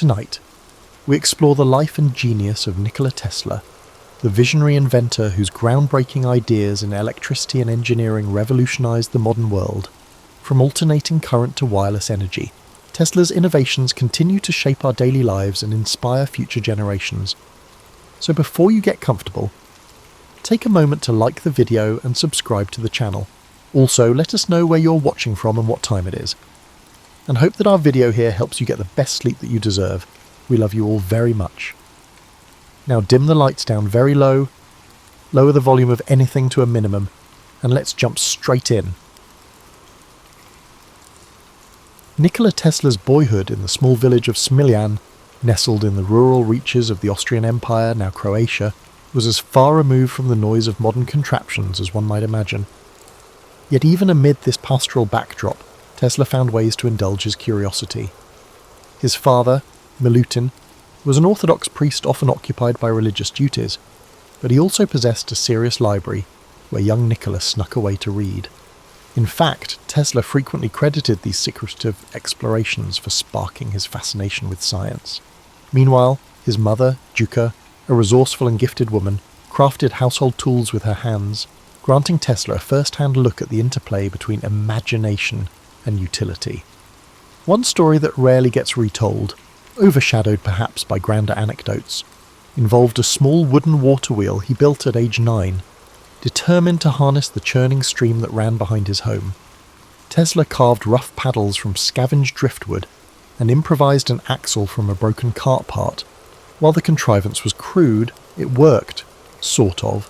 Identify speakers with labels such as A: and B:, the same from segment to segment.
A: Tonight, we explore the life and genius of Nikola Tesla, the visionary inventor whose groundbreaking ideas in electricity and engineering revolutionized the modern world. From alternating current to wireless energy, Tesla's innovations continue to shape our daily lives and inspire future generations. So before you get comfortable, take a moment to like the video and subscribe to the channel. Also, let us know where you're watching from and what time it is. And hope that our video here helps you get the best sleep that you deserve. We love you all very much. Now dim the lights down very low, lower the volume of anything to a minimum, and let's jump straight in. Nikola Tesla's boyhood in the small village of Smiljan, nestled in the rural reaches of the Austrian Empire, now Croatia, was as far removed from the noise of modern contraptions as one might imagine. Yet even amid this pastoral backdrop, Tesla found ways to indulge his curiosity. His father, Milutin, was an Orthodox priest often occupied by religious duties, but he also possessed a serious library where young Nikola snuck away to read. In fact, Tesla frequently credited these secretive explorations for sparking his fascination with science. Meanwhile, his mother, Juka, a resourceful and gifted woman, crafted household tools with her hands, granting Tesla a first-hand look at the interplay between imagination and utility. One story that rarely gets retold, overshadowed perhaps by grander anecdotes, involved a small wooden water wheel he built at age 9, determined to harness the churning stream that ran behind his home. Tesla carved rough paddles from scavenged driftwood and improvised an axle from a broken cart part. While the contrivance was crude, it worked, sort of.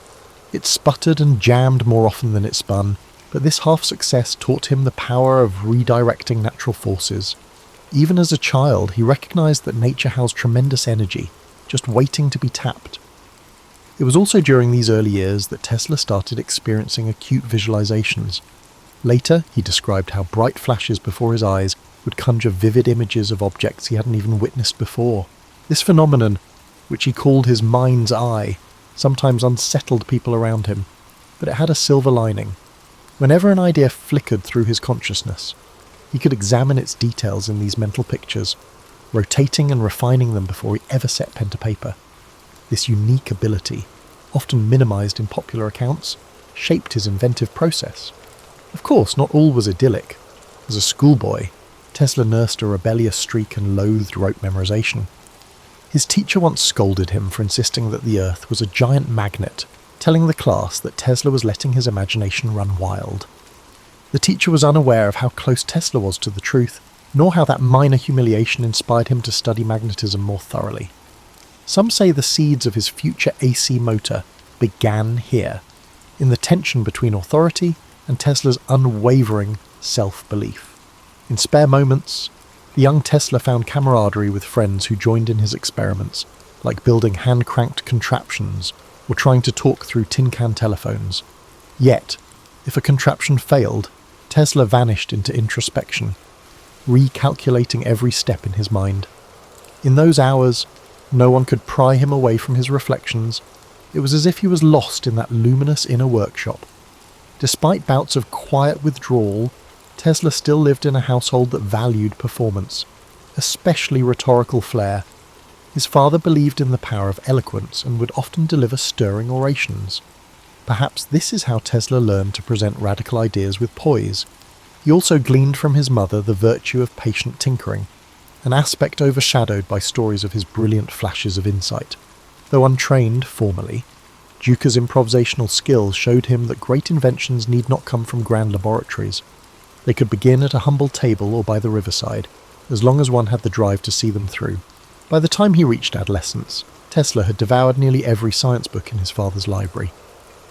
A: It sputtered and jammed more often than it spun, but this half-success taught him the power of redirecting natural forces. Even as a child, he recognized that nature housed tremendous energy, just waiting to be tapped. It was also during these early years that Tesla started experiencing acute visualizations. Later, he described how bright flashes before his eyes would conjure vivid images of objects he hadn't even witnessed before. This phenomenon, which he called his mind's eye, sometimes unsettled people around him, but it had a silver lining. Whenever an idea flickered through his consciousness, he could examine its details in these mental pictures, rotating and refining them before he ever set pen to paper. This unique ability, often minimized in popular accounts, shaped his inventive process. Of course, not all was idyllic. As a schoolboy, Tesla nursed a rebellious streak and loathed rote memorization. His teacher once scolded him for insisting that the Earth was a giant magnet, telling the class that Tesla was letting his imagination run wild. The teacher was unaware of how close Tesla was to the truth, nor how that minor humiliation inspired him to study magnetism more thoroughly. Some say the seeds of his future AC motor began here, in the tension between authority and Tesla's unwavering self-belief. In spare moments, the young Tesla found camaraderie with friends who joined in his experiments, like building hand-cranked contraptions or trying to talk through tin can telephones. Yet, if a contraption failed, Tesla vanished into introspection, recalculating every step in his mind. In those hours, no one could pry him away from his reflections. It was as if he was lost in that luminous inner workshop. Despite bouts of quiet withdrawal, Tesla still lived in a household that valued performance, especially rhetorical flair. His father believed in the power of eloquence and would often deliver stirring orations. Perhaps this is how Tesla learned to present radical ideas with poise. He also gleaned from his mother the virtue of patient tinkering, an aspect overshadowed by stories of his brilliant flashes of insight. Though untrained formally, Juka's improvisational skills showed him that great inventions need not come from grand laboratories. They could begin at a humble table or by the riverside, as long as one had the drive to see them through. By the time he reached adolescence, Tesla had devoured nearly every science book in his father's library.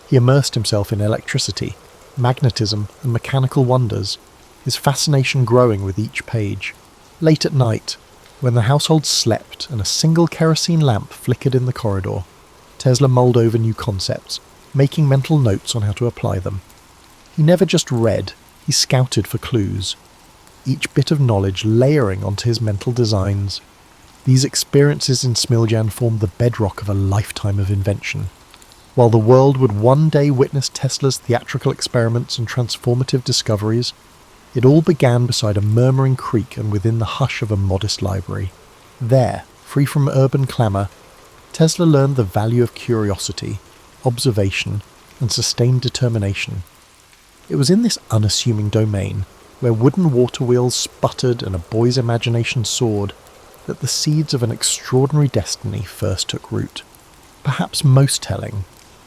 A: He immersed himself in electricity, magnetism, and mechanical wonders, his fascination growing with each page. Late at night, when the household slept and a single kerosene lamp flickered in the corridor, Tesla mulled over new concepts, making mental notes on how to apply them. He never just read, he scouted for clues, each bit of knowledge layering onto his mental designs. These experiences in Smiljan formed the bedrock of a lifetime of invention. While the world would one day witness Tesla's theatrical experiments and transformative discoveries, it all began beside a murmuring creek and within the hush of a modest library. There, free from urban clamour, Tesla learned the value of curiosity, observation, and sustained determination. It was in this unassuming domain, where wooden water wheels sputtered and a boy's imagination soared, that the seeds of an extraordinary destiny first took root. Perhaps most telling,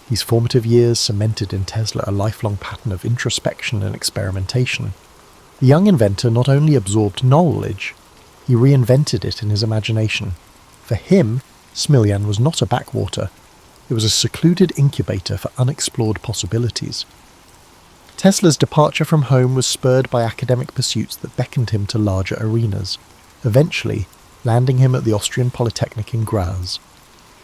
A: these formative years cemented in Tesla a lifelong pattern of introspection and experimentation. The young inventor not only absorbed knowledge, he reinvented it in his imagination. For him, Smiljan was not a backwater. It was a secluded incubator for unexplored possibilities. Tesla's departure from home was spurred by academic pursuits that beckoned him to larger arenas, eventually landing him at the Austrian Polytechnic in Graz.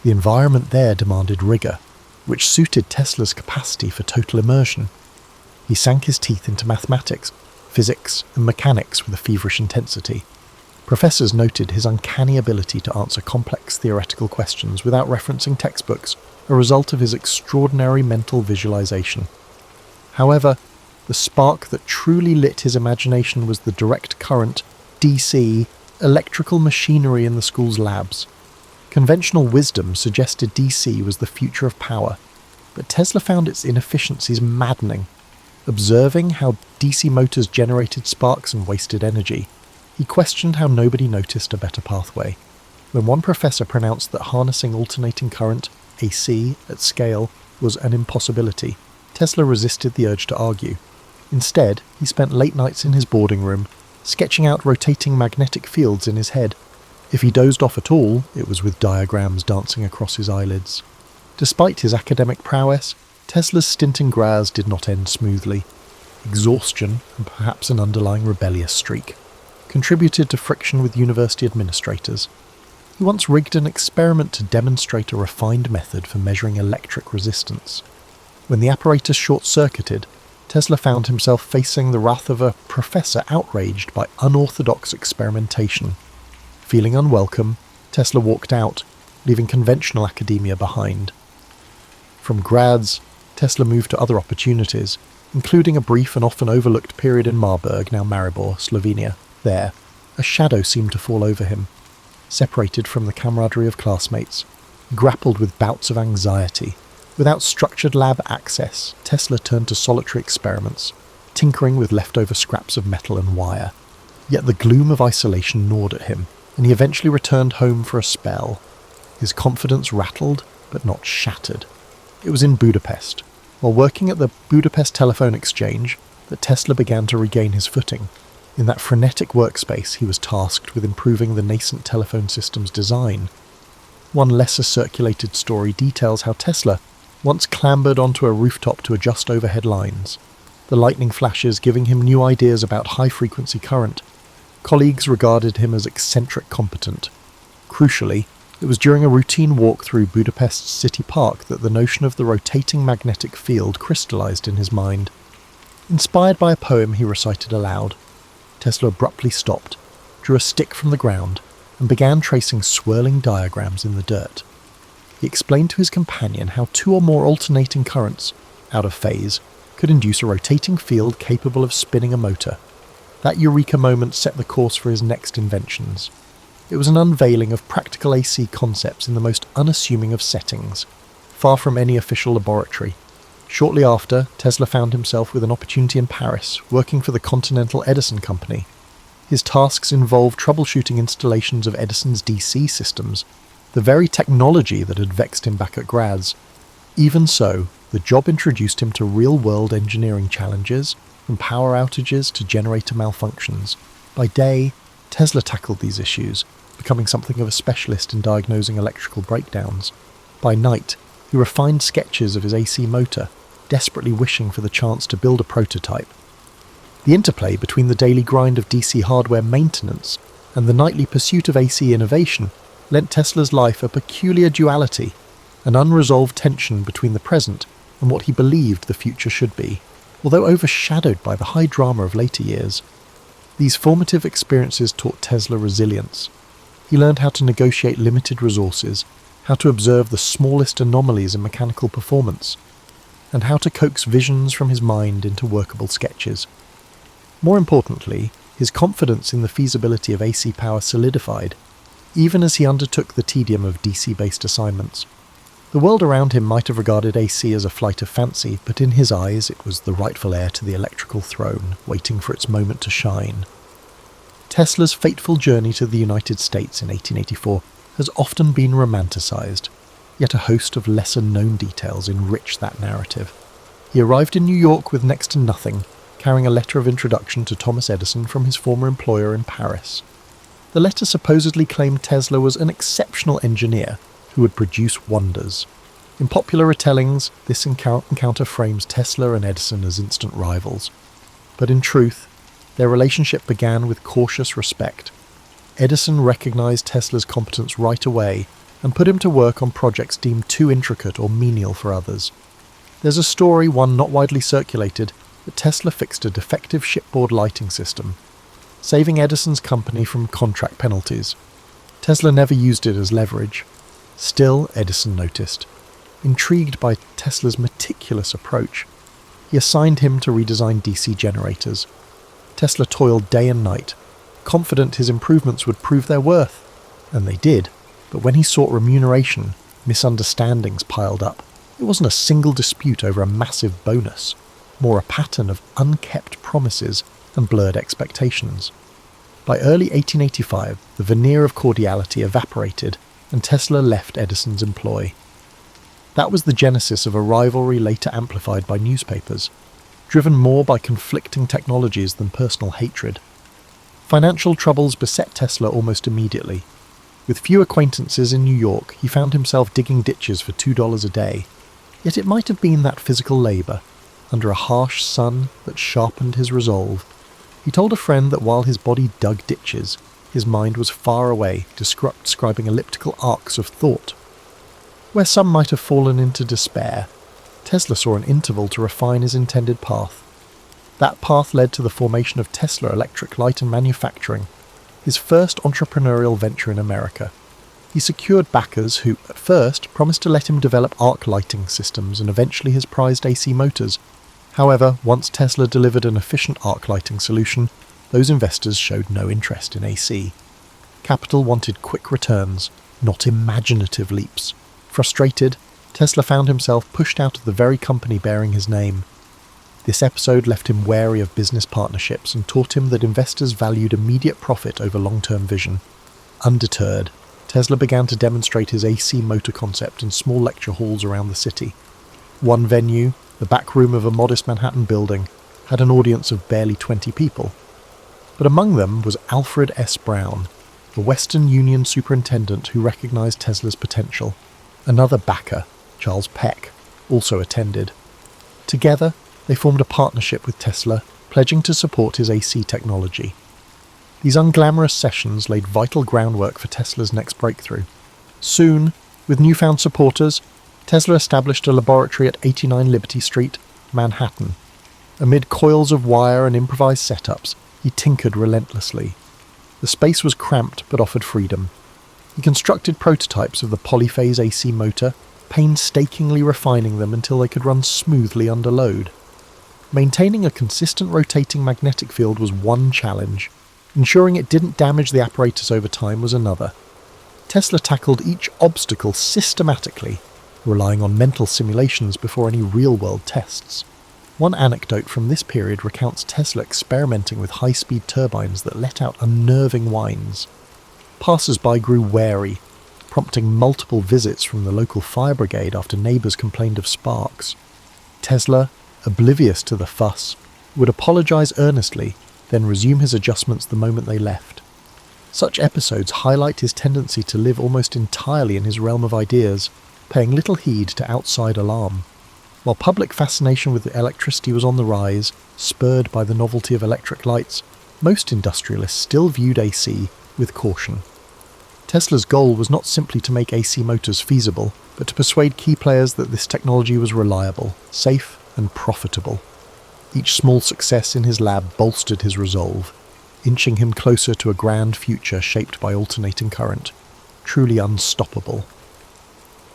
A: The environment there demanded rigour, which suited Tesla's capacity for total immersion. He sank his teeth into mathematics, physics, and mechanics with a feverish intensity. Professors noted his uncanny ability to answer complex theoretical questions without referencing textbooks, a result of his extraordinary mental visualization. However, the spark that truly lit his imagination was the direct current, DC, electrical machinery in the school's labs. Conventional wisdom suggested DC was the future of power, but Tesla found its inefficiencies maddening. Observing how DC motors generated sparks and wasted energy, he questioned how nobody noticed a better pathway. When one professor pronounced that harnessing alternating current, AC, at scale was an impossibility, Tesla resisted the urge to argue. Instead, he spent late nights in his boarding room, sketching out rotating magnetic fields in his head. If he dozed off at all, it was with diagrams dancing across his eyelids. Despite his academic prowess, Tesla's stint in Graz did not end smoothly. Exhaustion, and perhaps an underlying rebellious streak, contributed to friction with university administrators. He once rigged an experiment to demonstrate a refined method for measuring electric resistance. When the apparatus short-circuited, Tesla found himself facing the wrath of a professor outraged by unorthodox experimentation. Feeling unwelcome, Tesla walked out, leaving conventional academia behind. From Graz, Tesla moved to other opportunities, including a brief and often overlooked period in Marburg, now Maribor, Slovenia. There, a shadow seemed to fall over him. Separated from the camaraderie of classmates, he grappled with bouts of anxiety. Without structured lab access, Tesla turned to solitary experiments, tinkering with leftover scraps of metal and wire. Yet the gloom of isolation gnawed at him, and he eventually returned home for a spell. His confidence rattled, but not shattered. It was in Budapest, while working at the Budapest Telephone Exchange, that Tesla began to regain his footing. In that frenetic workspace, he was tasked with improving the nascent telephone system's design. One lesser circulated story details how Tesla once clambered onto a rooftop to adjust overhead lines, the lightning flashes giving him new ideas about high-frequency current. Colleagues regarded him as eccentric competent. Crucially, it was during a routine walk through Budapest's city park that the notion of the rotating magnetic field crystallized in his mind. Inspired by a poem he recited aloud, Tesla abruptly stopped, drew a stick from the ground, and began tracing swirling diagrams in the dirt. He explained to his companion how two or more alternating currents, out of phase, could induce a rotating field capable of spinning a motor. That eureka moment set the course for his next inventions. It was an unveiling of practical AC concepts in the most unassuming of settings, far from any official laboratory. Shortly after, Tesla found himself with an opportunity in Paris, working for the Continental Edison Company. His tasks involved troubleshooting installations of Edison's DC systems, the very technology that had vexed him back at Graz. Even so, the job introduced him to real-world engineering challenges, from power outages to generator malfunctions. By day, Tesla tackled these issues, becoming something of a specialist in diagnosing electrical breakdowns. By night, he refined sketches of his AC motor, desperately wishing for the chance to build a prototype. The interplay between the daily grind of DC hardware maintenance and the nightly pursuit of AC innovation lent Tesla's life a peculiar duality, an unresolved tension between the present and what he believed the future should be, although overshadowed by the high drama of later years. These formative experiences taught Tesla resilience. He learned how to negotiate limited resources, how to observe the smallest anomalies in mechanical performance, and how to coax visions from his mind into workable sketches. More importantly, his confidence in the feasibility of AC power solidified. even as he undertook the tedium of DC-based assignments. The world around him might have regarded AC as a flight of fancy, but in his eyes it was the rightful heir to the electrical throne, waiting for its moment to shine. Tesla's fateful journey to the United States in 1884 has often been romanticised, yet a host of lesser-known details enrich that narrative. He arrived in New York with next to nothing, carrying a letter of introduction to Thomas Edison from his former employer in Paris. The letter supposedly claimed Tesla was an exceptional engineer who would produce wonders. In popular retellings, this encounter frames Tesla and Edison as instant rivals. But in truth, their relationship began with cautious respect. Edison recognised Tesla's competence right away and put him to work on projects deemed too intricate or menial for others. There's a story, one not widely circulated, that Tesla fixed a defective shipboard lighting system, saving Edison's company from contract penalties. Tesla never used it as leverage. Still, Edison noticed. Intrigued by Tesla's meticulous approach, he assigned him to redesign DC generators. Tesla toiled day and night, confident his improvements would prove their worth. And they did, but when he sought remuneration, misunderstandings piled up. It wasn't a single dispute over a massive bonus, more a pattern of unkept promises and blurred expectations. By early 1885, the veneer of cordiality evaporated, and Tesla left Edison's employ. That was the genesis of a rivalry later amplified by newspapers, driven more by conflicting technologies than personal hatred. Financial troubles beset Tesla almost immediately. With few acquaintances in New York, he found himself digging ditches for $2 a day. Yet it might have been that physical labour, under a harsh sun, that sharpened his resolve. He told a friend that while his body dug ditches, his mind was far away, describing elliptical arcs of thought. Where some might have fallen into despair, Tesla saw an interval to refine his intended path. That path led to the formation of Tesla Electric Light and Manufacturing, his first entrepreneurial venture in America. He secured backers who, at first, promised to let him develop arc lighting systems and eventually his prized AC motors. However, once Tesla delivered an efficient arc lighting solution, those investors showed no interest in AC. Capital wanted quick returns, not imaginative leaps. Frustrated, Tesla found himself pushed out of the very company bearing his name. This episode left him wary of business partnerships and taught him that investors valued immediate profit over long-term vision. Undeterred, Tesla began to demonstrate his AC motor concept in small lecture halls around the city. One venue, the back room of a modest Manhattan building, had an audience of barely 20 people. But among them was Alfred S. Brown, the Western Union superintendent who recognized Tesla's potential. Another backer, Charles Peck, also attended. Together, they formed a partnership with Tesla, pledging to support his AC technology. These unglamorous sessions laid vital groundwork for Tesla's next breakthrough. Soon, with newfound supporters, Tesla established a laboratory at 89 Liberty Street, Manhattan. Amid coils of wire and improvised setups, he tinkered relentlessly. The space was cramped but offered freedom. He constructed prototypes of the polyphase AC motor, painstakingly refining them until they could run smoothly under load. Maintaining a consistent rotating magnetic field was one challenge. Ensuring it didn't damage the apparatus over time was another. Tesla tackled each obstacle systematically, relying on mental simulations before any real-world tests. One anecdote from this period recounts Tesla experimenting with high-speed turbines that let out unnerving whines. Passers-by grew wary, prompting multiple visits from the local fire brigade after neighbours complained of sparks. Tesla, oblivious to the fuss, would apologise earnestly, then resume his adjustments the moment they left. Such episodes highlight his tendency to live almost entirely in his realm of ideas, paying little heed to outside alarm. While public fascination with electricity was on the rise, spurred by the novelty of electric lights, most industrialists still viewed AC with caution. Tesla's goal was not simply to make AC motors feasible, but to persuade key players that this technology was reliable, safe, and profitable. Each small success in his lab bolstered his resolve, inching him closer to a grand future shaped by alternating current, truly unstoppable.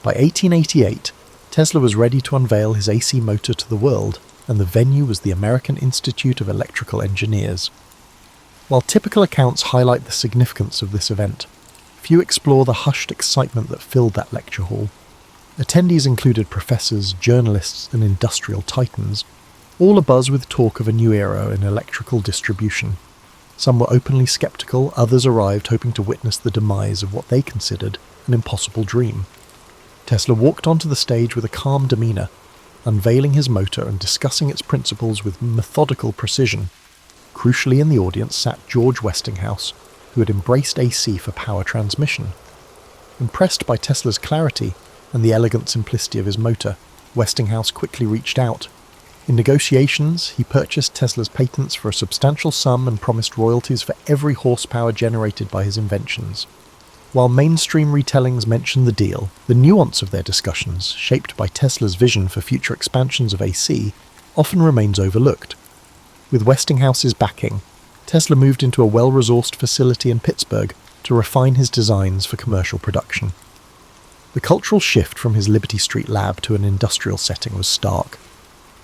A: By 1888, Tesla was ready to unveil his AC motor to the world, and the venue was the American Institute of Electrical Engineers. While typical accounts highlight the significance of this event, few explore the hushed excitement that filled that lecture hall. Attendees included professors, journalists, and industrial titans, all abuzz with talk of a new era in electrical distribution. Some were openly sceptical, others arrived hoping to witness the demise of what they considered an impossible dream. Tesla walked onto the stage with a calm demeanour, unveiling his motor and discussing its principles with methodical precision. Crucially in the audience sat George Westinghouse, who had embraced AC for power transmission. Impressed by Tesla's clarity and the elegant simplicity of his motor, Westinghouse quickly reached out. In negotiations, he purchased Tesla's patents for a substantial sum and promised royalties for every horsepower generated by his inventions. While mainstream retellings mention the deal, the nuance of their discussions, shaped by Tesla's vision for future expansions of AC, often remains overlooked. With Westinghouse's backing, Tesla moved into a well-resourced facility in Pittsburgh to refine his designs for commercial production. The cultural shift from his Liberty Street lab to an industrial setting was stark.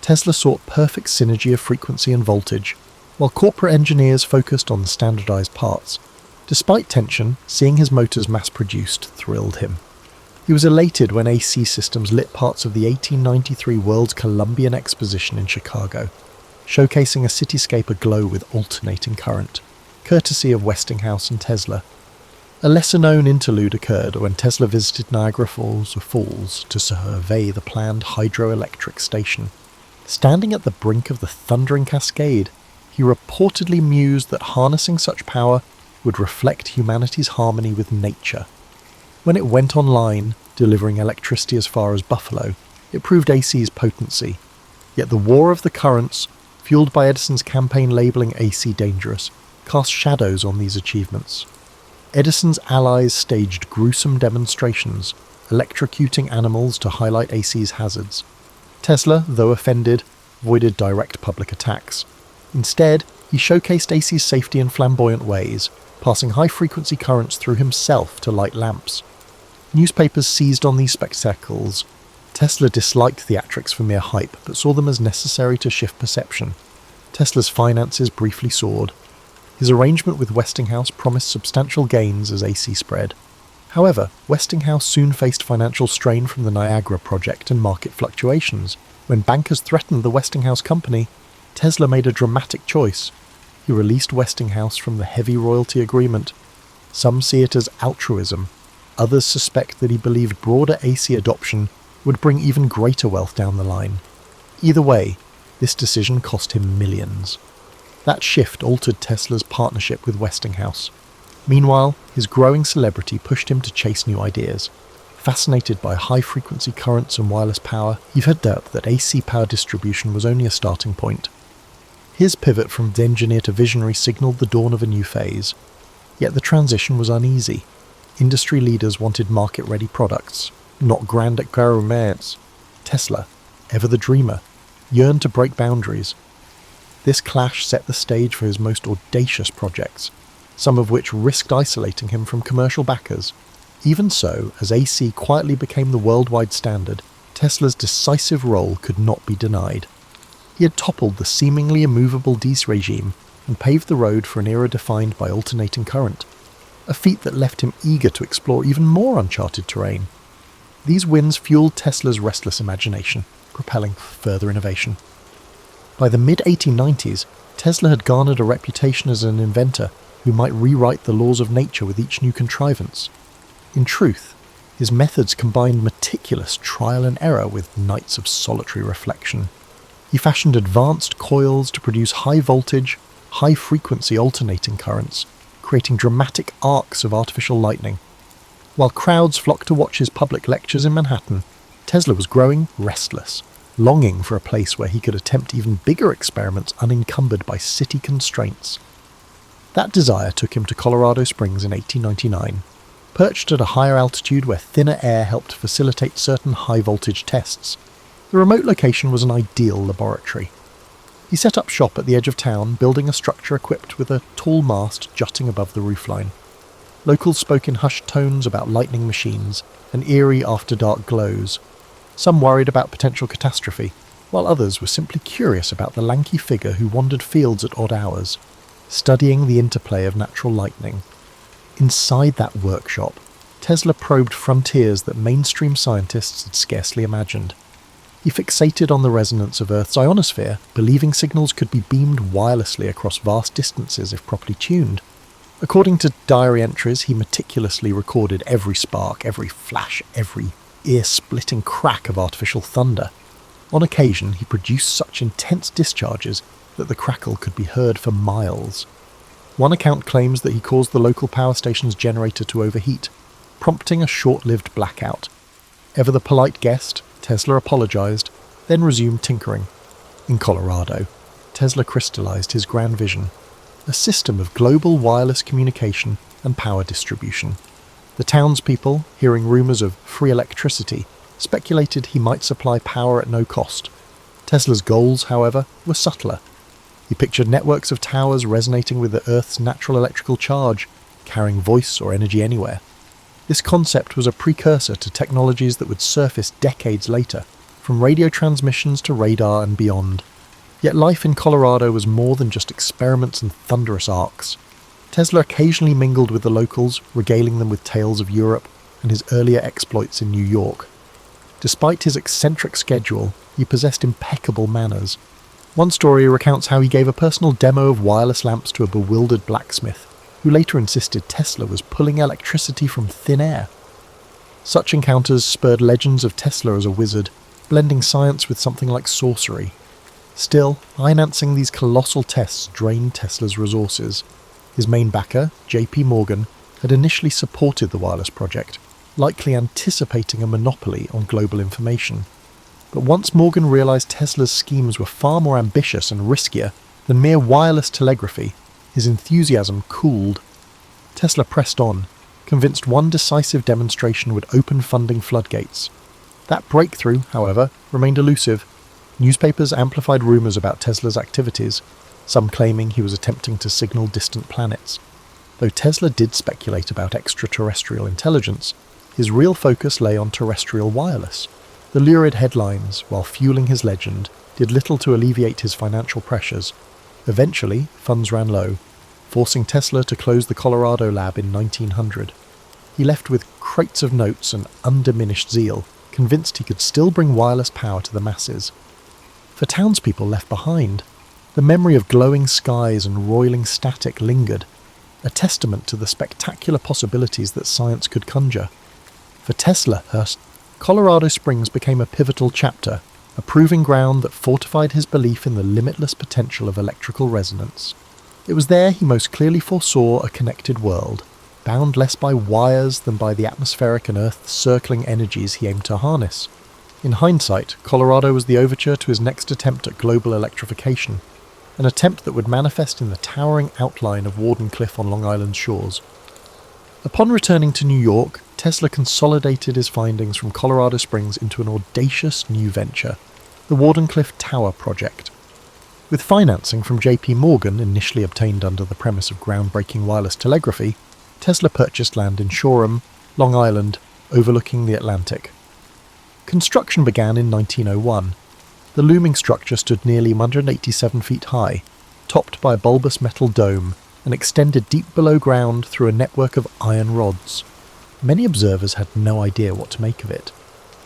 A: Tesla sought perfect synergy of frequency and voltage, while corporate engineers focused on the standardized parts. Despite tension, seeing his motors mass-produced thrilled him. He was elated when AC Systems lit parts of the 1893 World's Columbian Exposition in Chicago, showcasing a cityscape aglow with alternating current, courtesy of Westinghouse and Tesla. A lesser-known interlude occurred when Tesla visited Niagara Falls to survey the planned hydroelectric station. Standing at the brink of the thundering cascade, he reportedly mused that harnessing such power would reflect humanity's harmony with nature. When it went online, delivering electricity as far as Buffalo, it proved AC's potency. Yet the war of the currents, fueled by Edison's campaign labelling AC dangerous, cast shadows on these achievements. Edison's allies staged gruesome demonstrations, electrocuting animals to highlight AC's hazards. Tesla, though offended, avoided direct public attacks. Instead, he showcased AC's safety in flamboyant ways, passing high-frequency currents through himself to light lamps. Newspapers seized on these spectacles. Tesla disliked theatrics for mere hype, but saw them as necessary to shift perception. Tesla's finances briefly soared. His arrangement with Westinghouse promised substantial gains as AC spread. However, Westinghouse soon faced financial strain from the Niagara project and market fluctuations. When bankers threatened the Westinghouse company, Tesla made a dramatic choice. He released Westinghouse from the heavy royalty agreement. Some see it as altruism. Others suspect that he believed broader AC adoption would bring even greater wealth down the line. Either way, this decision cost him millions. That shift altered Tesla's partnership with Westinghouse. Meanwhile, his growing celebrity pushed him to chase new ideas. Fascinated by high-frequency currents and wireless power, he felt that AC power distribution was only a starting point. His pivot from engineer to visionary signalled the dawn of a new phase. Yet the transition was uneasy. Industry leaders wanted market-ready products, not grand experiments. Tesla, ever the dreamer, yearned to break boundaries. This clash set the stage for his most audacious projects, some of which risked isolating him from commercial backers. Even so, as AC quietly became the worldwide standard, Tesla's decisive role could not be denied. He had toppled the seemingly immovable DC regime and paved the road for an era defined by alternating current, a feat that left him eager to explore even more uncharted terrain. These wins fueled Tesla's restless imagination, propelling further innovation. By the mid-1890s, Tesla had garnered a reputation as an inventor who might rewrite the laws of nature with each new contrivance. In truth, his methods combined meticulous trial and error with nights of solitary reflection. He fashioned advanced coils to produce high-voltage, high-frequency alternating currents, creating dramatic arcs of artificial lightning. While crowds flocked to watch his public lectures in Manhattan, Tesla was growing restless, longing for a place where he could attempt even bigger experiments unencumbered by city constraints. That desire took him to Colorado Springs in 1899, perched at a higher altitude where thinner air helped facilitate certain high-voltage tests. The remote location was an ideal laboratory. He set up shop at the edge of town, building a structure equipped with a tall mast jutting above the roofline. Locals spoke in hushed tones about lightning machines and eerie after-dark glows. Some worried about potential catastrophe, while others were simply curious about the lanky figure who wandered fields at odd hours, studying the interplay of natural lightning. Inside that workshop, Tesla probed frontiers that mainstream scientists had scarcely imagined. He fixated on the resonance of Earth's ionosphere, believing signals could be beamed wirelessly across vast distances if properly tuned. According to diary entries, he meticulously recorded every spark, every flash, every ear-splitting crack of artificial thunder. On occasion, he produced such intense discharges that the crackle could be heard for miles. One account claims that he caused the local power station's generator to overheat, prompting a short-lived blackout. Ever the polite guest, Tesla apologized, then resumed tinkering. In Colorado, Tesla crystallized his grand vision, a system of global wireless communication and power distribution. The townspeople, hearing rumors of free electricity, speculated he might supply power at no cost. Tesla's goals, however, were subtler. He pictured networks of towers resonating with the Earth's natural electrical charge, carrying voice or energy anywhere. This concept was a precursor to technologies that would surface decades later, from radio transmissions to radar and beyond. Yet life in Colorado was more than just experiments and thunderous arcs. Tesla occasionally mingled with the locals, regaling them with tales of Europe and his earlier exploits in New York. Despite his eccentric schedule, he possessed impeccable manners. One story recounts how he gave a personal demo of wireless lamps to a bewildered blacksmith, who later insisted Tesla was pulling electricity from thin air. Such encounters spurred legends of Tesla as a wizard, blending science with something like sorcery. Still, financing these colossal tests drained Tesla's resources. His main backer, J.P. Morgan, had initially supported the wireless project, likely anticipating a monopoly on global information. But once Morgan realized Tesla's schemes were far more ambitious and riskier than mere wireless telegraphy, his enthusiasm cooled. Tesla pressed on, convinced one decisive demonstration would open funding floodgates. That breakthrough, however, remained elusive. Newspapers amplified rumors about Tesla's activities, some claiming he was attempting to signal distant planets. Though Tesla did speculate about extraterrestrial intelligence, his real focus lay on terrestrial wireless. The lurid headlines, while fueling his legend, did little to alleviate his financial pressures. Eventually, funds ran low, forcing Tesla to close the Colorado lab in 1900. He left with crates of notes and undiminished zeal, convinced he could still bring wireless power to the masses. For townspeople left behind, the memory of glowing skies and roiling static lingered, a testament to the spectacular possibilities that science could conjure. For Tesla, Colorado Springs became a pivotal chapter, a proving ground that fortified his belief in the limitless potential of electrical resonance. It was there he most clearly foresaw a connected world, bound less by wires than by the atmospheric and earth-circling energies he aimed to harness. In hindsight, Colorado was the overture to his next attempt at global electrification, an attempt that would manifest in the towering outline of Wardenclyffe on Long Island's shores. Upon returning to New York, Tesla consolidated his findings from Colorado Springs into an audacious new venture, the Wardenclyffe Tower Project. With financing from J.P. Morgan, initially obtained under the premise of groundbreaking wireless telegraphy, Tesla purchased land in Shoreham, Long Island, overlooking the Atlantic. Construction began in 1901. The looming structure stood nearly 187 feet high, topped by a bulbous metal dome, and extended deep below ground through a network of iron rods. Many observers had no idea what to make of it.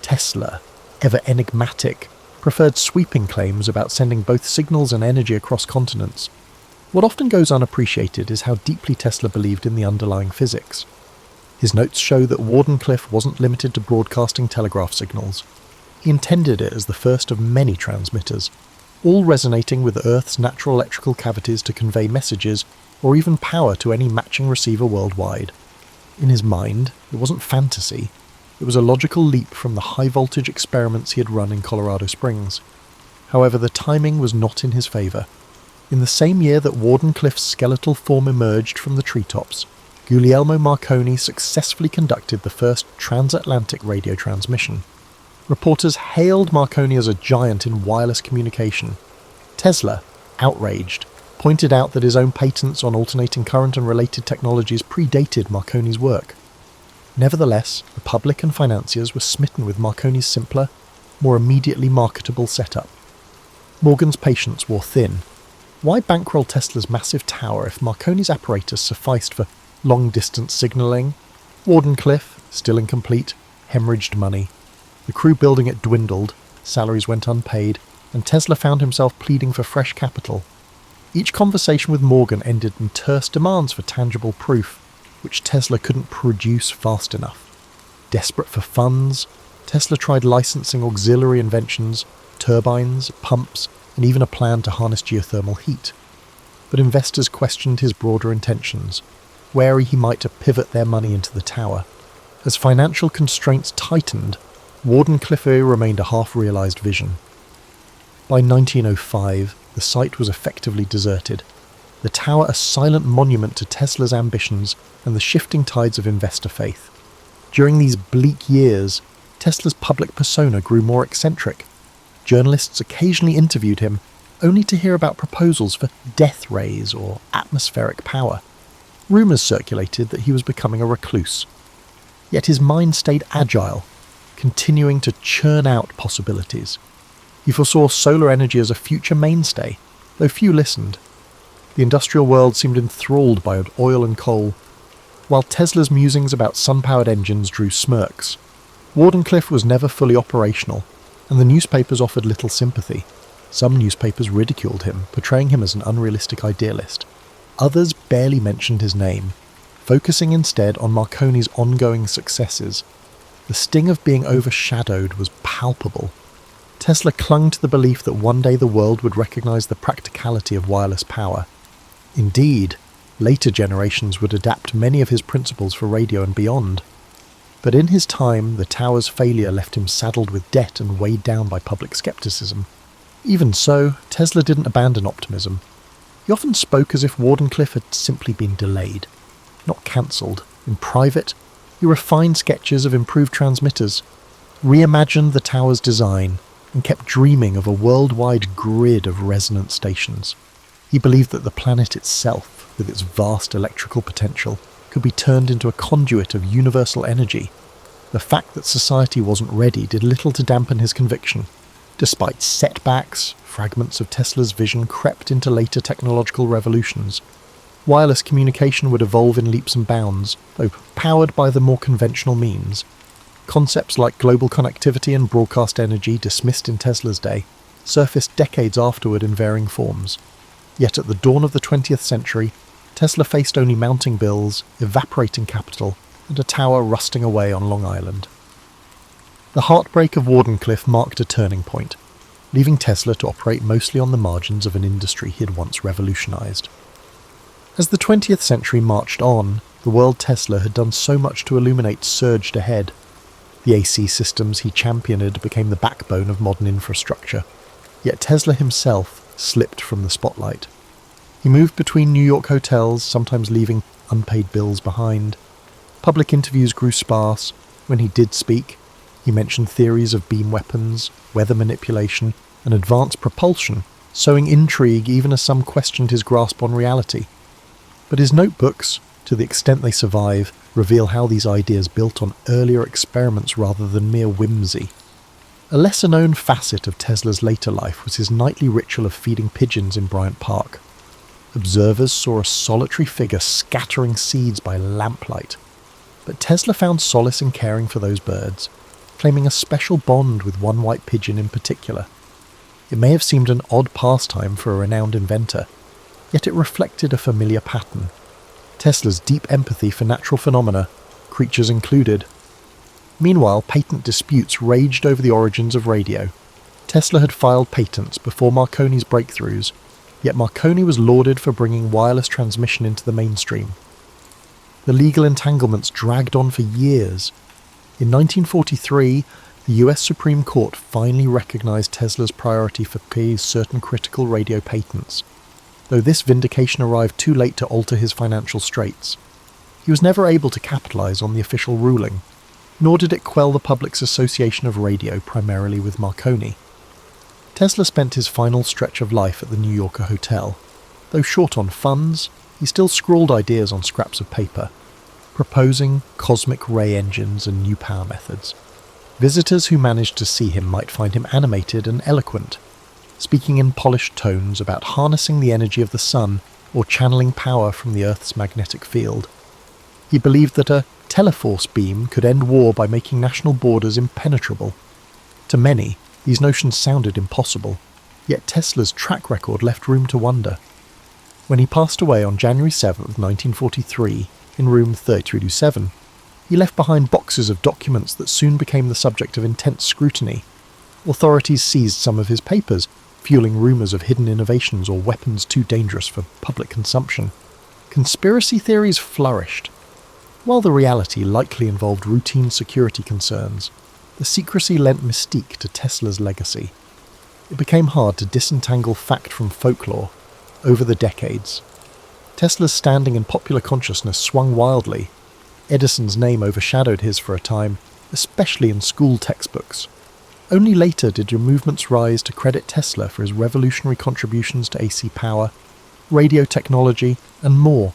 A: Tesla, ever enigmatic, preferred sweeping claims about sending both signals and energy across continents. What often goes unappreciated is how deeply Tesla believed in the underlying physics. His notes show that Wardenclyffe wasn't limited to broadcasting telegraph signals. He intended it as the first of many transmitters, all resonating with Earth's natural electrical cavities to convey messages or even power to any matching receiver worldwide. In his mind, it wasn't fantasy. It was a logical leap from the high-voltage experiments he had run in Colorado Springs. However, the timing was not in his favour. In the same year that Wardenclyffe's skeletal form emerged from the treetops, Guglielmo Marconi successfully conducted the first transatlantic radio transmission. Reporters hailed Marconi as a giant in wireless communication. Tesla, outraged, pointed out that his own patents on alternating current and related technologies predated Marconi's work. Nevertheless, the public and financiers were smitten with Marconi's simpler, more immediately marketable setup. Morgan's patience wore thin. Why bankroll Tesla's massive tower if Marconi's apparatus sufficed for long-distance signalling. Wardenclyffe, still incomplete, hemorrhaged money. The crew building it dwindled, salaries went unpaid, and Tesla found himself pleading for fresh capital. Each conversation with Morgan ended in terse demands for tangible proof, which Tesla couldn't produce fast enough. Desperate for funds, Tesla tried licensing auxiliary inventions, turbines, pumps, and even a plan to harness geothermal heat. But investors questioned his broader intentions, wary he might pivot their money into the tower. As financial constraints tightened, Wardenclyffe remained a half-realised vision. By 1905, the site was effectively deserted, the tower a silent monument to Tesla's ambitions and the shifting tides of investor faith. During these bleak years, Tesla's public persona grew more eccentric. Journalists occasionally interviewed him, only to hear about proposals for death rays or atmospheric power. Rumours circulated that he was becoming a recluse. Yet his mind stayed agile, continuing to churn out possibilities. He foresaw solar energy as a future mainstay, though few listened. The industrial world seemed enthralled by oil and coal, while Tesla's musings about sun-powered engines drew smirks. Wardenclyffe was never fully operational, and the newspapers offered little sympathy. Some newspapers ridiculed him, portraying him as an unrealistic idealist. Others barely mentioned his name, focusing instead on Marconi's ongoing successes. The sting of being overshadowed was palpable. Tesla clung to the belief that one day the world would recognize the practicality of wireless power. Indeed, later generations would adapt many of his principles for radio and beyond. But in his time, the tower's failure left him saddled with debt and weighed down by public skepticism. Even so, Tesla didn't abandon optimism. He often spoke as if Wardenclyffe had simply been delayed, not cancelled. In private, he refined sketches of improved transmitters, reimagined the tower's design, and kept dreaming of a worldwide grid of resonant stations. He believed that the planet itself, with its vast electrical potential, could be turned into a conduit of universal energy. The fact that society wasn't ready did little to dampen his conviction. Despite setbacks, fragments of Tesla's vision crept into later technological revolutions. Wireless communication would evolve in leaps and bounds, though powered by the more conventional means. Concepts like global connectivity and broadcast energy, dismissed in Tesla's day, surfaced decades afterward in varying forms. Yet at the dawn of the 20th century, Tesla faced only mounting bills, evaporating capital, and a tower rusting away on Long Island. The heartbreak of Wardenclyffe marked a turning point, leaving Tesla to operate mostly on the margins of an industry he had once revolutionized. As the 20th century marched on, the world Tesla had done so much to illuminate surged ahead. The AC systems he championed became the backbone of modern infrastructure, yet Tesla himself slipped from the spotlight. He moved between New York hotels, sometimes leaving unpaid bills behind. Public interviews grew sparse. When he did speak, he mentioned theories of beam weapons, weather manipulation, and advanced propulsion, sowing intrigue even as some questioned his grasp on reality. But his notebooks, to the extent they survive, reveal how these ideas built on earlier experiments rather than mere whimsy. A lesser-known facet of Tesla's later life was his nightly ritual of feeding pigeons in Bryant Park. Observers saw a solitary figure scattering seeds by lamplight, but Tesla found solace in caring for those birds, claiming a special bond with one white pigeon in particular. It may have seemed an odd pastime for a renowned inventor, yet it reflected a familiar pattern. Tesla's deep empathy for natural phenomena, creatures included. Meanwhile, patent disputes raged over the origins of radio. Tesla had filed patents before Marconi's breakthroughs, yet Marconi was lauded for bringing wireless transmission into the mainstream. The legal entanglements dragged on for years. In 1943, the US Supreme Court finally recognized Tesla's priority for certain critical radio patents, though this vindication arrived too late to alter his financial straits. He was never able to capitalize on the official ruling, nor did it quell the public's association of radio primarily with Marconi. Tesla spent his final stretch of life at the New Yorker hotel. Though short on funds, he still scrawled ideas on scraps of paper, proposing cosmic ray engines and new power methods. Visitors who managed to see him might find him animated and eloquent, speaking in polished tones about harnessing the energy of the sun or channeling power from the Earth's magnetic field. He believed that a teleforce beam could end war by making national borders impenetrable. To many, these notions sounded impossible, yet Tesla's track record left room to wonder. When he passed away on January 7, 1943, in room 3227, he left behind boxes of documents that soon became the subject of intense scrutiny. Authorities seized some of his papers, fueling rumours of hidden innovations or weapons too dangerous for public consumption. Conspiracy theories flourished. While the reality likely involved routine security concerns, the secrecy lent mystique to Tesla's legacy. It became hard to disentangle fact from folklore. Over the decades, Tesla's standing in popular consciousness swung wildly. Edison's name overshadowed his for a time, especially in school textbooks. Only later did movements rise to credit Tesla for his revolutionary contributions to AC power, radio technology, and more.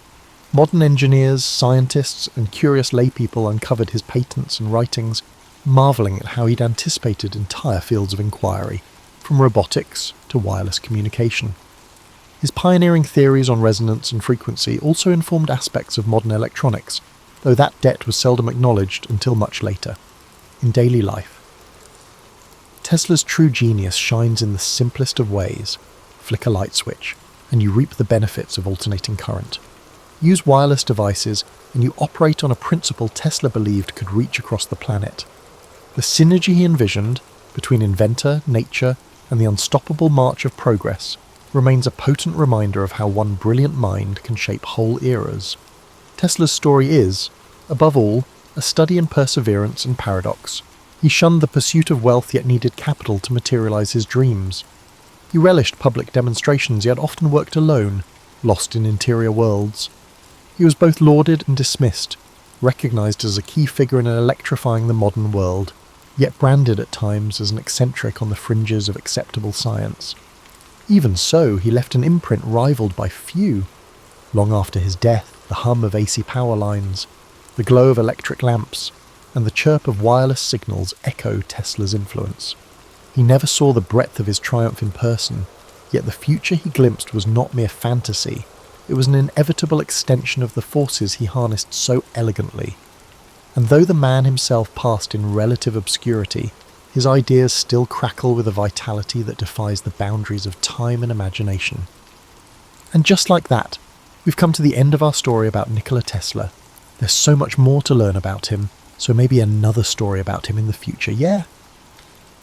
A: Modern engineers, scientists, and curious laypeople uncovered his patents and writings, marvelling at how he'd anticipated entire fields of inquiry, from robotics to wireless communication. His pioneering theories on resonance and frequency also informed aspects of modern electronics, though that debt was seldom acknowledged until much later, in daily life. Tesla's true genius shines in the simplest of ways. Flick a light switch, and you reap the benefits of alternating current. Use wireless devices, and you operate on a principle Tesla believed could reach across the planet. The synergy he envisioned, between inventor, nature, and the unstoppable march of progress, remains a potent reminder of how one brilliant mind can shape whole eras. Tesla's story is, above all, a study in perseverance and paradox. He shunned the pursuit of wealth yet needed capital to materialize his dreams. He relished public demonstrations yet often worked alone, lost in interior worlds. He was both lauded and dismissed, recognized as a key figure in electrifying the modern world, yet branded at times as an eccentric on the fringes of acceptable science. Even so, he left an imprint rivaled by few. Long after his death, the hum of AC power lines, the glow of electric lamps, and the chirp of wireless signals echo Tesla's influence. He never saw the breadth of his triumph in person, yet the future he glimpsed was not mere fantasy. It was an inevitable extension of the forces he harnessed so elegantly. And though the man himself passed in relative obscurity, his ideas still crackle with a vitality that defies the boundaries of time and imagination. And just like that, we've come to the end of our story about Nikola Tesla. There's so much more to learn about him, so maybe another story about him in the future, yeah?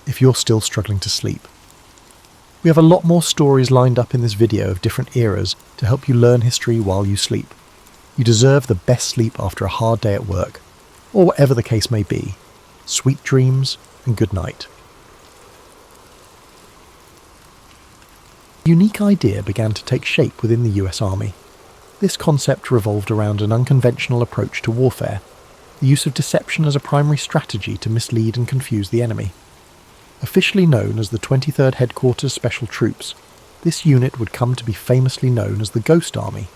A: If you're still struggling to sleep. We have a lot more stories lined up in this video of different eras to help you learn history while you sleep. You deserve the best sleep after a hard day at work, or whatever the case may be. Sweet dreams, and good night. A unique idea began to take shape within the US Army. This concept revolved around an unconventional approach to warfare, the use of deception as a primary strategy to mislead and confuse the enemy. Officially known as the 23rd Headquarters Special Troops, this unit would come to be famously known as the Ghost Army,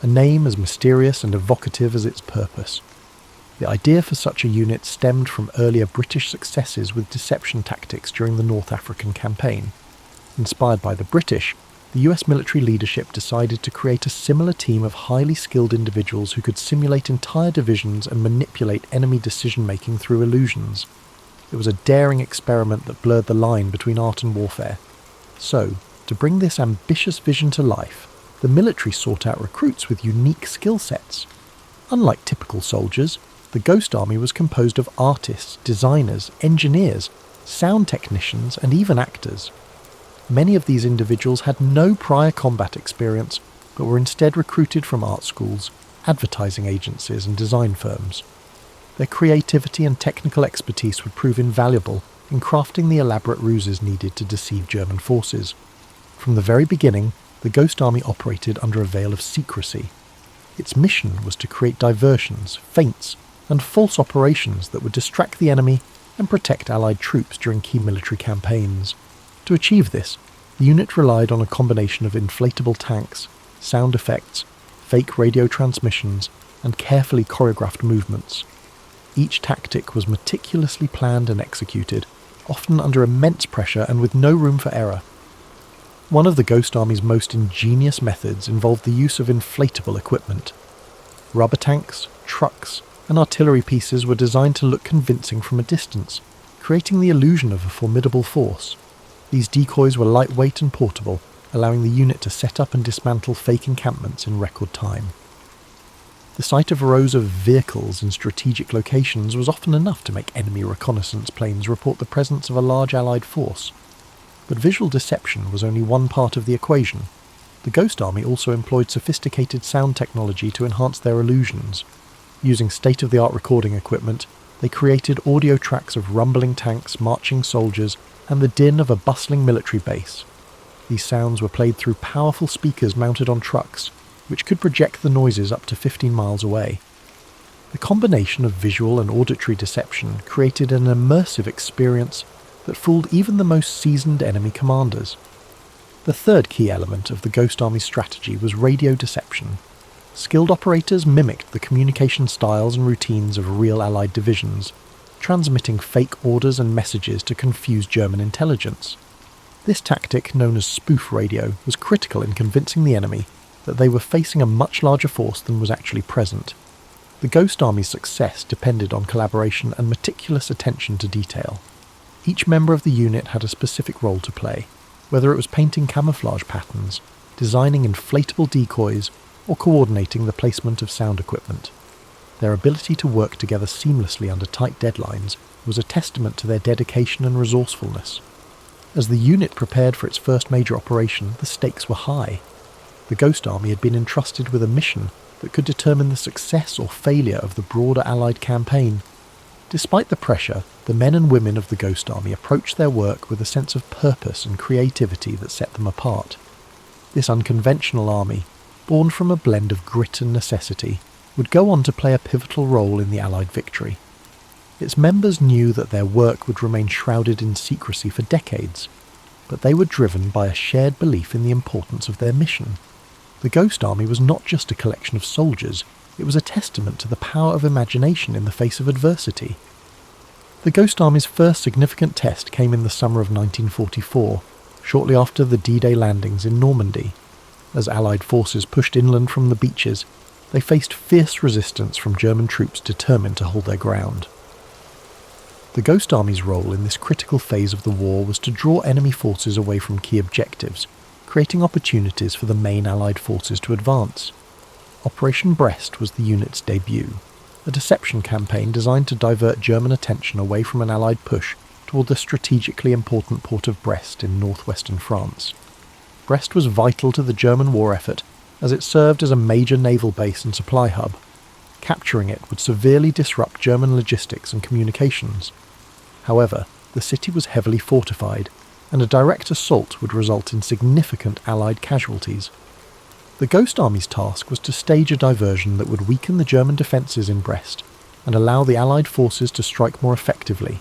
A: a name as mysterious and evocative as its purpose. The idea for such a unit stemmed from earlier British successes with deception tactics during the North African campaign. Inspired by the British, the US military leadership decided to create a similar team of highly skilled individuals who could simulate entire divisions and manipulate enemy decision-making through illusions. It was a daring experiment that blurred the line between art and warfare. So, to bring this ambitious vision to life, the military sought out recruits with unique skill sets. Unlike typical soldiers, the Ghost Army was composed of artists, designers, engineers, sound technicians, and even actors. Many of these individuals had no prior combat experience, but were instead recruited from art schools, advertising agencies, and design firms. Their creativity and technical expertise would prove invaluable in crafting the elaborate ruses needed to deceive German forces. From the very beginning, the Ghost Army operated under a veil of secrecy. Its mission was to create diversions, feints, and false operations that would distract the enemy and protect Allied troops during key military campaigns. To achieve this, the unit relied on a combination of inflatable tanks, sound effects, fake radio transmissions, and carefully choreographed movements. Each tactic was meticulously planned and executed, often under immense pressure and with no room for error. One of the Ghost Army's most ingenious methods involved the use of inflatable equipment. Rubber tanks, trucks, and artillery pieces were designed to look convincing from a distance, creating the illusion of a formidable force. These decoys were lightweight and portable, allowing the unit to set up and dismantle fake encampments in record time. The sight of rows of vehicles in strategic locations was often enough to make enemy reconnaissance planes report the presence of a large Allied force. But visual deception was only one part of the equation. The Ghost Army also employed sophisticated sound technology to enhance their illusions. Using state-of-the-art recording equipment, they created audio tracks of rumbling tanks, marching soldiers, and the din of a bustling military base. These sounds were played through powerful speakers mounted on trucks, which could project the noises up to 15 miles away. The combination of visual and auditory deception created an immersive experience that fooled even the most seasoned enemy commanders. The third key element of the Ghost Army's strategy was radio deception. Skilled operators mimicked the communication styles and routines of real Allied divisions, transmitting fake orders and messages to confuse German intelligence. This tactic, known as spoof radio, was critical in convincing the enemy that they were facing a much larger force than was actually present. The Ghost Army's success depended on collaboration and meticulous attention to detail. Each member of the unit had a specific role to play, whether it was painting camouflage patterns, designing inflatable decoys, or coordinating the placement of sound equipment. Their ability to work together seamlessly under tight deadlines was a testament to their dedication and resourcefulness. As the unit prepared for its first major operation, the stakes were high. The Ghost Army had been entrusted with a mission that could determine the success or failure of the broader Allied campaign. Despite the pressure, the men and women of the Ghost Army approached their work with a sense of purpose and creativity that set them apart. This unconventional army, born from a blend of grit and necessity, would go on to play a pivotal role in the Allied victory. Its members knew that their work would remain shrouded in secrecy for decades, but they were driven by a shared belief in the importance of their mission. The Ghost Army was not just a collection of soldiers, it was a testament to the power of imagination in the face of adversity. The Ghost Army's first significant test came in the summer of 1944, shortly after the D-Day landings in Normandy. As Allied forces pushed inland from the beaches, they faced fierce resistance from German troops determined to hold their ground. The Ghost Army's role in this critical phase of the war was to draw enemy forces away from key objectives, creating opportunities for the main Allied forces to advance. Operation Brest was the unit's debut, a deception campaign designed to divert German attention away from an Allied push toward the strategically important port of Brest in northwestern France. Brest was vital to the German war effort as it served as a major naval base and supply hub. Capturing it would severely disrupt German logistics and communications. However, the city was heavily fortified, and a direct assault would result in significant Allied casualties. The Ghost Army's task was to stage a diversion that would weaken the German defences in Brest and allow the Allied forces to strike more effectively.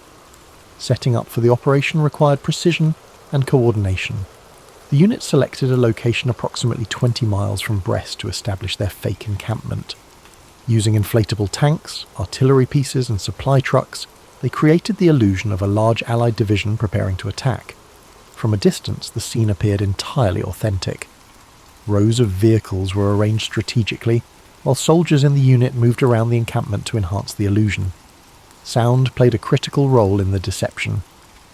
A: Setting up for the operation required precision and coordination. The unit selected a location approximately 20 miles from Brest to establish their fake encampment. Using inflatable tanks, artillery pieces and supply trucks, they created the illusion of a large Allied division preparing to attack. From a distance, the scene appeared entirely authentic. Rows of vehicles were arranged strategically, while soldiers in the unit moved around the encampment to enhance the illusion. Sound played a critical role in the deception.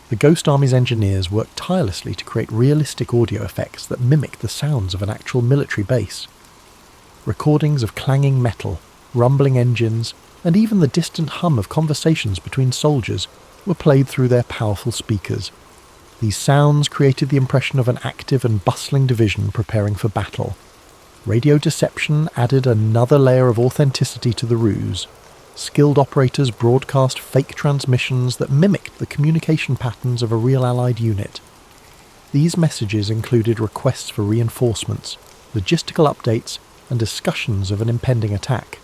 A: The Ghost Army's engineers worked tirelessly to create realistic audio effects that mimicked the sounds of an actual military base. Recordings of clanging metal, rumbling engines, and even the distant hum of conversations between soldiers were played through their powerful speakers. These sounds created the impression of an active and bustling division preparing for battle. Radio deception added another layer of authenticity to the ruse. Skilled operators broadcast fake transmissions that mimicked the communication patterns of a real Allied unit. These messages included requests for reinforcements, logistical updates, and discussions of an impending attack.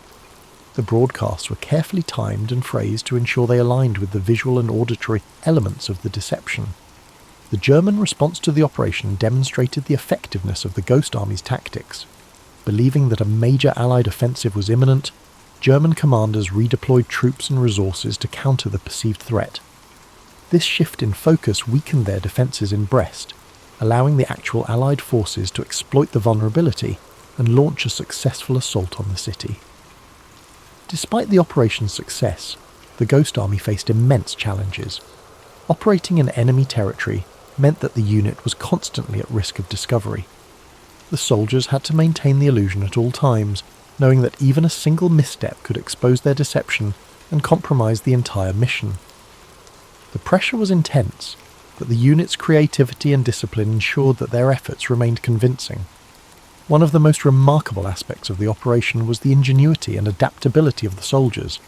A: The broadcasts were carefully timed and phrased to ensure they aligned with the visual and auditory elements of the deception. The German response to the operation demonstrated the effectiveness of the Ghost Army's tactics. Believing that a major Allied offensive was imminent, German commanders redeployed troops and resources to counter the perceived threat. This shift in focus weakened their defences in Brest, allowing the actual Allied forces to exploit the vulnerability and launch a successful assault on the city. Despite the operation's success, the Ghost Army faced immense challenges. Operating in enemy territory meant that the unit was constantly at risk of discovery. The soldiers had to maintain the illusion at all times, knowing that even a single misstep could expose their deception and compromise the entire mission. The pressure was intense, but the unit's creativity and discipline ensured that their efforts remained convincing. One of the most remarkable aspects of the operation was the ingenuity and adaptability of the soldiers.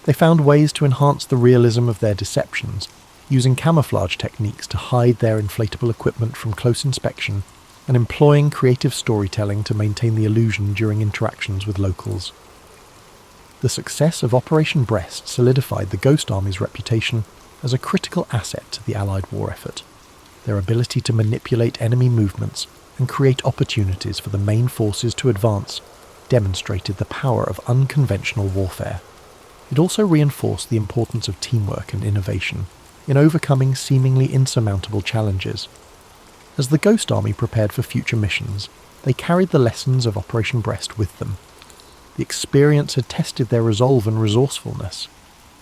A: They found ways to enhance the realism of their deceptions, using camouflage techniques to hide their inflatable equipment from close inspection, and employing creative storytelling to maintain the illusion during interactions with locals. The success of Operation Brest solidified the Ghost Army's reputation as a critical asset to the Allied war effort. Their ability to manipulate enemy movements and create opportunities for the main forces to advance demonstrated the power of unconventional warfare. It also reinforced the importance of teamwork and innovation in overcoming seemingly insurmountable challenges. As the Ghost Army prepared for future missions, they carried the lessons of Operation Brest with them. The experience had tested their resolve and resourcefulness,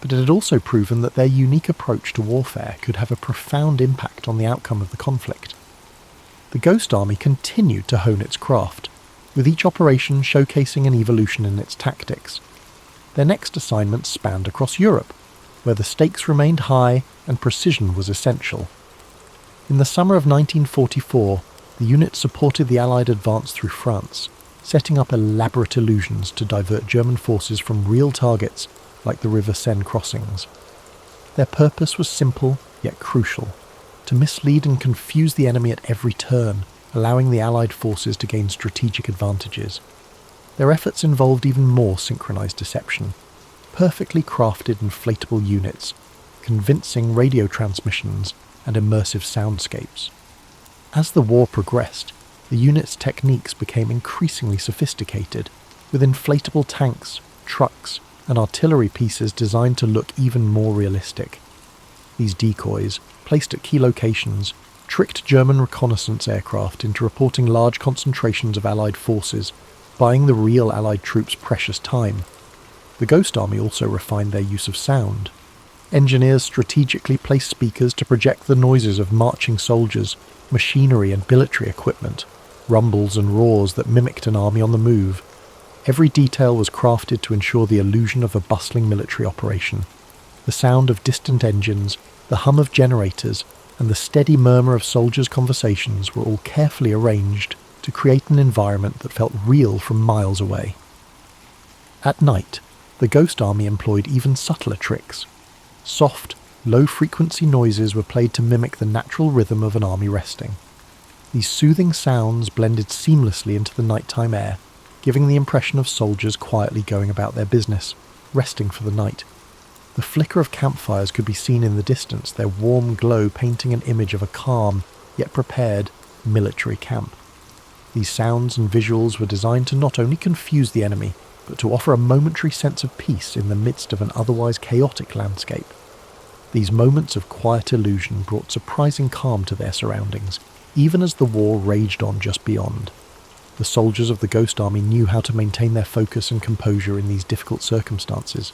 A: but it had also proven that their unique approach to warfare could have a profound impact on the outcome of the conflict. The Ghost Army continued to hone its craft, with each operation showcasing an evolution in its tactics. Their next assignments spanned across Europe, where the stakes remained high and precision was essential. In the summer of 1944, the unit supported the Allied advance through France, setting up elaborate illusions to divert German forces from real targets like the River Seine crossings. Their purpose was simple yet crucial: to mislead and confuse the enemy at every turn, allowing the Allied forces to gain strategic advantages. Their efforts involved even more synchronized deception: perfectly crafted inflatable units, convincing radio transmissions, and immersive soundscapes. As the war progressed, the unit's techniques became increasingly sophisticated, with inflatable tanks, trucks, and artillery pieces designed to look even more realistic. These decoys, placed at key locations, tricked German reconnaissance aircraft into reporting large concentrations of Allied forces, buying the real Allied troops precious time. The Ghost Army also refined their use of sound. Engineers strategically placed speakers to project the noises of marching soldiers, machinery and military equipment, rumbles and roars that mimicked an army on the move. Every detail was crafted to ensure the illusion of a bustling military operation. The sound of distant engines, the hum of generators, and the steady murmur of soldiers' conversations were all carefully arranged to create an environment that felt real from miles away. At night, the Ghost Army employed even subtler tricks. Soft, low-frequency noises were played to mimic the natural rhythm of an army resting. These soothing sounds blended seamlessly into the nighttime air, giving the impression of soldiers quietly going about their business, resting for the night. The flicker of campfires could be seen in the distance, their warm glow painting an image of a calm, yet prepared, military camp. These sounds and visuals were designed to not only confuse the enemy, but to offer a momentary sense of peace in the midst of an otherwise chaotic landscape. These moments of quiet illusion brought surprising calm to their surroundings, even as the war raged on just beyond. The soldiers of the Ghost Army knew how to maintain their focus and composure in these difficult circumstances.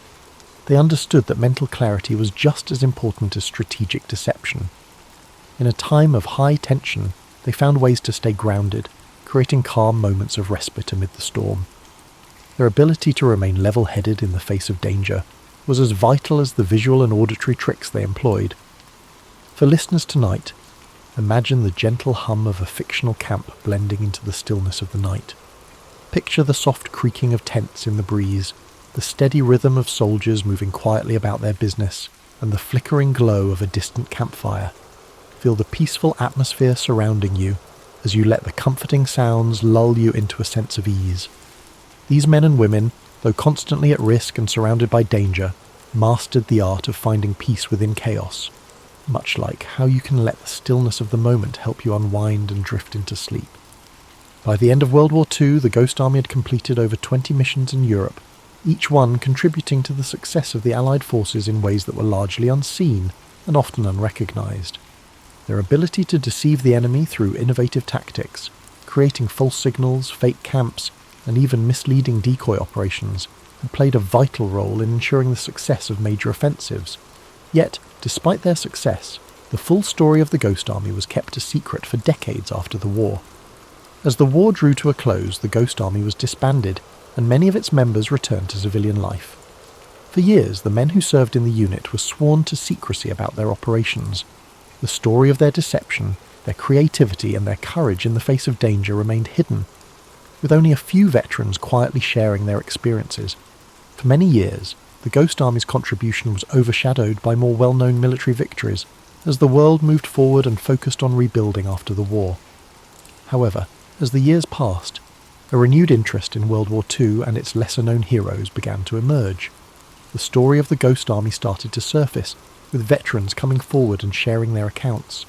A: They understood that mental clarity was just as important as strategic deception. In a time of high tension, they found ways to stay grounded, creating calm moments of respite amid the storm. Their ability to remain level-headed in the face of danger was as vital as the visual and auditory tricks they employed. For listeners tonight, imagine the gentle hum of a fictional camp blending into the stillness of the night. Picture the soft creaking of tents in the breeze, the steady rhythm of soldiers moving quietly about their business, and the flickering glow of a distant campfire. Feel the peaceful atmosphere surrounding you as you let the comforting sounds lull you into a sense of ease. These men and women, though constantly at risk and surrounded by danger, mastered the art of finding peace within chaos, much like how you can let the stillness of the moment help you unwind and drift into sleep. By the end of World War II, the Ghost Army had completed over 20 missions in Europe, each one contributing to the success of the Allied forces in ways that were largely unseen and often unrecognised. Their ability to deceive the enemy through innovative tactics, creating false signals, fake camps, and even misleading decoy operations, had played a vital role in ensuring the success of major offensives. Yet, despite their success, the full story of the Ghost Army was kept a secret for decades after the war. As the war drew to a close, the Ghost Army was disbanded, and many of its members returned to civilian life. For years, the men who served in the unit were sworn to secrecy about their operations. The story of their deception, their creativity, and their courage in the face of danger remained hidden, with only a few veterans quietly sharing their experiences. For many years, the Ghost Army's contribution was overshadowed by more well-known military victories, as the world moved forward and focused on rebuilding after the war. However, as the years passed, a renewed interest in World War II and its lesser-known heroes began to emerge. The story of the Ghost Army started to surface, with veterans coming forward and sharing their accounts.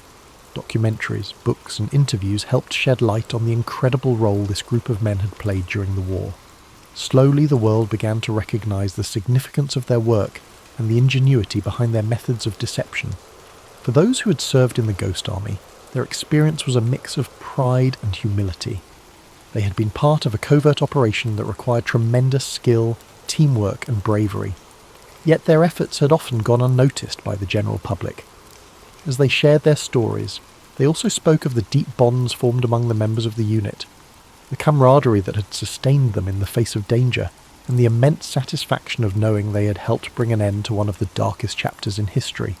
A: Documentaries, books, and interviews helped shed light on the incredible role this group of men had played during the war. Slowly, the world began to recognise the significance of their work and the ingenuity behind their methods of deception. For those who had served in the Ghost Army, their experience was a mix of pride and humility. They had been part of a covert operation that required tremendous skill, teamwork, and bravery. Yet their efforts had often gone unnoticed by the general public. As they shared their stories, they also spoke of the deep bonds formed among the members of the unit, the camaraderie that had sustained them in the face of danger, and the immense satisfaction of knowing they had helped bring an end to one of the darkest chapters in history.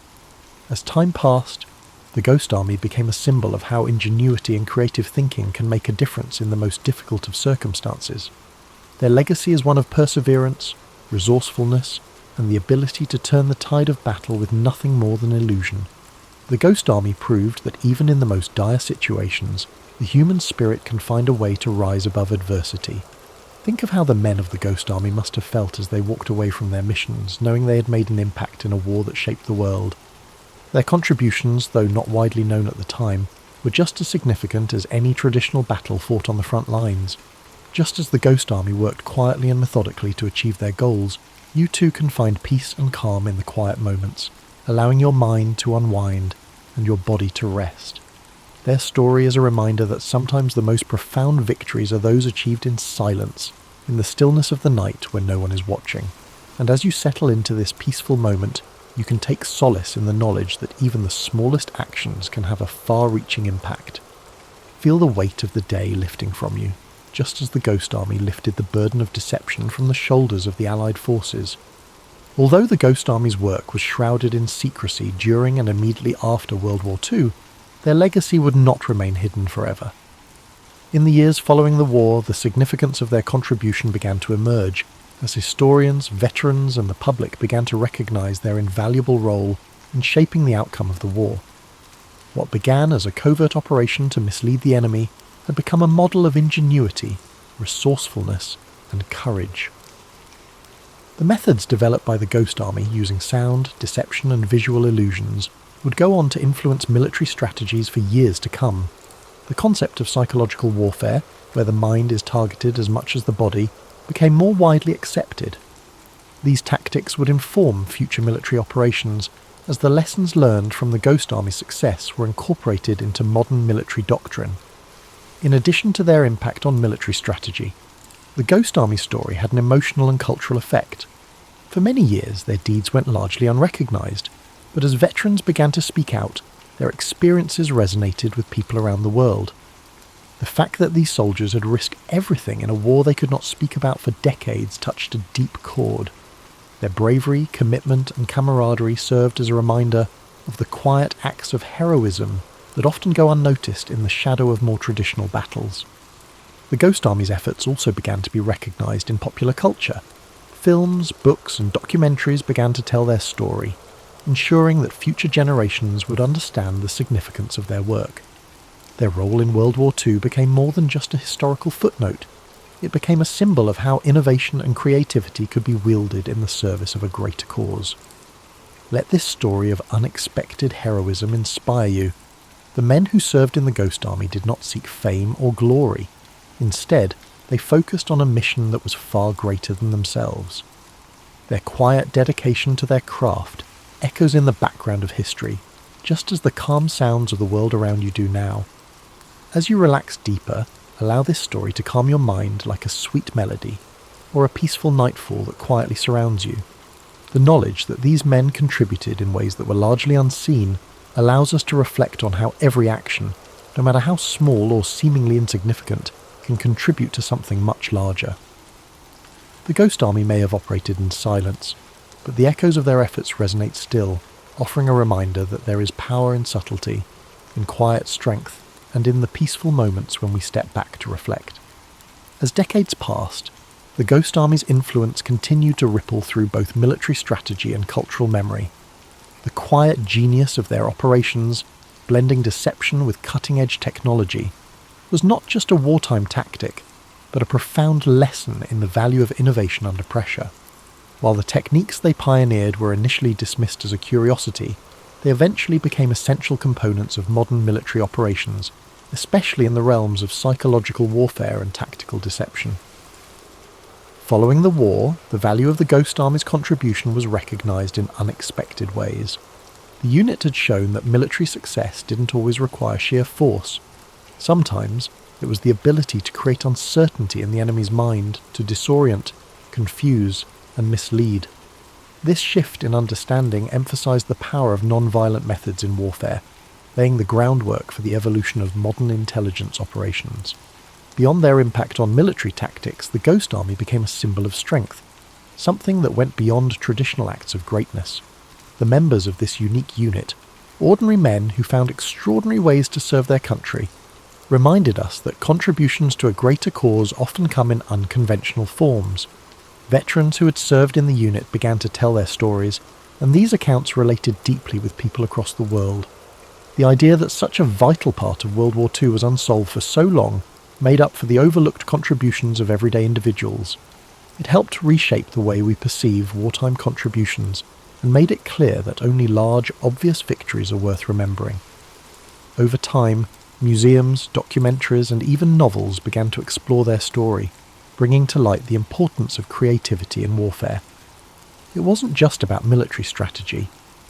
A: As time passed, the Ghost Army became a symbol of how ingenuity and creative thinking can make a difference in the most difficult of circumstances. Their legacy is one of perseverance, resourcefulness, and the ability to turn the tide of battle with nothing more than illusion. The Ghost Army proved that even in the most dire situations, the human spirit can find a way to rise above adversity. Think of how the men of the Ghost Army must have felt as they walked away from their missions, knowing they had made an impact in a war that shaped the world. Their contributions, though not widely known at the time, were just as significant as any traditional battle fought on the front lines. Just as the Ghost Army worked quietly and methodically to achieve their goals, you too can find peace and calm in the quiet moments, allowing your mind to unwind and your body to rest. Their story is a reminder that sometimes the most profound victories are those achieved in silence, in the stillness of the night when no one is watching. And as you settle into this peaceful moment, you can take solace in the knowledge that even the smallest actions can have a far-reaching impact. Feel the weight of the day lifting from you, just as the Ghost Army lifted the burden of deception from the shoulders of the Allied forces. Although the Ghost Army's work was shrouded in secrecy during and immediately after World War II, their legacy would not remain hidden forever. In the years following the war, the significance of their contribution began to emerge, as historians, veterans, and the public began to recognise their invaluable role in shaping the outcome of the war. What began as a covert operation to mislead the enemy had become a model of ingenuity, resourcefulness, and courage. The methods developed by the Ghost Army using sound, deception, and visual illusions would go on to influence military strategies for years to come. The concept of psychological warfare, where the mind is targeted as much as the body, became more widely accepted. These tactics would inform future military operations, as the lessons learned from the Ghost Army's success were incorporated into modern military doctrine. In addition to their impact on military strategy, the Ghost Army story had an emotional and cultural effect. For many years, their deeds went largely unrecognised, but as veterans began to speak out, their experiences resonated with people around the world. The fact that these soldiers had risked everything in a war they could not speak about for decades touched a deep chord. Their bravery, commitment, and camaraderie served as a reminder of the quiet acts of heroism that often go unnoticed in the shadow of more traditional battles. The Ghost Army's efforts also began to be recognised in popular culture. Films, books, and documentaries began to tell their story, ensuring that future generations would understand the significance of their work. Their role in World War II became more than just a historical footnote. It became a symbol of how innovation and creativity could be wielded in the service of a greater cause. Let this story of unexpected heroism inspire you. The men who served in the Ghost Army did not seek fame or glory. Instead, they focused on a mission that was far greater than themselves. Their quiet dedication to their craft echoes in the background of history, just as the calm sounds of the world around you do now. As you relax deeper, allow this story to calm your mind like a sweet melody. or a peaceful nightfall that quietly surrounds you. The knowledge that these men contributed in ways that were largely unseen allows us to reflect on how every action, no matter how small or seemingly insignificant, can contribute to something much larger. The Ghost Army may have operated in silence, but the echoes of their efforts resonate still, offering a reminder that there is power in subtlety, in quiet strength, and in the peaceful moments when we step back to reflect. As decades passed, the Ghost Army's influence continued to ripple through both military strategy and cultural memory. The quiet genius of their operations, blending deception with cutting-edge technology, was not just a wartime tactic, but a profound lesson in the value of innovation under pressure. While the techniques they pioneered were initially dismissed as a curiosity, they eventually became essential components of modern military operations, especially in the realms of psychological warfare and tactical deception. Following the war, the value of the Ghost Army's contribution was recognised in unexpected ways. The unit had shown that military success didn't always require sheer force. Sometimes, it was the ability to create uncertainty in the enemy's mind, to disorient, confuse, and mislead. This shift in understanding emphasised the power of non-violent methods in warfare, laying the groundwork for the evolution of modern intelligence operations. Beyond their impact on military tactics, the Ghost Army became a symbol of strength, something that went beyond traditional acts of greatness. The members of this unique unit, ordinary men who found extraordinary ways to serve their country, reminded us that contributions to a greater cause often come in unconventional forms. Veterans who had served in the unit began to tell their stories, and these accounts related deeply with people across the world. The idea that such a vital part of World War II was unsolved for so long made up for the overlooked contributions of everyday individuals. It helped reshape the way we perceive wartime contributions and made it clear that only large, obvious victories are worth remembering. Over time, museums, documentaries, and even novels began to explore their story, bringing to light the importance of creativity in warfare. It wasn't just about military strategy.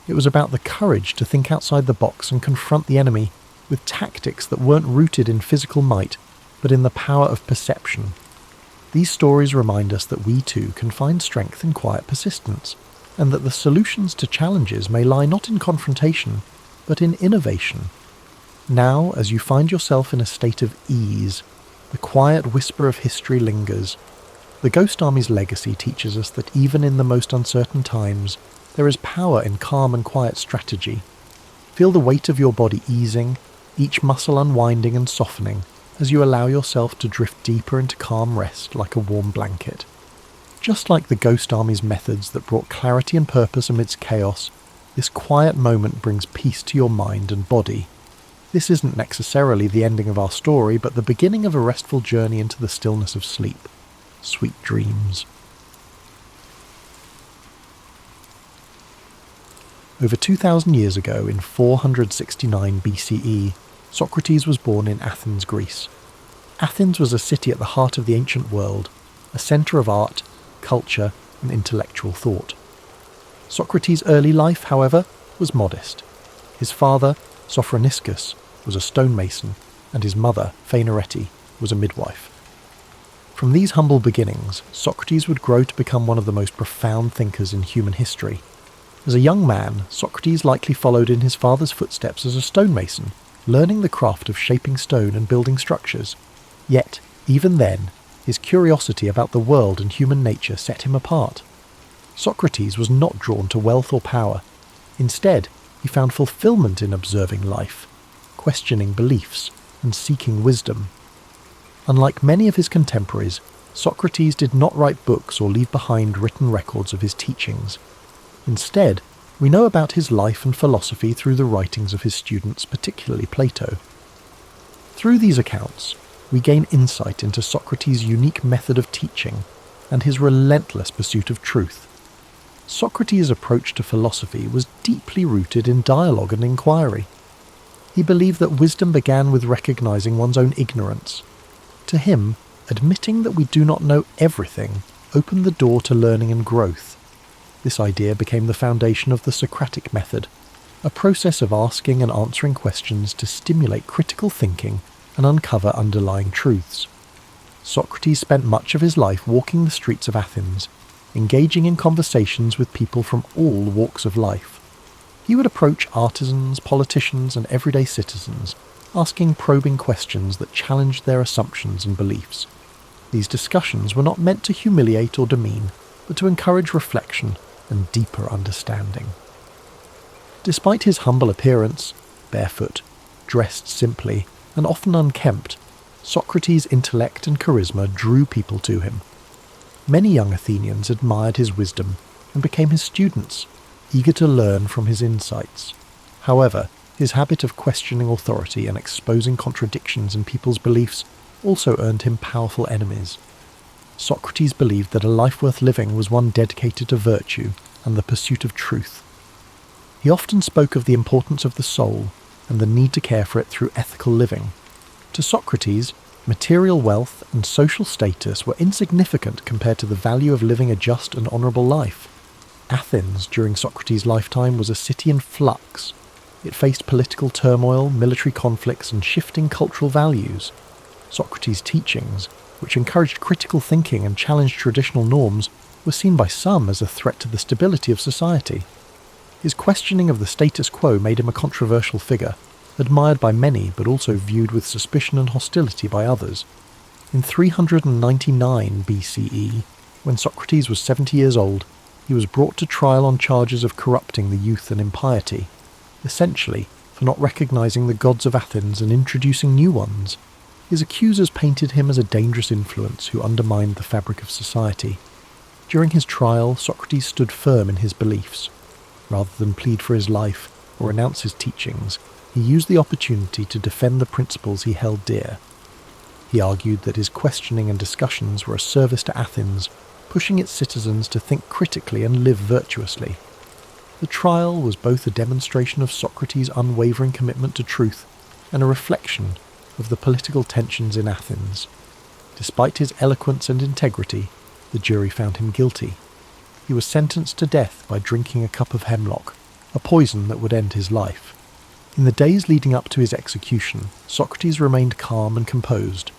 A: It was about the courage to think outside the box and confront the enemy with tactics that weren't rooted in physical might, but in the power of perception. These stories remind us that we too can find strength in quiet persistence, and that the solutions to challenges may lie not in confrontation, but in innovation. Now, as you find yourself in a state of ease, the quiet whisper of history lingers. The Ghost Army's legacy teaches us that even in the most uncertain times, there is power in calm and quiet strategy. Feel the weight of your body easing, each muscle unwinding and softening, as you allow yourself to drift deeper into calm rest like a warm blanket. Just like the Ghost Army's methods that brought clarity and purpose amidst chaos, this quiet moment brings peace to your mind and body. This isn't necessarily the ending of our story, but the beginning of a restful journey into the stillness of sleep. Sweet dreams. Over 2,000 years ago, in 469 BCE, Socrates was born in Athens, Greece. Athens was a city at the heart of the ancient world, a centre of art, culture, and intellectual thought. Socrates' early life, however, was modest. His father, Sophroniscus, was a stonemason, and his mother, Phaenorete, was a midwife. From these humble beginnings, Socrates would grow to become one of the most profound thinkers in human history. As a young man, Socrates likely followed in his father's footsteps as a stonemason, learning the craft of shaping stone and building structures. Yet, even then, his curiosity about the world and human nature set him apart. Socrates was not drawn to wealth or power. Instead, he found fulfillment in observing life, questioning beliefs, and seeking wisdom. Unlike many of his contemporaries, Socrates did not write books or leave behind written records of his teachings. Instead, we know about his life and philosophy through the writings of his students, particularly Plato. Through these accounts, we gain insight into Socrates' unique method of teaching and his relentless pursuit of truth. Socrates' approach to philosophy was deeply rooted in dialogue and inquiry. He believed that wisdom began with recognizing one's own ignorance. To him, admitting that we do not know everything opened the door to learning and growth. This idea became the foundation of the Socratic method, a process of asking and answering questions to stimulate critical thinking and uncover underlying truths. Socrates spent much of his life walking the streets of Athens, engaging in conversations with people from all walks of life. He would approach artisans, politicians, and everyday citizens, asking probing questions that challenged their assumptions and beliefs. These discussions were not meant to humiliate or demean, but to encourage reflection and deeper understanding. Despite his humble appearance, barefoot, dressed simply, and often unkempt, Socrates' intellect and charisma drew people to him. Many young Athenians admired his wisdom and became his students, eager to learn from his insights. However, his habit of questioning authority and exposing contradictions in people's beliefs also earned him powerful enemies. Socrates believed that a life worth living was one dedicated to virtue and the pursuit of truth. He often spoke of the importance of the soul and the need to care for it through ethical living. To Socrates, material wealth and social status were insignificant compared to the value of living a just and honourable life. Athens, during Socrates' lifetime, was a city in flux. It faced political turmoil, military conflicts, and shifting cultural values. Socrates' teachings, which encouraged critical thinking and challenged traditional norms, were seen by some as a threat to the stability of society. His questioning of the status quo made him a controversial figure, admired by many but also viewed with suspicion and hostility by others. In 399 BCE, when Socrates was 70 years old, he was brought to trial on charges of corrupting the youth and impiety, essentially for not recognizing the gods of Athens and introducing new ones. His accusers painted him as a dangerous influence who undermined the fabric of society. During his trial, Socrates stood firm in his beliefs. Rather than plead for his life or renounce his teachings, he used the opportunity to defend the principles he held dear. He argued that his questioning and discussions were a service to Athens, pushing its citizens to think critically and live virtuously. The trial was both a demonstration of Socrates' unwavering commitment to truth and a reflection of the political tensions in Athens. Despite his eloquence and integrity, the jury found him guilty. He was sentenced to death by drinking a cup of hemlock, a poison that would end his life. In the days leading up to his execution, Socrates remained calm and composed.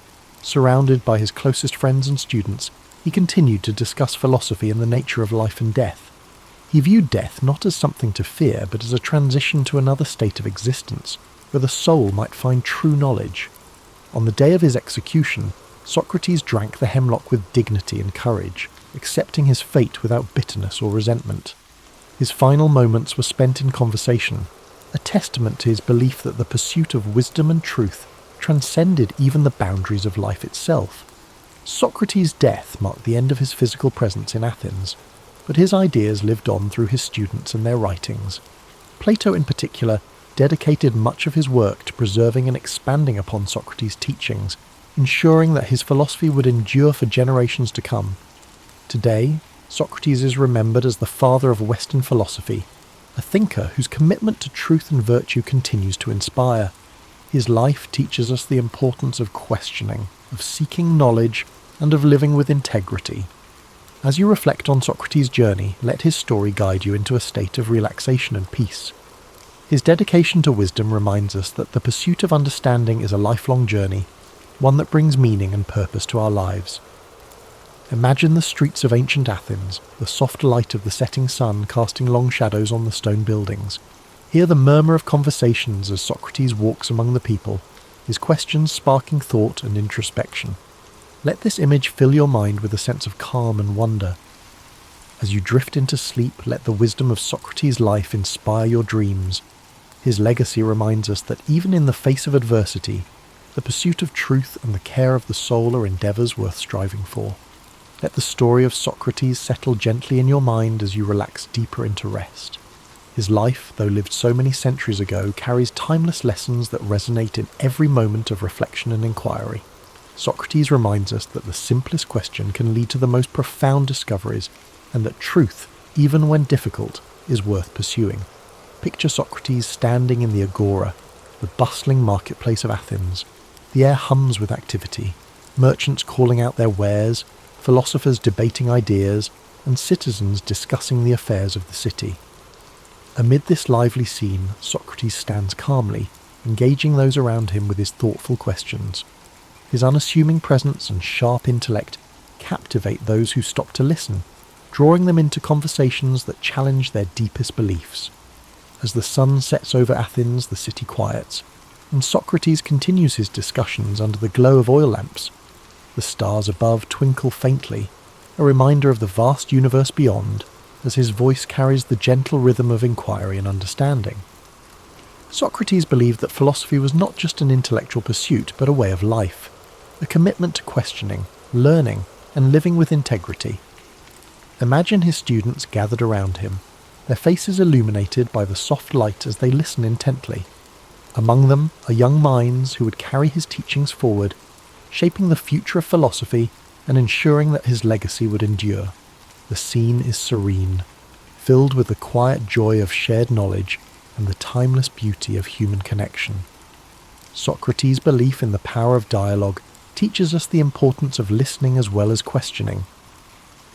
A: Surrounded by his closest friends and students, he continued to discuss philosophy and the nature of life and death. He viewed death not as something to fear, but as a transition to another state of existence, where the soul might find true knowledge. On the day of his execution, Socrates drank the hemlock with dignity and courage, accepting his fate without bitterness or resentment. His final moments were spent in conversation, a testament to his belief that the pursuit of wisdom and truth transcended even the boundaries of life itself. Socrates' death marked the end of his physical presence in Athens, but his ideas lived on through his students and their writings. Plato in particular dedicated much of his work to preserving and expanding upon Socrates' teachings, ensuring that his philosophy would endure for generations to come. Today, Socrates is remembered as the father of Western philosophy, a thinker whose commitment to truth and virtue continues to inspire. His life teaches us the importance of questioning, of seeking knowledge, and of living with integrity. As you reflect on Socrates' journey, let his story guide you into a state of relaxation and peace. His dedication to wisdom reminds us that the pursuit of understanding is a lifelong journey, one that brings meaning and purpose to our lives. Imagine the streets of ancient Athens, the soft light of the setting sun casting long shadows on the stone buildings. Hear the murmur of conversations as Socrates walks among the people, his questions sparking thought and introspection. Let this image fill your mind with a sense of calm and wonder. As you drift into sleep, let the wisdom of Socrates' life inspire your dreams. His legacy reminds us that even in the face of adversity, the pursuit of truth and the care of the soul are endeavours worth striving for. Let the story of Socrates settle gently in your mind as you relax deeper into rest. His life, though lived so many centuries ago, carries timeless lessons that resonate in every moment of reflection and inquiry. Socrates reminds us that the simplest question can lead to the most profound discoveries, and that truth, even when difficult, is worth pursuing. Picture Socrates standing in the agora, the bustling marketplace of Athens. The air hums with activity, merchants calling out their wares, philosophers debating ideas, and citizens discussing the affairs of the city. Amid this lively scene, Socrates stands calmly, engaging those around him with his thoughtful questions. His unassuming presence and sharp intellect captivate those who stop to listen, drawing them into conversations that challenge their deepest beliefs. As the sun sets over Athens, the city quiets, and Socrates continues his discussions under the glow of oil lamps. The stars above twinkle faintly, a reminder of the vast universe beyond, as his voice carries the gentle rhythm of inquiry and understanding. Socrates believed that philosophy was not just an intellectual pursuit, but a way of life, a commitment to questioning, learning, and living with integrity. Imagine his students gathered around him, their faces illuminated by the soft light as they listen intently. Among them are young minds who would carry his teachings forward, shaping the future of philosophy and ensuring that his legacy would endure. The scene is serene, filled with the quiet joy of shared knowledge and the timeless beauty of human connection. Socrates' belief in the power of dialogue teaches us the importance of listening as well as questioning.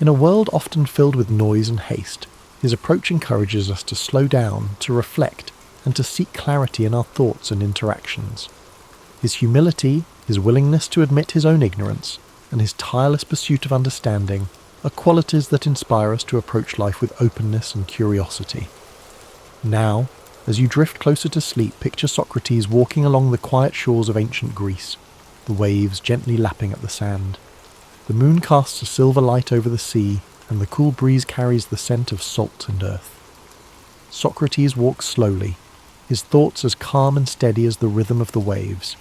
A: In a world often filled with noise and haste, his approach encourages us to slow down, to reflect, and to seek clarity in our thoughts and interactions. His humility, his willingness to admit his own ignorance, and his tireless pursuit of understanding are qualities that inspire us to approach life with openness and curiosity. Now, as you drift closer to sleep, picture Socrates walking along the quiet shores of ancient Greece, the waves gently lapping at the sand. The moon casts a silver light over the sea, and the cool breeze carries the scent of salt and earth. Socrates walks slowly, his thoughts as calm and steady as the rhythm of the waves.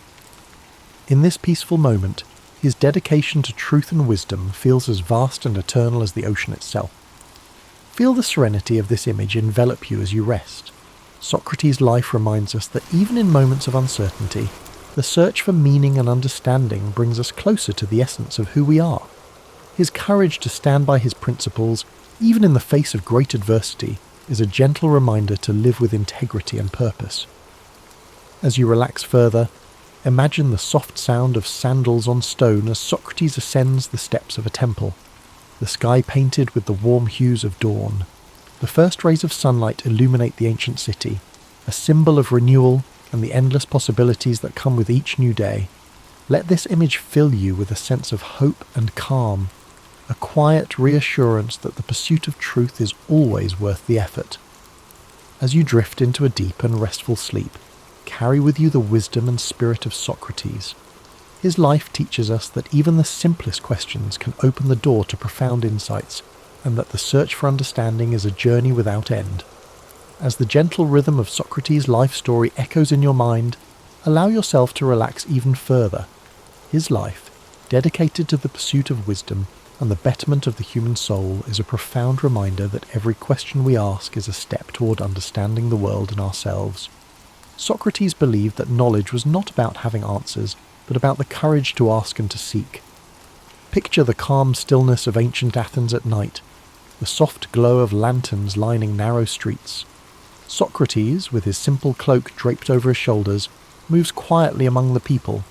A: In this peaceful moment, his dedication to truth and wisdom feels as vast and eternal as the ocean itself. Feel the serenity of this image envelop you as you rest. Socrates' life reminds us that even in moments of uncertainty, the search for meaning and understanding brings us closer to the essence of who we are. His courage to stand by his principles, even in the face of great adversity, is a gentle reminder to live with integrity and purpose. As you relax further, imagine the soft sound of sandals on stone as Socrates ascends the steps of a temple, the sky painted with the warm hues of dawn. The first rays of sunlight illuminate the ancient city, a symbol of renewal and the endless possibilities that come with each new day. Let this image fill you with a sense of hope and calm, a quiet reassurance that the pursuit of truth is always worth the effort. As you drift into a deep and restful sleep, carry with you the wisdom and spirit of Socrates. His life teaches us that even the simplest questions can open the door to profound insights, and that the search for understanding is a journey without end. As the gentle rhythm of Socrates' life story echoes in your mind, allow yourself to relax even further. His life, dedicated to the pursuit of wisdom and the betterment of the human soul, is a profound reminder that every question we ask is a step toward understanding the world and ourselves. Socrates believed that knowledge was not about having answers, but about the courage to ask and to seek. Picture the calm stillness of ancient Athens at night, the soft glow of lanterns lining narrow streets. Socrates, with his simple cloak draped over his shoulders, moves quietly among the people,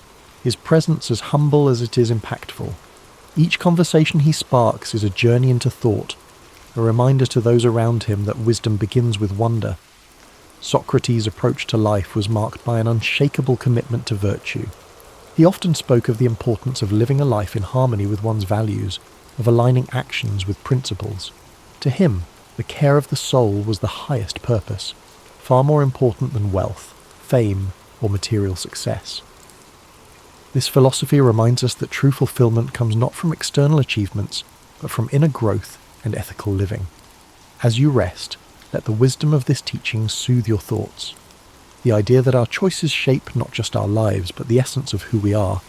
A: his presence as humble as it is impactful. Each conversation he sparks is a journey into thought, a reminder to those around him that wisdom begins with wonder. Socrates' approach to life was marked by an unshakable commitment to virtue. He often spoke of the importance of living a life in harmony with one's values, of aligning actions with principles. To him, the care of the soul was the highest purpose, far more important than wealth, fame, or material success. This philosophy reminds us that true fulfillment comes not from external achievements, but from inner growth and ethical living. As you rest, let the wisdom of this teaching soothe your thoughts. The idea that our choices shape not just our lives, but the essence of who we are,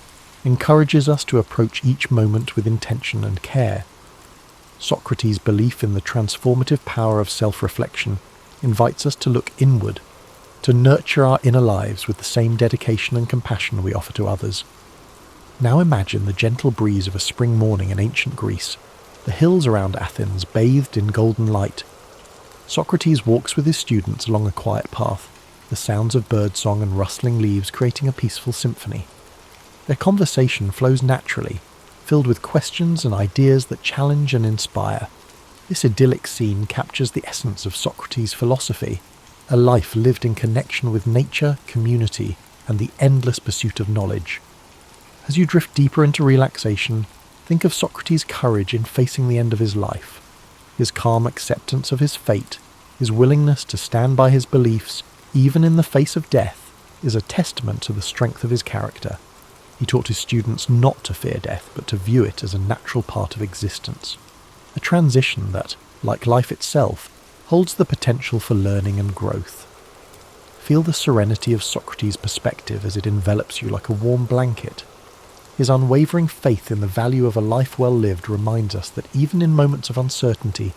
A: encourages us to approach each moment with intention and care. Socrates' belief in the transformative power of self-reflection invites us to look inward, to nurture our inner lives with the same dedication and compassion we offer to others. Now imagine the gentle breeze of a spring morning in ancient Greece, the hills around Athens bathed in golden light. Socrates walks with his students along a quiet path, the sounds of birdsong and rustling leaves creating a peaceful symphony. Their conversation flows naturally, filled with questions and ideas that challenge and inspire. This idyllic scene captures the essence of Socrates' philosophy, a life lived in connection with nature, community, and the endless pursuit of knowledge. As you drift deeper into relaxation, think of Socrates' courage in facing the end of his life, his calm acceptance of his fate, his willingness to stand by his beliefs, even in the face of death, is a testament to the strength of his character. He taught his students not to fear death, but to view it as a natural part of existence, a transition that, like life itself, holds the potential for learning and growth. Feel the serenity of Socrates' perspective as it envelops you like a warm blanket. His unwavering faith in the value of a life well lived reminds us that even in moments of uncertainty,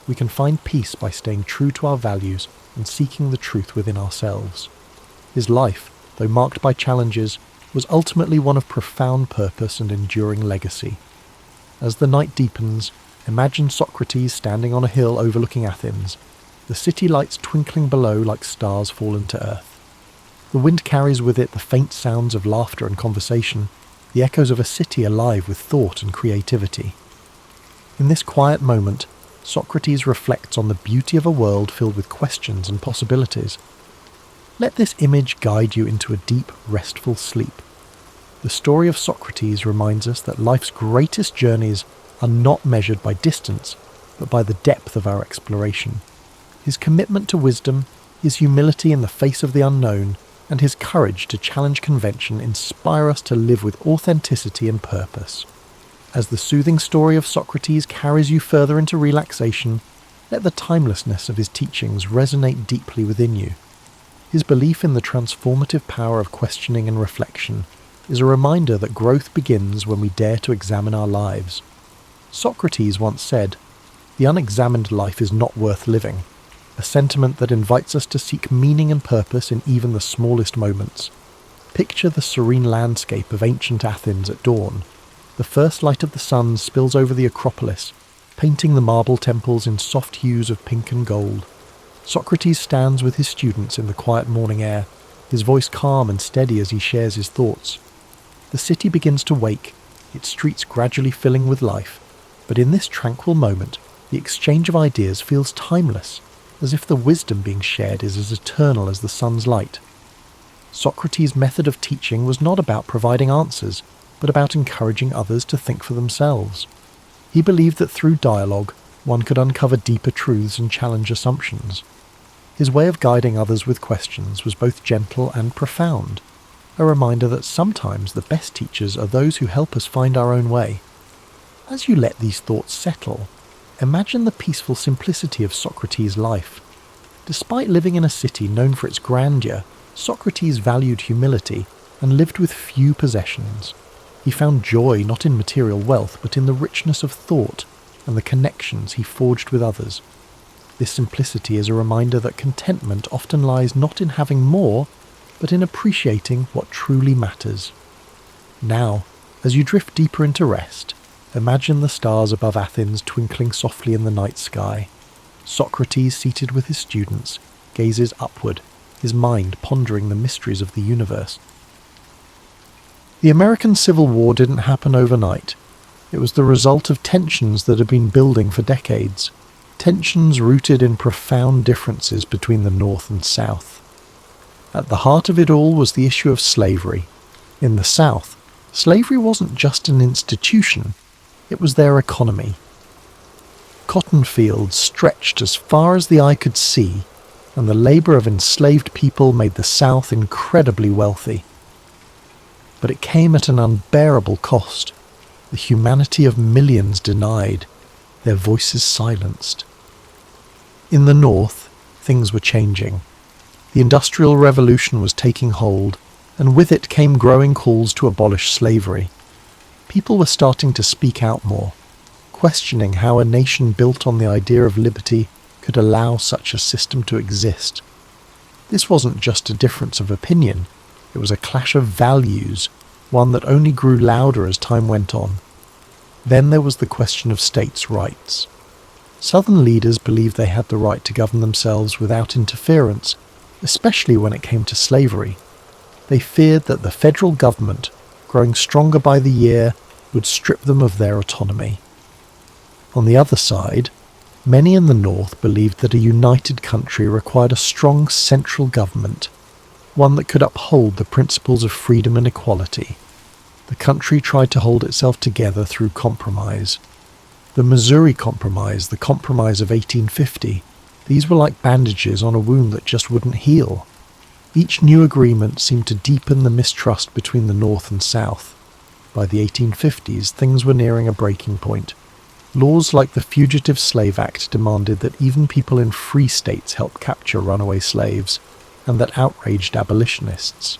A: we can find peace by staying true to our values and seeking the truth within ourselves. His life, though marked by challenges, was ultimately one of profound purpose and enduring legacy. As the night deepens, imagine Socrates standing on a hill overlooking Athens, the city lights twinkling below like stars fallen to earth. The wind carries with it the faint sounds of laughter and conversation, the echoes of a city alive with thought and creativity. In this quiet moment, Socrates reflects on the beauty of a world filled with questions and possibilities. Let this image guide you into a deep, restful sleep. The story of Socrates reminds us that life's greatest journeys are not measured by distance, but by the depth of our exploration. His commitment to wisdom, his humility in the face of the unknown, and his courage to challenge convention inspire us to live with authenticity and purpose. As the soothing story of Socrates carries you further into relaxation, let the timelessness of his teachings resonate deeply within you. His belief in the transformative power of questioning and reflection is a reminder that growth begins when we dare to examine our lives. Socrates once said, "The unexamined life is not worth living," a sentiment that invites us to seek meaning and purpose in even the smallest moments. Picture the serene landscape of ancient Athens at dawn. The first light of the sun spills over the Acropolis, painting the marble temples in soft hues of pink and gold. Socrates stands with his students in the quiet morning air, his voice calm and steady as he shares his thoughts. The city begins to wake, its streets gradually filling with life, but in this tranquil moment, the exchange of ideas feels timeless, as if the wisdom being shared is as eternal as the sun's light. Socrates' method of teaching was not about providing answers, but about encouraging others to think for themselves. He believed that through dialogue, one could uncover deeper truths and challenge assumptions. His way of guiding others with questions was both gentle and profound, a reminder that sometimes the best teachers are those who help us find our own way. As you let these thoughts settle, imagine the peaceful simplicity of Socrates' life. Despite living in a city known for its grandeur, Socrates valued humility and lived with few possessions. He found joy not in material wealth, but in the richness of thought and the connections he forged with others. This simplicity is a reminder that contentment often lies not in having more, but in appreciating what truly matters. Now, as you drift deeper into rest, imagine the stars above Athens twinkling softly in the night sky. Socrates, seated with his students, gazes upward, his mind pondering the mysteries of the universe. The American Civil War didn't happen overnight. It was the result of tensions that had been building for decades. Tensions rooted in profound differences between the North and South. At the heart of it all was the issue of slavery. In the South, slavery wasn't just an institution, it was their economy. Cotton fields stretched as far as the eye could see, and the labour of enslaved people made the South incredibly wealthy. But it came at an unbearable cost, the humanity of millions denied, their voices silenced. In the North, things were changing. The Industrial Revolution was taking hold, and with it came growing calls to abolish slavery. People were starting to speak out more, questioning how a nation built on the idea of liberty could allow such a system to exist. This wasn't just a difference of opinion, it was a clash of values, one that only grew louder as time went on. Then there was the question of states' rights. Southern leaders believed they had the right to govern themselves without interference, especially when it came to slavery. They feared that the federal government, growing stronger by the year, would strip them of their autonomy. On the other side, many in the North believed that a united country required a strong central government, one that could uphold the principles of freedom and equality. the country tried to hold itself together through compromise. The Missouri Compromise, the Compromise of 1850, these were like bandages on a wound that just wouldn't heal. Each new agreement seemed to deepen the mistrust between the North and South. By the 1850s, things were nearing a breaking point. Laws like the Fugitive Slave Act demanded that even people in free states help capture runaway slaves, and that outraged abolitionists.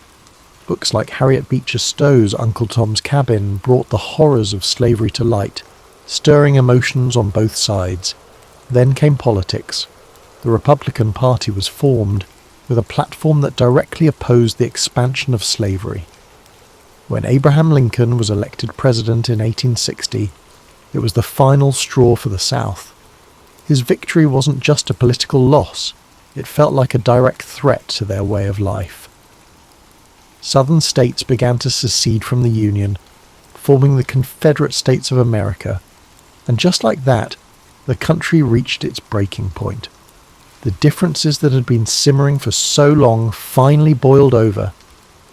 A: Books like Harriet Beecher Stowe's Uncle Tom's Cabin brought the horrors of slavery to light, stirring emotions on both sides. Then came politics. The Republican Party was formed, with a platform that directly opposed the expansion of slavery. When Abraham Lincoln was elected president in 1860, it was the final straw for the South. His victory wasn't just a political loss, it felt like a direct threat to their way of life. Southern states began to secede from the Union, forming the Confederate States of America, and just like that, the country reached its breaking point. The differences that had been simmering for so long finally boiled over,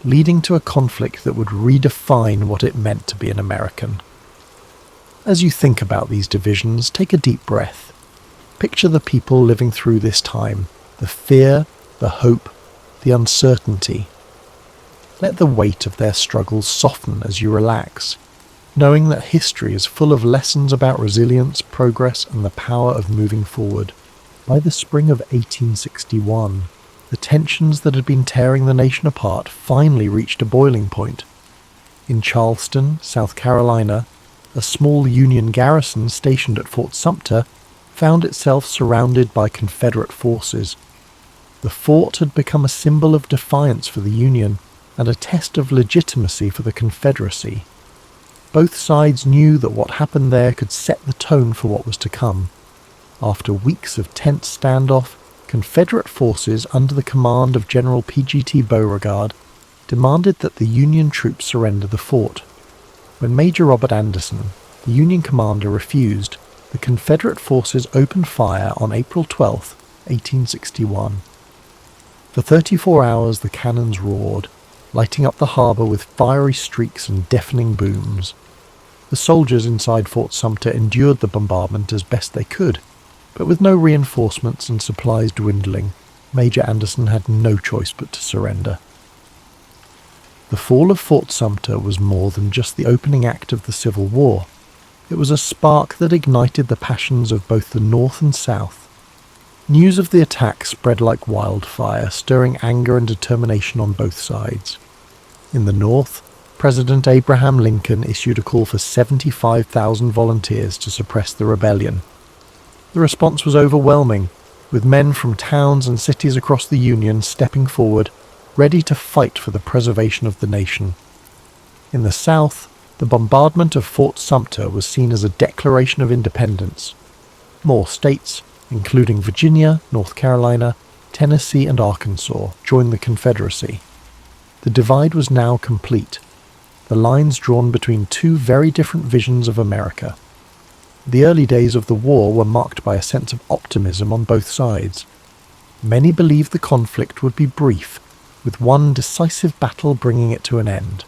A: leading to a conflict that would redefine what it meant to be an American. As you think about these divisions, take a deep breath. Picture the people living through this time, the fear, the hope, the uncertainty. Let the weight of their struggles soften as you relax, knowing that history is full of lessons about resilience, progress, and the power of moving forward. By the spring of 1861, the tensions that had been tearing the nation apart finally reached a boiling point. In Charleston, South Carolina, a small Union garrison stationed at Fort Sumter found itself surrounded by Confederate forces. The fort had become a symbol of defiance for the Union and a test of legitimacy for the Confederacy. Both sides knew that what happened there could set the tone for what was to come. After weeks of tense standoff, Confederate forces under the command of General P.G.T. Beauregard demanded that the Union troops surrender the fort. When Major Robert Anderson, the Union commander, refused, the Confederate forces opened fire on April 12, 1861. For 34 hours the cannons roared, lighting up the harbour with fiery streaks and deafening booms. The soldiers inside Fort Sumter endured the bombardment as best they could, but with no reinforcements and supplies dwindling, Major Anderson had no choice but to surrender. The fall of Fort Sumter was more than just the opening act of the Civil War. It was a spark that ignited the passions of both the North and South. News of the attack spread like wildfire, stirring anger and determination on both sides. In the North, President Abraham Lincoln issued a call for 75,000 volunteers to suppress the rebellion. The response was overwhelming, with men from towns and cities across the Union stepping forward, ready to fight for the preservation of the nation. In the South, the bombardment of Fort Sumter was seen as a declaration of independence. More states, including Virginia, North Carolina, Tennessee, and Arkansas, joined the Confederacy. The divide was now complete, the lines drawn between two very different visions of America. The early days of the war were marked by a sense of optimism on both sides. Many believed the conflict would be brief, with one decisive battle bringing it to an end.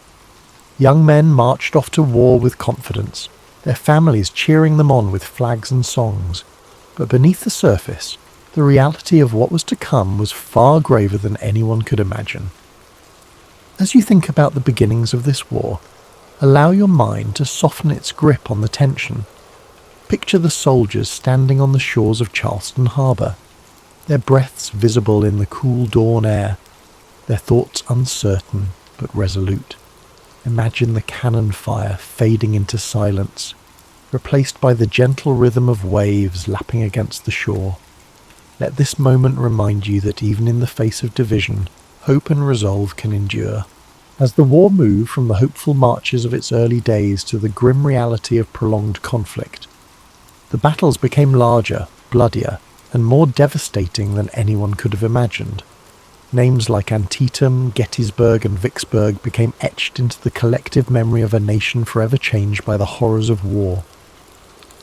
A: Young men marched off to war with confidence, their families cheering them on with flags and songs. But beneath the surface, the reality of what was to come was far graver than anyone could imagine. As you think about the beginnings of this war, allow your mind to soften its grip on the tension. Picture the soldiers standing on the shores of Charleston Harbour, their breaths visible in the cool dawn air, their thoughts uncertain but resolute. Imagine the cannon fire fading into silence, replaced by the gentle rhythm of waves lapping against the shore. Let this moment remind you that even in the face of division, hope and resolve can endure. As the war moved from the hopeful marches of its early days to the grim reality of prolonged conflict, the battles became larger, bloodier, and more devastating than anyone could have imagined. Names like Antietam, Gettysburg, and Vicksburg became etched into the collective memory of a nation forever changed by the horrors of war.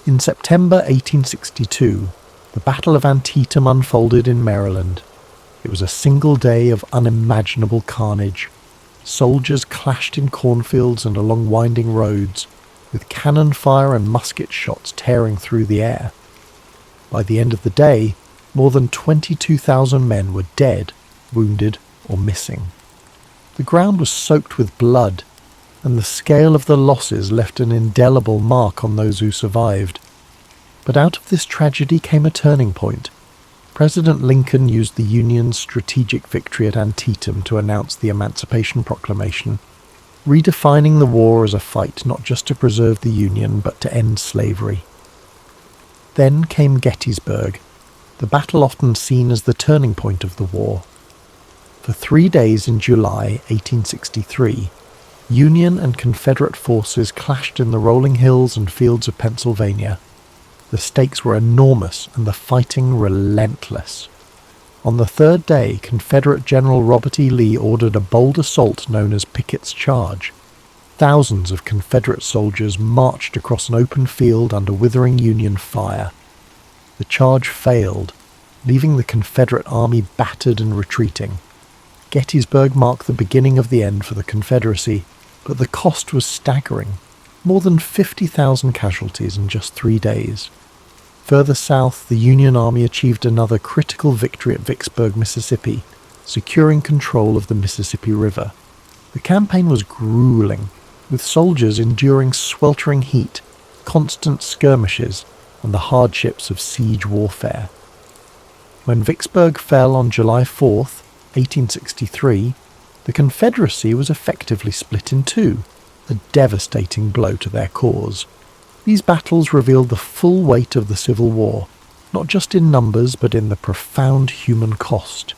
A: In September 1862, the Battle of Antietam unfolded in Maryland. It was a single day of unimaginable carnage. Soldiers clashed in cornfields and along winding roads, with cannon fire and musket shots tearing through the air. By the end of the day, more than 22,000 men were dead, wounded, or missing. The ground was soaked with blood, and the scale of the losses left an indelible mark on those who survived. But out of this tragedy came a turning point. President Lincoln used the Union's strategic victory at Antietam to announce the Emancipation Proclamation, redefining the war as a fight not just to preserve the Union but to end slavery. Then came Gettysburg, the battle often seen as the turning point of the war. For 3 days in July 1863, Union and Confederate forces clashed in the rolling hills and fields of Pennsylvania. The stakes were enormous and the fighting relentless. On the third day, Confederate General Robert E. Lee ordered a bold assault known as Pickett's Charge. Thousands of Confederate soldiers marched across an open field under withering Union fire. The charge failed, leaving the Confederate army battered and retreating. Gettysburg marked the beginning of the end for the Confederacy, but the cost was staggering. More than 50,000 casualties in just 3 days. Further south, the Union Army achieved another critical victory at Vicksburg, Mississippi, securing control of the Mississippi River. The campaign was grueling, with soldiers enduring sweltering heat, constant skirmishes, and the hardships of siege warfare. When Vicksburg fell on July 4th, 1863, the Confederacy was effectively split in two, a devastating blow to their cause. These battles revealed the full weight of the Civil War, not just in numbers but in the profound human cost.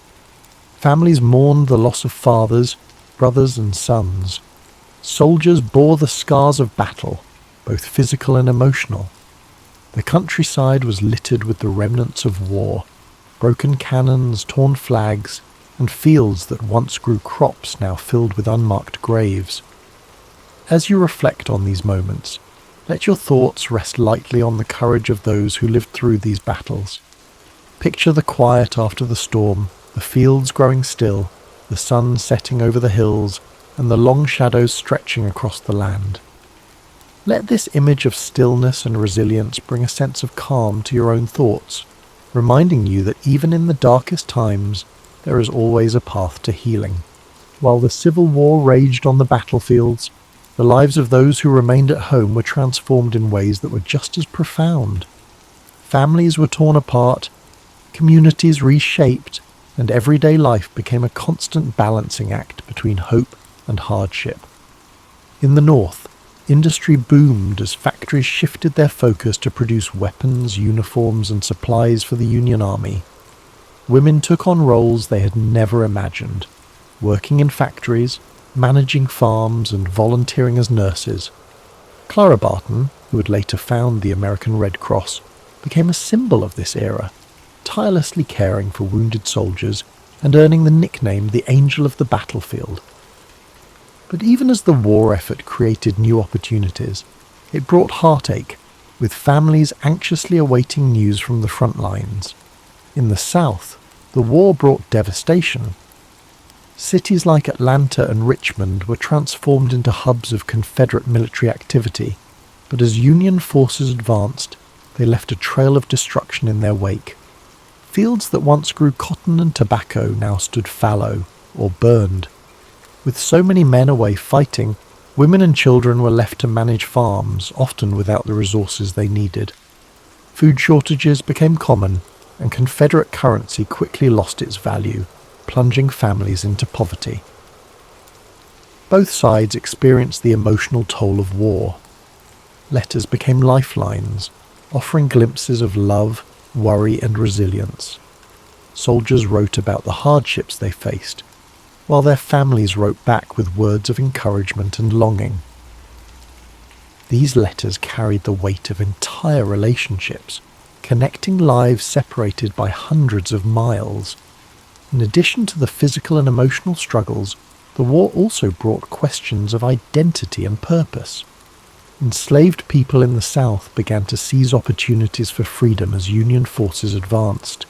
A: Families mourned the loss of fathers, brothers and sons. Soldiers bore the scars of battle, both physical and emotional. The countryside was littered with the remnants of war, broken cannons, torn flags, and fields that once grew crops now filled with unmarked graves. As you reflect on these moments, let your thoughts rest lightly on the courage of those who lived through these battles. Picture the quiet after the storm, the fields growing still, the sun setting over the hills, and the long shadows stretching across the land. Let this image of stillness and resilience bring a sense of calm to your own thoughts, reminding you that even in the darkest times, there is always a path to healing. While the Civil War raged on the battlefields, the lives of those who remained at home were transformed in ways that were just as profound. Families were torn apart, communities reshaped, and everyday life became a constant balancing act between hope and hardship. In the North, industry boomed as factories shifted their focus to produce weapons, uniforms, and supplies for the Union Army. Women took on roles they had never imagined, working in factories, managing farms, and volunteering as nurses. Clara Barton, who would later found the American Red Cross, became a symbol of this era, tirelessly caring for wounded soldiers and earning the nickname the Angel of the Battlefield. But even as the war effort created new opportunities, it brought heartache, with families anxiously awaiting news from the front lines. In the South, the war brought devastation. Cities like Atlanta and Richmond were transformed into hubs of Confederate military activity, but as Union forces advanced, they left a trail of destruction in their wake. Fields that once grew cotton and tobacco now stood fallow or burned. With so many men away fighting, women and children were left to manage farms, often without the resources they needed. Food shortages became common, and Confederate currency quickly lost its value, plunging families into poverty. Both sides experienced the emotional toll of war. Letters became lifelines, offering glimpses of love, worry, and resilience. Soldiers wrote about the hardships they faced, while their families wrote back with words of encouragement and longing. These letters carried the weight of entire relationships, connecting lives separated by hundreds of miles. In addition to the physical and emotional struggles, the war also brought questions of identity and purpose. Enslaved people in the South began to seize opportunities for freedom as Union forces advanced.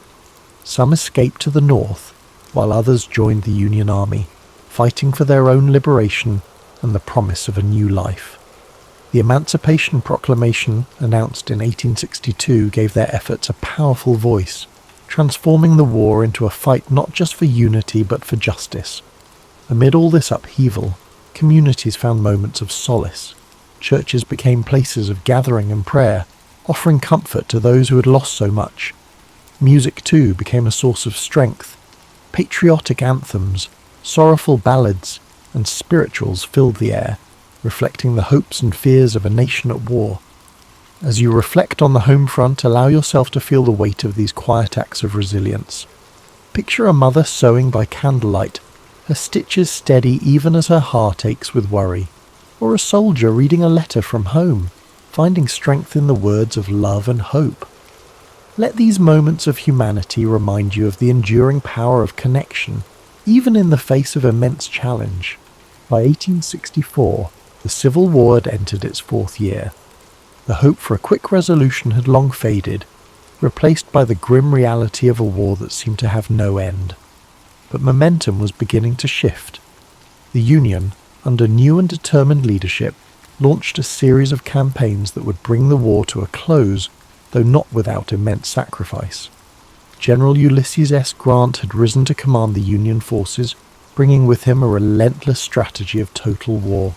A: Some escaped to the North, while others joined the Union Army, fighting for their own liberation and the promise of a new life. The Emancipation Proclamation, announced in 1862, gave their efforts a powerful voice, transforming the war into a fight not just for unity but for justice. Amid all this upheaval, communities found moments of solace. Churches became places of gathering and prayer, offering comfort to those who had lost so much. Music, too, became a source of strength. Patriotic anthems, sorrowful ballads, and spirituals filled the air, reflecting the hopes and fears of a nation at war. As you reflect on the home front, allow yourself to feel the weight of these quiet acts of resilience. Picture a mother sewing by candlelight, her stitches steady even as her heart aches with worry, or a soldier reading a letter from home, finding strength in the words of love and hope. Let these moments of humanity remind you of the enduring power of connection, even in the face of immense challenge. By 1864, the Civil War had entered its fourth year. The hope for a quick resolution had long faded, replaced by the grim reality of a war that seemed to have no end. But momentum was beginning to shift. The Union, under new and determined leadership, launched a series of campaigns that would bring the war to a close, though not without immense sacrifice. General Ulysses S. Grant had risen to command the Union forces, bringing with him a relentless strategy of total war.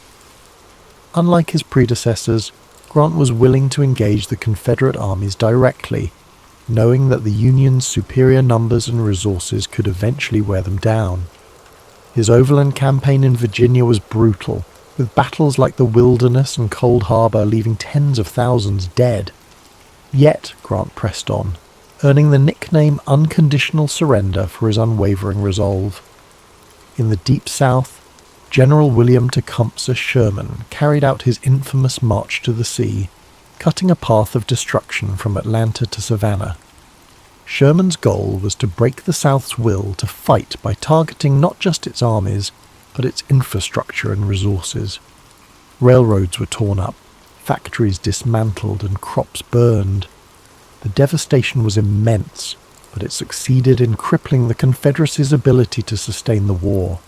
A: Unlike his predecessors, Grant was willing to engage the Confederate armies directly, knowing that the Union's superior numbers and resources could eventually wear them down. His overland campaign in Virginia was brutal, with battles like the Wilderness and Cold Harbor leaving tens of thousands dead. Yet Grant pressed on, earning the nickname Unconditional Surrender for his unwavering resolve. In the Deep South, General William Tecumseh Sherman carried out his infamous March to the Sea, cutting a path of destruction from Atlanta to Savannah. Sherman's goal was to break the South's will to fight by targeting not just its armies, but its infrastructure and resources. Railroads were torn up, factories dismantled, and crops burned. The devastation was immense, but it succeeded in crippling the Confederacy's ability to sustain the war.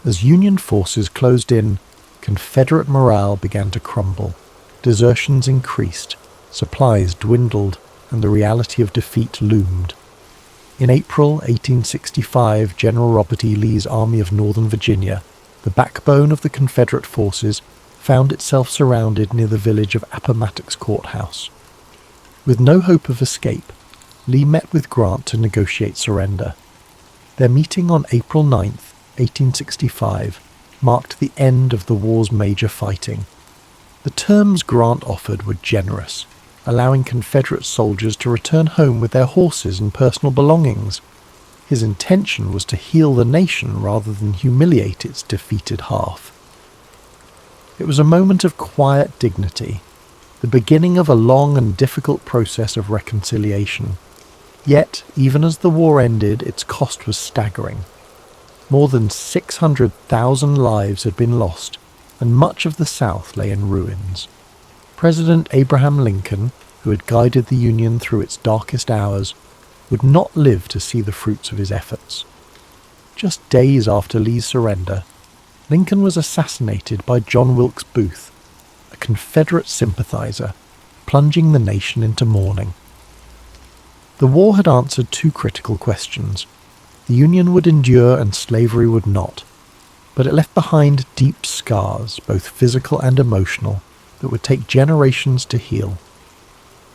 A: As Union forces closed in, Confederate morale began to crumble. Desertions increased, supplies dwindled, and the reality of defeat loomed. In April 1865, General Robert E. Lee's Army of Northern Virginia, the backbone of the Confederate forces, found itself surrounded near the village of Appomattox Courthouse. With no hope of escape, Lee met with Grant to negotiate surrender. Their meeting on April 9th, 1865, marked the end of the war's major fighting. The terms Grant offered were generous, allowing Confederate soldiers to return home with their horses and personal belongings. His intention was to heal the nation rather than humiliate its defeated half. It was a moment of quiet dignity, the beginning of a long and difficult process of reconciliation. Yet, even as the war ended, its cost was staggering. More than 600,000 lives had been lost, and much of the South lay in ruins. President Abraham Lincoln, who had guided the Union through its darkest hours, would not live to see the fruits of his efforts. Just days after Lee's surrender, Lincoln was assassinated by John Wilkes Booth, a Confederate sympathizer, plunging the nation into mourning. The war had answered two critical questions. The Union would endure and slavery would not, but it left behind deep scars, both physical and emotional, that would take generations to heal.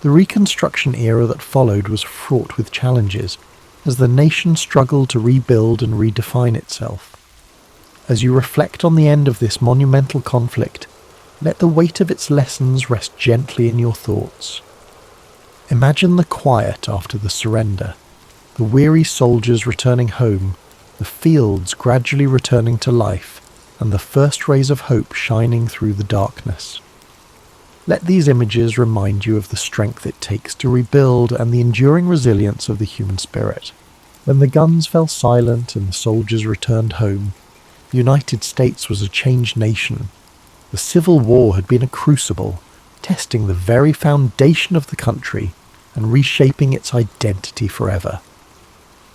A: The Reconstruction era that followed was fraught with challenges, as the nation struggled to rebuild and redefine itself. As you reflect on the end of this monumental conflict, let the weight of its lessons rest gently in your thoughts. Imagine the quiet after the surrender, the weary soldiers returning home, the fields gradually returning to life, and the first rays of hope shining through the darkness. Let these images remind you of the strength it takes to rebuild and the enduring resilience of the human spirit. When the guns fell silent and the soldiers returned home, the United States was a changed nation. The Civil War had been a crucible, testing the very foundation of the country and reshaping its identity forever.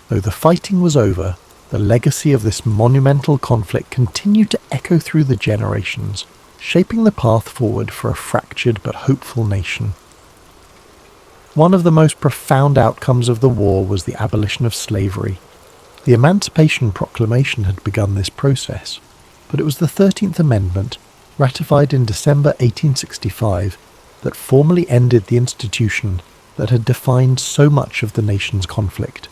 A: Though the fighting was over, the legacy of this monumental conflict continued to echo through the generations, shaping the path forward for a fractured but hopeful nation. One of the most profound outcomes of the war was the abolition of slavery. The Emancipation Proclamation had begun this process, but it was the 13th Amendment, ratified in December 1865, that formally ended the institution that had defined so much of the nation's conflict.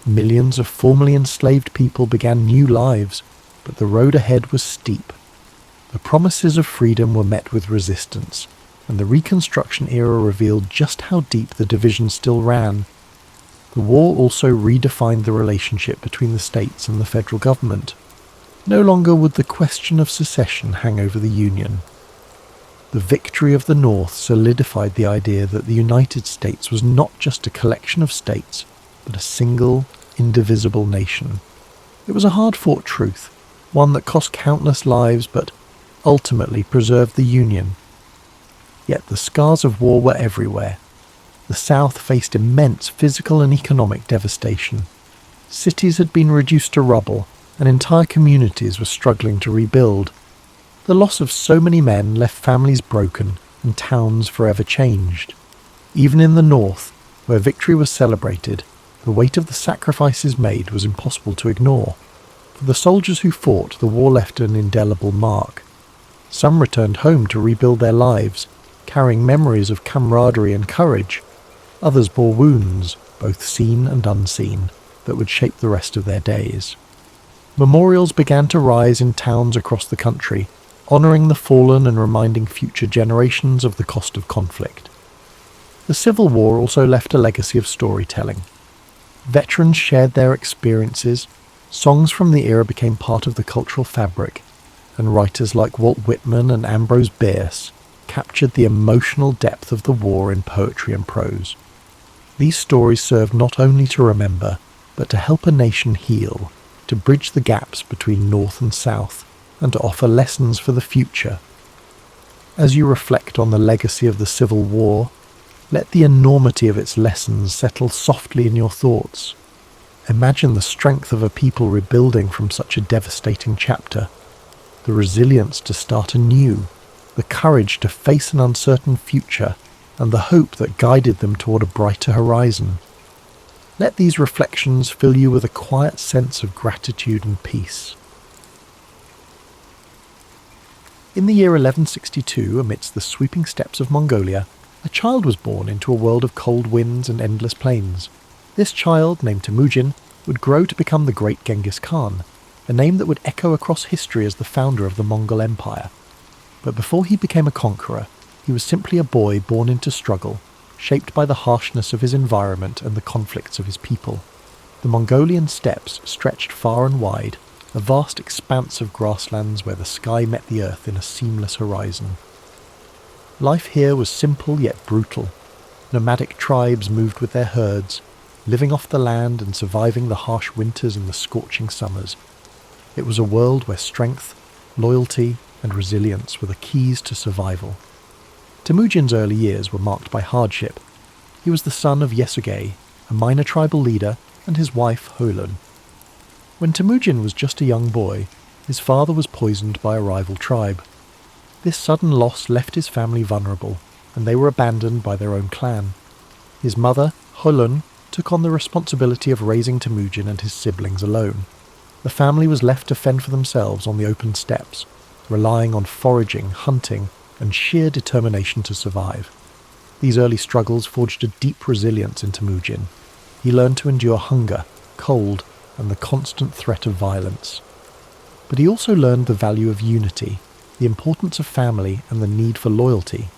A: Millions of formerly enslaved people began new lives, but the road ahead was steep. The promises of freedom were met with resistance, and the Reconstruction era revealed just how deep the division still ran. The war also redefined the relationship between the states and the federal government. No longer would the question of secession hang over the Union. The victory of the North solidified the idea that the United States was not just a collection of states, but a single, indivisible nation. It was a hard-fought truth, one that cost countless lives but ultimately preserved the Union. Yet the scars of war were everywhere. The South faced immense physical and economic devastation. Cities had been reduced to rubble, and entire communities were struggling to rebuild. The loss of so many men left families broken and towns forever changed. Even in the North, where victory was celebrated, the weight of the sacrifices made was impossible to ignore. For the soldiers who fought, the war left an indelible mark. Some returned home to rebuild their lives, carrying memories of camaraderie and courage. Others bore wounds, both seen and unseen, that would shape the rest of their days. Memorials began to rise in towns across the country, honouring the fallen and reminding future generations of the cost of conflict. The Civil War also left a legacy of storytelling. Veterans shared their experiences, songs from the era became part of the cultural fabric, and writers like Walt Whitman and Ambrose Bierce captured the emotional depth of the war in poetry and prose. These stories served not only to remember, but to help a nation heal, to bridge the gaps between North and South, and to offer lessons for the future. As you reflect on the legacy of the Civil War, let the enormity of its lessons settle softly in your thoughts. Imagine the strength of a people rebuilding from such a devastating chapter, the resilience to start anew, the courage to face an uncertain future, and the hope that guided them toward a brighter horizon. Let these reflections fill you with a quiet sense of gratitude and peace. In the year 1162, amidst the sweeping steppes of Mongolia, a child was born into a world of cold winds and endless plains. This child, named Temujin, would grow to become the great Genghis Khan, a name that would echo across history as the founder of the Mongol Empire. But before he became a conqueror, he was simply a boy born into struggle, shaped by the harshness of his environment and the conflicts of his people. The Mongolian steppes stretched far and wide, a vast expanse of grasslands where the sky met the earth in a seamless horizon. Life here was simple yet brutal. Nomadic tribes moved with their herds, living off the land and surviving the harsh winters and the scorching summers. It was a world where strength, loyalty, and resilience were the keys to survival. Temujin's early years were marked by hardship. He was the son of Yesugei, a minor tribal leader, and his wife Holun. When Temujin was just a young boy, his father was poisoned by a rival tribe. This sudden loss left his family vulnerable, and they were abandoned by their own clan. His mother, Holun, took on the responsibility of raising Temujin and his siblings alone. The family was left to fend for themselves on the open steppes, relying on foraging, hunting, and sheer determination to survive. These early struggles forged a deep resilience in Temujin. He learned to endure hunger, cold, and the constant threat of violence. But he also learned the value of unity, the importance of family, and the need for loyalty.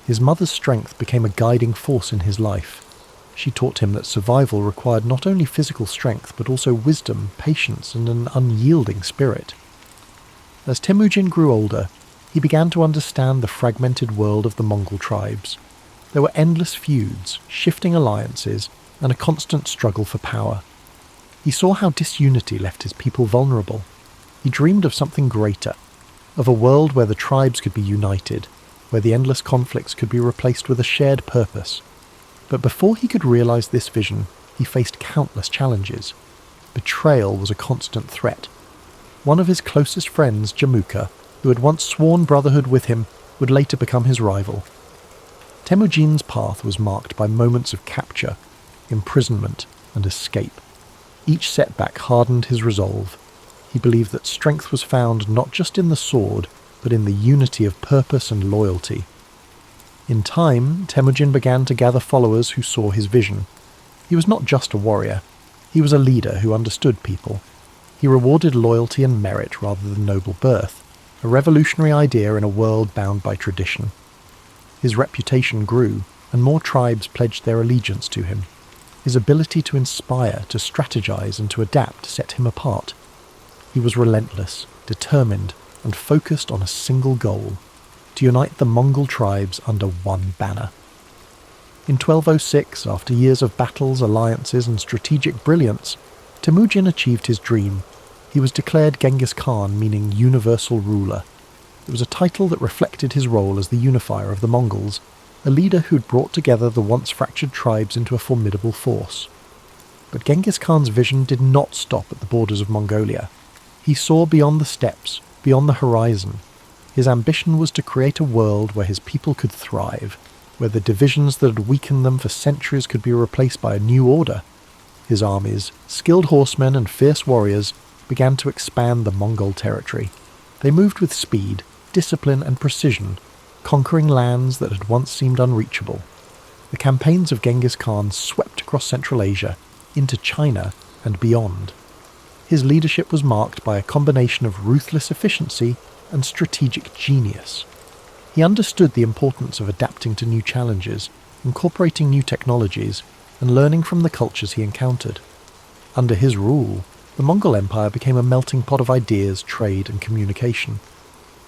A: His mother's strength became a guiding force in his life. She taught him that survival required not only physical strength, but also wisdom, patience, and an unyielding spirit. As Temujin grew older, he began to understand the fragmented world of the Mongol tribes. There were endless feuds, shifting alliances, and a constant struggle for power. He saw how disunity left his people vulnerable. He dreamed of something greater, of a world where the tribes could be united, where the endless conflicts could be replaced with a shared purpose. But before he could realize this vision, he faced countless challenges. betrayal was a constant threat. One of his closest friends, Jamuka, who had once sworn brotherhood with him, would later become his rival. Temujin's path was marked by moments of capture, imprisonment, and escape. Each setback hardened his resolve. He believed that strength was found not just in the sword, but in the unity of purpose and loyalty. In time, Temujin began to gather followers who saw his vision. He was not just a warrior. He was a leader who understood people. He rewarded loyalty and merit rather than noble birth, a revolutionary idea in a world bound by tradition. His reputation grew, and more tribes pledged their allegiance to him. His ability to inspire, to strategize, and to adapt set him apart. He was relentless, determined, and focused on a single goal: to unite the Mongol tribes under one banner. In 1206, after years of battles, alliances, and strategic brilliance, Temujin achieved his dream. He was declared Genghis Khan, meaning universal ruler. It was a title that reflected his role as the unifier of the Mongols, a leader who'd brought together the once fractured tribes into a formidable force. But Genghis Khan's vision did not stop at the borders of Mongolia. He saw beyond the steppes, beyond the horizon. His ambition was to create a world where his people could thrive, where the divisions that had weakened them for centuries could be replaced by a new order. His armies, skilled horsemen and fierce warriors, began to expand the Mongol territory. They moved with speed, discipline and precision, conquering lands that had once seemed unreachable. The campaigns of Genghis Khan swept across Central Asia, into China and beyond. His leadership was marked by a combination of ruthless efficiency and strategic genius. He understood the importance of adapting to new challenges, incorporating new technologies, and learning from the cultures he encountered. Under his rule, the Mongol Empire became a melting pot of ideas, trade, and communication.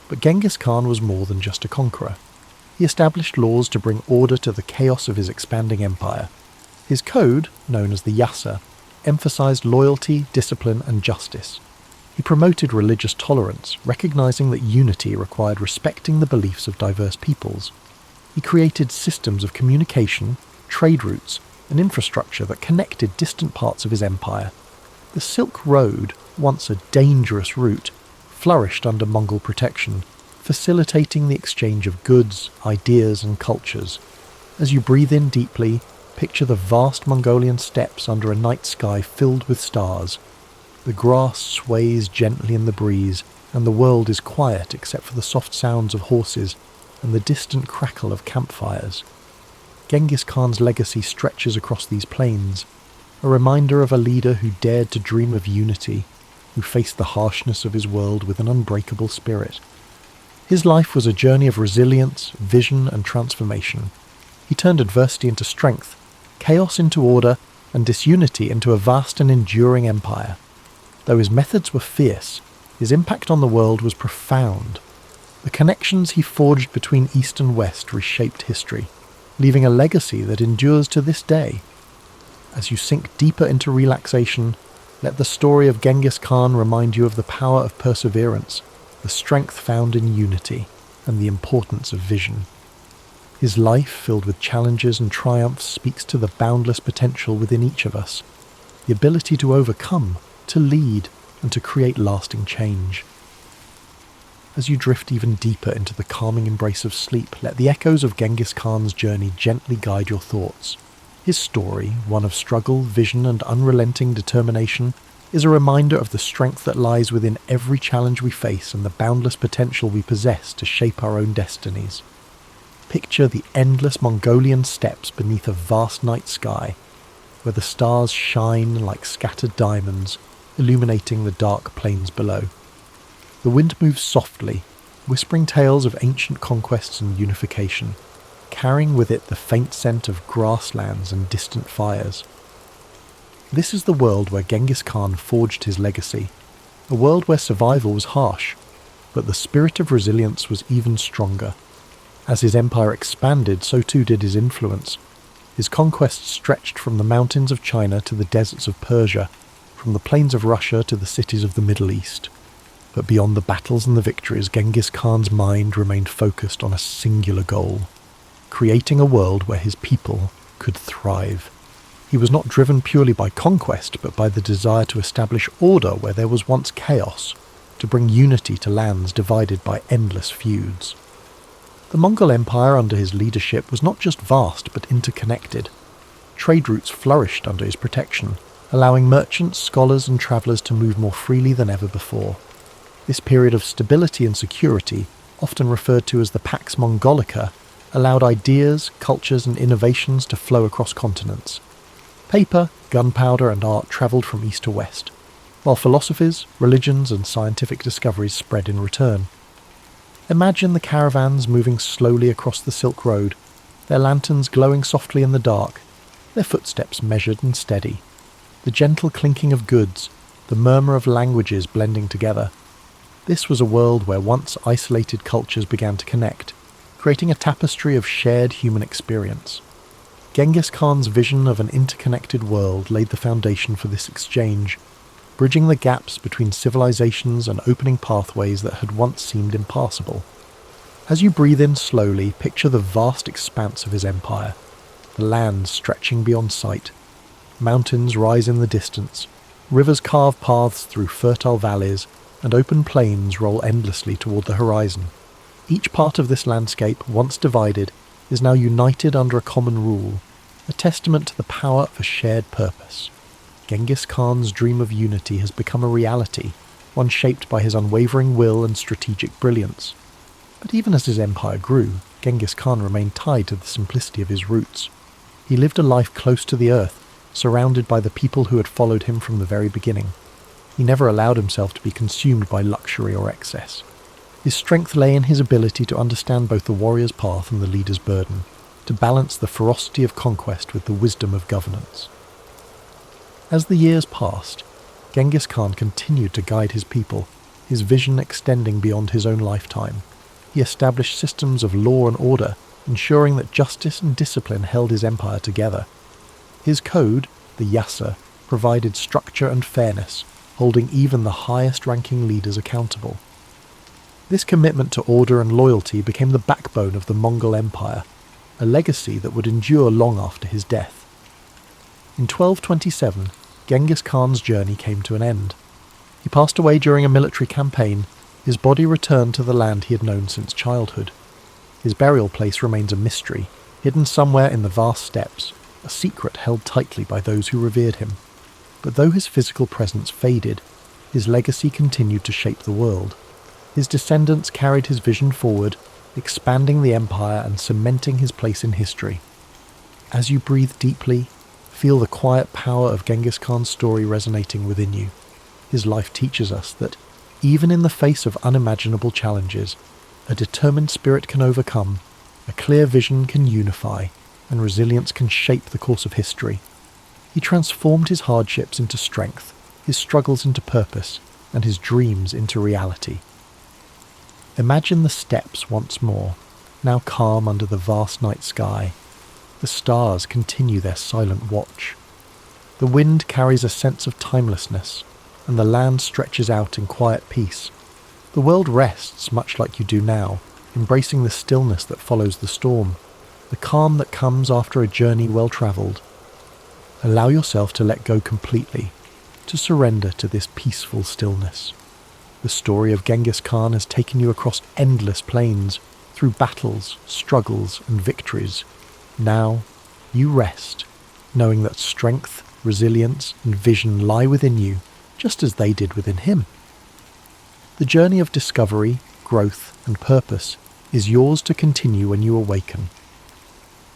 A: But Genghis Khan was more than just a conqueror. He established laws to bring order to the chaos of his expanding empire. His code, known as the Yasa, emphasized loyalty, discipline, and justice. He promoted religious tolerance, recognizing that unity required respecting the beliefs of diverse peoples. He created systems of communication, trade routes, and infrastructure that connected distant parts of his empire. The Silk Road, once a dangerous route, flourished under Mongol protection, facilitating the exchange of goods, ideas, and cultures. As you breathe in deeply, picture the vast Mongolian steppes under a night sky filled with stars. The grass sways gently in the breeze, and the world is quiet except for the soft sounds of horses and the distant crackle of campfires. Genghis Khan's legacy stretches across these plains, a reminder of a leader who dared to dream of unity, who faced the harshness of his world with an unbreakable spirit. His life was a journey of resilience, vision, and transformation. He turned adversity into strength, chaos into order, and disunity into a vast and enduring empire. Though his methods were fierce, his impact on the world was profound. The connections he forged between East and West reshaped history, leaving a legacy that endures to this day. As you sink deeper into relaxation, let the story of Genghis Khan remind you of the power of perseverance, the strength found in unity, and the importance of vision. His life, filled with challenges and triumphs, speaks to the boundless potential within each of us, the ability to overcome, to lead, and to create lasting change. As you drift even deeper into the calming embrace of sleep, let the echoes of Genghis Khan's journey gently guide your thoughts. His story, one of struggle, vision, and unrelenting determination, is a reminder of the strength that lies within every challenge we face and the boundless potential we possess to shape our own destinies. Picture the endless Mongolian steppes beneath a vast night sky, where the stars shine like scattered diamonds, illuminating the dark plains below. The wind moves softly, whispering tales of ancient conquests and unification, carrying with it the faint scent of grasslands and distant fires. This is the world where Genghis Khan forged his legacy, a world where survival was harsh, but the spirit of resilience was even stronger. As his empire expanded, so too did his influence. His conquests stretched from the mountains of China to the deserts of Persia, from the plains of Russia to the cities of the Middle East. But beyond the battles and the victories, Genghis Khan's mind remained focused on a singular goal: creating a world where his people could thrive. He was not driven purely by conquest, but by the desire to establish order where there was once chaos, to bring unity to lands divided by endless feuds. The Mongol Empire under his leadership was not just vast, but interconnected. Trade routes flourished under his protection, allowing merchants, scholars and travellers to move more freely than ever before. This period of stability and security, often referred to as the Pax Mongolica, allowed ideas, cultures and innovations to flow across continents. Paper, gunpowder and art travelled from east to west, while philosophies, religions and scientific discoveries spread in return. Imagine the caravans moving slowly across the Silk Road, their lanterns glowing softly in the dark, their footsteps measured and steady, the gentle clinking of goods, the murmur of languages blending together. This was a world where once isolated cultures began to connect, creating a tapestry of shared human experience. Genghis Khan's vision of an interconnected world laid the foundation for this exchange, bridging the gaps between civilizations and opening pathways that had once seemed impassable. As you breathe in slowly, picture the vast expanse of his empire, the land stretching beyond sight. Mountains rise in the distance, rivers carve paths through fertile valleys, and open plains roll endlessly toward the horizon. Each part of this landscape, once divided, is now united under a common rule, a testament to the power of a shared purpose. Genghis Khan's dream of unity has become a reality, one shaped by his unwavering will and strategic brilliance. But even as his empire grew, Genghis Khan remained tied to the simplicity of his roots. He lived a life close to the earth, surrounded by the people who had followed him from the very beginning. He never allowed himself to be consumed by luxury or excess. His strength lay in his ability to understand both the warrior's path and the leader's burden, to balance the ferocity of conquest with the wisdom of governance. As the years passed, Genghis Khan continued to guide his people, his vision extending beyond his own lifetime. He established systems of law and order, ensuring that justice and discipline held his empire together. His code, the Yasa, provided structure and fairness, holding even the highest-ranking leaders accountable. This commitment to order and loyalty became the backbone of the Mongol Empire, a legacy that would endure long after his death. In 1227, Genghis Khan's journey came to an end. He passed away during a military campaign. His body returned to the land he had known since childhood. His burial place remains a mystery, hidden somewhere in the vast steppes, a secret held tightly by those who revered him. But though his physical presence faded, his legacy continued to shape the world. His descendants carried his vision forward, expanding the empire and cementing his place in history. As you breathe deeply, feel the quiet power of Genghis Khan's story resonating within you. His life teaches us that, even in the face of unimaginable challenges, a determined spirit can overcome, a clear vision can unify, and resilience can shape the course of history. He transformed his hardships into strength, his struggles into purpose, and his dreams into reality. Imagine the steppes once more, now calm under the vast night sky. The stars continue their silent watch. The wind carries a sense of timelessness, and the land stretches out in quiet peace. The world rests much like you do now, embracing the stillness that follows the storm, the calm that comes after a journey well travelled. Allow yourself to let go completely, to surrender to this peaceful stillness. The story of Genghis Khan has taken you across endless plains, through battles, struggles, and victories. Now, you rest, knowing that strength, resilience, and vision lie within you, just as they did within him. The journey of discovery, growth, and purpose is yours to continue when you awaken.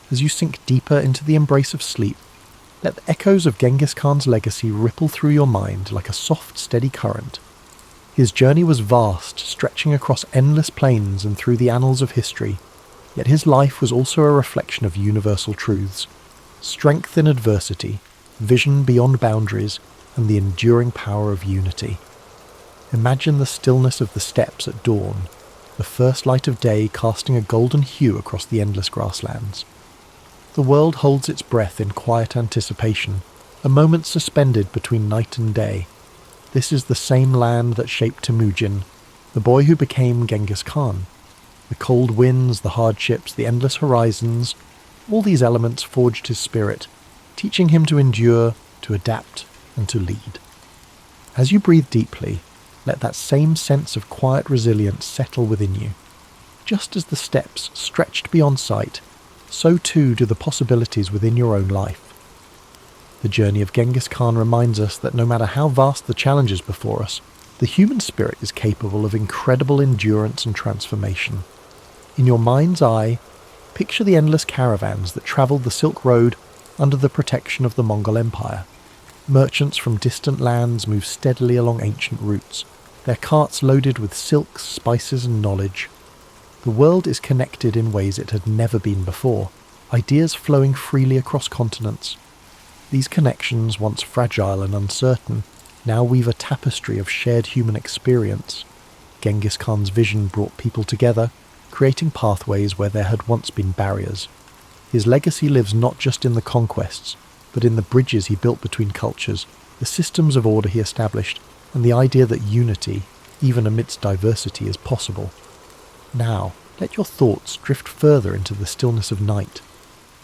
A: As you sink deeper into the embrace of sleep, let the echoes of Genghis Khan's legacy ripple through your mind like a soft, steady current. His journey was vast, stretching across endless plains and through the annals of history, yet his life was also a reflection of universal truths: strength in adversity, vision beyond boundaries, and the enduring power of unity. Imagine the stillness of the steppes at dawn, the first light of day casting a golden hue across the endless grasslands. The world holds its breath in quiet anticipation, a moment suspended between night and day. This is the same land that shaped Temujin, the boy who became Genghis Khan. The cold winds, the hardships, the endless horizons, all these elements forged his spirit, teaching him to endure, to adapt, and to lead. As you breathe deeply, let that same sense of quiet resilience settle within you. Just as the steps stretched beyond sight, so too do the possibilities within your own life. The journey of Genghis Khan reminds us that no matter how vast the challenges before us, the human spirit is capable of incredible endurance and transformation. In your mind's eye, picture the endless caravans that travelled the Silk Road under the protection of the Mongol Empire. Merchants from distant lands move steadily along ancient routes, their carts loaded with silks, spices and knowledge. The world is connected in ways it had never been before, ideas flowing freely across continents. These connections, once fragile and uncertain, now weave a tapestry of shared human experience. Genghis Khan's vision brought people together, creating pathways where there had once been barriers. His legacy lives not just in the conquests, but in the bridges he built between cultures, the systems of order he established, and the idea that unity, even amidst diversity, is possible. Now, let your thoughts drift further into the stillness of night.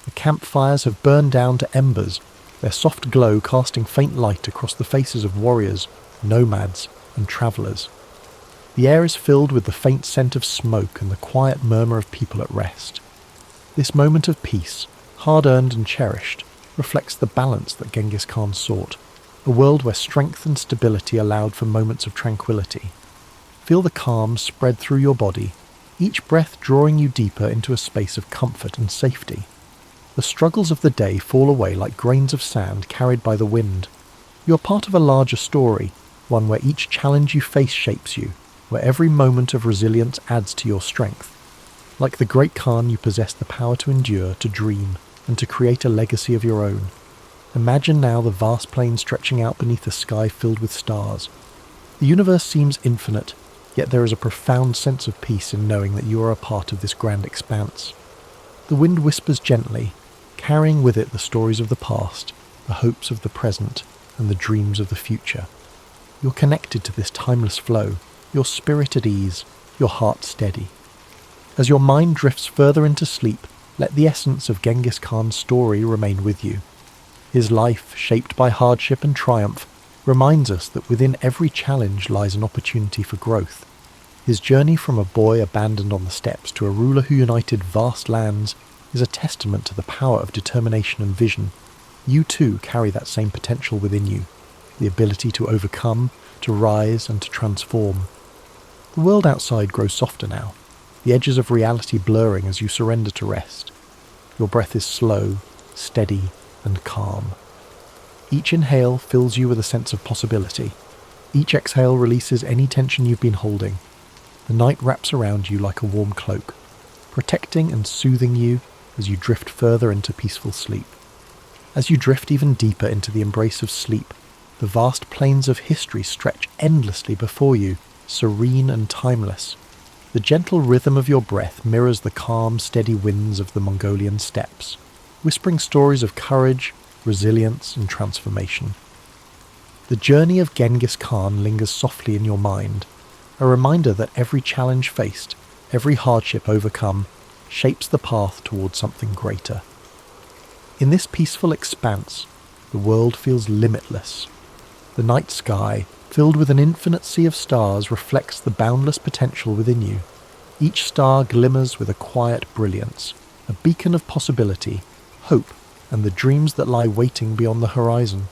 A: The campfires have burned down to embers, their soft glow casting faint light across the faces of warriors, nomads, and travellers. The air is filled with the faint scent of smoke and the quiet murmur of people at rest. This moment of peace, hard-earned and cherished, reflects the balance that Genghis Khan sought, a world where strength and stability allowed for moments of tranquility. Feel the calm spread through your body, each breath drawing you deeper into a space of comfort and safety. The struggles of the day fall away like grains of sand carried by the wind. You are part of a larger story, one where each challenge you face shapes you, where every moment of resilience adds to your strength. Like the great Khan, you possess the power to endure, to dream, and to create a legacy of your own. Imagine now the vast plain stretching out beneath a sky filled with stars. The universe seems infinite, yet there is a profound sense of peace in knowing that you are a part of this grand expanse. The wind whispers gently, carrying with it the stories of the past, the hopes of the present, and the dreams of the future. You're connected to this timeless flow, your spirit at ease, your heart steady. As your mind drifts further into sleep, let the essence of Genghis Khan's story remain with you. His life, shaped by hardship and triumph, reminds us that within every challenge lies an opportunity for growth. His journey from a boy abandoned on the steppes to a ruler who united vast lands is a testament to the power of determination and vision. You too carry that same potential within you, the ability to overcome, to rise and to transform. The world outside grows softer now, the edges of reality blurring as you surrender to rest. Your breath is slow, steady, and calm. Each inhale fills you with a sense of possibility. Each exhale releases any tension you've been holding. The night wraps around you like a warm cloak, protecting and soothing you as you drift further into peaceful sleep. As you drift even deeper into the embrace of sleep, the vast plains of history stretch endlessly before you, serene and timeless. The gentle rhythm of your breath mirrors the calm, steady winds of the Mongolian steppes, whispering stories of courage, resilience, and transformation. The journey of Genghis Khan lingers softly in your mind, a reminder that every challenge faced, every hardship overcome, shapes the path towards something greater. In this peaceful expanse, the world feels limitless. The night sky, filled with an infinite sea of stars, reflects the boundless potential within you. Each star glimmers with a quiet brilliance, a beacon of possibility, hope, and the dreams that lie waiting beyond the horizon.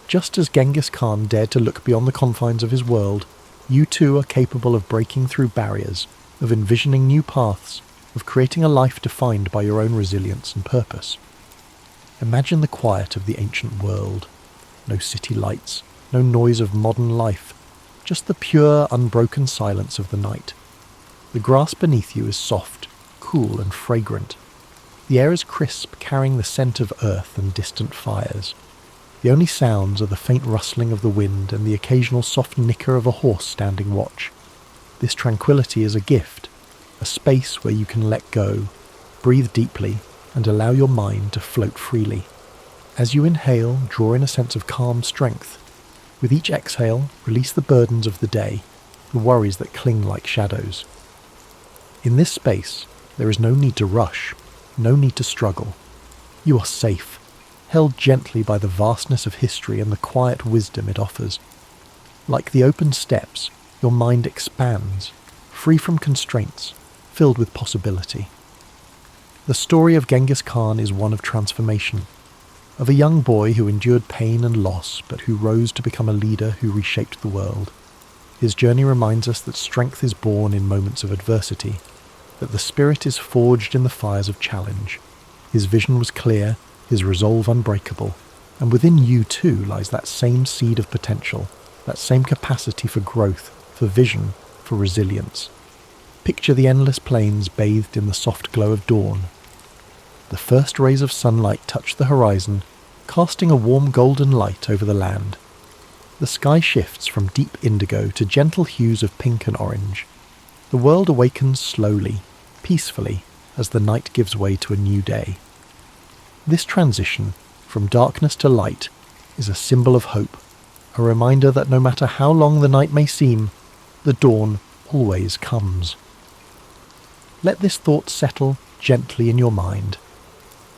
A: Just as Genghis Khan dared to look beyond the confines of his world, you too are capable of breaking through barriers, of envisioning new paths, of creating a life defined by your own resilience and purpose. Imagine the quiet of the ancient world. No city lights, no noise of modern life, just the pure, unbroken silence of the night. The grass beneath you is soft, cool and fragrant. The air is crisp, carrying the scent of earth and distant fires. The only sounds are the faint rustling of the wind and the occasional soft nicker of a horse standing watch. This tranquility is a gift, a space where you can let go, breathe deeply, and allow your mind to float freely. As you inhale, draw in a sense of calm strength. With each exhale, release the burdens of the day, the worries that cling like shadows. In this space, there is no need to rush, no need to struggle. You are safe, held gently by the vastness of history and the quiet wisdom it offers. Like the open steps, your mind expands, free from constraints, filled with possibility. The story of Genghis Khan is one of transformation, of a young boy who endured pain and loss, but who rose to become a leader who reshaped the world. His journey reminds us that strength is born in moments of adversity, that the spirit is forged in the fires of challenge. His vision was clear, his resolve unbreakable, and within you too lies that same seed of potential, that same capacity for growth, for vision, for resilience. Picture the endless plains bathed in the soft glow of dawn. The first rays of sunlight touch the horizon, casting a warm golden light over the land. The sky shifts from deep indigo to gentle hues of pink and orange. The world awakens slowly, peacefully, as the night gives way to a new day. This transition, from darkness to light, is a symbol of hope, a reminder that no matter how long the night may seem, the dawn always comes. Let this thought settle gently in your mind.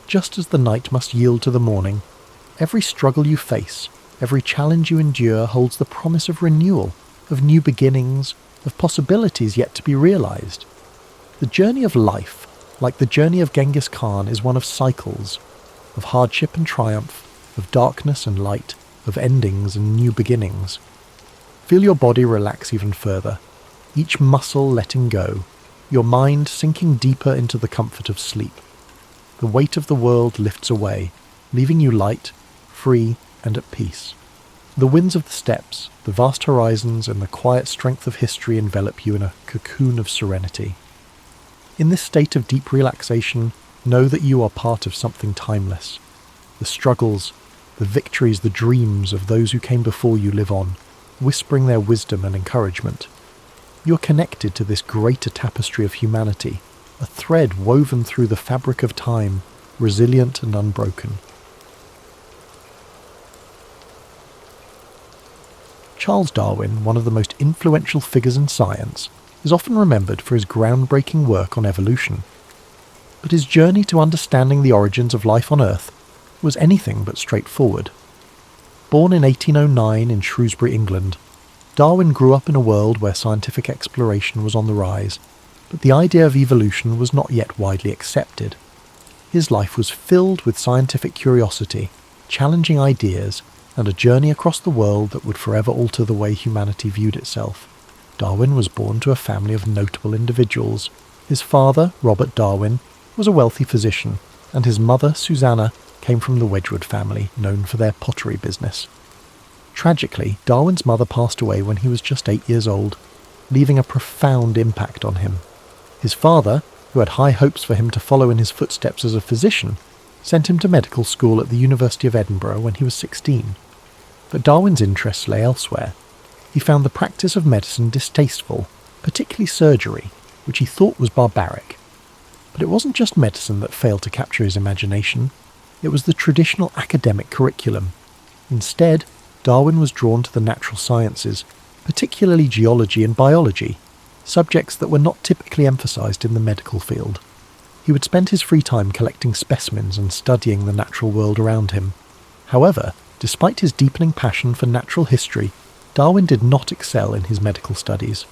A: Just as the night must yield to the morning, every struggle you face, every challenge you endure holds the promise of renewal, of new beginnings, of possibilities yet to be realized. The journey of life, like the journey of Genghis Khan, is one of cycles, of hardship and triumph, of darkness and light, of endings and new beginnings. Feel your body relax even further, each muscle letting go, your mind sinking deeper into the comfort of sleep. The weight of the world lifts away, leaving you light, free, and at peace. The winds of the steppes, the vast horizons, and the quiet strength of history envelop you in a cocoon of serenity. In this state of deep relaxation, know that you are part of something timeless. The struggles, the victories, the dreams of those who came before you live on, whispering their wisdom and encouragement. You are connected to this greater tapestry of humanity, a thread woven through the fabric of time, resilient and unbroken. Charles Darwin, one of the most influential figures in science, is often remembered for his groundbreaking work on evolution. But his journey to understanding the origins of life on Earth was anything but straightforward. Born in 1809 in Shrewsbury, England, Darwin grew up in a world where scientific exploration was on the rise, but the idea of evolution was not yet widely accepted. His life was filled with scientific curiosity, challenging ideas, and a journey across the world that would forever alter the way humanity viewed itself. Darwin was born to a family of notable individuals. His father, Robert Darwin, was a wealthy physician, and his mother, Susanna, came from the Wedgwood family, known for their pottery business. Tragically, Darwin's mother passed away when he was just 8 years old, leaving a profound impact on him. His father, who had high hopes for him to follow in his footsteps as a physician, sent him to medical school at the University of Edinburgh when he was 16. But Darwin's interests lay elsewhere. He found the practice of medicine distasteful, particularly surgery, which he thought was barbaric. But it wasn't just medicine that failed to capture his imagination. It was the traditional academic curriculum. Instead, Darwin was drawn to the natural sciences, particularly geology and biology, subjects that were not typically emphasized in the medical field. He would spend his free time collecting specimens and studying the natural world around him. However, despite his deepening passion for natural history, Darwin did not excel in his medical studies.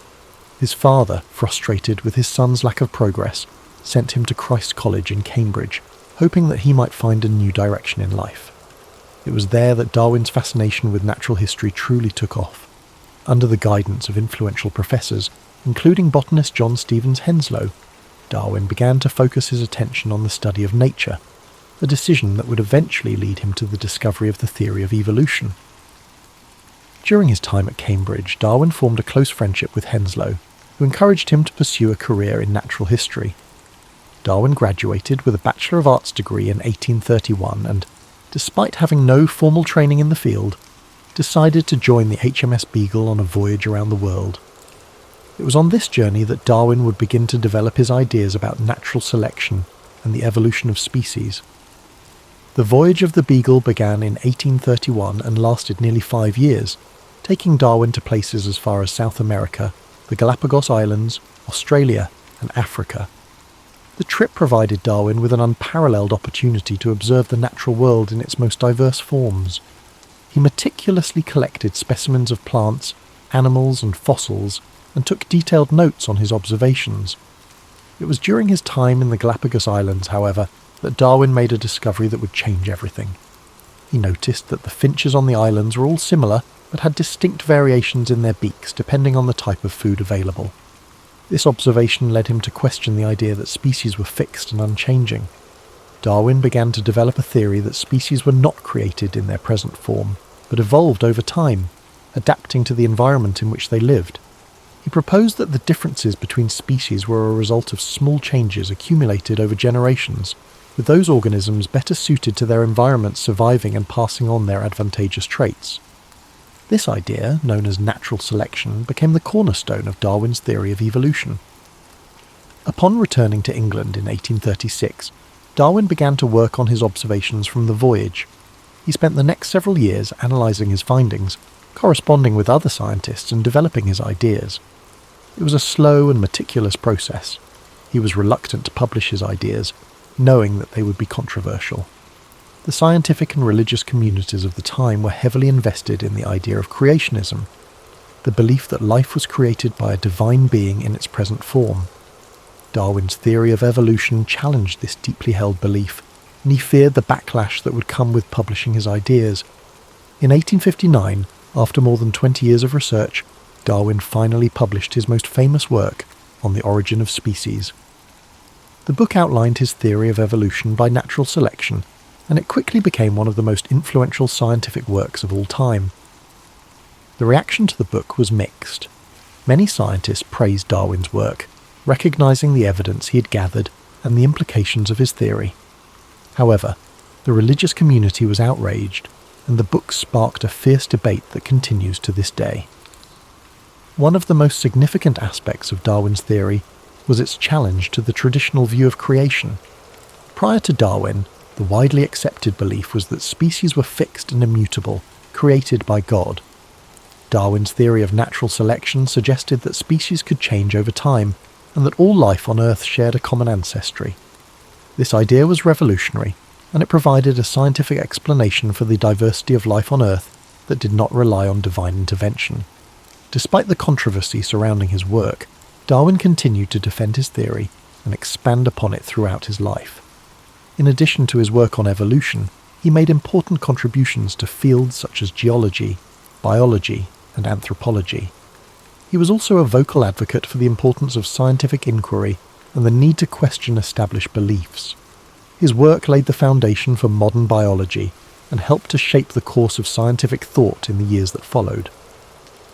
A: His father, frustrated with his son's lack of progress, sent him to Christ's College in Cambridge, hoping that he might find a new direction in life. It was there that Darwin's fascination with natural history truly took off. Under the guidance of influential professors, including botanist John Stevens Henslow, Darwin began to focus his attention on the study of nature, a decision that would eventually lead him to the discovery of the theory of evolution. During his time at Cambridge, Darwin formed a close friendship with Henslow, who encouraged him to pursue a career in natural history. Darwin graduated with a Bachelor of Arts degree in 1831 and, despite having no formal training in the field, decided to join the HMS Beagle on a voyage around the world. It was on this journey that Darwin would begin to develop his ideas about natural selection and the evolution of species. The voyage of the Beagle began in 1831 and lasted nearly 5 years, taking Darwin to places as far as South America, the Galapagos Islands, Australia, and Africa. The trip provided Darwin with an unparalleled opportunity to observe the natural world in its most diverse forms. He meticulously collected specimens of plants, animals and fossils, and took detailed notes on his observations. It was during his time in the Galapagos Islands, however, that Darwin made a discovery that would change everything. He noticed that the finches on the islands were all similar, but had distinct variations in their beaks depending on the type of food available. This observation led him to question the idea that species were fixed and unchanging. Darwin began to develop a theory that species were not created in their present form, but evolved over time, adapting to the environment in which they lived. He proposed that the differences between species were a result of small changes accumulated over generations, with those organisms better suited to their environment surviving and passing on their advantageous traits. This idea, known as natural selection, became the cornerstone of Darwin's theory of evolution. Upon returning to England in 1836, Darwin began to work on his observations from the voyage. He spent the next several years analysing his findings, corresponding with other scientists and developing his ideas. It was a slow and meticulous process. He was reluctant to publish his ideas, knowing that they would be controversial. The scientific and religious communities of the time were heavily invested in the idea of creationism, the belief that life was created by a divine being in its present form. Darwin's theory of evolution challenged this deeply held belief, and he feared the backlash that would come with publishing his ideas. In 1859, after more than 20 years of research, Darwin finally published his most famous work, On the Origin of Species. The book outlined his theory of evolution by natural selection, and it quickly became one of the most influential scientific works of all time. The reaction to the book was mixed. Many scientists praised Darwin's work, recognizing the evidence he had gathered and the implications of his theory. However, the religious community was outraged, and the book sparked a fierce debate that continues to this day. One of the most significant aspects of Darwin's theory was its challenge to the traditional view of creation. Prior to Darwin, the widely accepted belief was that species were fixed and immutable, created by God. Darwin's theory of natural selection suggested that species could change over time, and that all life on Earth shared a common ancestry. This idea was revolutionary, and it provided a scientific explanation for the diversity of life on Earth that did not rely on divine intervention. Despite the controversy surrounding his work, Darwin continued to defend his theory and expand upon it throughout his life. In addition to his work on evolution, he made important contributions to fields such as geology, biology, and anthropology. He was also a vocal advocate for the importance of scientific inquiry and the need to question established beliefs. His work laid the foundation for modern biology and helped to shape the course of scientific thought in the years that followed.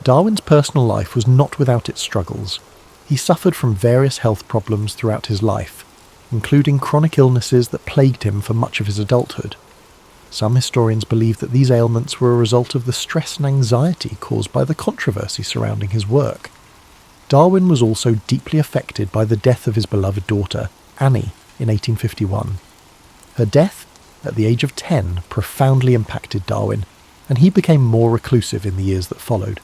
A: Darwin's personal life was not without its struggles. He suffered from various health problems throughout his life, including chronic illnesses that plagued him for much of his adulthood. Some historians believe that these ailments were a result of the stress and anxiety caused by the controversy surrounding his work. Darwin was also deeply affected by the death of his beloved daughter, Annie, in 1851. Her death, at the age of 10, profoundly impacted Darwin, and he became more reclusive in the years that followed.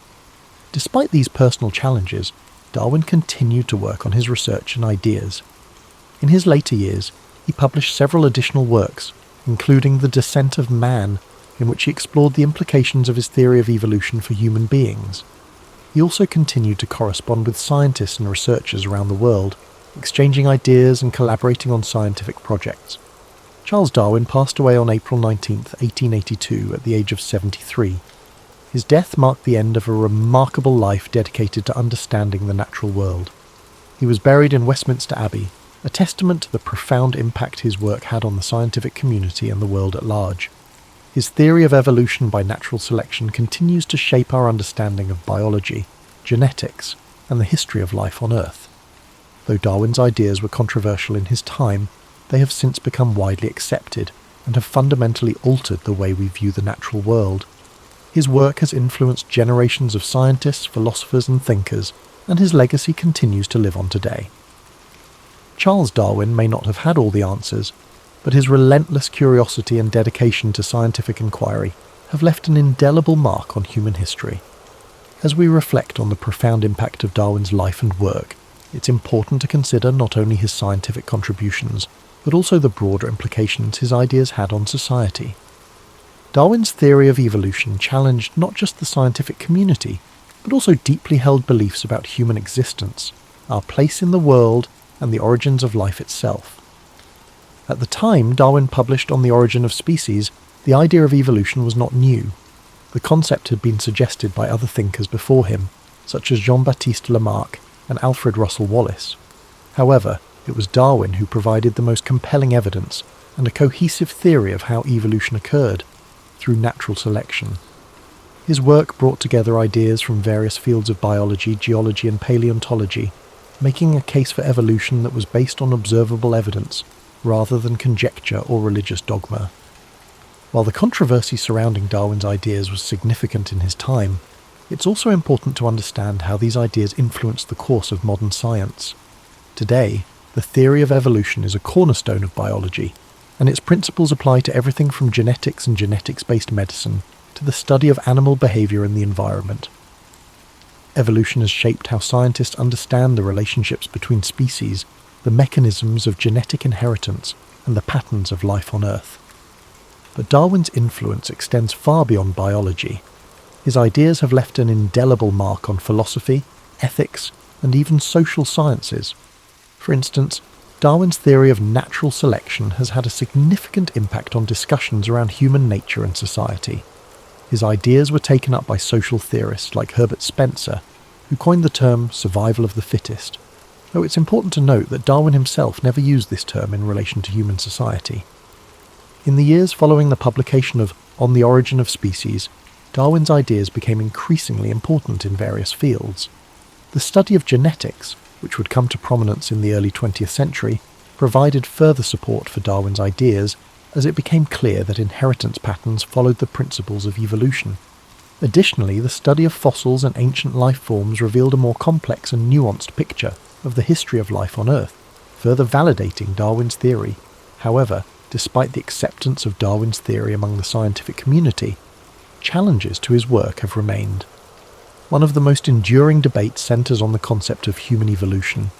A: Despite these personal challenges, Darwin continued to work on his research and ideas. In his later years, he published several additional works, including The Descent of Man, in which he explored the implications of his theory of evolution for human beings. He also continued to correspond with scientists and researchers around the world, exchanging ideas and collaborating on scientific projects. Charles Darwin passed away on April 19, 1882, at the age of 73. His death marked the end of a remarkable life dedicated to understanding the natural world. He was buried in Westminster Abbey, a testament to the profound impact his work had on the scientific community and the world at large. His theory of evolution by natural selection continues to shape our understanding of biology, genetics, and the history of life on Earth. Though Darwin's ideas were controversial in his time, they have since become widely accepted and have fundamentally altered the way we view the natural world. His work has influenced generations of scientists, philosophers, and thinkers, and his legacy continues to live on today. Charles Darwin may not have had all the answers, but his relentless curiosity and dedication to scientific inquiry have left an indelible mark on human history. As we reflect on the profound impact of Darwin's life and work, it's important to consider not only his scientific contributions, but also the broader implications his ideas had on society. Darwin's theory of evolution challenged not just the scientific community, but also deeply held beliefs about human existence, our place in the world, and the origins of life itself. At the time Darwin published On the Origin of Species, the idea of evolution was not new. The concept had been suggested by other thinkers before him, such as Jean-Baptiste Lamarck and Alfred Russel Wallace. However, it was Darwin who provided the most compelling evidence and a cohesive theory of how evolution occurred, through natural selection. His work brought together ideas from various fields of biology, geology and paleontology, making a case for evolution that was based on observable evidence, rather than conjecture or religious dogma. While the controversy surrounding Darwin's ideas was significant in his time, it's also important to understand how these ideas influenced the course of modern science. Today, the theory of evolution is a cornerstone of biology, and its principles apply to everything from genetics and genetics-based medicine to the study of animal behavior in the environment. Evolution has shaped how scientists understand the relationships between species, the mechanisms of genetic inheritance, and the patterns of life on Earth. But Darwin's influence extends far beyond biology. His ideas have left an indelible mark on philosophy, ethics, and even social sciences. For instance, Darwin's theory of natural selection has had a significant impact on discussions around human nature and society. His ideas were taken up by social theorists like Herbert Spencer, who coined the term survival of the fittest, though it's important to note that Darwin himself never used this term in relation to human society. In the years following the publication of On the Origin of Species, Darwin's ideas became increasingly important in various fields. The study of genetics, which would come to prominence in the early 20th century, provided further support for Darwin's ideas as it became clear that inheritance patterns followed the principles of evolution. Additionally, the study of fossils and ancient life forms revealed a more complex and nuanced picture of the history of life on Earth, further validating Darwin's theory. However, despite the acceptance of Darwin's theory among the scientific community, challenges to his work have remained. One of the most enduring debates centres on the concept of human evolution.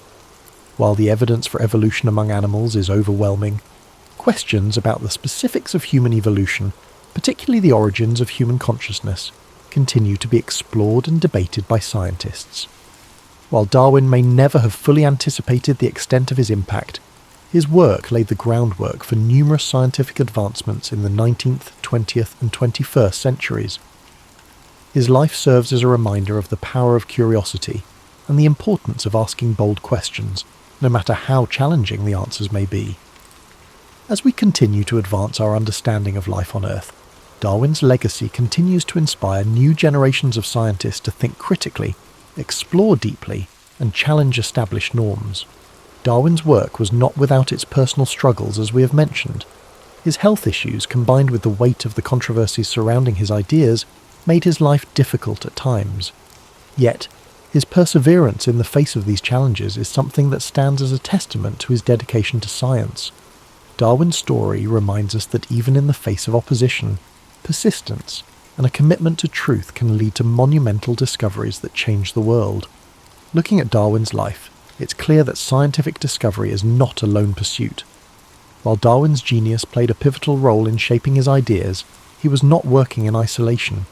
A: While the evidence for evolution among animals is overwhelming, questions about the specifics of human evolution, particularly the origins of human consciousness, continue to be explored and debated by scientists. While Darwin may never have fully anticipated the extent of his impact, his work laid the groundwork for numerous scientific advancements in the 19th, 20th and 21st centuries. His life serves as a reminder of the power of curiosity and the importance of asking bold questions, no matter how challenging the answers may be. As we continue to advance our understanding of life on Earth, Darwin's legacy continues to inspire new generations of scientists to think critically, explore deeply, and challenge established norms. Darwin's work was not without its personal struggles, as we have mentioned. His health issues, combined with the weight of the controversies surrounding his ideas, made his life difficult at times. Yet, his perseverance in the face of these challenges is something that stands as a testament to his dedication to science. Darwin's story reminds us that even in the face of opposition, persistence and a commitment to truth can lead to monumental discoveries that change the world. Looking at Darwin's life, it's clear that scientific discovery is not a lone pursuit. While Darwin's genius played a pivotal role in shaping his ideas, he was not working in isolation.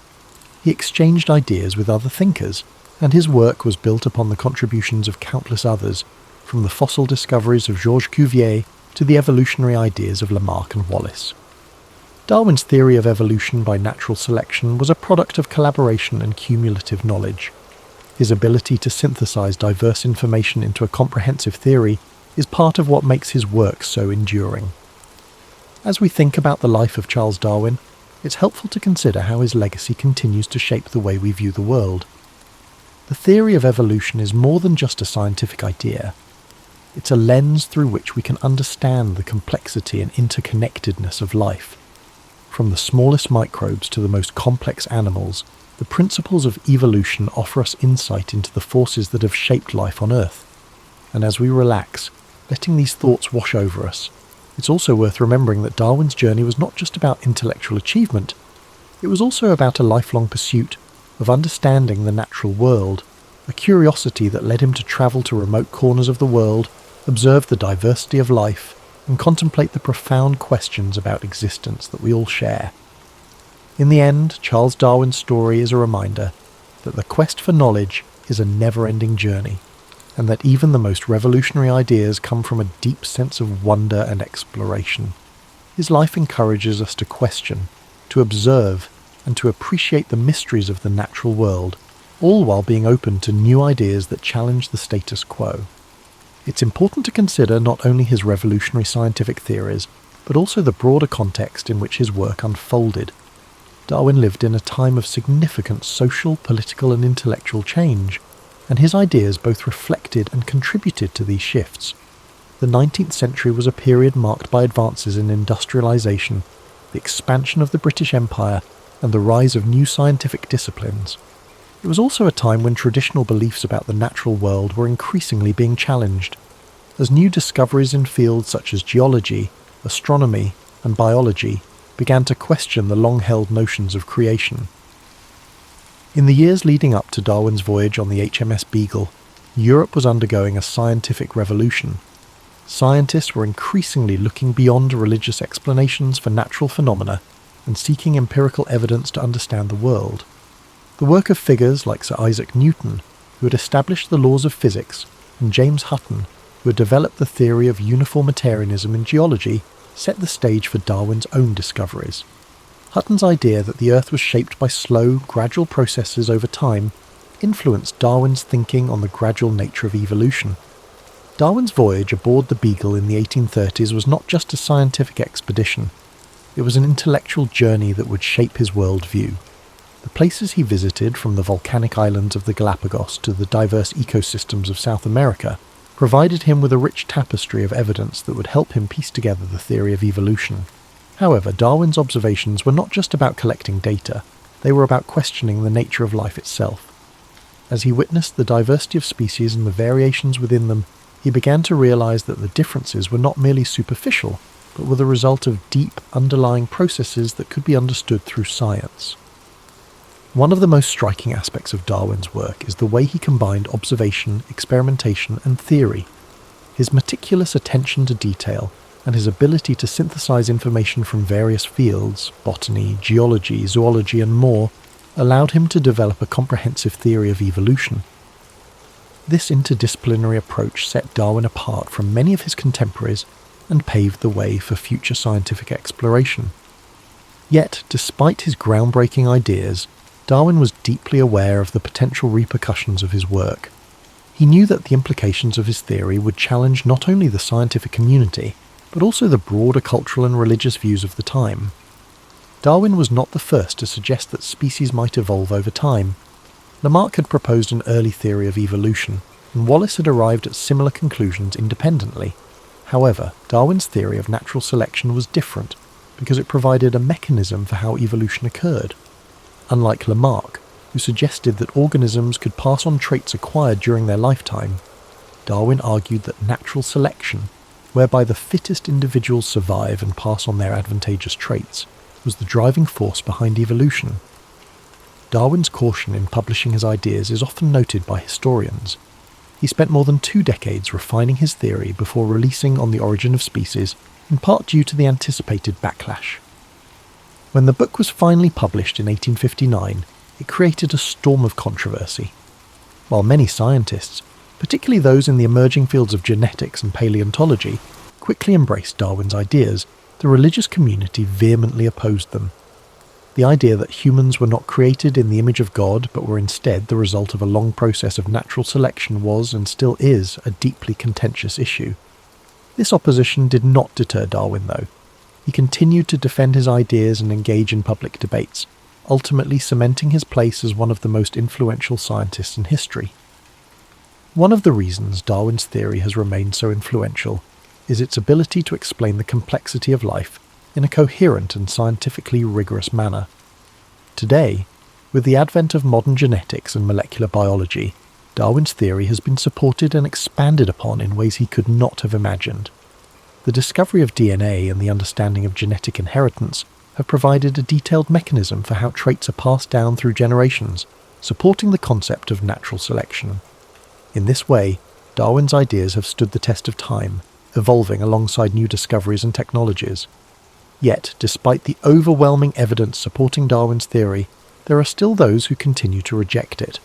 A: He exchanged ideas with other thinkers, and his work was built upon the contributions of countless others, from the fossil discoveries of Georges Cuvier to the evolutionary ideas of Lamarck and Wallace. Darwin's theory of evolution by natural selection was a product of collaboration and cumulative knowledge. His ability to synthesize diverse information into a comprehensive theory is part of what makes his work so enduring. As we think about the life of Charles Darwin, it's helpful to consider how his legacy continues to shape the way we view the world. The theory of evolution is more than just a scientific idea. It's a lens through which we can understand the complexity and interconnectedness of life. From the smallest microbes to the most complex animals, the principles of evolution offer us insight into the forces that have shaped life on Earth. And as we relax, letting these thoughts wash over us, it's also worth remembering that Darwin's journey was not just about intellectual achievement, it was also about a lifelong pursuit of understanding the natural world a curiosity that led him to travel to remote corners of the world, observe the diversity of life, and contemplate the profound questions about existence that we all share. In the end, Charles Darwin's story is a reminder that the quest for knowledge is a never-ending journey, and that even the most revolutionary ideas come from a deep sense of wonder and exploration. His life encourages us to question, to observe, and to appreciate the mysteries of the natural world, all while being open to new ideas that challenge the status quo. It's important to consider not only his revolutionary scientific theories, but also the broader context in which his work unfolded. Darwin lived in a time of significant social, political, and intellectual change, and his ideas both reflected and contributed to these shifts. The 19th century was a period marked by advances in industrialization, the expansion of the British Empire, and the rise of new scientific disciplines. It was also a time when traditional beliefs about the natural world were increasingly being challenged, as new discoveries in fields such as geology, astronomy, and biology began to question the long-held notions of creation. In the years leading up to Darwin's voyage on the HMS Beagle, Europe was undergoing a scientific revolution. Scientists were increasingly looking beyond religious explanations for natural phenomena and seeking empirical evidence to understand the world. The work of figures like Sir Isaac Newton, who had established the laws of physics, and James Hutton, who had developed the theory of uniformitarianism in geology, set the stage for Darwin's own discoveries. Hutton's idea that the Earth was shaped by slow, gradual processes over time influenced Darwin's thinking on the gradual nature of evolution. Darwin's voyage aboard the Beagle in the 1830s was not just a scientific expedition. It was an intellectual journey that would shape his worldview. The places he visited, from the volcanic islands of the Galapagos to the diverse ecosystems of South America, provided him with a rich tapestry of evidence that would help him piece together the theory of evolution. However, Darwin's observations were not just about collecting data, they were about questioning the nature of life itself. As he witnessed the diversity of species and the variations within them, he began to realize that the differences were not merely superficial, but were the result of deep, underlying processes that could be understood through science. One of the most striking aspects of Darwin's work is the way he combined observation, experimentation, and theory. His meticulous attention to detail and his ability to synthesize information from various fields, botany, geology, zoology, and more, allowed him to develop a comprehensive theory of evolution. This interdisciplinary approach set Darwin apart from many of his contemporaries and paved the way for future scientific exploration. Yet, despite his groundbreaking ideas, Darwin was deeply aware of the potential repercussions of his work. He knew that the implications of his theory would challenge not only the scientific community, but also the broader cultural and religious views of the time. Darwin was not the first to suggest that species might evolve over time. Lamarck had proposed an early theory of evolution, and Wallace had arrived at similar conclusions independently. However, Darwin's theory of natural selection was different, because it provided a mechanism for how evolution occurred. Unlike Lamarck, who suggested that organisms could pass on traits acquired during their lifetime, Darwin argued that natural selection, whereby the fittest individuals survive and pass on their advantageous traits, was the driving force behind evolution. Darwin's caution in publishing his ideas is often noted by historians. He spent more than 2 decades refining his theory before releasing On the Origin of Species, in part due to the anticipated backlash. When the book was finally published in 1859, it created a storm of controversy. While many scientists, particularly those in the emerging fields of genetics and paleontology, quickly embraced Darwin's ideas, the religious community vehemently opposed them. The idea that humans were not created in the image of God, but were instead the result of a long process of natural selection was, and still is, a deeply contentious issue. This opposition did not deter Darwin, though. He continued to defend his ideas and engage in public debates, ultimately cementing his place as one of the most influential scientists in history. One of the reasons Darwin's theory has remained so influential is its ability to explain the complexity of life in a coherent and scientifically rigorous manner. Today, with the advent of modern genetics and molecular biology, Darwin's theory has been supported and expanded upon in ways he could not have imagined. The discovery of DNA and the understanding of genetic inheritance have provided a detailed mechanism for how traits are passed down through generations, supporting the concept of natural selection. In this way, Darwin's ideas have stood the test of time, evolving alongside new discoveries and technologies. Yet, despite the overwhelming evidence supporting Darwin's theory, there are still those who continue to reject it.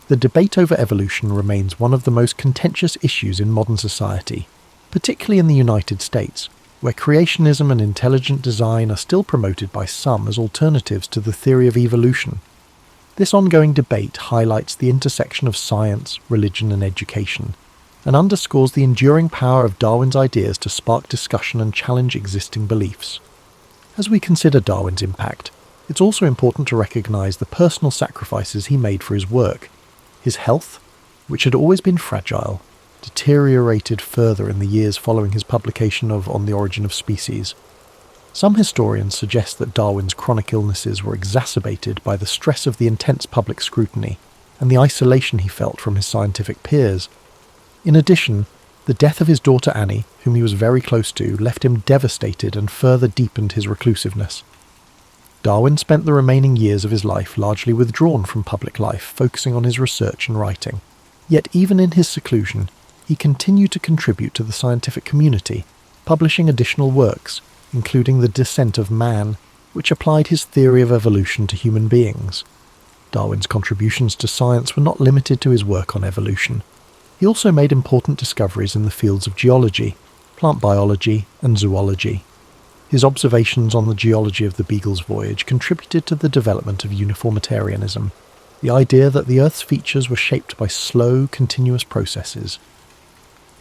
A: The debate over evolution remains one of the most contentious issues in modern society, particularly in the United States, where creationism and intelligent design are still promoted by some as alternatives to the theory of evolution. This ongoing debate highlights the intersection of science, religion, and education, and underscores the enduring power of Darwin's ideas to spark discussion and challenge existing beliefs. As we consider Darwin's impact, it's also important to recognise the personal sacrifices he made for his work. His health, which had always been fragile, deteriorated further in the years following his publication of On the Origin of Species. Some historians suggest that Darwin's chronic illnesses were exacerbated by the stress of the intense public scrutiny and the isolation he felt from his scientific peers. In addition, the death of his daughter Annie, whom he was very close to, left him devastated and further deepened his reclusiveness. Darwin spent the remaining years of his life largely withdrawn from public life, focusing on his research and writing. Yet even in his seclusion, he continued to contribute to the scientific community, publishing additional works, including The Descent of Man, which applied his theory of evolution to human beings. Darwin's contributions to science were not limited to his work on evolution. He also made important discoveries in the fields of geology, plant biology, and zoology. His observations on the geology of the Beagle's voyage contributed to the development of uniformitarianism, the idea that the Earth's features were shaped by slow, continuous processes.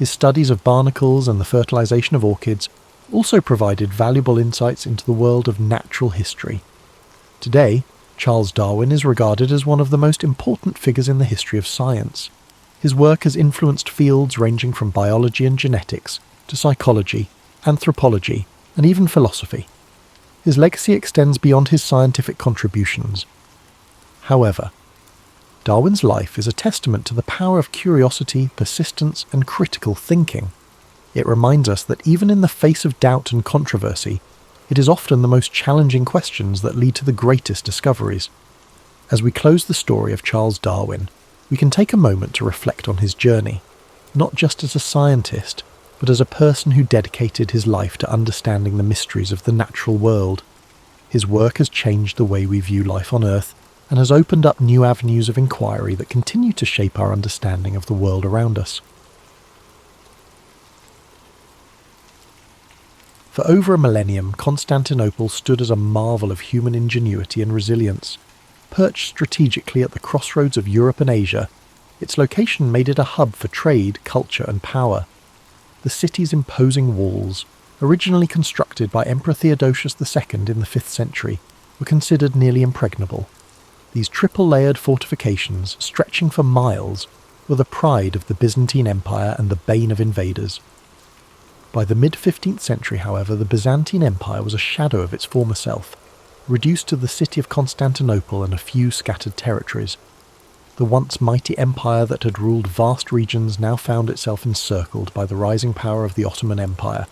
A: His studies of barnacles and the fertilization of orchids also provided valuable insights into the world of natural history. Today, Charles Darwin is regarded as one of the most important figures in the history of science. His work has influenced fields ranging from biology and genetics to psychology, anthropology, and even philosophy. His legacy extends beyond his scientific contributions. However, Darwin's life is a testament to the power of curiosity, persistence, and critical thinking. It reminds us that even in the face of doubt and controversy, it is often the most challenging questions that lead to the greatest discoveries. As we close the story of Charles Darwin, we can take a moment to reflect on his journey, not just as a scientist, but as a person who dedicated his life to understanding the mysteries of the natural world. His work has changed the way we view life on Earth and has opened up new avenues of inquiry that continue to shape our understanding of the world around us. For over a millennium, Constantinople stood as a marvel of human ingenuity and resilience. Perched strategically at the crossroads of Europe and Asia, its location made it a hub for trade, culture, and power. The city's imposing walls, originally constructed by Emperor Theodosius II in the 5th century, were considered nearly impregnable. These triple-layered fortifications, stretching for miles, were the pride of the Byzantine Empire and the bane of invaders. By the mid-15th century, however, the Byzantine Empire was a shadow of its former self, reduced to the city of Constantinople and a few scattered territories. The once mighty empire that had ruled vast regions now found itself encircled by the rising power of the Ottoman Empire.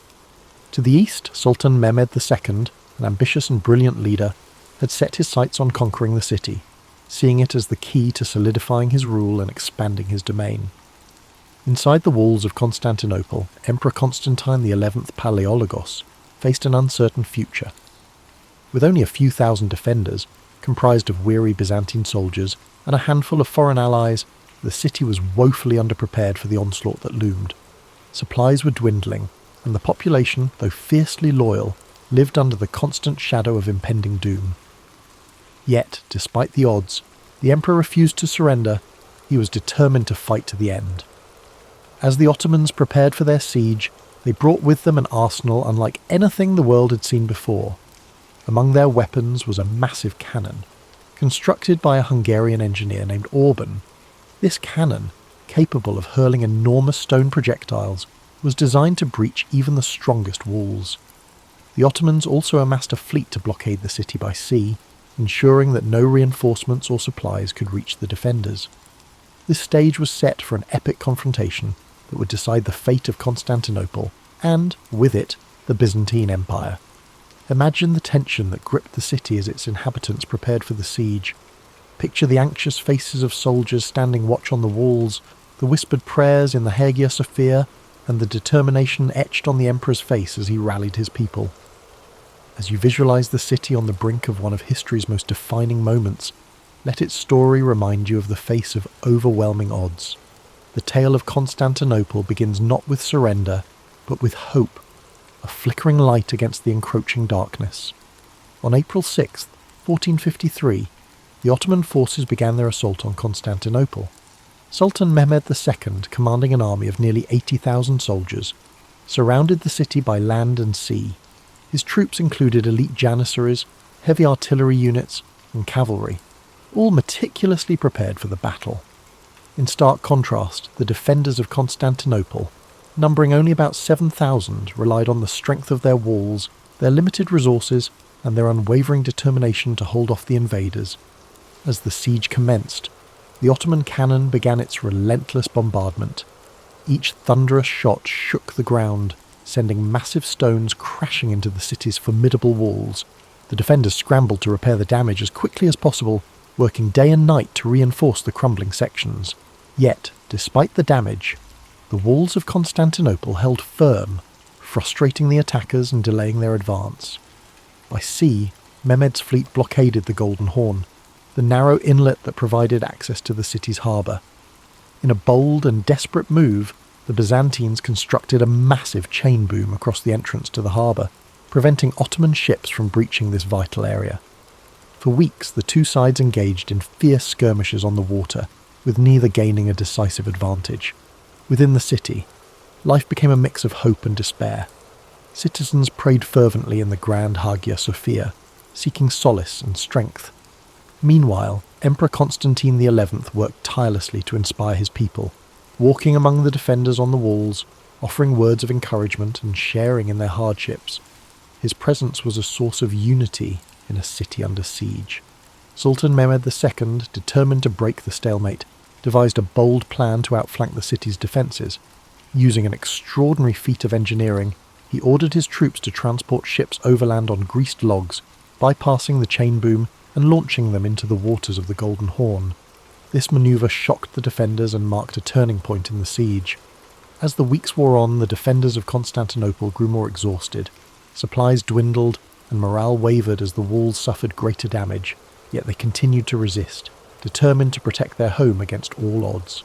A: To the east, Sultan Mehmed II, an ambitious and brilliant leader, had set his sights on conquering the city, seeing it as the key to solidifying his rule and expanding his domain. Inside the walls of Constantinople, Emperor Constantine XI Palaiologos faced an uncertain future. With only a few thousand defenders, comprised of weary Byzantine soldiers, and a handful of foreign allies, the city was woefully underprepared for the onslaught that loomed. Supplies were dwindling, and the population, though fiercely loyal, lived under the constant shadow of impending doom. Yet, despite the odds, the emperor refused to surrender. He was determined to fight to the end. As the Ottomans prepared for their siege, they brought with them an arsenal unlike anything the world had seen before. Among their weapons was a massive cannon, constructed by a Hungarian engineer named Orban. This cannon, capable of hurling enormous stone projectiles, was designed to breach even the strongest walls. The Ottomans also amassed a fleet to blockade the city by sea, ensuring that no reinforcements or supplies could reach the defenders. This stage was set for an epic confrontation that would decide the fate of Constantinople and, with it, the Byzantine Empire. Imagine the tension that gripped the city as its inhabitants prepared for the siege. Picture the anxious faces of soldiers standing watch on the walls, the whispered prayers in the Hagia Sophia, and the determination etched on the emperor's face as he rallied his people. As you visualize the city on the brink of one of history's most defining moments, let its story remind you of the face of overwhelming odds. The tale of Constantinople begins not with surrender, but with hope, a flickering light against the encroaching darkness. On April 6, 1453, the Ottoman forces began their assault on Constantinople. Sultan Mehmed II, commanding an army of nearly 80,000 soldiers, surrounded the city by land and sea. His troops included elite janissaries, heavy artillery units, and cavalry, all meticulously prepared for the battle. In stark contrast, the defenders of Constantinople, numbering only about 7,000, relied on the strength of their walls, their limited resources, and their unwavering determination to hold off the invaders. As the siege commenced, the Ottoman cannon began its relentless bombardment. Each thunderous shot shook the ground, sending massive stones crashing into the city's formidable walls. The defenders scrambled to repair the damage as quickly as possible, working day and night to reinforce the crumbling sections. Yet, despite the damage, the walls of Constantinople held firm, frustrating the attackers and delaying their advance. By sea, Mehmed's fleet blockaded the Golden Horn, the narrow inlet that provided access to the city's harbour. In a bold and desperate move, the Byzantines constructed a massive chain boom across the entrance to the harbour, preventing Ottoman ships from breaching this vital area. For weeks, the two sides engaged in fierce skirmishes on the water, with neither gaining a decisive advantage. Within the city, life became a mix of hope and despair. Citizens prayed fervently in the grand Hagia Sophia, seeking solace and strength. Meanwhile, Emperor Constantine XI worked tirelessly to inspire his people, walking among the defenders on the walls, offering words of encouragement and sharing in their hardships. His presence was a source of unity in a city under siege. Sultan Mehmed II, determined to break the stalemate, devised a bold plan to outflank the city's defences. Using an extraordinary feat of engineering, he ordered his troops to transport ships overland on greased logs, bypassing the chain boom and launching them into the waters of the Golden Horn. This manoeuvre shocked the defenders and marked a turning point in the siege. As the weeks wore on, the defenders of Constantinople grew more exhausted. Supplies dwindled, and morale wavered as the walls suffered greater damage, yet they continued to resist, determined to protect their home against all odds.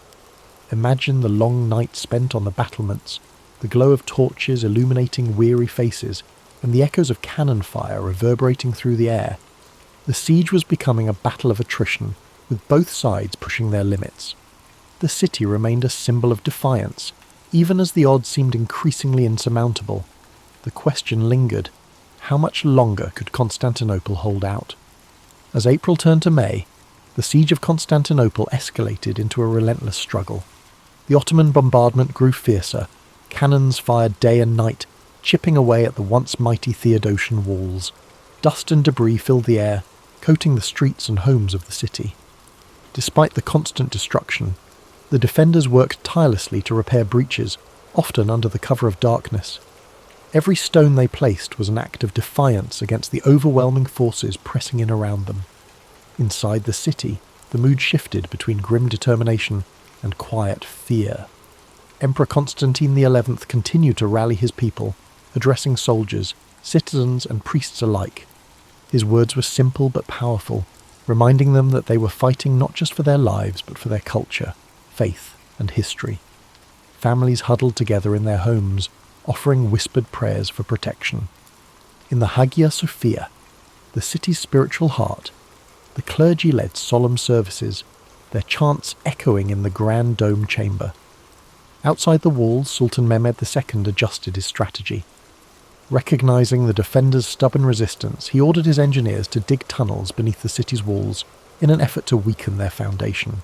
A: Imagine the long nights spent on the battlements, the glow of torches illuminating weary faces, and the echoes of cannon fire reverberating through the air. The siege was becoming a battle of attrition, with both sides pushing their limits. The city remained a symbol of defiance, even as the odds seemed increasingly insurmountable. The question lingered: how much longer could Constantinople hold out? As April turned to May, the siege of Constantinople escalated into a relentless struggle. The Ottoman bombardment grew fiercer, cannons fired day and night, chipping away at the once mighty Theodosian walls. Dust and debris filled the air, coating the streets and homes of the city. Despite the constant destruction, the defenders worked tirelessly to repair breaches, often under the cover of darkness. Every stone they placed was an act of defiance against the overwhelming forces pressing in around them. Inside the city, the mood shifted between grim determination and quiet fear. Emperor Constantine XI continued to rally his people, addressing soldiers, citizens and priests alike. His words were simple but powerful, reminding them that they were fighting not just for their lives but for their culture, faith and history. Families huddled together in their homes, offering whispered prayers for protection. In the Hagia Sophia, the city's spiritual heart, the clergy led solemn services, their chants echoing in the grand dome chamber. Outside the walls, Sultan Mehmed II adjusted his strategy. Recognizing the defenders' stubborn resistance, he ordered his engineers to dig tunnels beneath the city's walls in an effort to weaken their foundation.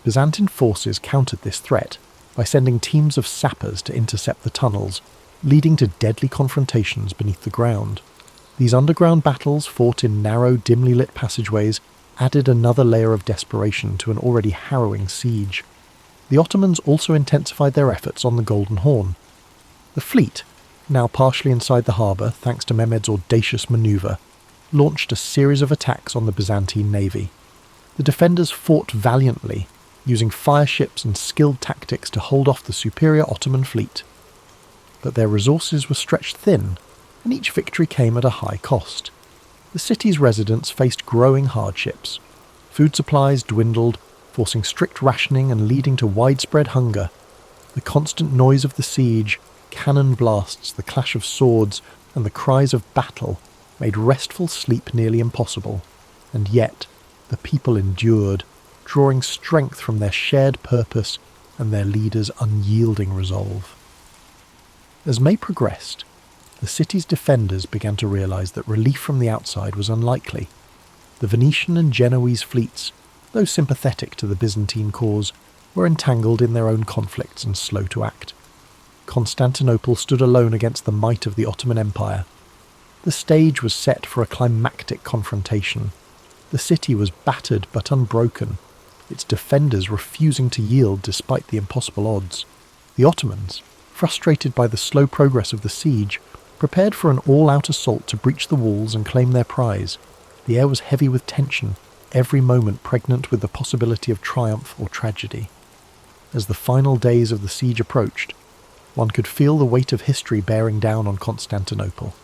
A: Byzantine forces countered this threat by sending teams of sappers to intercept the tunnels, leading to deadly confrontations beneath the ground. These underground battles, fought in narrow, dimly lit passageways, added another layer of desperation to an already harrowing siege. The Ottomans also intensified their efforts on the Golden Horn. The fleet, now partially inside the harbour thanks to Mehmed's audacious manoeuvre, launched a series of attacks on the Byzantine navy. The defenders fought valiantly, using fire ships and skilled tactics to hold off the superior Ottoman fleet. But their resources were stretched thin, and each victory came at a high cost. The city's residents faced growing hardships. Food supplies dwindled, forcing strict rationing and leading to widespread hunger. The constant noise of the siege, cannon blasts, the clash of swords, and the cries of battle made restful sleep nearly impossible. And yet, the people endured, drawing strength from their shared purpose and their leaders' unyielding resolve. As May progressed, the city's defenders began to realise that relief from the outside was unlikely. The Venetian and Genoese fleets, though sympathetic to the Byzantine cause, were entangled in their own conflicts and slow to act. Constantinople stood alone against the might of the Ottoman Empire. The stage was set for a climactic confrontation. The city was battered but unbroken, its defenders refusing to yield despite the impossible odds. The Ottomans, frustrated by the slow progress of the siege, prepared for an all-out assault to breach the walls and claim their prize. The air was heavy with tension, every moment pregnant with the possibility of triumph or tragedy. As the final days of the siege approached, one could feel the weight of history bearing down on Constantinople.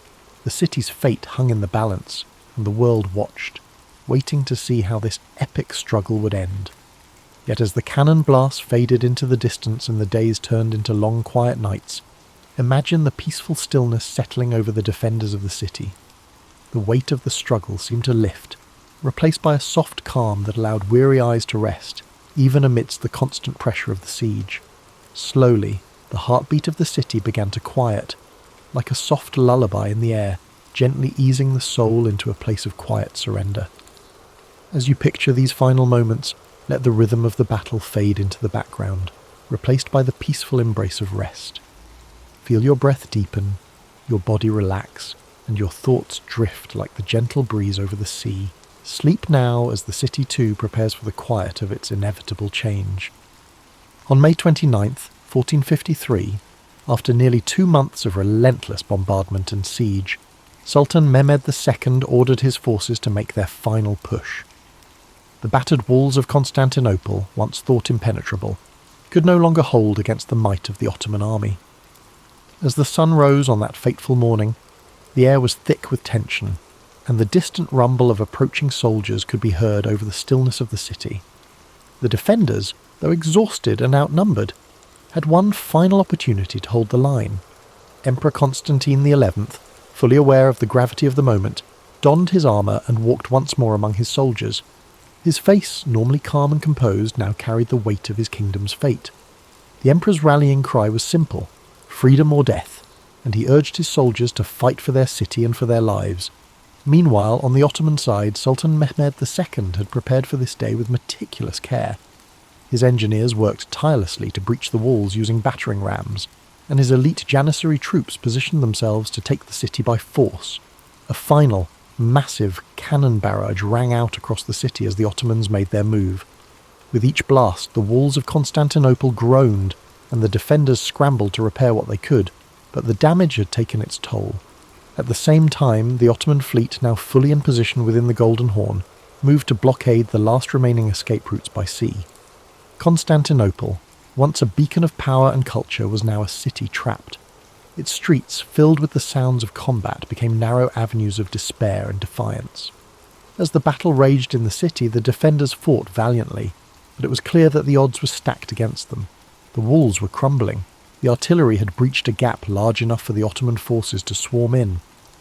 A: The city's fate hung in the balance, and the world watched, waiting to see how this epic struggle would end. Yet as the cannon blasts faded into the distance and the days turned into long quiet nights, imagine the peaceful stillness settling over the defenders of the city. The weight of the struggle seemed to lift, replaced by a soft calm that allowed weary eyes to rest, even amidst the constant pressure of the siege. Slowly, the heartbeat of the city began to quiet, like a soft lullaby in the air, gently easing the soul into a place of quiet surrender. As you picture these final moments, let the rhythm of the battle fade into the background, replaced by the peaceful embrace of rest. Feel your breath deepen, your body relax, and your thoughts drift like the gentle breeze over the sea. Sleep now as the city too prepares for the quiet of its inevitable change. On May 29th, 1453, after nearly 2 months of relentless bombardment and siege, Sultan Mehmed II ordered his forces to make their final push. The battered walls of Constantinople, once thought impenetrable, could no longer hold against the might of the Ottoman army. As the sun rose on that fateful morning, the air was thick with tension, and the distant rumble of approaching soldiers could be heard over the stillness of the city. The defenders, though exhausted and outnumbered, had one final opportunity to hold the line. Emperor Constantine XI, fully aware of the gravity of the moment, donned his armour and walked once more among his soldiers. His face, normally calm and composed, now carried the weight of his kingdom's fate. The emperor's rallying cry was simple: freedom or death, and he urged his soldiers to fight for their city and for their lives. Meanwhile, on the Ottoman side, Sultan Mehmed II had prepared for this day with meticulous care. His engineers worked tirelessly to breach the walls using battering rams, and his elite Janissary troops positioned themselves to take the city by force. A final, massive cannon barrage rang out across the city as the Ottomans made their move. With each blast, the walls of Constantinople groaned, and the defenders scrambled to repair what they could, but the damage had taken its toll. At the same time, the Ottoman fleet, now fully in position within the Golden Horn, moved to blockade the last remaining escape routes by sea. Constantinople, once a beacon of power and culture, was now a city trapped. Its streets, filled with the sounds of combat, became narrow avenues of despair and defiance. As the battle raged in the city, the defenders fought valiantly, but it was clear that the odds were stacked against them. The walls were crumbling. The artillery had breached a gap large enough for the Ottoman forces to swarm in.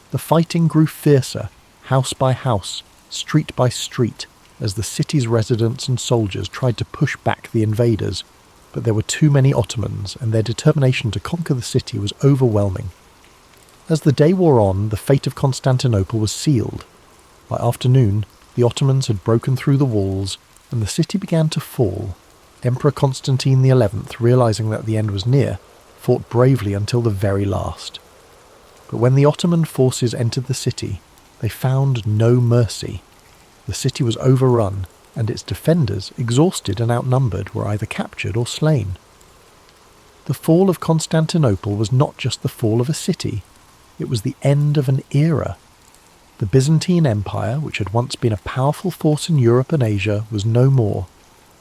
A: The fighting grew fiercer, house by house, street by street, as the city's residents and soldiers tried to push back the invaders, but there were too many Ottomans, and their determination to conquer the city was overwhelming. As the day wore on, the fate of Constantinople was sealed. By afternoon, the Ottomans had broken through the walls, and the city began to fall. Emperor Constantine XI, realizing that the end was near, fought bravely until the very last. But when the Ottoman forces entered the city, they found no mercy. The city was overrun, and its defenders, exhausted and outnumbered, were either captured or slain. The fall of Constantinople was not just the fall of a city, it was the end of an era. The Byzantine Empire, which had once been a powerful force in Europe and Asia, was no more.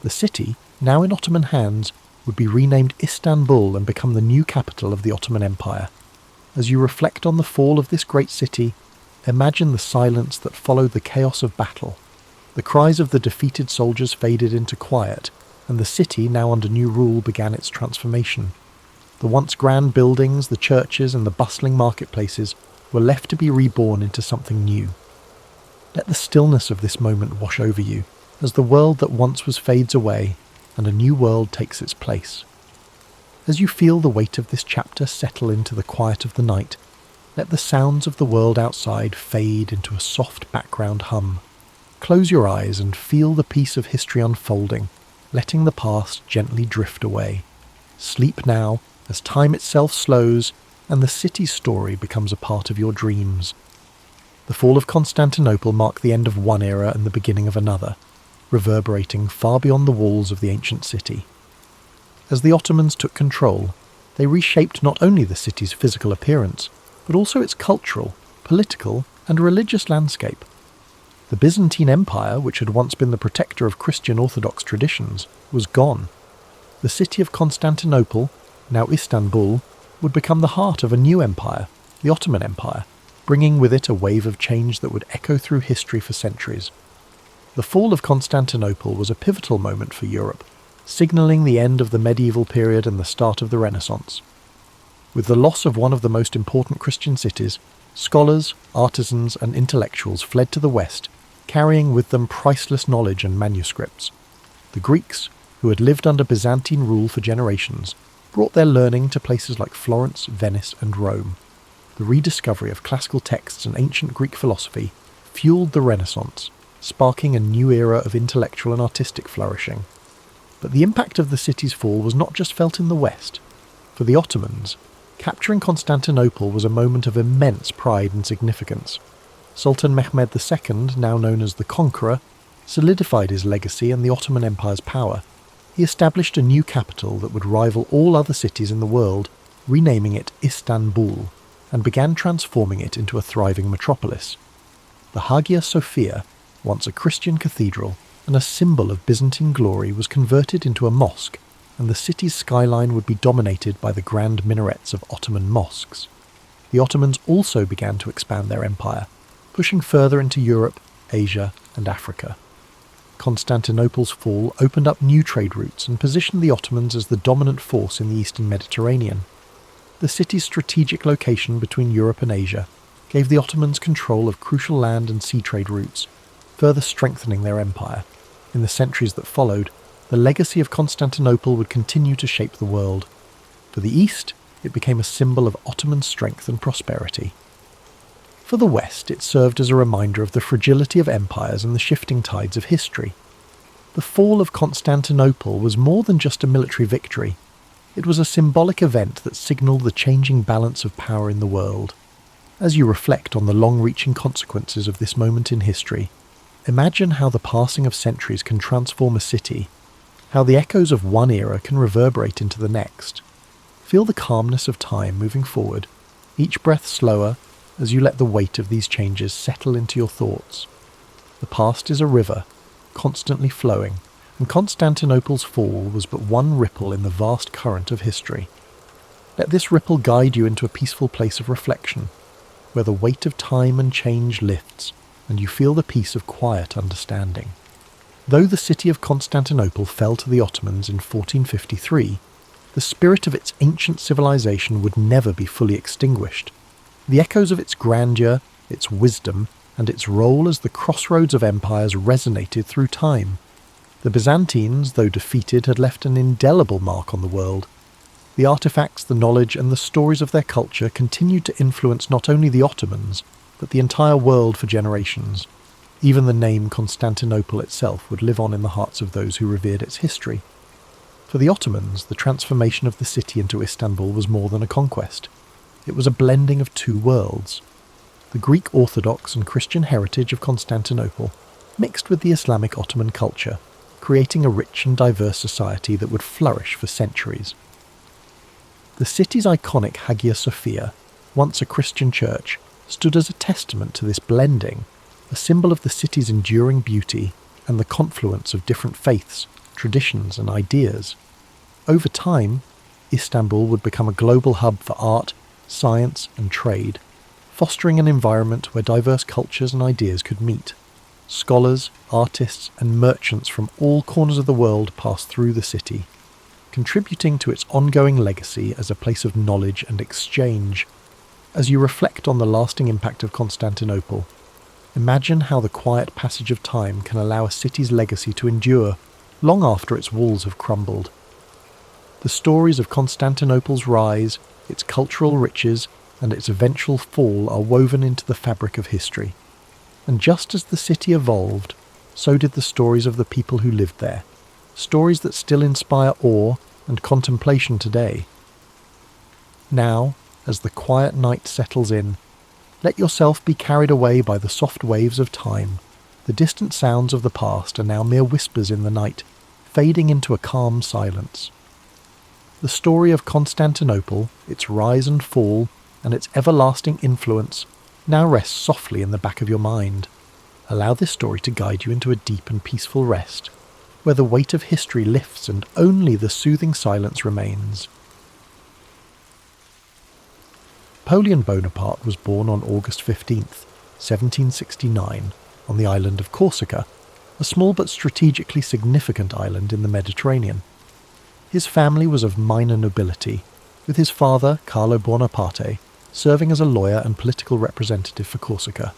A: The city, now in Ottoman hands, would be renamed Istanbul and become the new capital of the Ottoman Empire. As you reflect on the fall of this great city, imagine the silence that followed the chaos of battle. The cries of the defeated soldiers faded into quiet, and the city, now under new rule, began its transformation. The once grand buildings, the churches, and the bustling marketplaces were left to be reborn into something new. Let the stillness of this moment wash over you, as the world that once was fades away, and a new world takes its place. As you feel the weight of this chapter settle into the quiet of the night, let the sounds of the world outside fade into a soft background hum. Close your eyes and feel the peace of history unfolding, letting the past gently drift away. Sleep now, as time itself slows, and the city's story becomes a part of your dreams. The fall of Constantinople marked the end of one era and the beginning of another, reverberating far beyond the walls of the ancient city. As the Ottomans took control, they reshaped not only the city's physical appearance, but also its cultural, political, and religious landscape. The Byzantine Empire, which had once been the protector of Christian Orthodox traditions, was gone. The city of Constantinople, now Istanbul, would become the heart of a new empire, the Ottoman Empire, bringing with it a wave of change that would echo through history for centuries. The fall of Constantinople was a pivotal moment for Europe, signalling the end of the medieval period and the start of the Renaissance. With the loss of one of the most important Christian cities, scholars, artisans, and intellectuals fled to the west, carrying with them priceless knowledge and manuscripts. The Greeks, who had lived under Byzantine rule for generations, brought their learning to places like Florence, Venice, and Rome. The rediscovery of classical texts and ancient Greek philosophy fueled the Renaissance, sparking a new era of intellectual and artistic flourishing. But the impact of the city's fall was not just felt in the West. For the Ottomans, capturing Constantinople was a moment of immense pride and significance. Sultan Mehmed II, now known as the Conqueror, solidified his legacy and the Ottoman Empire's power. He established a new capital that would rival all other cities in the world, renaming it Istanbul, and began transforming it into a thriving metropolis. The Hagia Sophia, once a Christian cathedral and a symbol of Byzantine glory, was converted into a mosque, and the city's skyline would be dominated by the grand minarets of Ottoman mosques. The Ottomans also began to expand their empire, pushing further into Europe, Asia, and Africa. Constantinople's fall opened up new trade routes and positioned the Ottomans as the dominant force in the eastern Mediterranean. The city's strategic location between Europe and Asia gave the Ottomans control of crucial land and sea trade routes, further strengthening their empire. In the centuries that followed, the legacy of Constantinople would continue to shape the world. For the East, it became a symbol of Ottoman strength and prosperity. For the West, it served as a reminder of the fragility of empires and the shifting tides of history. The fall of Constantinople was more than just a military victory. It was a symbolic event that signalled the changing balance of power in the world. As you reflect on the long-reaching consequences of this moment in history, imagine how the passing of centuries can transform a city, how the echoes of one era can reverberate into the next. Feel the calmness of time moving forward, each breath slower as you let the weight of these changes settle into your thoughts. The past is a river, constantly flowing, and Constantinople's fall was but one ripple in the vast current of history. Let this ripple guide you into a peaceful place of reflection, where the weight of time and change lifts, and you feel the peace of quiet understanding. Though the city of Constantinople fell to the Ottomans in 1453, the spirit of its ancient civilization would never be fully extinguished. The echoes of its grandeur, its wisdom, and its role as the crossroads of empires resonated through time. The Byzantines, though defeated, had left an indelible mark on the world. The artifacts, the knowledge, and the stories of their culture continued to influence not only the Ottomans, but the entire world for generations. Even the name Constantinople itself would live on in the hearts of those who revered its history. For the Ottomans, the transformation of the city into Istanbul was more than a conquest. It was a blending of two worlds. The Greek Orthodox and Christian heritage of Constantinople mixed with the Islamic Ottoman culture, creating a rich and diverse society that would flourish for centuries. The city's iconic Hagia Sophia, once a Christian church, stood as a testament to this blending, a symbol of the city's enduring beauty and the confluence of different faiths, traditions and ideas. Over time, Istanbul would become a global hub for art, science and trade, fostering an environment where diverse cultures and ideas could meet. Scholars, artists and merchants from all corners of the world passed through the city, contributing to its ongoing legacy as a place of knowledge and exchange. As you reflect on the lasting impact of Constantinople, imagine how the quiet passage of time can allow a city's legacy to endure long after its walls have crumbled. The stories of Constantinople's rise, its cultural riches, and its eventual fall are woven into the fabric of history. And just as the city evolved, so did the stories of the people who lived there, stories that still inspire awe and contemplation today. Now, as the quiet night settles in, let yourself be carried away by the soft waves of time. The distant sounds of the past are now mere whispers in the night, fading into a calm silence. The story of Constantinople, its rise and fall, and its everlasting influence now rests softly in the back of your mind. Allow this story to guide you into a deep and peaceful rest, where the weight of history lifts and only the soothing silence remains. Napoleon Bonaparte was born on August 15th, 1769, on the island of Corsica, a small but strategically significant island in the Mediterranean. His family was of minor nobility, with his father, Carlo Buonaparte, serving as a lawyer and political representative for Corsica.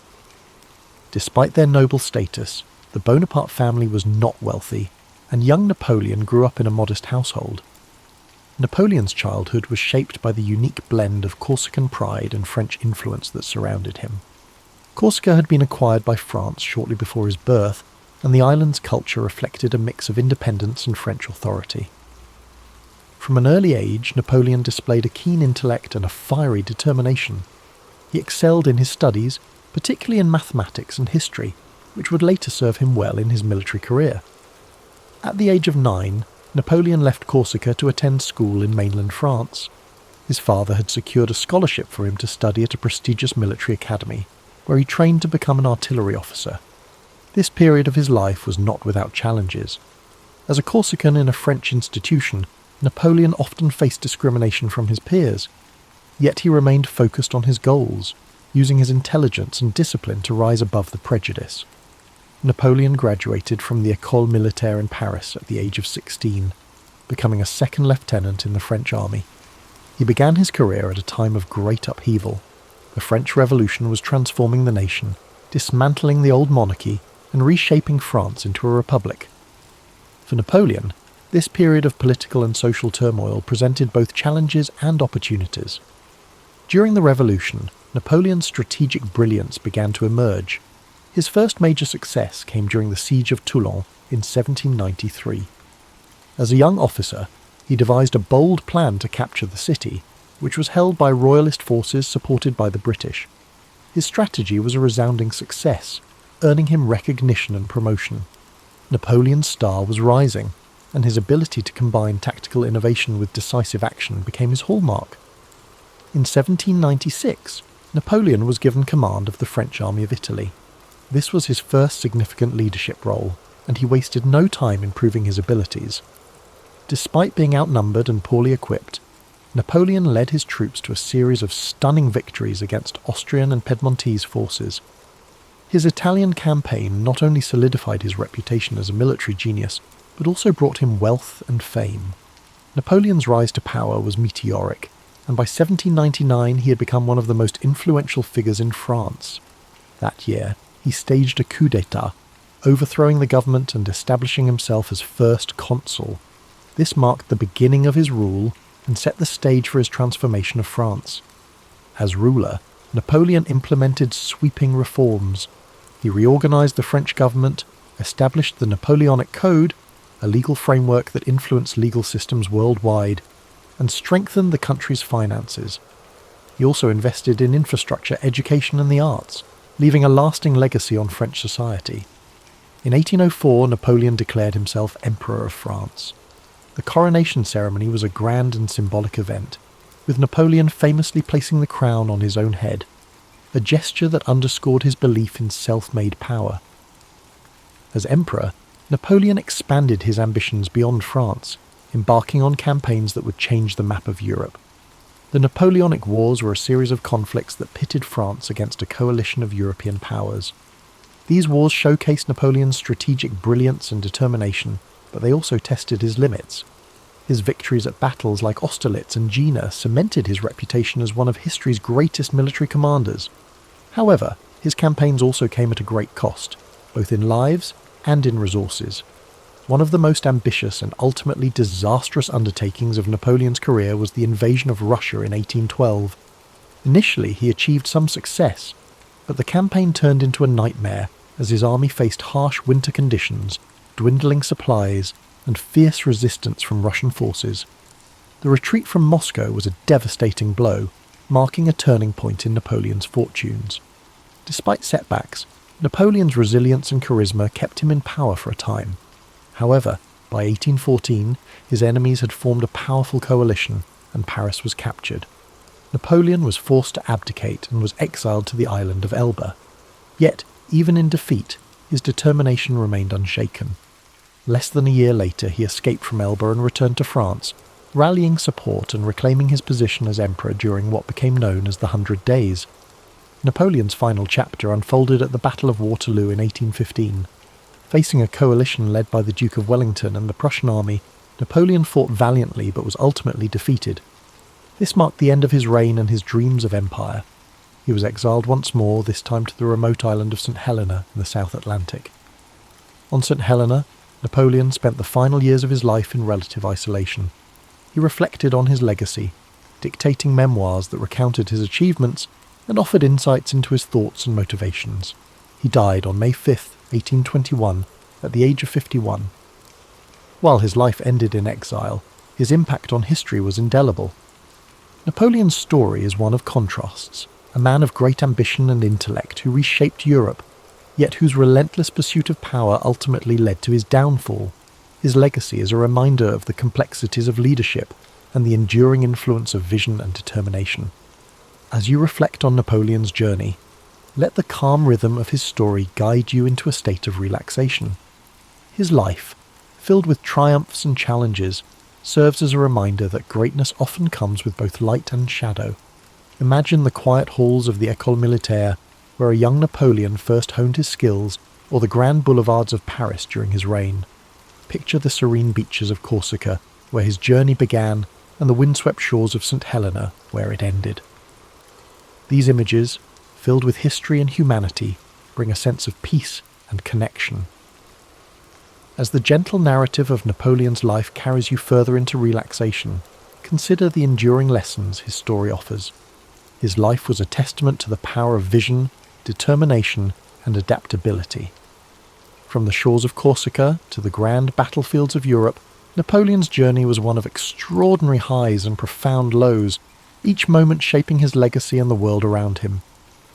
A: Despite their noble status, the Bonaparte family was not wealthy, and young Napoleon grew up in a modest household. Napoleon's childhood was shaped by the unique blend of Corsican pride and French influence that surrounded him. Corsica had been acquired by France shortly before his birth, and the island's culture reflected a mix of independence and French authority. From an early age, Napoleon displayed a keen intellect and a fiery determination. He excelled in his studies, particularly in mathematics and history, which would later serve him well in his military career. At the age of 9, Napoleon left Corsica to attend school in mainland France. His father had secured a scholarship for him to study at a prestigious military academy, where he trained to become an artillery officer. This period of his life was not without challenges. As a Corsican in a French institution, Napoleon often faced discrimination from his peers, yet he remained focused on his goals, using his intelligence and discipline to rise above the prejudice. Napoleon graduated from the École Militaire in Paris at the age of 16, becoming a second lieutenant in the French army. He began his career at a time of great upheaval. The French Revolution was transforming the nation, dismantling the old monarchy and reshaping France into a republic. For Napoleon, this period of political and social turmoil presented both challenges and opportunities. During the Revolution, Napoleon's strategic brilliance began to emerge. His first major success came during the Siege of Toulon in 1793. As a young officer, he devised a bold plan to capture the city, which was held by royalist forces supported by the British. His strategy was a resounding success, earning him recognition and promotion. Napoleon's star was rising, and his ability to combine tactical innovation with decisive action became his hallmark. In 1796, Napoleon was given command of the French army of Italy. This was his first significant leadership role, and he wasted no time in proving his abilities. Despite being outnumbered and poorly equipped, Napoleon led his troops to a series of stunning victories against Austrian and Piedmontese forces. His Italian campaign not only solidified his reputation as a military genius, but also brought him wealth and fame. Napoleon's rise to power was meteoric, and by 1799 he had become one of the most influential figures in France. That year, he staged a coup d'état, overthrowing the government and establishing himself as first consul. This marked the beginning of his rule and set the stage for his transformation of France. As ruler, Napoleon implemented sweeping reforms. He reorganized the French government, established the Napoleonic Code, a legal framework that influenced legal systems worldwide, and strengthened the country's finances. He also invested in infrastructure, education and the arts, leaving a lasting legacy on French society. In 1804, Napoleon declared himself Emperor of France. The coronation ceremony was a grand and symbolic event, with Napoleon famously placing the crown on his own head. a gesture that underscored his belief in self-made power. As emperor, Napoleon expanded his ambitions beyond France, embarking on campaigns that would change the map of Europe. The Napoleonic Wars were a series of conflicts that pitted France against a coalition of European powers. These wars showcased Napoleon's strategic brilliance and determination, but they also tested his limits. His victories at battles like Austerlitz and Jena cemented his reputation as one of history's greatest military commanders. However, his campaigns also came at a great cost, both in lives and in resources. One of the most ambitious and ultimately disastrous undertakings of Napoleon's career was the invasion of Russia in 1812. Initially, he achieved some success, but the campaign turned into a nightmare as his army faced harsh winter conditions, dwindling supplies, and fierce resistance from Russian forces. The retreat from Moscow was a devastating blow, marking a turning point in Napoleon's fortunes. Despite setbacks, Napoleon's resilience and charisma kept him in power for a time. However, by 1814, his enemies had formed a powerful coalition, and Paris was captured. Napoleon was forced to abdicate and was exiled to the island of Elba. Yet, even in defeat, his determination remained unshaken. Less than a year later, he escaped from Elba and returned to France, rallying support and reclaiming his position as emperor during what became known as the 100 Days. Napoleon's final chapter unfolded at the Battle of Waterloo in 1815. Facing a coalition led by the Duke of Wellington and the Prussian army, Napoleon fought valiantly but was ultimately defeated. This marked the end of his reign and his dreams of empire. He was exiled once more, this time to the remote island of St. Helena in the South Atlantic. On St. Helena, Napoleon spent the final years of his life in relative isolation. He reflected on his legacy, dictating memoirs that recounted his achievements and offered insights into his thoughts and motivations. He died on May 5, 1821, at the age of 51. While his life ended in exile, his impact on history was indelible. Napoleon's story is one of contrasts, a man of great ambition and intellect who reshaped Europe, yet whose relentless pursuit of power ultimately led to his downfall. His legacy is a reminder of the complexities of leadership and the enduring influence of vision and determination. As you reflect on Napoleon's journey, let the calm rhythm of his story guide you into a state of relaxation. His life, filled with triumphs and challenges, serves as a reminder that greatness often comes with both light and shadow. Imagine the quiet halls of the École Militaire, where a young Napoleon first honed his skills, or the grand boulevards of Paris during his reign. Picture the serene beaches of Corsica, where his journey began, and the windswept shores of St. Helena, where it ended. These images, filled with history and humanity, bring a sense of peace and connection. As the gentle narrative of Napoleon's life carries you further into relaxation, consider the enduring lessons his story offers. His life was a testament to the power of vision, determination, and adaptability. From the shores of Corsica to the grand battlefields of Europe, Napoleon's journey was one of extraordinary highs and profound lows, each moment shaping his legacy and the world around him.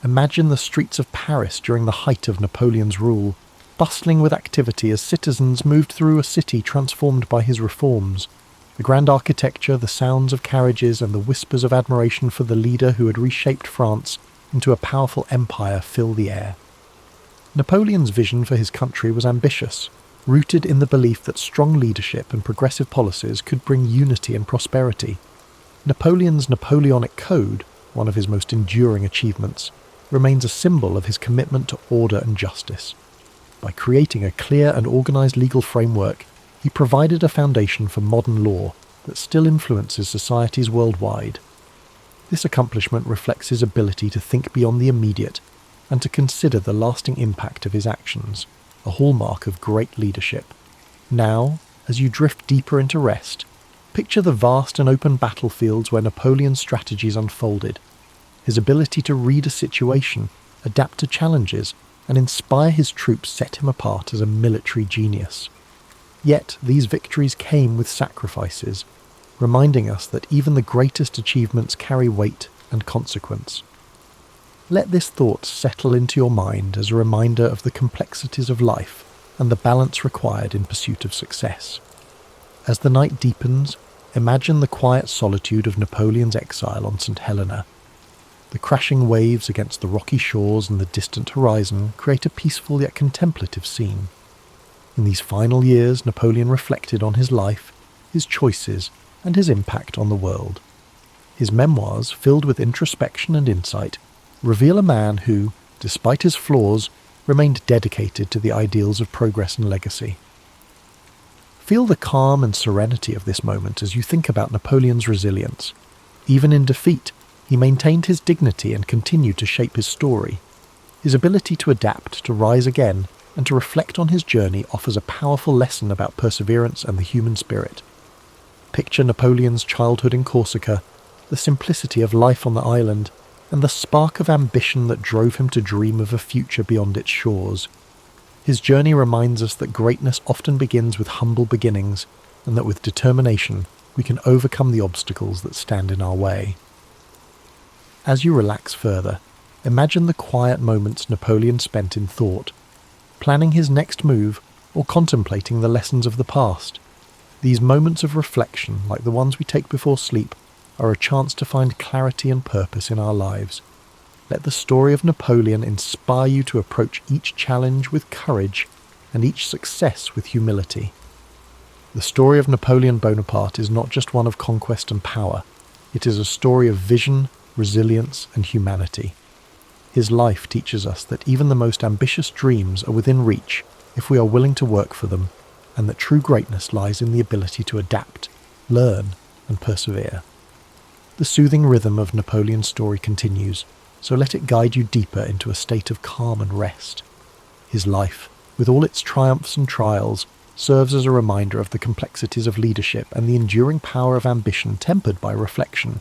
A: Imagine the streets of Paris during the height of Napoleon's rule, bustling with activity as citizens moved through a city transformed by his reforms. The grand architecture, the sounds of carriages, and the whispers of admiration for the leader who had reshaped France into a powerful empire fill the air. Napoleon's vision for his country was ambitious, rooted in the belief that strong leadership and progressive policies could bring unity and prosperity. Napoleon's Napoleonic Code, one of his most enduring achievements, remains a symbol of his commitment to order and justice. By creating a clear and organised legal framework, he provided a foundation for modern law that still influences societies worldwide. This accomplishment reflects his ability to think beyond the immediate and to consider the lasting impact of his actions, a hallmark of great leadership. Now, as you drift deeper into rest, picture the vast and open battlefields where Napoleon's strategies unfolded. His ability to read a situation, adapt to challenges, and inspire his troops set him apart as a military genius. Yet these victories came with sacrifices, reminding us that even the greatest achievements carry weight and consequence. Let this thought settle into your mind as a reminder of the complexities of life and the balance required in pursuit of success. As the night deepens, imagine the quiet solitude of Napoleon's exile on St. Helena. The crashing waves against the rocky shores and the distant horizon create a peaceful yet contemplative scene. In these final years, Napoleon reflected on his life, his choices, and his impact on the world. His memoirs, filled with introspection and insight, reveal a man who, despite his flaws, remained dedicated to the ideals of progress and legacy. Feel the calm and serenity of this moment as you think about Napoleon's resilience. Even in defeat, he maintained his dignity and continued to shape his story. His ability to adapt, to rise again, and to reflect on his journey offers a powerful lesson about perseverance and the human spirit. Picture Napoleon's childhood in Corsica, the simplicity of life on the island, and the spark of ambition that drove him to dream of a future beyond its shores. His journey reminds us that greatness often begins with humble beginnings, and that with determination we can overcome the obstacles that stand in our way. As you relax further, imagine the quiet moments Napoleon spent in thought, planning his next move or contemplating the lessons of the past. These moments of reflection, like the ones we take before sleep, are a chance to find clarity and purpose in our lives. Let the story of Napoleon inspire you to approach each challenge with courage and each success with humility. The story of Napoleon Bonaparte is not just one of conquest and power. It is a story of vision, resilience, and humanity. His life teaches us that even the most ambitious dreams are within reach if we are willing to work for them, and that true greatness lies in the ability to adapt, learn, and persevere. The soothing rhythm of Napoleon's story continues, so let it guide you deeper into a state of calm and rest. His life, with all its triumphs and trials, serves as a reminder of the complexities of leadership and the enduring power of ambition tempered by reflection.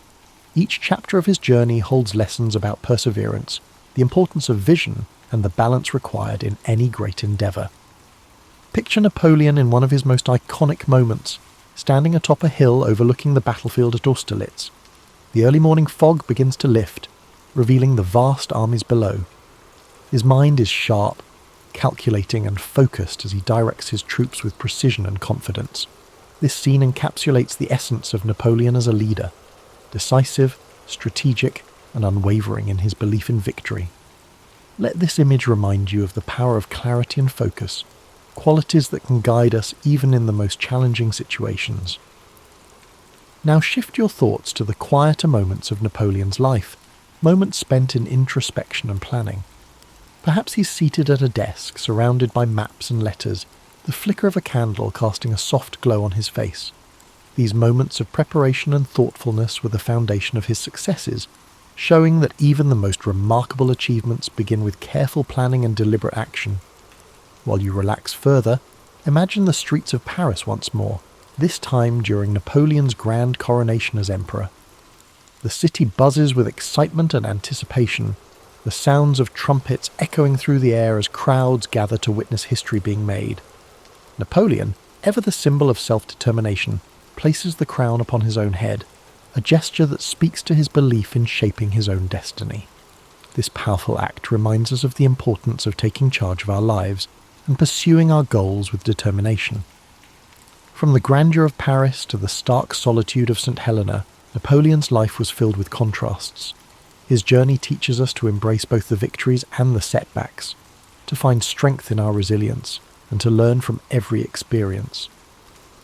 A: Each chapter of his journey holds lessons about perseverance, the importance of vision, and the balance required in any great endeavour. Picture Napoleon in one of his most iconic moments, standing atop a hill overlooking the battlefield at Austerlitz. The early morning fog begins to lift, revealing the vast armies below. His mind is sharp, calculating and focused as he directs his troops with precision and confidence. This scene encapsulates the essence of Napoleon as a leader, decisive, strategic, and unwavering in his belief in victory. Let this image remind you of the power of clarity and focus, qualities that can guide us even in the most challenging situations. Now shift your thoughts to the quieter moments of Napoleon's life, moments spent in introspection and planning. Perhaps he's seated at a desk, surrounded by maps and letters, the flicker of a candle casting a soft glow on his face. These moments of preparation and thoughtfulness were the foundation of his successes, showing that even the most remarkable achievements begin with careful planning and deliberate action. While you relax further, imagine the streets of Paris once more, this time during Napoleon's grand coronation as emperor. The city buzzes with excitement and anticipation, the sounds of trumpets echoing through the air as crowds gather to witness history being made. Napoleon, ever the symbol of self-determination, places the crown upon his own head, a gesture that speaks to his belief in shaping his own destiny. This powerful act reminds us of the importance of taking charge of our lives and pursuing our goals with determination. From the grandeur of Paris to the stark solitude of St. Helena, Napoleon's life was filled with contrasts. His journey teaches us to embrace both the victories and the setbacks, to find strength in our resilience, and to learn from every experience.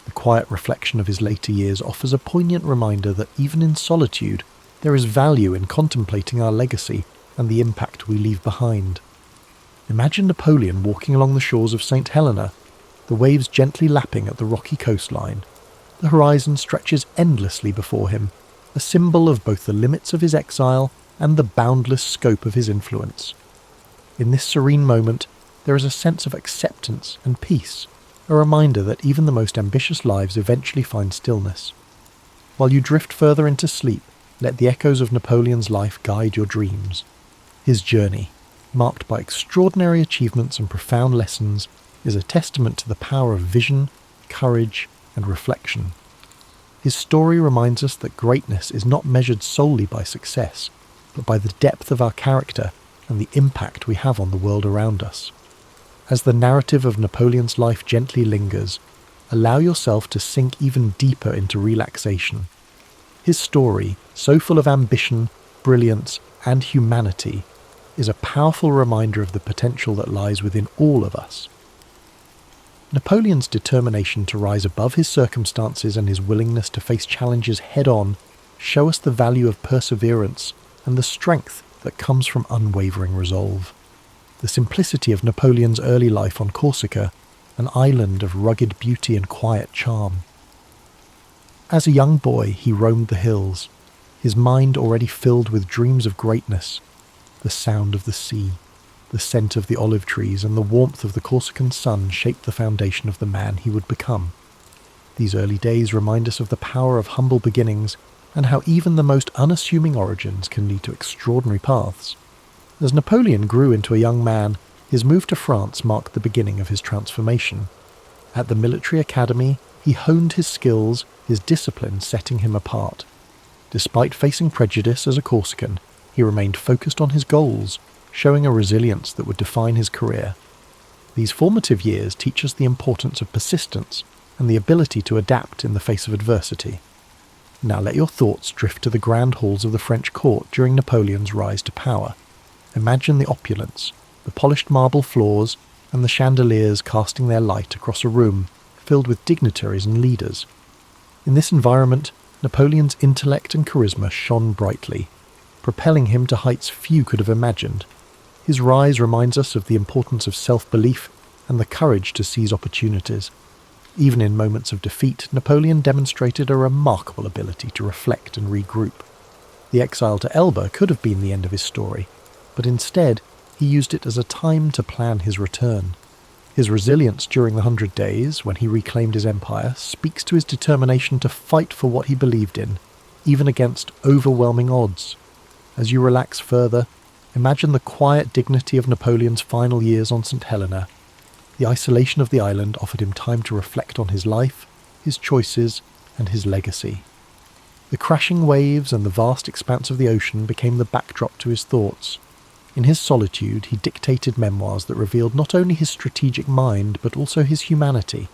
A: The quiet reflection of his later years offers a poignant reminder that even in solitude, there is value in contemplating our legacy and the impact we leave behind. Imagine Napoleon walking along the shores of St. Helena, the waves gently lapping at the rocky coastline. The horizon stretches endlessly before him, a symbol of both the limits of his exile and the boundless scope of his influence. In this serene moment, there is a sense of acceptance and peace, a reminder that even the most ambitious lives eventually find stillness. While you drift further into sleep, let the echoes of Napoleon's life guide your dreams. His journey, marked by extraordinary achievements and profound lessons, is a testament to the power of vision, courage, and reflection. His story reminds us that greatness is not measured solely by success, but by the depth of our character and the impact we have on the world around us. As the narrative of Napoleon's life gently lingers, allow yourself to sink even deeper into relaxation. His story, so full of ambition, brilliance, and humanity is a powerful reminder of the potential that lies within all of us. Napoleon's determination to rise above his circumstances and his willingness to face challenges head-on show us the value of perseverance and the strength that comes from unwavering resolve. The simplicity of Napoleon's early life on Corsica, an island of rugged beauty and quiet charm. As a young boy, he roamed the hills, his mind already filled with dreams of greatness. The sound of the sea, the scent of the olive trees, and the warmth of the Corsican sun shaped the foundation of the man he would become. These early days remind us of the power of humble beginnings and how even the most unassuming origins can lead to extraordinary paths. As Napoleon grew into a young man, his move to France marked the beginning of his transformation. At the military academy, he honed his skills, his discipline setting him apart. Despite facing prejudice as a Corsican, he remained focused on his goals, showing a resilience that would define his career. These formative years teach us the importance of persistence and the ability to adapt in the face of adversity. Now let your thoughts drift to the grand halls of the French court during Napoleon's rise to power. Imagine the opulence, the polished marble floors, and the chandeliers casting their light across a room filled with dignitaries and leaders. In this environment, Napoleon's intellect and charisma shone brightly, propelling him to heights few could have imagined. His rise reminds us of the importance of self-belief and the courage to seize opportunities. Even in moments of defeat, Napoleon demonstrated a remarkable ability to reflect and regroup. The exile to Elba could have been the end of his story, but instead he used it as a time to plan his return. His resilience during the 100 Days, when he reclaimed his empire, speaks to his determination to fight for what he believed in, even against overwhelming odds. As you relax further, imagine the quiet dignity of Napoleon's final years on St. Helena. The isolation of the island offered him time to reflect on his life, his choices, and his legacy. The crashing waves and the vast expanse of the ocean became the backdrop to his thoughts. In his solitude, he dictated memoirs that revealed not only his strategic mind, but also his humanity.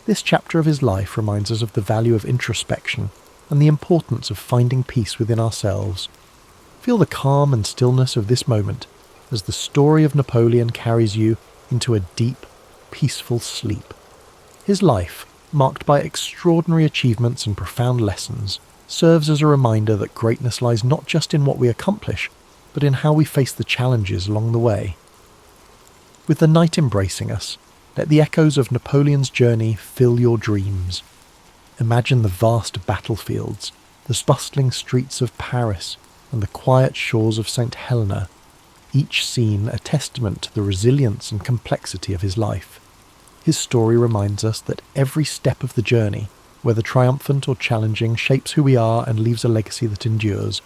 A: This chapter of his life reminds us of the value of introspection and the importance of finding peace within ourselves. Feel the calm and stillness of this moment as the story of Napoleon carries you into a deep, peaceful sleep. His life, marked by extraordinary achievements and profound lessons, serves as a reminder that greatness lies not just in what we accomplish, but in how we face the challenges along the way. With the night embracing us, let the echoes of Napoleon's journey fill your dreams. Imagine the vast battlefields, the bustling streets of Paris, and the quiet shores of St. Helena, each scene a testament to the resilience and complexity of his life. His story reminds us that every step of the journey, whether triumphant or challenging, shapes who we are and leaves a legacy that endures.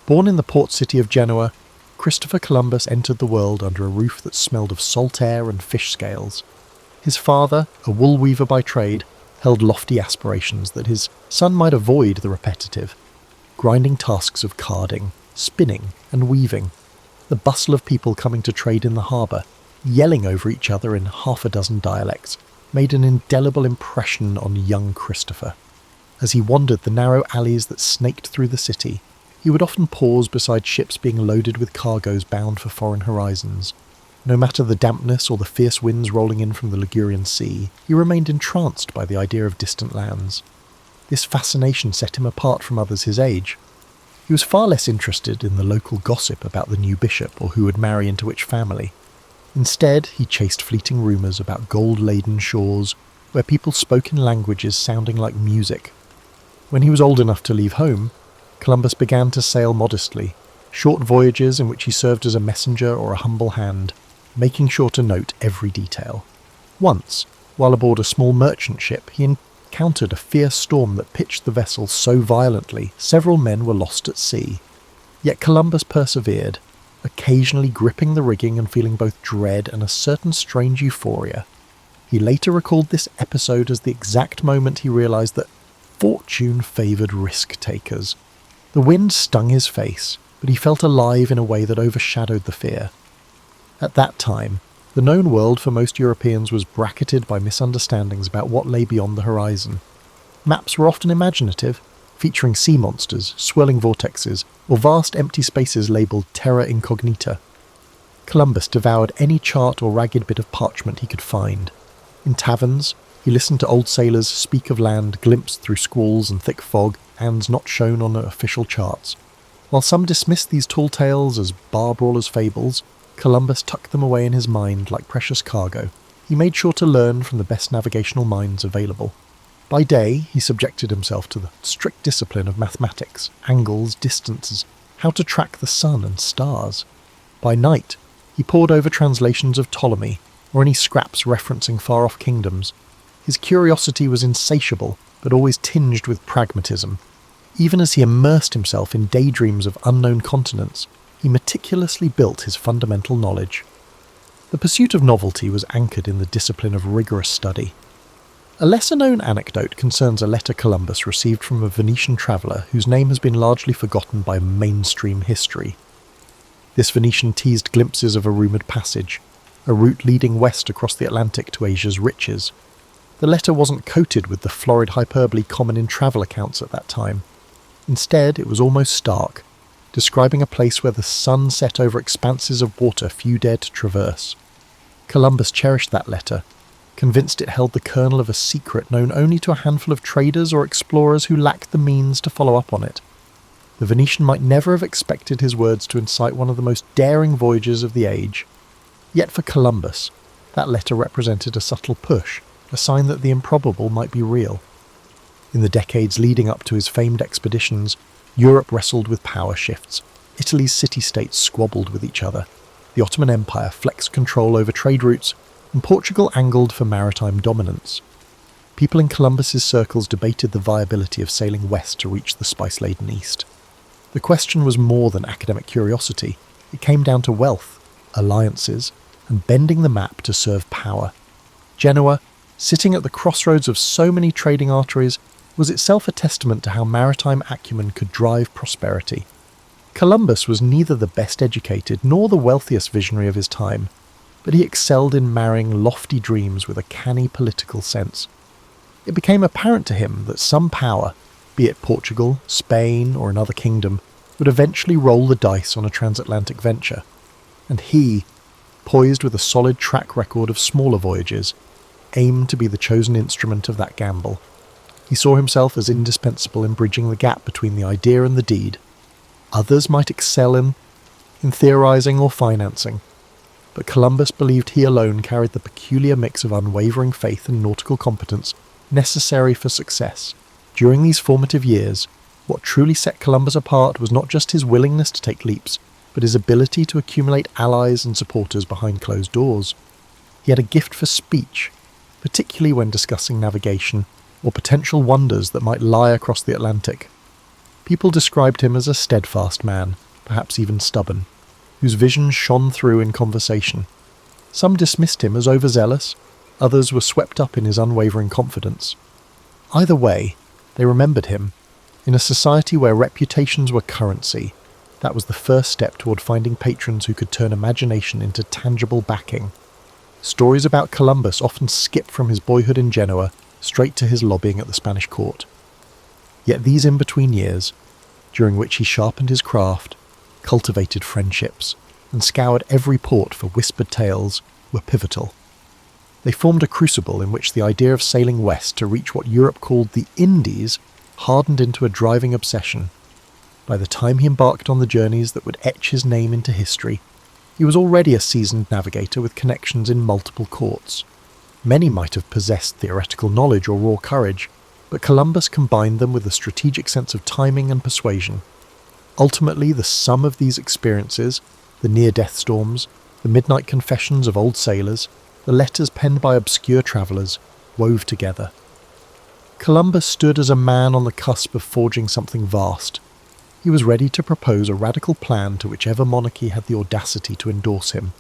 A: Born in the port city of Genoa, Christopher Columbus entered the world under a roof that smelled of salt air and fish scales. His father, a wool weaver by trade, held lofty aspirations that his son might avoid the repetitive, grinding tasks of carding, spinning, and weaving, the bustle of people coming to trade in the harbour, yelling over each other in half a dozen dialects, made an indelible impression on young Christopher. As he wandered the narrow alleys that snaked through the city, he would often pause beside ships being loaded with cargoes bound for foreign horizons. No matter the dampness or the fierce winds rolling in from the Ligurian Sea, he remained entranced by the idea of distant lands. This fascination set him apart from others his age. He was far less interested in the local gossip about the new bishop or who would marry into which family. Instead, he chased fleeting rumours about gold-laden shores, where people spoke in languages sounding like music. When he was old enough to leave home, Columbus began to sail modestly, short voyages in which he served as a messenger or a humble hand, making sure to note every detail. Once, while aboard a small merchant ship, he encountered a fierce storm that pitched the vessel so violently several men were lost at sea. Yet Columbus persevered, occasionally gripping the rigging and feeling both dread and a certain strange euphoria. He later recalled this episode as the exact moment he realised that fortune favoured risk-takers. The wind stung his face, but he felt alive in a way that overshadowed the fear. At that time, the known world for most Europeans was bracketed by misunderstandings about what lay beyond the horizon. Maps were often imaginative, featuring sea monsters, swirling vortexes, or vast empty spaces labelled terra incognita. Columbus devoured any chart or ragged bit of parchment he could find. In taverns, he listened to old sailors speak of land glimpsed through squalls and thick fog, and not shown on official charts. While some dismissed these tall tales as bar-brawlers' fables, Columbus tucked them away in his mind like precious cargo. He made sure to learn from the best navigational minds available. By day, he subjected himself to the strict discipline of mathematics, angles, distances, how to track the sun and stars. By night, he pored over translations of Ptolemy, or any scraps referencing far-off kingdoms. His curiosity was insatiable, but always tinged with pragmatism. Even as he immersed himself in daydreams of unknown continents, he meticulously built his fundamental knowledge. The pursuit of novelty was anchored in the discipline of rigorous study. A lesser-known anecdote concerns a letter Columbus received from a Venetian traveller whose name has been largely forgotten by mainstream history. This Venetian teased glimpses of a rumoured passage, a route leading west across the Atlantic to Asia's riches. The letter wasn't coated with the florid hyperbole common in travel accounts at that time. Instead, it was almost stark, describing a place where the sun set over expanses of water few dared to traverse. Columbus cherished that letter, convinced it held the kernel of a secret known only to a handful of traders or explorers who lacked the means to follow up on it. The Venetian might never have expected his words to incite one of the most daring voyages of the age. Yet for Columbus, that letter represented a subtle push, a sign that the improbable might be real. In the decades leading up to his famed expeditions, Europe wrestled with power shifts. Italy's city-states squabbled with each other. The Ottoman Empire flexed control over trade routes, and Portugal angled for maritime dominance. People in Columbus's circles debated the viability of sailing west to reach the spice-laden east. The question was more than academic curiosity. It came down to wealth, alliances, and bending the map to serve power. Genoa, sitting at the crossroads of so many trading arteries, was itself a testament to how maritime acumen could drive prosperity. Columbus was neither the best educated nor the wealthiest visionary of his time, but he excelled in marrying lofty dreams with a canny political sense. It became apparent to him that some power, be it Portugal, Spain, or another kingdom, would eventually roll the dice on a transatlantic venture, and he, poised with a solid track record of smaller voyages, aimed to be the chosen instrument of that gamble. He saw himself as indispensable in bridging the gap between the idea and the deed. Others might excel in theorizing or financing, but Columbus believed he alone carried the peculiar mix of unwavering faith and nautical competence necessary for success. During these formative years, what truly set Columbus apart was not just his willingness to take leaps, but his ability to accumulate allies and supporters behind closed doors. He had a gift for speech, particularly when discussing navigation or potential wonders that might lie across the Atlantic. People described him as a steadfast man, perhaps even stubborn, whose vision shone through in conversation. Some dismissed him as overzealous, others were swept up in his unwavering confidence. Either way, they remembered him. In a society where reputations were currency, that was the first step toward finding patrons who could turn imagination into tangible backing. Stories about Columbus often skip from his boyhood in Genoa straight to his lobbying at the Spanish court. Yet these in-between years, during which he sharpened his craft, cultivated friendships, and scoured every port for whispered tales, were pivotal. They formed a crucible in which the idea of sailing west to reach what Europe called the Indies hardened into a driving obsession. By the time he embarked on the journeys that would etch his name into history, he was already a seasoned navigator with connections in multiple courts. Many might have possessed theoretical knowledge or raw courage, but Columbus combined them with a strategic sense of timing and persuasion. Ultimately, the sum of these experiences, the near-death storms, the midnight confessions of old sailors, the letters penned by obscure travellers, wove together. Columbus stood as a man on the cusp of forging something vast. He was ready to propose a radical plan to whichever monarchy had the audacity to endorse him.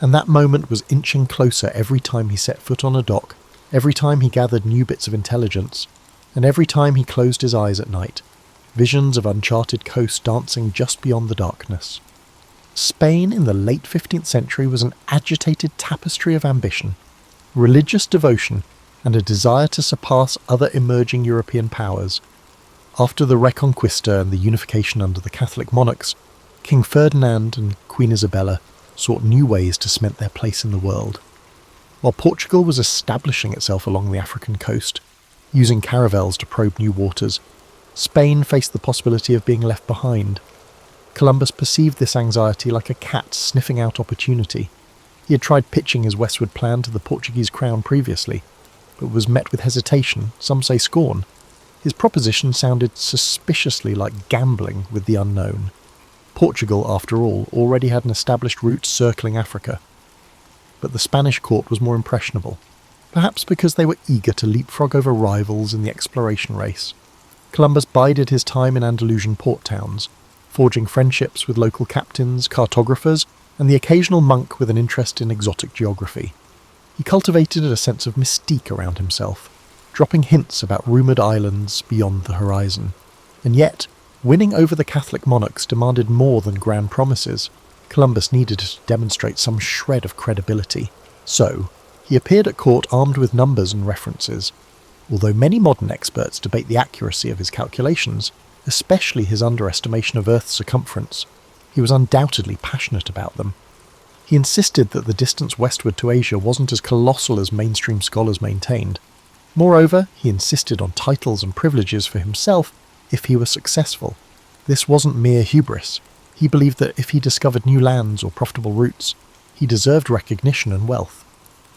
A: And that moment was inching closer every time he set foot on a dock, every time he gathered new bits of intelligence, and every time he closed his eyes at night, visions of uncharted coast dancing just beyond the darkness. Spain in the late 15th century was an agitated tapestry of ambition, religious devotion, and a desire to surpass other emerging European powers. After the Reconquista and the unification under the Catholic monarchs, King Ferdinand and Queen Isabella sought new ways to cement their place in the world. While Portugal was establishing itself along the African coast, using caravels to probe new waters, Spain faced the possibility of being left behind. Columbus perceived this anxiety like a cat sniffing out opportunity. He had tried pitching his westward plan to the Portuguese crown previously, but was met with hesitation, some say scorn. His proposition sounded suspiciously like gambling with the unknown. Portugal, after all, already had an established route circling Africa. But the Spanish court was more impressionable, perhaps because they were eager to leapfrog over rivals in the exploration race. Columbus bided his time in Andalusian port towns, forging friendships with local captains, cartographers, and the occasional monk with an interest in exotic geography. He cultivated a sense of mystique around himself, dropping hints about rumoured islands beyond the horizon. And yet, winning over the Catholic monarchs demanded more than grand promises. Columbus needed to demonstrate some shred of credibility. So, he appeared at court armed with numbers and references. Although many modern experts debate the accuracy of his calculations, especially his underestimation of Earth's circumference, he was undoubtedly passionate about them. He insisted that the distance westward to Asia wasn't as colossal as mainstream scholars maintained. Moreover, he insisted on titles and privileges for himself if he were successful. This wasn't mere hubris. He believed that if he discovered new lands or profitable routes, he deserved recognition and wealth.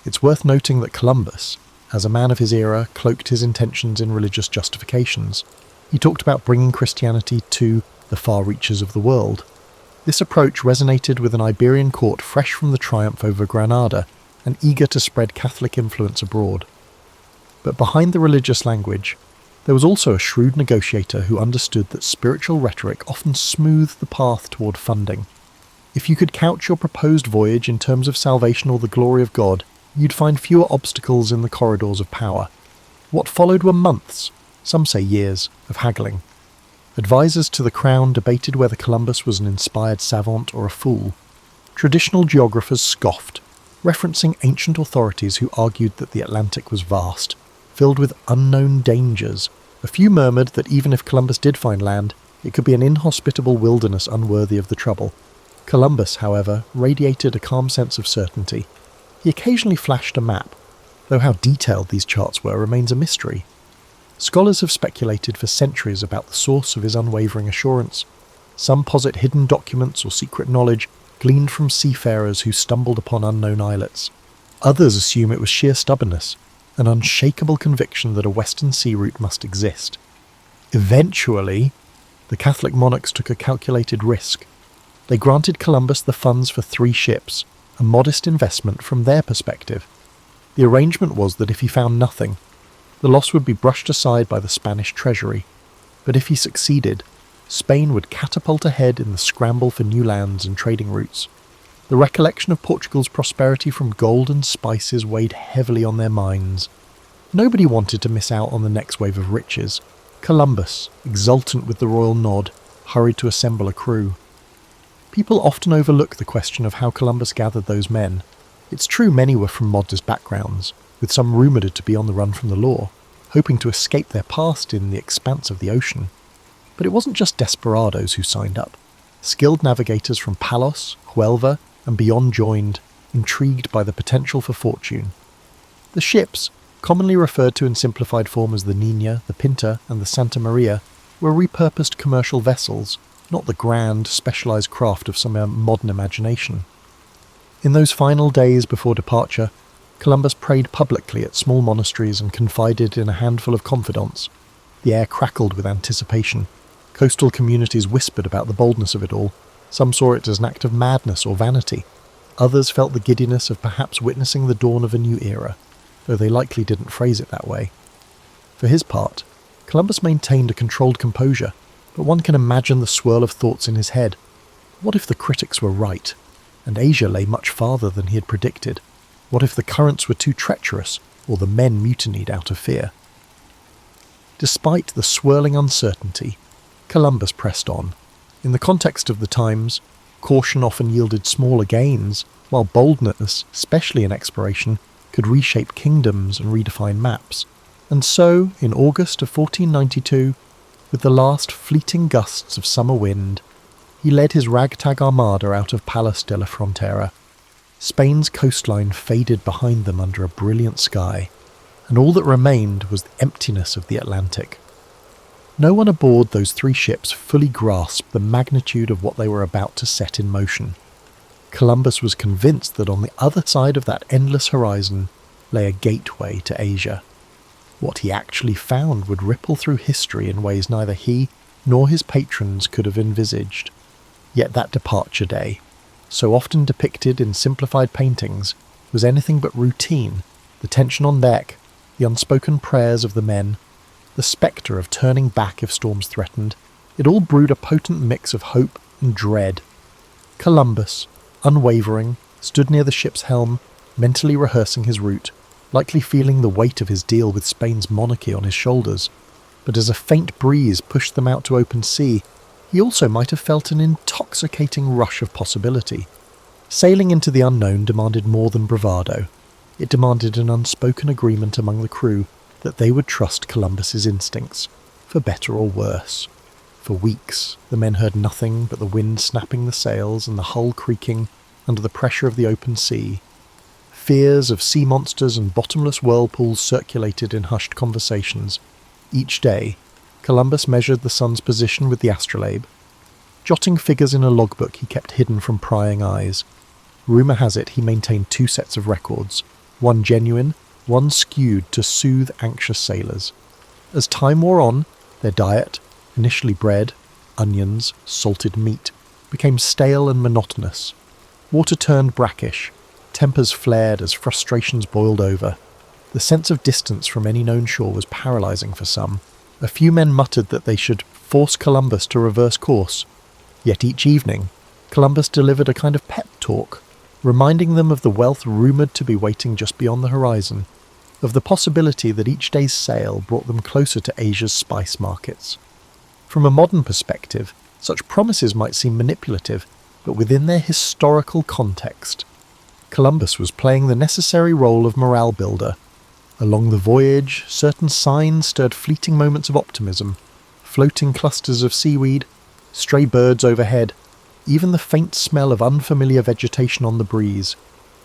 A: It's worth noting that Columbus, as a man of his era, cloaked his intentions in religious justifications. He talked about bringing Christianity to the far reaches of the world. This approach resonated with an Iberian court fresh from the triumph over Granada and eager to spread Catholic influence abroad. But behind the religious language, there was also a shrewd negotiator who understood that spiritual rhetoric often smoothed the path toward funding. If you could couch your proposed voyage in terms of salvation or the glory of God, you'd find fewer obstacles in the corridors of power. What followed were months, some say years, of haggling. Advisors to the crown debated whether Columbus was an inspired savant or a fool. Traditional geographers scoffed, referencing ancient authorities who argued that the Atlantic was vast, filled with unknown dangers. A few murmured that even if Columbus did find land, it could be an inhospitable wilderness unworthy of the trouble. Columbus, however, radiated a calm sense of certainty. He occasionally flashed a map, though how detailed these charts were remains a mystery. Scholars have speculated for centuries about the source of his unwavering assurance. Some posit hidden documents or secret knowledge gleaned from seafarers who stumbled upon unknown islets. Others assume it was sheer stubbornness, an unshakable conviction that a western sea route must exist. Eventually, the Catholic monarchs took a calculated risk. They granted Columbus the funds for 3 ships, a modest investment from their perspective. The arrangement was that if he found nothing, the loss would be brushed aside by the Spanish treasury, but if he succeeded, Spain would catapult ahead in the scramble for new lands and trading routes. The recollection of Portugal's prosperity from gold and spices weighed heavily on their minds. Nobody wanted to miss out on the next wave of riches. Columbus, exultant with the royal nod, hurried to assemble a crew. People often overlook the question of how Columbus gathered those men. It's true many were from modest backgrounds, with some rumoured to be on the run from the law, hoping to escape their past in the expanse of the ocean. But it wasn't just desperados who signed up. Skilled navigators from Palos, Huelva, and beyond joined, intrigued by the potential for fortune. The ships, commonly referred to in simplified form as the Nina, the Pinta, and the Santa Maria, were repurposed commercial vessels, not the grand, specialised craft of some modern imagination. In those final days before departure, Columbus prayed publicly at small monasteries and confided in a handful of confidants. The air crackled with anticipation. Coastal communities whispered about the boldness of it all. Some saw it as an act of madness or vanity. Others felt the giddiness of perhaps witnessing the dawn of a new era, though they likely didn't phrase it that way. For his part, Columbus maintained a controlled composure, but one can imagine the swirl of thoughts in his head. What if the critics were right, and Asia lay much farther than he had predicted? What if the currents were too treacherous, or the men mutinied out of fear? Despite the swirling uncertainty, Columbus pressed on. In the context of the times, caution often yielded smaller gains, while boldness, especially in exploration, could reshape kingdoms and redefine maps. And so, in August of 1492, With the last fleeting gusts of summer wind, he led his ragtag armada out of Palos de la Frontera. Spain's coastline faded behind them under a brilliant sky, and all that remained was the emptiness of the Atlantic. No one aboard those 3 ships fully grasped the magnitude of what they were about to set in motion. Columbus was convinced that on the other side of that endless horizon lay a gateway to Asia. What he actually found would ripple through history in ways neither he nor his patrons could have envisaged. Yet that departure day, so often depicted in simplified paintings, was anything but routine. The tension on deck, the unspoken prayers of the men, the spectre of turning back if storms threatened, it all brewed a potent mix of hope and dread. Columbus, unwavering, stood near the ship's helm, mentally rehearsing his route, likely feeling the weight of his deal with Spain's monarchy on his shoulders. But as a faint breeze pushed them out to open sea, he also might have felt an intoxicating rush of possibility. Sailing into the unknown demanded more than bravado. It demanded an unspoken agreement among the crew that they would trust Columbus's instincts, for better or worse. For weeks, the men heard nothing but the wind snapping the sails and the hull creaking under the pressure of the open sea. Fears of sea monsters and bottomless whirlpools circulated in hushed conversations. Each day, Columbus measured the sun's position with the astrolabe, jotting figures in a logbook he kept hidden from prying eyes. Rumour has it he maintained 2 sets of records, one genuine, one skewed to soothe anxious sailors. As time wore on, their diet, initially bread, onions, salted meat, became stale and monotonous. Water turned brackish, tempers flared as frustrations boiled over. The sense of distance from any known shore was paralysing for some. A few men muttered that they should force Columbus to reverse course. Yet each evening, Columbus delivered a kind of pep talk, reminding them of the wealth rumoured to be waiting just beyond the horizon, of the possibility that each day's sail brought them closer to Asia's spice markets. From a modern perspective, such promises might seem manipulative, but within their historical context, Columbus was playing the necessary role of morale builder. Along the voyage, certain signs stirred fleeting moments of optimism: floating clusters of seaweed, stray birds overhead, even the faint smell of unfamiliar vegetation on the breeze.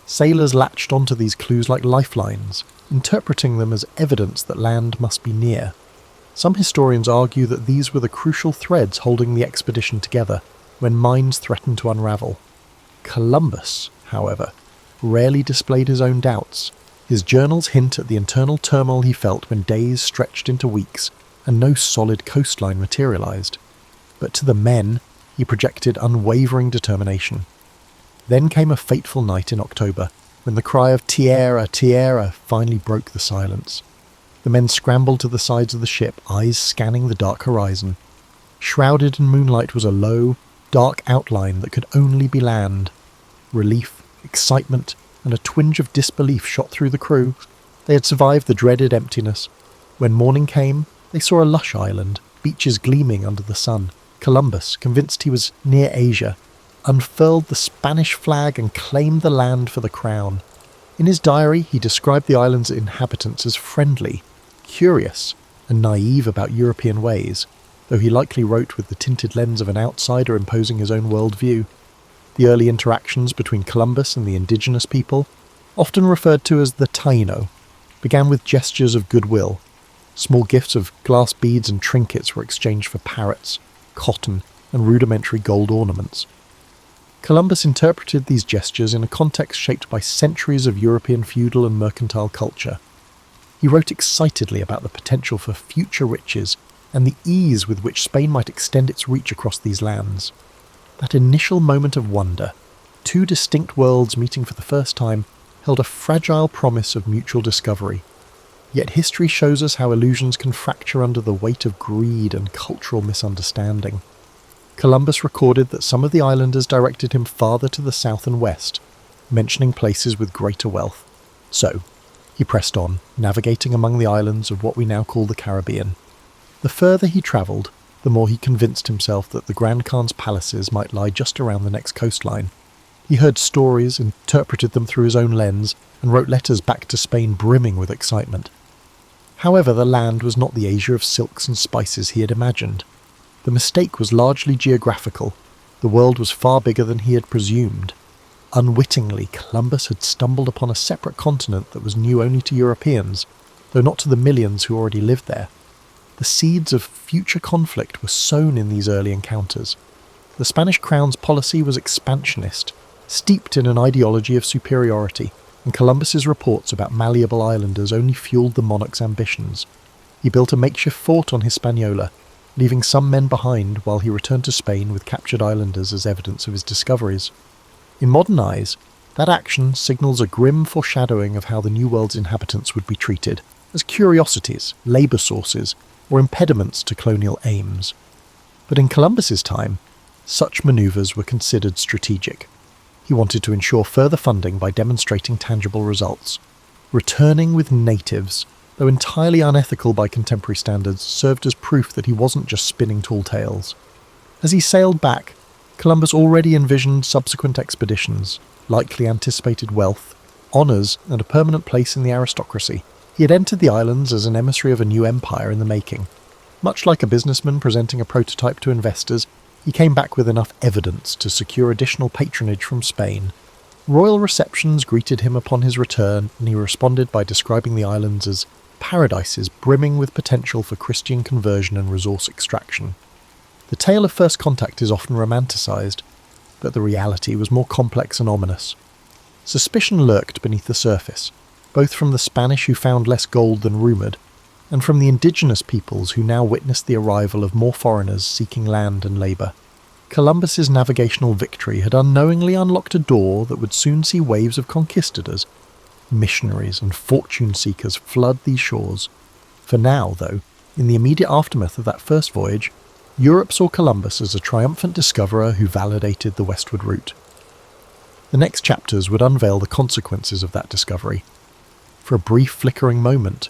A: Sailors latched onto these clues like lifelines, interpreting them as evidence that land must be near. Some historians argue that these were the crucial threads holding the expedition together when minds threatened to unravel. Columbus, however, rarely displayed his own doubts. His journals hint at the internal turmoil he felt when days stretched into weeks and no solid coastline materialised. But to the men, he projected unwavering determination. Then came a fateful night in October, when the cry of "Tierra, Tierra" finally broke the silence. The men scrambled to the sides of the ship, eyes scanning the dark horizon. Shrouded in moonlight was a low, dark outline that could only be land. Relief, excitement, and a twinge of disbelief shot through the crew. They had survived the dreaded emptiness. When morning came, they saw a lush island, beaches gleaming under the sun. Columbus, convinced he was near Asia, unfurled the Spanish flag and claimed the land for the crown. In his diary, he described the island's inhabitants as friendly, curious, and naive about European ways, though he likely wrote with the tinted lens of an outsider imposing his own worldview. The early interactions between Columbus and the indigenous people, often referred to as the Taino, began with gestures of goodwill. Small gifts of glass beads and trinkets were exchanged for parrots, cotton, and rudimentary gold ornaments. Columbus interpreted these gestures in a context shaped by centuries of European feudal and mercantile culture. He wrote excitedly about the potential for future riches and the ease with which Spain might extend its reach across these lands. That initial moment of wonder, 2 distinct worlds meeting for the first time, held a fragile promise of mutual discovery. Yet history shows us how illusions can fracture under the weight of greed and cultural misunderstanding. Columbus recorded that some of the islanders directed him farther to the south and west, mentioning places with greater wealth. So, he pressed on, navigating among the islands of what we now call the Caribbean. The further he travelled, the more he convinced himself that the Grand Khan's palaces might lie just around the next coastline. He heard stories, interpreted them through his own lens, and wrote letters back to Spain brimming with excitement. However, the land was not the Asia of silks and spices he had imagined. The mistake was largely geographical. The world was far bigger than he had presumed. Unwittingly, Columbus had stumbled upon a separate continent that was new only to Europeans, though not to the millions who already lived there. The seeds of future conflict were sown in these early encounters. The Spanish crown's policy was expansionist, steeped in an ideology of superiority, and Columbus's reports about malleable islanders only fueled the monarch's ambitions. He built a makeshift fort on Hispaniola, leaving some men behind while he returned to Spain with captured islanders as evidence of his discoveries. In modern eyes, that action signals a grim foreshadowing of how the New World's inhabitants would be treated, as curiosities, labour sources, or impediments to colonial aims. But in Columbus's time, such manoeuvres were considered strategic. He wanted to ensure further funding by demonstrating tangible results. Returning with natives, though entirely unethical by contemporary standards, served as proof that he wasn't just spinning tall tales. As he sailed back, Columbus already envisioned subsequent expeditions, likely anticipated wealth, honours, and a permanent place in the aristocracy. He had entered the islands as an emissary of a new empire in the making. Much like a businessman presenting a prototype to investors, he came back with enough evidence to secure additional patronage from Spain. Royal receptions greeted him upon his return, and he responded by describing the islands as paradises brimming with potential for Christian conversion and resource extraction. The tale of first contact is often romanticised, but the reality was more complex and ominous. Suspicion lurked beneath the surface, both from the Spanish who found less gold than rumoured, and from the indigenous peoples who now witnessed the arrival of more foreigners seeking land and labour. Columbus's navigational victory had unknowingly unlocked a door that would soon see waves of conquistadors. Missionaries and fortune-seekers flood these shores. For now, though, in the immediate aftermath of that first voyage, Europe saw Columbus as a triumphant discoverer who validated the westward route. The next chapters would unveil the consequences of that discovery. For a brief flickering moment,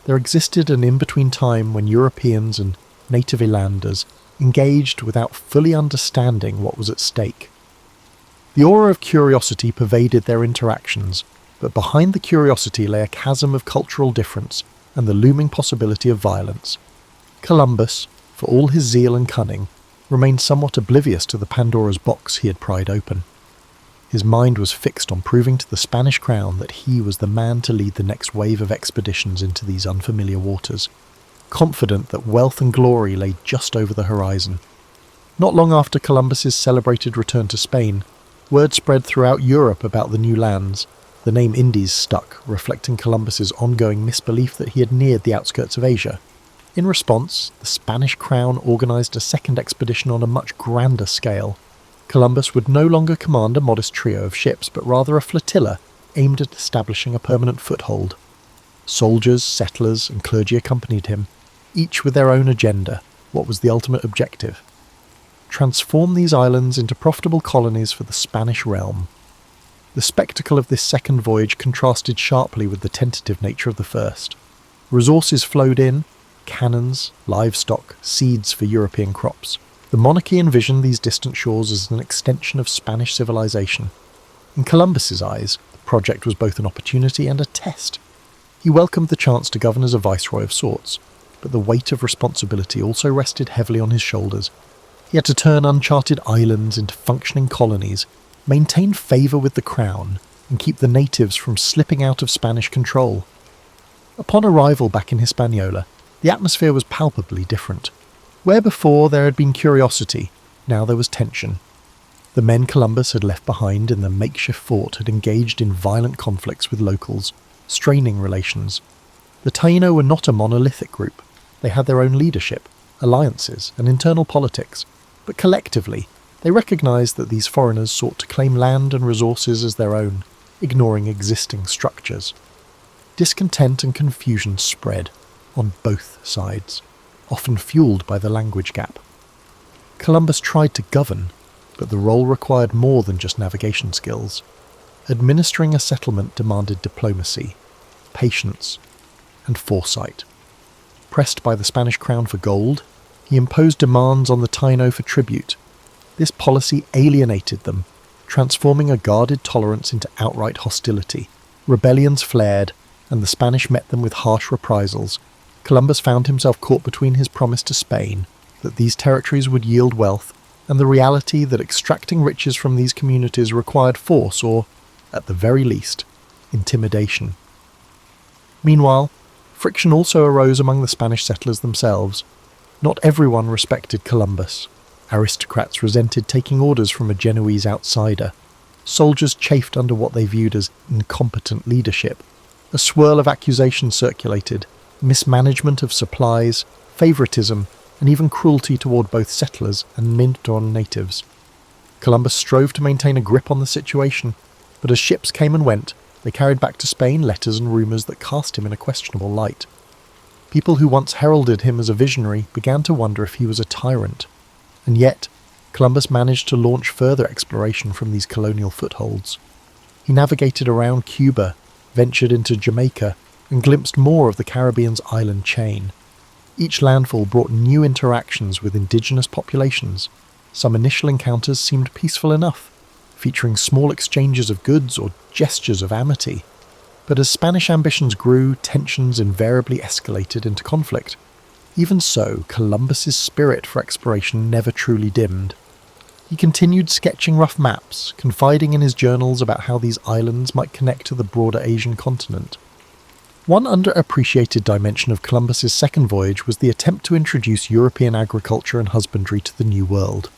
A: there existed an in-between time when Europeans and native landers engaged without fully understanding what was at stake. The aura of curiosity pervaded their interactions, but behind the curiosity lay a chasm of cultural difference and the looming possibility of violence. Columbus, for all his zeal and cunning, remained somewhat oblivious to the Pandora's box he had pried open. His mind was fixed on proving to the Spanish crown that he was the man to lead the next wave of expeditions into these unfamiliar waters, confident that wealth and glory lay just over the horizon. Not long after Columbus's celebrated return to Spain, word spread throughout Europe about the new lands. The name Indies stuck, reflecting Columbus's ongoing misbelief that he had neared the outskirts of Asia. In response, the Spanish crown organised a second expedition on a much grander scale. Columbus would no longer command a modest trio of ships, but rather a flotilla aimed at establishing a permanent foothold. Soldiers, settlers, and clergy accompanied him, each with their own agenda. What was the ultimate objective? Transform these islands into profitable colonies for the Spanish realm. The spectacle of this second voyage contrasted sharply with the tentative nature of the first. Resources flowed in: cannons, livestock, seeds for European crops. The monarchy envisioned these distant shores as an extension of Spanish civilization. In Columbus's eyes, the project was both an opportunity and a test. He welcomed the chance to govern as a viceroy of sorts, but the weight of responsibility also rested heavily on his shoulders. He had to turn uncharted islands into functioning colonies, maintain favour with the crown, and keep the natives from slipping out of Spanish control. Upon arrival back in Hispaniola, the atmosphere was palpably different. Where before there had been curiosity, now there was tension. The men Columbus had left behind in the makeshift fort had engaged in violent conflicts with locals, straining relations. The Taino were not a monolithic group. They had their own leadership, alliances, and internal politics, but collectively, they recognised that these foreigners sought to claim land and resources as their own, ignoring existing structures. Discontent and confusion spread on both sides, often fueled by the language gap. Columbus tried to govern, but the role required more than just navigation skills. Administering a settlement demanded diplomacy, patience, and foresight. Pressed by the Spanish crown for gold, he imposed demands on the Taino for tribute. This policy alienated them, transforming a guarded tolerance into outright hostility. Rebellions flared, and the Spanish met them with harsh reprisals, Columbus found himself caught between his promise to Spain, that these territories would yield wealth, and the reality that extracting riches from these communities required force or, at the very least, intimidation. Meanwhile, friction also arose among the Spanish settlers themselves. Not everyone respected Columbus. Aristocrats resented taking orders from a Genoese outsider. Soldiers chafed under what they viewed as incompetent leadership. A swirl of accusations circulated, mismanagement of supplies, favouritism, and even cruelty toward both settlers and mid-on natives. Columbus strove to maintain a grip on the situation, but as ships came and went, they carried back to Spain letters and rumours that cast him in a questionable light. People who once heralded him as a visionary began to wonder if he was a tyrant. And yet, Columbus managed to launch further exploration from these colonial footholds. He navigated around Cuba, ventured into Jamaica, and glimpsed more of the Caribbean's island chain. Each landfall brought new interactions with indigenous populations. Some initial encounters seemed peaceful enough, featuring small exchanges of goods or gestures of amity. But as Spanish ambitions grew, tensions invariably escalated into conflict. Even so, Columbus's spirit for exploration never truly dimmed. He continued sketching rough maps, confiding in his journals about how these islands might connect to the broader Asian continent. One underappreciated dimension of Columbus's second voyage was the attempt to introduce European agriculture and husbandry to the New World.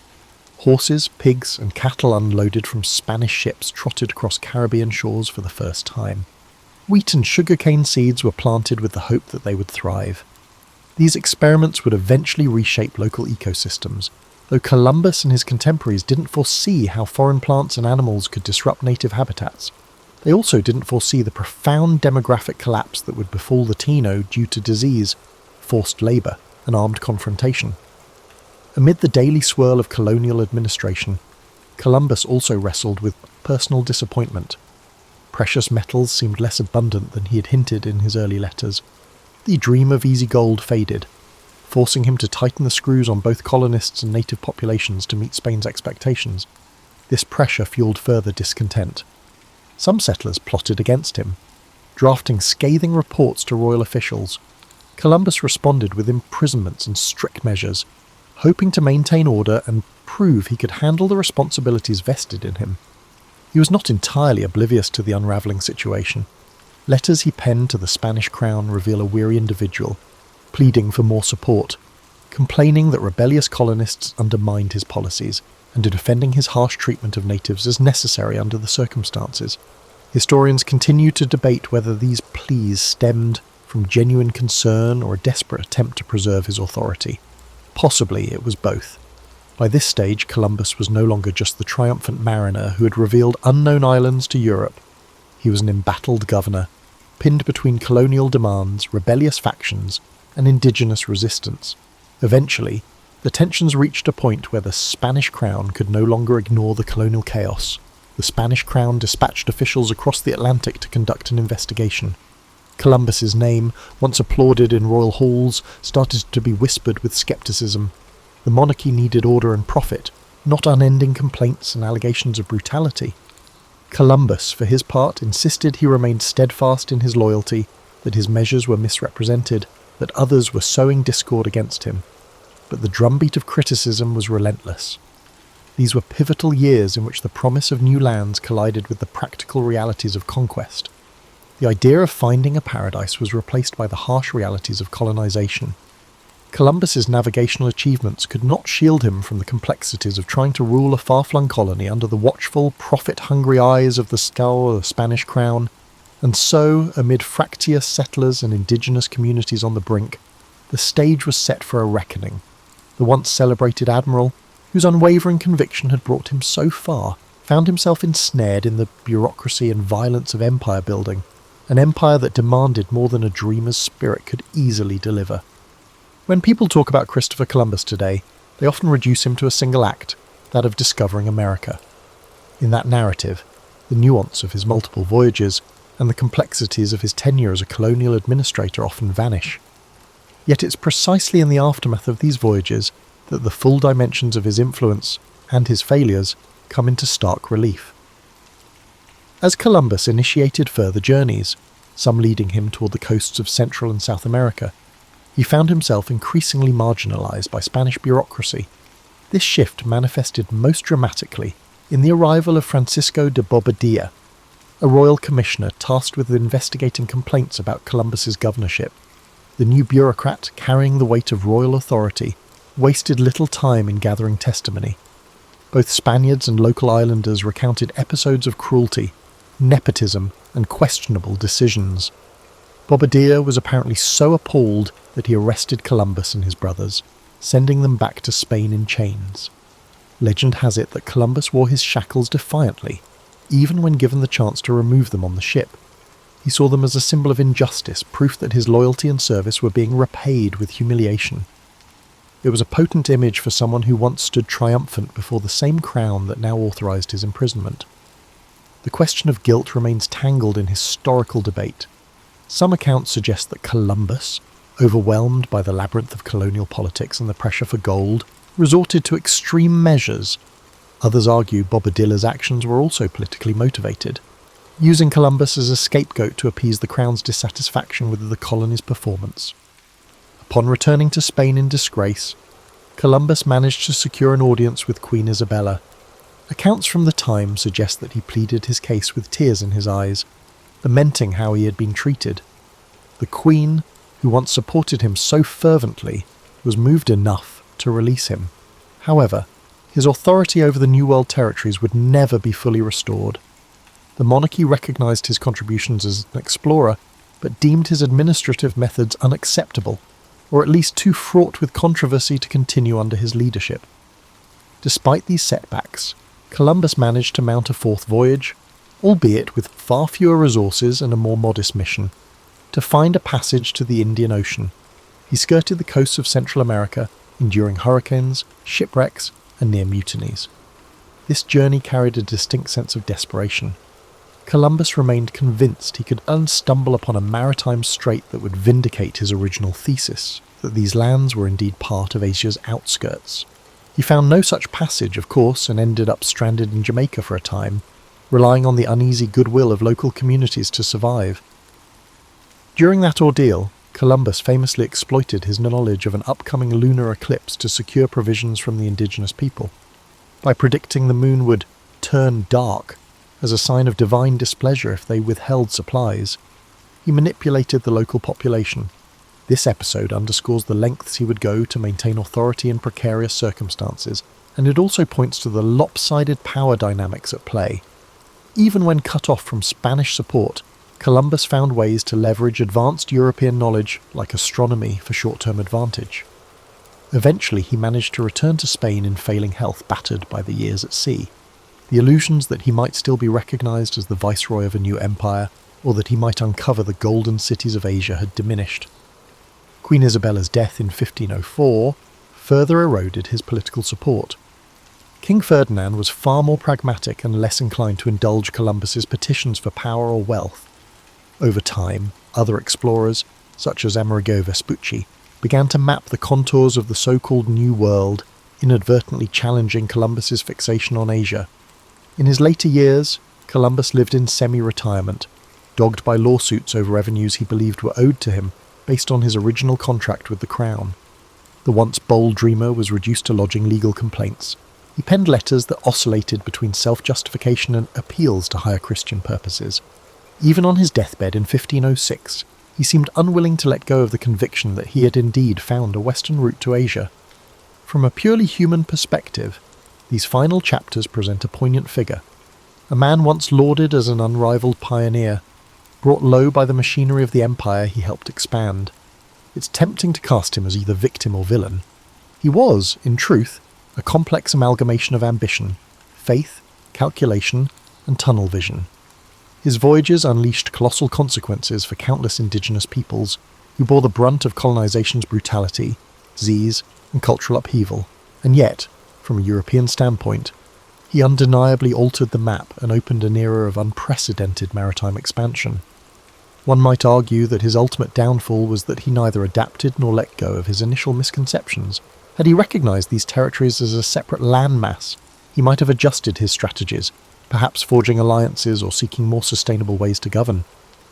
A: Horses, pigs, and cattle unloaded from Spanish ships trotted across Caribbean shores for the first time. Wheat and sugarcane seeds were planted with the hope that they would thrive. These experiments would eventually reshape local ecosystems, though Columbus and his contemporaries didn't foresee how foreign plants and animals could disrupt native habitats. They also didn't foresee the profound demographic collapse that would befall the Taino due to disease, forced labour, and armed confrontation. Amid the daily swirl of colonial administration, Columbus also wrestled with personal disappointment. Precious metals seemed less abundant than he had hinted in his early letters. The dream of easy gold faded, forcing him to tighten the screws on both colonists and native populations to meet Spain's expectations. This pressure fueled further discontent. Some settlers plotted against him, drafting scathing reports to royal officials. Columbus responded with imprisonments and strict measures, hoping to maintain order and prove he could handle the responsibilities vested in him. He was not entirely oblivious to the unravelling situation. Letters he penned to the Spanish crown reveal a weary individual, pleading for more support, complaining that rebellious colonists undermined his policies, and defending his harsh treatment of natives as necessary under the circumstances. Historians continue to debate whether these pleas stemmed from genuine concern or a desperate attempt to preserve his authority. Possibly it was both. By this stage, Columbus was no longer just the triumphant mariner who had revealed unknown islands to Europe. He was an embattled governor, pinned between colonial demands, rebellious factions, and indigenous resistance. Eventually, the tensions reached a point where the Spanish crown could no longer ignore the colonial chaos. The Spanish crown dispatched officials across the Atlantic to conduct an investigation. Columbus's name, once applauded in royal halls, started to be whispered with skepticism. The monarchy needed order and profit, not unending complaints and allegations of brutality. Columbus, for his part, insisted he remained steadfast in his loyalty, that his measures were misrepresented, that others were sowing discord against him. But the drumbeat of criticism was relentless. These were pivotal years in which the promise of new lands collided with the practical realities of conquest. The idea of finding a paradise was replaced by the harsh realities of colonization. Columbus's navigational achievements could not shield him from the complexities of trying to rule a far-flung colony under the watchful, profit-hungry eyes of the skull of the Spanish crown, and so, amid fractious settlers and indigenous communities on the brink, the stage was set for a reckoning. The once celebrated admiral, whose unwavering conviction had brought him so far, found himself ensnared in the bureaucracy and violence of empire building, an empire that demanded more than a dreamer's spirit could easily deliver. When people talk about Christopher Columbus today, they often reduce him to a single act, that of discovering America. In that narrative, the nuance of his multiple voyages and the complexities of his tenure as a colonial administrator often vanish. Yet it's precisely in the aftermath of these voyages that the full dimensions of his influence and his failures come into stark relief. As Columbus initiated further journeys, some leading him toward the coasts of Central and South America, he found himself increasingly marginalised by Spanish bureaucracy. This shift manifested most dramatically in the arrival of Francisco de Bobadilla, a royal commissioner tasked with investigating complaints about Columbus's governorship. The new bureaucrat, carrying the weight of royal authority, wasted little time in gathering testimony. Both Spaniards and local islanders recounted episodes of cruelty, nepotism, and questionable decisions. Bobadilla was apparently so appalled that he arrested Columbus and his brothers, sending them back to Spain in chains. Legend has it that Columbus wore his shackles defiantly, even when given the chance to remove them on the ship. He saw them as a symbol of injustice, proof that his loyalty and service were being repaid with humiliation. It was a potent image for someone who once stood triumphant before the same crown that now authorised his imprisonment. The question of guilt remains tangled in historical debate. Some accounts suggest that Columbus, overwhelmed by the labyrinth of colonial politics and the pressure for gold, resorted to extreme measures. Others argue Bobadilla's actions were also politically motivated, using Columbus as a scapegoat to appease the crown's dissatisfaction with the colony's performance. Upon returning to Spain in disgrace, Columbus managed to secure an audience with Queen Isabella. Accounts from the time suggest that he pleaded his case with tears in his eyes, lamenting how he had been treated. The Queen, who once supported him so fervently, was moved enough to release him. However, his authority over the New World territories would never be fully restored. The monarchy recognised his contributions as an explorer, but deemed his administrative methods unacceptable, or at least too fraught with controversy to continue under his leadership. Despite these setbacks, Columbus managed to mount a fourth voyage, albeit with far fewer resources and a more modest mission, to find a passage to the Indian Ocean. He skirted the coasts of Central America, enduring hurricanes, shipwrecks, and near mutinies. This journey carried a distinct sense of desperation. Columbus remained convinced he could unstumble upon a maritime strait that would vindicate his original thesis, that these lands were indeed part of Asia's outskirts. He found no such passage, of course, and ended up stranded in Jamaica for a time, relying on the uneasy goodwill of local communities to survive. During that ordeal, Columbus famously exploited his knowledge of an upcoming lunar eclipse to secure provisions from the indigenous people. By predicting the moon would turn dark as a sign of divine displeasure if they withheld supplies, he manipulated the local population. This episode underscores the lengths he would go to maintain authority in precarious circumstances, and it also points to the lopsided power dynamics at play. Even when cut off from Spanish support, Columbus found ways to leverage advanced European knowledge like astronomy for short-term advantage. Eventually he managed to return to Spain in failing health, battered by the years at sea. The illusions that he might still be recognised as the viceroy of a new empire, or that he might uncover the golden cities of Asia, had diminished. Queen Isabella's death in 1504 further eroded his political support. King Ferdinand was far more pragmatic and less inclined to indulge Columbus's petitions for power or wealth. Over time, other explorers, such as Amerigo Vespucci, began to map the contours of the so-called New World, inadvertently challenging Columbus's fixation on Asia. In his later years, Columbus lived in semi-retirement, dogged by lawsuits over revenues he believed were owed to him based on his original contract with the crown. The once bold dreamer was reduced to lodging legal complaints. He penned letters that oscillated between self-justification and appeals to higher Christian purposes. Even on his deathbed in 1506, he seemed unwilling to let go of the conviction that he had indeed found a western route to Asia. From a purely human perspective, these final chapters present a poignant figure. A man once lauded as an unrivaled pioneer, brought low by the machinery of the empire he helped expand. It's tempting to cast him as either victim or villain. He was, in truth, a complex amalgamation of ambition, faith, calculation, and tunnel vision. His voyages unleashed colossal consequences for countless indigenous peoples who bore the brunt of colonization's brutality, disease, and cultural upheaval, and yet, from a European standpoint, he undeniably altered the map and opened an era of unprecedented maritime expansion. One might argue that his ultimate downfall was that he neither adapted nor let go of his initial misconceptions. Had he recognised these territories as a separate landmass, he might have adjusted his strategies, perhaps forging alliances or seeking more sustainable ways to govern.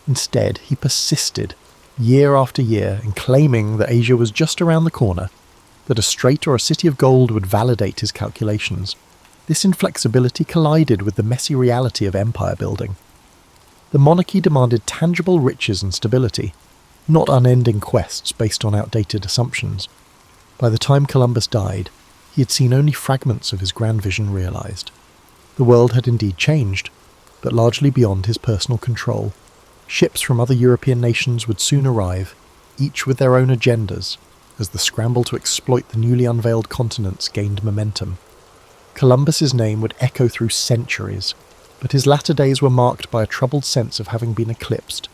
A: Instead, he persisted, year after year, and claiming that Asia was just around the corner, that a strait or a city of gold would validate his calculations. This inflexibility collided with the messy reality of empire building. The monarchy demanded tangible riches and stability, not unending quests based on outdated assumptions. By the time Columbus died, he had seen only fragments of his grand vision realised. The world had indeed changed, but largely beyond his personal control. Ships from other European nations would soon arrive, each with their own agendas, as the scramble to exploit the newly unveiled continents gained momentum. Columbus's name would echo through centuries, but his latter days were marked by a troubled sense of having been eclipsed.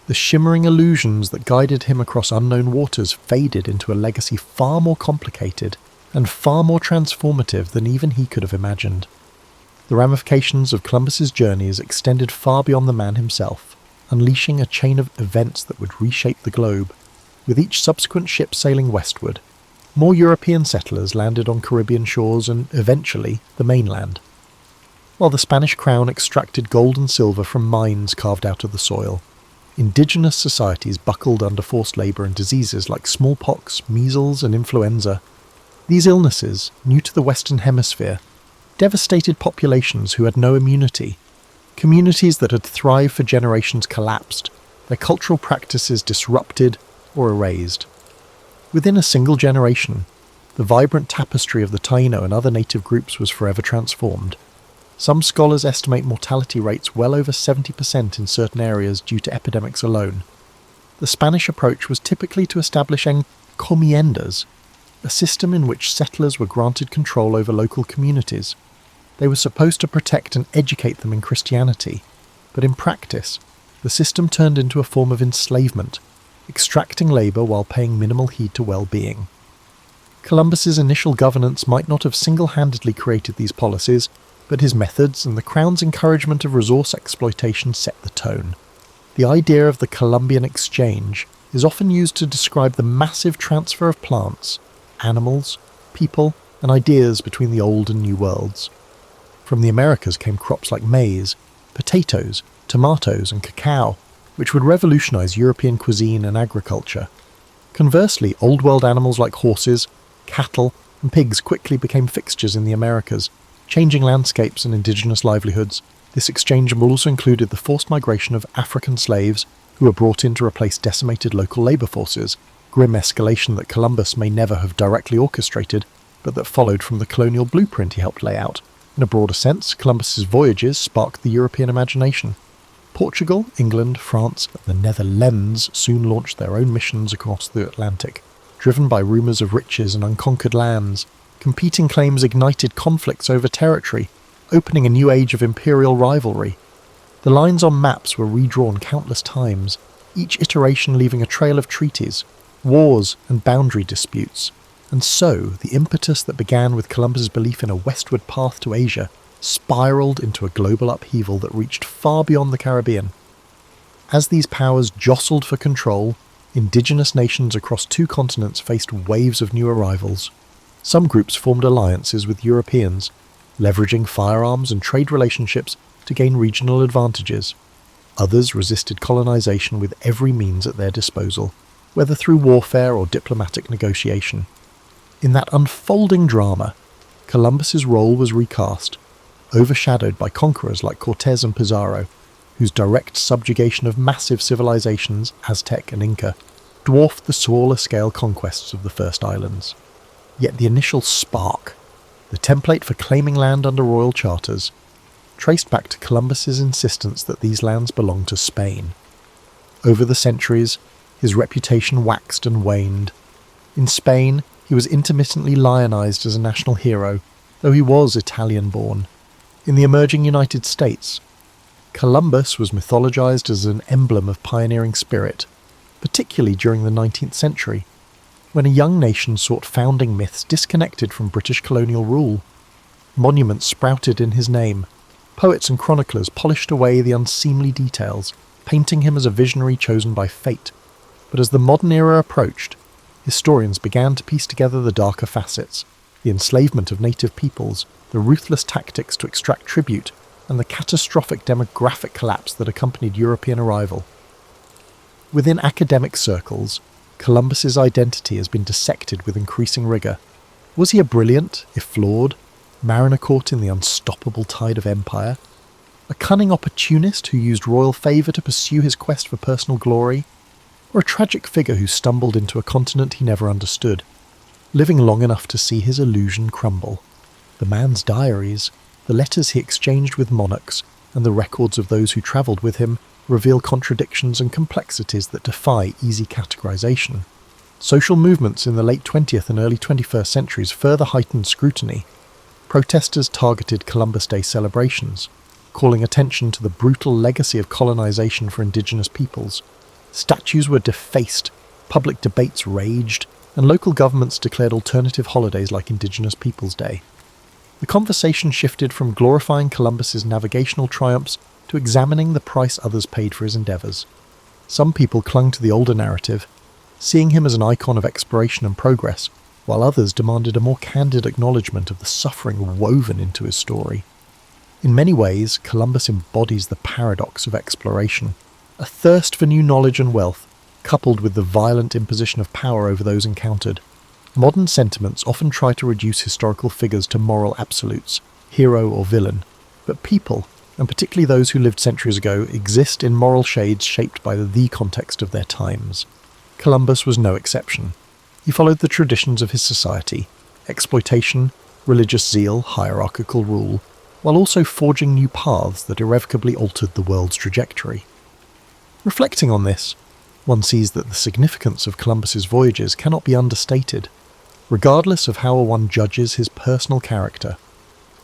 A: The shimmering illusions that guided him across unknown waters faded into a legacy far more complicated and far more transformative than even he could have imagined. The ramifications of Columbus's journeys extended far beyond the man himself, unleashing a chain of events that would reshape the globe. With each subsequent ship sailing westward, more European settlers landed on Caribbean shores and, eventually, the mainland. While the Spanish crown extracted gold and silver from mines carved out of the soil, indigenous societies buckled under forced labour and diseases like smallpox, measles and influenza. These illnesses, new to the Western Hemisphere, devastated populations who had no immunity. Communities that had thrived for generations collapsed, their cultural practices disrupted or erased. Within a single generation, the vibrant tapestry of the Taino and other native groups was forever transformed. Some scholars estimate mortality rates well over 70% in certain areas due to epidemics alone. The Spanish approach was typically to establish encomiendas, a system in which settlers were granted control over local communities. They were supposed to protect and educate them in Christianity, but in practice, the system turned into a form of enslavement, extracting labour while paying minimal heed to well-being. Columbus's initial governance might not have single-handedly created these policies, but his methods and the Crown's encouragement of resource exploitation set the tone. The idea of the Columbian exchange is often used to describe the massive transfer of plants, animals, people, and ideas between the old and new worlds. From the Americas came crops like maize, potatoes, tomatoes, and cacao, which would revolutionize European cuisine and agriculture. Conversely, Old World animals like horses, cattle, and pigs quickly became fixtures in the Americas, changing landscapes and indigenous livelihoods. This exchange also included the forced migration of African slaves who were brought in to replace decimated local labour forces, grim escalation that Columbus may never have directly orchestrated, but that followed from the colonial blueprint he helped lay out. In a broader sense, Columbus's voyages sparked the European imagination. Portugal, England, France, and the Netherlands soon launched their own missions across the Atlantic, driven by rumours of riches and unconquered lands. Competing claims ignited conflicts over territory, opening a new age of imperial rivalry. The lines on maps were redrawn countless times, each iteration leaving a trail of treaties, wars, and boundary disputes. And so, the impetus that began with Columbus's belief in a westward path to Asia spiralled into a global upheaval that reached far beyond the Caribbean. As these powers jostled for control, indigenous nations across two continents faced waves of new arrivals. Some groups formed alliances with Europeans, leveraging firearms and trade relationships to gain regional advantages. Others resisted colonization with every means at their disposal, whether through warfare or diplomatic negotiation. In that unfolding drama, Columbus's role was recast, overshadowed by conquerors like Cortés and Pizarro, whose direct subjugation of massive civilizations, Aztec and Inca, dwarfed the smaller-scale conquests of the first islands. Yet the initial spark, the template for claiming land under royal charters, traced back to Columbus's insistence that these lands belonged to Spain. Over the centuries, his reputation waxed and waned. In Spain, he was intermittently lionized as a national hero, though he was Italian-born. In the emerging United States, Columbus was mythologized as an emblem of pioneering spirit, particularly during the 19th century, when a young nation sought founding myths disconnected from British colonial rule. Monuments sprouted in his name. Poets and chroniclers polished away the unseemly details, painting him as a visionary chosen by fate. But as the modern era approached, historians began to piece together the darker facets, the enslavement of native peoples, the ruthless tactics to extract tribute, and the catastrophic demographic collapse that accompanied European arrival. Within academic circles, Columbus's identity has been dissected with increasing rigour. Was he a brilliant, if flawed, mariner caught in the unstoppable tide of empire? A cunning opportunist who used royal favour to pursue his quest for personal glory? Or a tragic figure who stumbled into a continent he never understood, living long enough to see his illusion crumble? The man's diaries, the letters he exchanged with monarchs, and the records of those who travelled with him reveal contradictions and complexities that defy easy categorization. Social movements in the late 20th and early 21st centuries further heightened scrutiny. Protesters targeted Columbus Day celebrations, calling attention to the brutal legacy of colonization for indigenous peoples. Statues were defaced, public debates raged, and local governments declared alternative holidays like Indigenous Peoples' Day. The conversation shifted from glorifying Columbus's navigational triumphs to examining the price others paid for his endeavours. Some people clung to the older narrative, seeing him as an icon of exploration and progress, while others demanded a more candid acknowledgement of the suffering woven into his story. In many ways, Columbus embodies the paradox of exploration, a thirst for new knowledge and wealth, coupled with the violent imposition of power over those encountered. Modern sentiments often try to reduce historical figures to moral absolutes, hero or villain, but people, and particularly those who lived centuries ago, exist in moral shades shaped by the context of their times. Columbus was no exception. He followed the traditions of his society, exploitation, religious zeal, hierarchical rule, while also forging new paths that irrevocably altered the world's trajectory. Reflecting on this, one sees that the significance of Columbus's voyages cannot be understated. Regardless of how one judges his personal character,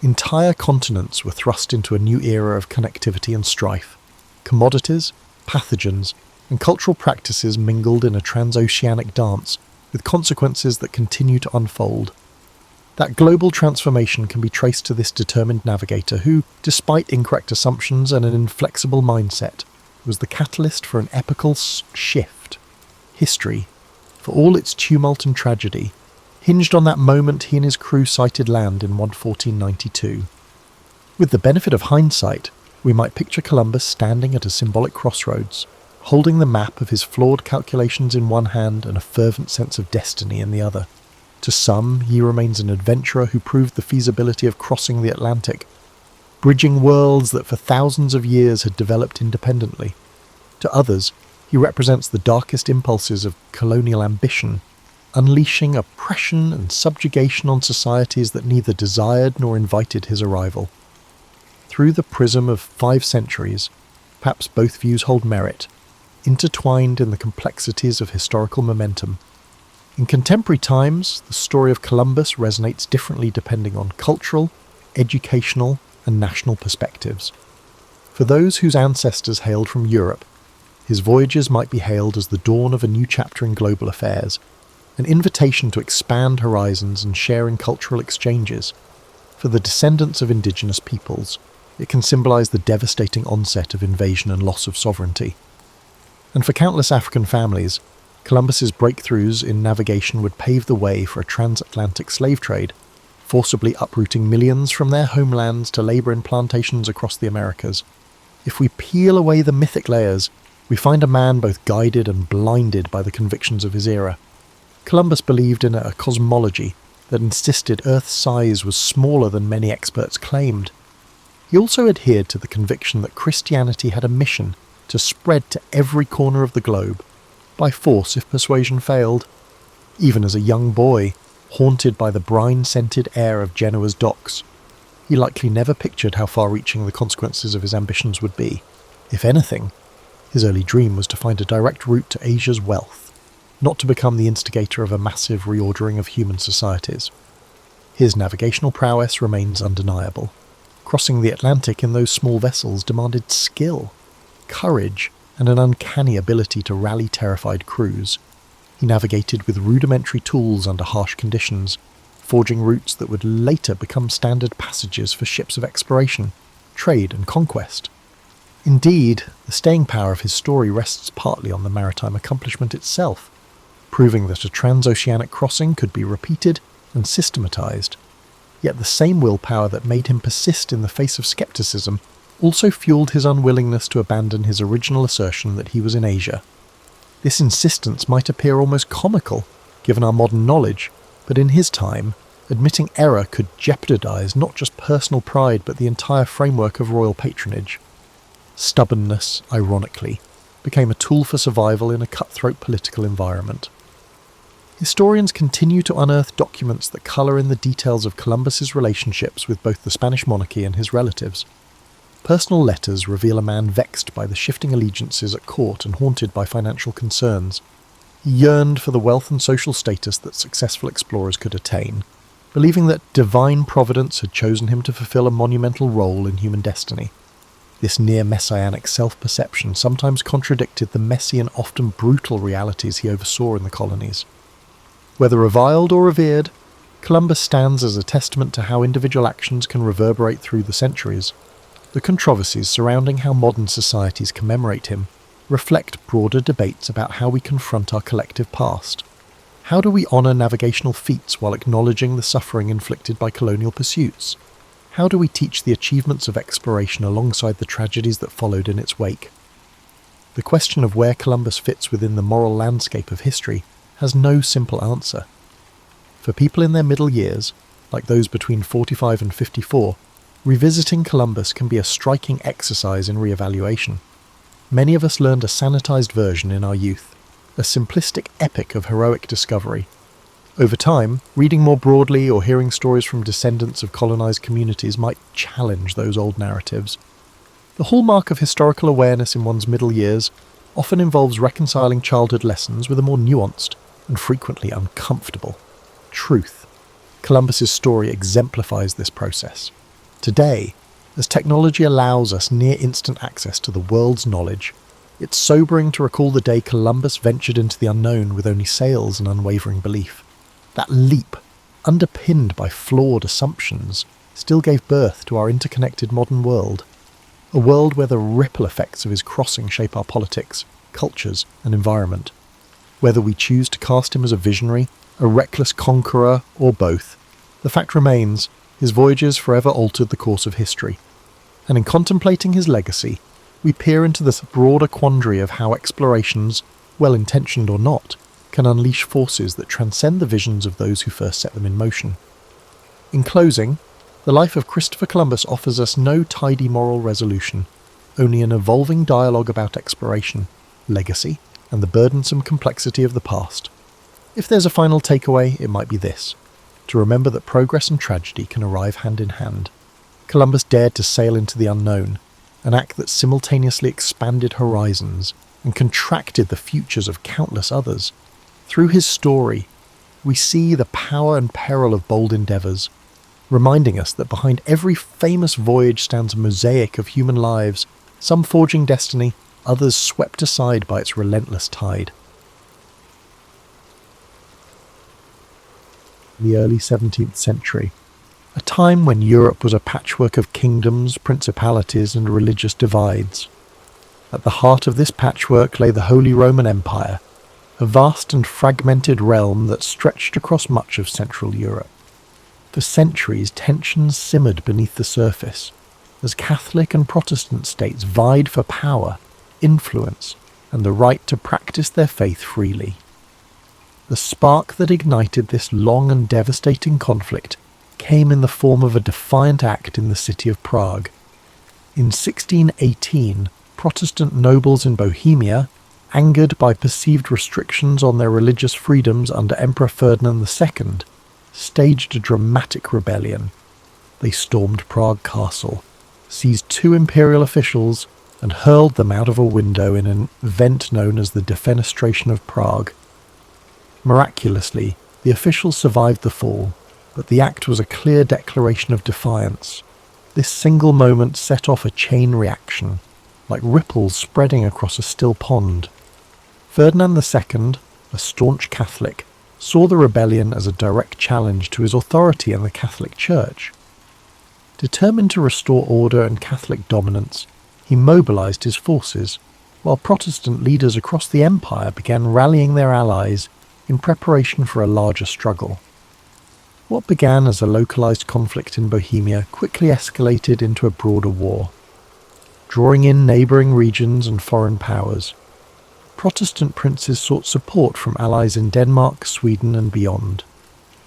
A: entire continents were thrust into a new era of connectivity and strife. Commodities, pathogens, and cultural practices mingled in a transoceanic dance, with consequences that continue to unfold. That global transformation can be traced to this determined navigator who, despite incorrect assumptions and an inflexible mindset, was the catalyst for an epical shift. History, for all its tumult and tragedy, hinged on that moment he and his crew sighted land in 1492. With the benefit of hindsight, we might picture Columbus standing at a symbolic crossroads, holding the map of his flawed calculations in one hand and a fervent sense of destiny in the other. To some, he remains an adventurer who proved the feasibility of crossing the Atlantic, bridging worlds that for thousands of years had developed independently. To others, he represents the darkest impulses of colonial ambition, unleashing oppression and subjugation on societies that neither desired nor invited his arrival. Through the prism of 5 centuries, perhaps both views hold merit, intertwined in the complexities of historical momentum. In contemporary times, the story of Columbus resonates differently depending on cultural, educational, and national perspectives. For those whose ancestors hailed from Europe, his voyages might be hailed as the dawn of a new chapter in global affairs, an invitation to expand horizons and share in cultural exchanges. For the descendants of indigenous peoples, it can symbolize the devastating onset of invasion and loss of sovereignty. And for countless African families, Columbus's breakthroughs in navigation would pave the way for a transatlantic slave trade, forcibly uprooting millions from their homelands to labour in plantations across the Americas. If we peel away the mythic layers, we find a man both guided and blinded by the convictions of his era. Columbus believed in a cosmology that insisted Earth's size was smaller than many experts claimed. He also adhered to the conviction that Christianity had a mission to spread to every corner of the globe, by force if persuasion failed. Even as a young boy, haunted by the brine-scented air of Genoa's docks, he likely never pictured how far-reaching the consequences of his ambitions would be. If anything, his early dream was to find a direct route to Asia's wealth, not to become the instigator of a massive reordering of human societies. His navigational prowess remains undeniable. Crossing the Atlantic in those small vessels demanded skill, courage, and an uncanny ability to rally terrified crews. He navigated with rudimentary tools under harsh conditions, forging routes that would later become standard passages for ships of exploration, trade, and conquest. Indeed, the staying power of his story rests partly on the maritime accomplishment itself, proving that a transoceanic crossing could be repeated and systematized. Yet the same willpower that made him persist in the face of skepticism also fueled his unwillingness to abandon his original assertion that he was in Asia. This insistence might appear almost comical, given our modern knowledge, but in his time, admitting error could jeopardize not just personal pride but the entire framework of royal patronage. Stubbornness, ironically, became a tool for survival in a cutthroat political environment. Historians continue to unearth documents that colour in the details of Columbus's relationships with both the Spanish monarchy and his relatives. Personal letters reveal a man vexed by the shifting allegiances at court and haunted by financial concerns. He yearned for the wealth and social status that successful explorers could attain, believing that divine providence had chosen him to fulfill a monumental role in human destiny. This near-messianic self-perception sometimes contradicted the messy and often brutal realities he oversaw in the colonies. Whether reviled or revered, Columbus stands as a testament to how individual actions can reverberate through the centuries. The controversies surrounding how modern societies commemorate him reflect broader debates about how we confront our collective past. How do we honour navigational feats while acknowledging the suffering inflicted by colonial pursuits? How do we teach the achievements of exploration alongside the tragedies that followed in its wake? The question of where Columbus fits within the moral landscape of history has no simple answer. For people in their middle years, like those between 45 and 54, revisiting Columbus can be a striking exercise in re-evaluation. Many of us learned a sanitized version in our youth, a simplistic epic of heroic discovery. Over time, reading more broadly or hearing stories from descendants of colonized communities might challenge those old narratives. The hallmark of historical awareness in one's middle years often involves reconciling childhood lessons with a more nuanced and frequently uncomfortable truth. Columbus's story exemplifies this process. Today, as technology allows us near-instant access to the world's knowledge, it's sobering to recall the day Columbus ventured into the unknown with only sails and unwavering belief. That leap, underpinned by flawed assumptions, still gave birth to our interconnected modern world. A world where the ripple effects of his crossing shape our politics, cultures, and environment. Whether we choose to cast him as a visionary, a reckless conqueror, or both, the fact remains, his voyages forever altered the course of history. And in contemplating his legacy, we peer into this broader quandary of how explorations, well-intentioned or not, can unleash forces that transcend the visions of those who first set them in motion. In closing, the life of Christopher Columbus offers us no tidy moral resolution, only an evolving dialogue about exploration, legacy, and the burdensome complexity of the past. If there's a final takeaway, it might be this: to remember that progress and tragedy can arrive hand in hand. Columbus dared to sail into the unknown, an act that simultaneously expanded horizons and contracted the futures of countless others. Through his story, we see the power and peril of bold endeavours, reminding us that behind every famous voyage stands a mosaic of human lives, some forging destiny, others swept aside by its relentless tide. The early 17th century, a time when Europe was a patchwork of kingdoms, principalities, and religious divides. At the heart of this patchwork lay the Holy Roman Empire, a vast and fragmented realm that stretched across much of Central Europe. For centuries, tensions simmered beneath the surface, as Catholic and Protestant states vied for power, influence, and the right to practice their faith freely. The spark that ignited this long and devastating conflict came in the form of a defiant act in the city of Prague. In 1618, Protestant nobles in Bohemia, angered by perceived restrictions on their religious freedoms under Emperor Ferdinand II, staged a dramatic rebellion. They stormed Prague Castle, seized 2 imperial officials, and hurled them out of a window in an event known as the Defenestration of Prague. Miraculously, the officials survived the fall, but the act was a clear declaration of defiance. This single moment set off a chain reaction, like ripples spreading across a still pond. Ferdinand II, a staunch Catholic, saw the rebellion as a direct challenge to his authority in the Catholic Church. Determined to restore order and Catholic dominance, he mobilized his forces, while Protestant leaders across the empire began rallying their allies in preparation for a larger struggle. What began as a localized conflict in Bohemia quickly escalated into a broader war, drawing in neighboring regions and foreign powers. Protestant princes sought support from allies in Denmark, Sweden and beyond,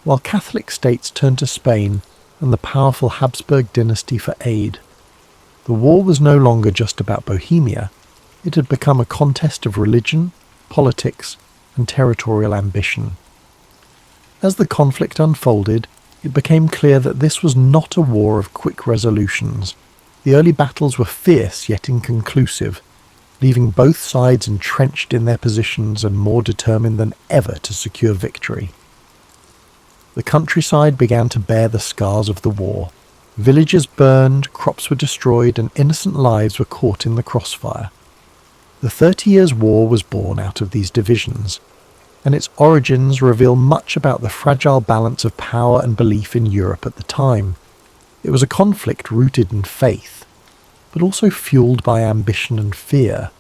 A: while Catholic states turned to Spain and the powerful Habsburg dynasty for aid. The war was no longer just about Bohemia, it had become a contest of religion, politics and territorial ambition. As the conflict unfolded, it became clear that this was not a war of quick resolutions. The early battles were fierce yet inconclusive, leaving both sides entrenched in their positions and more determined than ever to secure victory. The countryside began to bear the scars of the war. Villages burned, crops were destroyed, and innocent lives were caught in the crossfire. The 30 Years' War was born out of these divisions, and its origins reveal much about the fragile balance of power and belief in Europe at the time. It was a conflict rooted in faith, but also fueled by ambition and fear,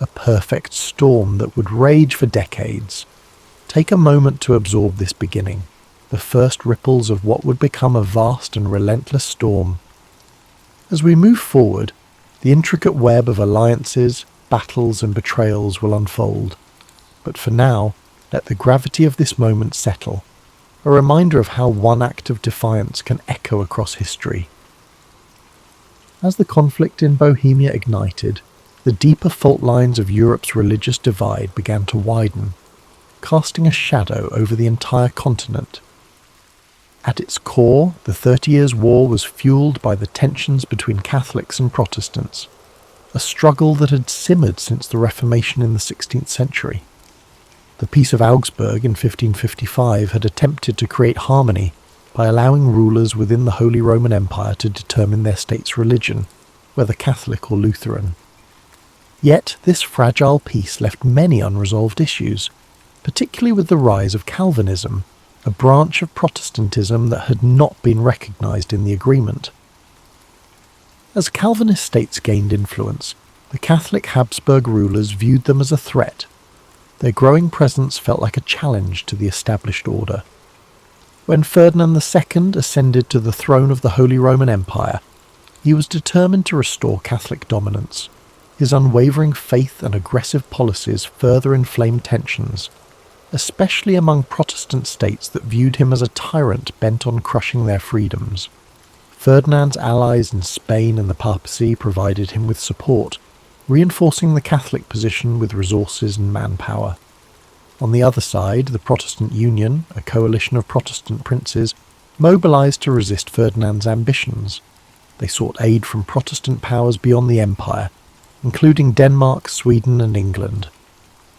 A: a perfect storm that would rage for decades. Take a moment to absorb this beginning, the first ripples of what would become a vast and relentless storm. As we move forward, the intricate web of alliances, battles and betrayals will unfold. But for now, let the gravity of this moment settle, a reminder of how one act of defiance can echo across history. As the conflict in Bohemia ignited, the deeper fault lines of Europe's religious divide began to widen, casting a shadow over the entire continent. At its core, the 30 Years' War was fueled by the tensions between Catholics and Protestants, a struggle that had simmered since the Reformation in the 16th century. The Peace of Augsburg in 1555 had attempted to create harmony by allowing rulers within the Holy Roman Empire to determine their state's religion, whether Catholic or Lutheran. Yet this fragile peace left many unresolved issues, particularly with the rise of Calvinism, a branch of Protestantism that had not been recognised in the agreement. As Calvinist states gained influence, the Catholic Habsburg rulers viewed them as a threat. Their growing presence felt like a challenge to the established order. When Ferdinand II ascended to the throne of the Holy Roman Empire, he was determined to restore Catholic dominance. His unwavering faith and aggressive policies further inflamed tensions, especially among Protestant states that viewed him as a tyrant bent on crushing their freedoms. Ferdinand's allies in Spain and the papacy provided him with support, reinforcing the Catholic position with resources and manpower. On the other side, the Protestant Union, a coalition of Protestant princes, mobilised to resist Ferdinand's ambitions. They sought aid from Protestant powers beyond the empire, including Denmark, Sweden and England.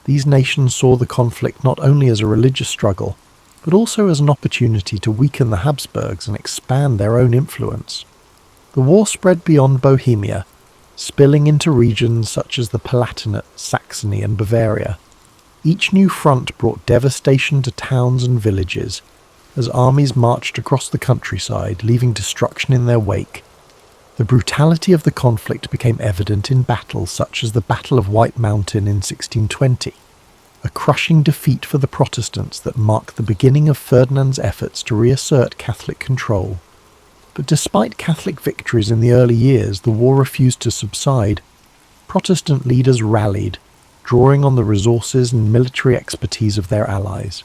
A: These nations saw the conflict not only as a religious struggle, but also as an opportunity to weaken the Habsburgs and expand their own influence. The war spread beyond Bohemia, spilling into regions such as the Palatinate, Saxony and Bavaria. Each new front brought devastation to towns and villages, as armies marched across the countryside, leaving destruction in their wake. The brutality of the conflict became evident in battles such as the Battle of White Mountain in 1620, a crushing defeat for the Protestants that marked the beginning of Ferdinand's efforts to reassert Catholic control. But despite Catholic victories in the early years, the war refused to subside. Protestant leaders rallied, drawing on the resources and military expertise of their allies.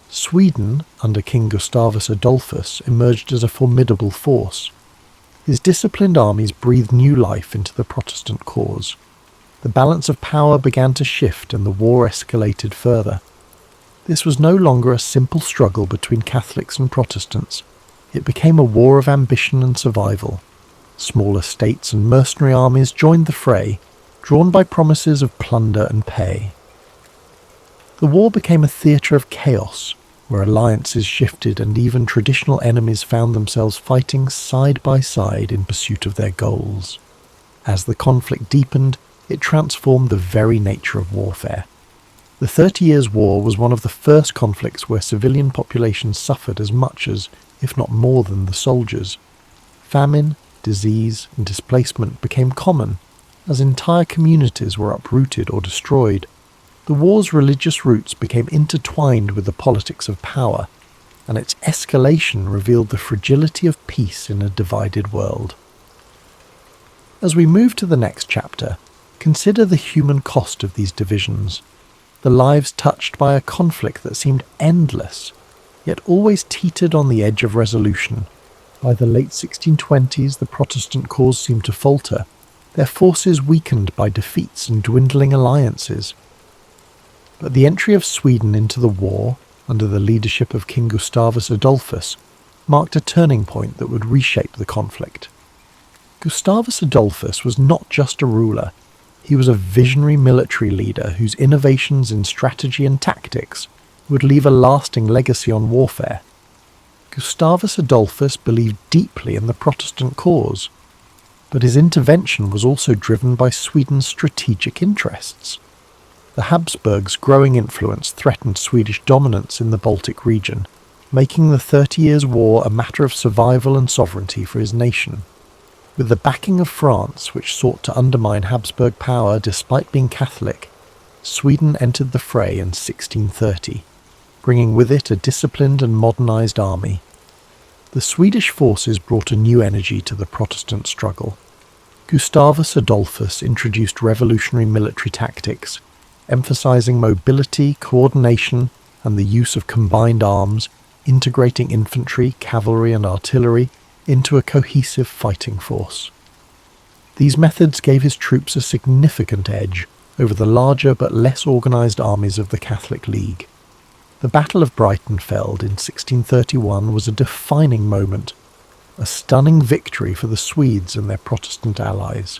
A: Sweden, under King Gustavus Adolphus, emerged as a formidable force. His disciplined armies breathed new life into the Protestant cause. The balance of power began to shift and the war escalated further. This was no longer a simple struggle between Catholics and Protestants. It became a war of ambition and survival. Smaller states and mercenary armies joined the fray, drawn by promises of plunder and pay. The war became a theatre of chaos, where alliances shifted and even traditional enemies found themselves fighting side by side in pursuit of their goals. As the conflict deepened, it transformed the very nature of warfare. The 30 Years' War was one of the first conflicts where civilian populations suffered as much as, if not more than, the soldiers. Famine, disease, and displacement became common, as entire communities were uprooted or destroyed. The war's religious roots became intertwined with the politics of power, and its escalation revealed the fragility of peace in a divided world. As we move to the next chapter, Consider the human cost of these divisions, the lives touched by a conflict that seemed endless, yet always teetered on the edge of resolution. By the late 1620s, the Protestant cause seemed to falter, their forces weakened by defeats and dwindling alliances. But the entry of Sweden into the war, under the leadership of King Gustavus Adolphus, marked a turning point that would reshape the conflict. Gustavus Adolphus was not just a ruler, he was a visionary military leader whose innovations in strategy and tactics would leave a lasting legacy on warfare. Gustavus Adolphus believed deeply in the Protestant cause, but his intervention was also driven by Sweden's strategic interests. The Habsburgs' growing influence threatened Swedish dominance in the Baltic region, making the 30 Years' War a matter of survival and sovereignty for his nation. With the backing of France, which sought to undermine Habsburg power despite being Catholic, Sweden entered the fray in 1630, bringing with it a disciplined and modernized army. The Swedish forces brought a new energy to the Protestant struggle. Gustavus Adolphus introduced revolutionary military tactics, emphasizing mobility, coordination, and the use of combined arms, integrating infantry, cavalry, and artillery into a cohesive fighting force. These methods gave his troops a significant edge over the larger but less organized armies of the Catholic League. The Battle of Breitenfeld in 1631 was a defining moment, a stunning victory for the Swedes and their Protestant allies.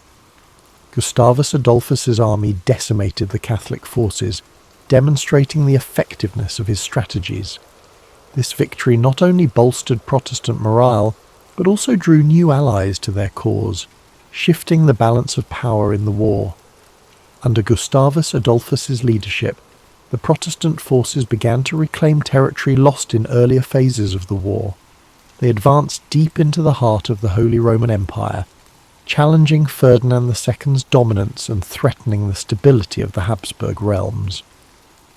A: Gustavus Adolphus's army decimated the Catholic forces, demonstrating the effectiveness of his strategies. This victory not only bolstered Protestant morale, but also drew new allies to their cause, shifting the balance of power in the war. Under Gustavus Adolphus's leadership, the Protestant forces began to reclaim territory lost in earlier phases of the war. They advanced deep into the heart of the Holy Roman Empire, challenging Ferdinand II's dominance and threatening the stability of the Habsburg realms.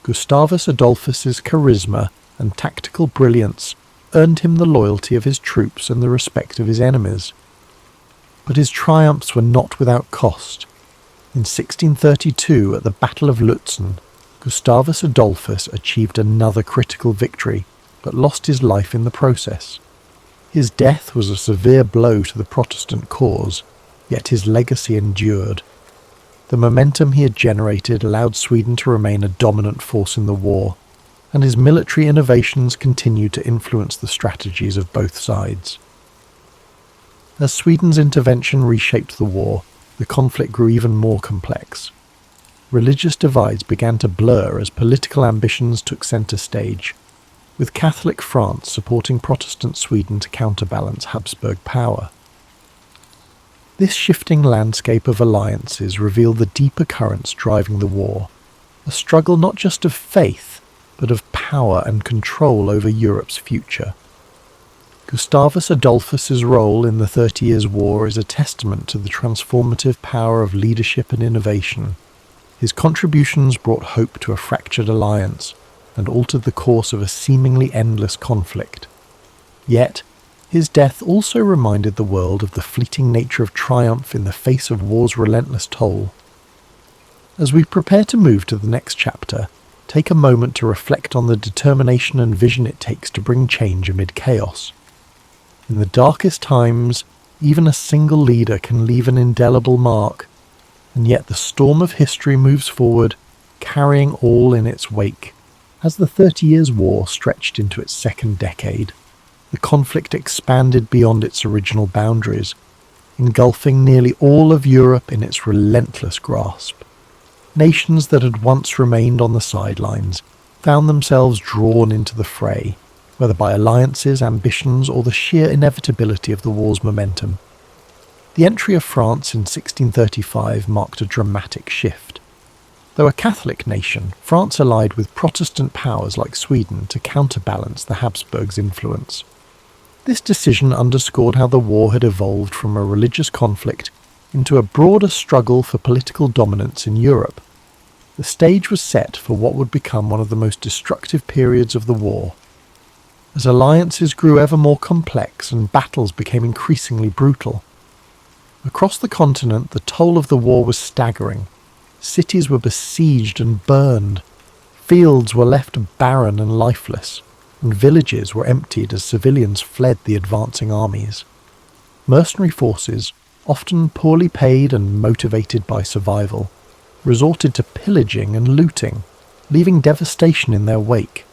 A: Gustavus Adolphus's charisma and tactical brilliance earned him the loyalty of his troops and the respect of his enemies. But his triumphs were not without cost. In 1632, at the Battle of Lutzen, Gustavus Adolphus achieved another critical victory, but lost his life in the process. His death was a severe blow to the Protestant cause, yet his legacy endured. The momentum he had generated allowed Sweden to remain a dominant force in the war, and his military innovations continued to influence the strategies of both sides. As Sweden's intervention reshaped the war, the conflict grew even more complex. Religious divides began to blur as political ambitions took centre stage, with Catholic France supporting Protestant Sweden to counterbalance Habsburg power. This shifting landscape of alliances revealed the deeper currents driving the war, a struggle not just of faith, but of power and control over Europe's future. Gustavus Adolphus's role in the 30 Years' War is a testament to the transformative power of leadership and innovation. His contributions brought hope to a fractured alliance and altered the course of a seemingly endless conflict. Yet, his death also reminded the world of the fleeting nature of triumph in the face of war's relentless toll. As we prepare to move to the next chapter, take a moment to reflect on the determination and vision it takes to bring change amid chaos. In the darkest times, even a single leader can leave an indelible mark, and yet the storm of history moves forward, carrying all in its wake. As the 30 Years' War stretched into its second decade, the conflict expanded beyond its original boundaries, engulfing nearly all of Europe in its relentless grasp. Nations that had once remained on the sidelines found themselves drawn into the fray, whether by alliances, ambitions, or the sheer inevitability of the war's momentum. The entry of France in 1635 marked a dramatic shift. Though a Catholic nation, France allied with Protestant powers like Sweden to counterbalance the Habsburgs' influence. This decision underscored how the war had evolved from a religious conflict into a broader struggle for political dominance in Europe. The stage was set for what would become one of the most destructive periods of the war. As alliances grew ever more complex and battles became increasingly brutal. Across the continent, the toll of the war was staggering, Cities were besieged and burned. Fields were left barren and lifeless, and villages were emptied as civilians fled the advancing armies. Mercenary forces, often poorly paid and motivated by survival, resorted to pillaging and looting, leaving devastation in their wake.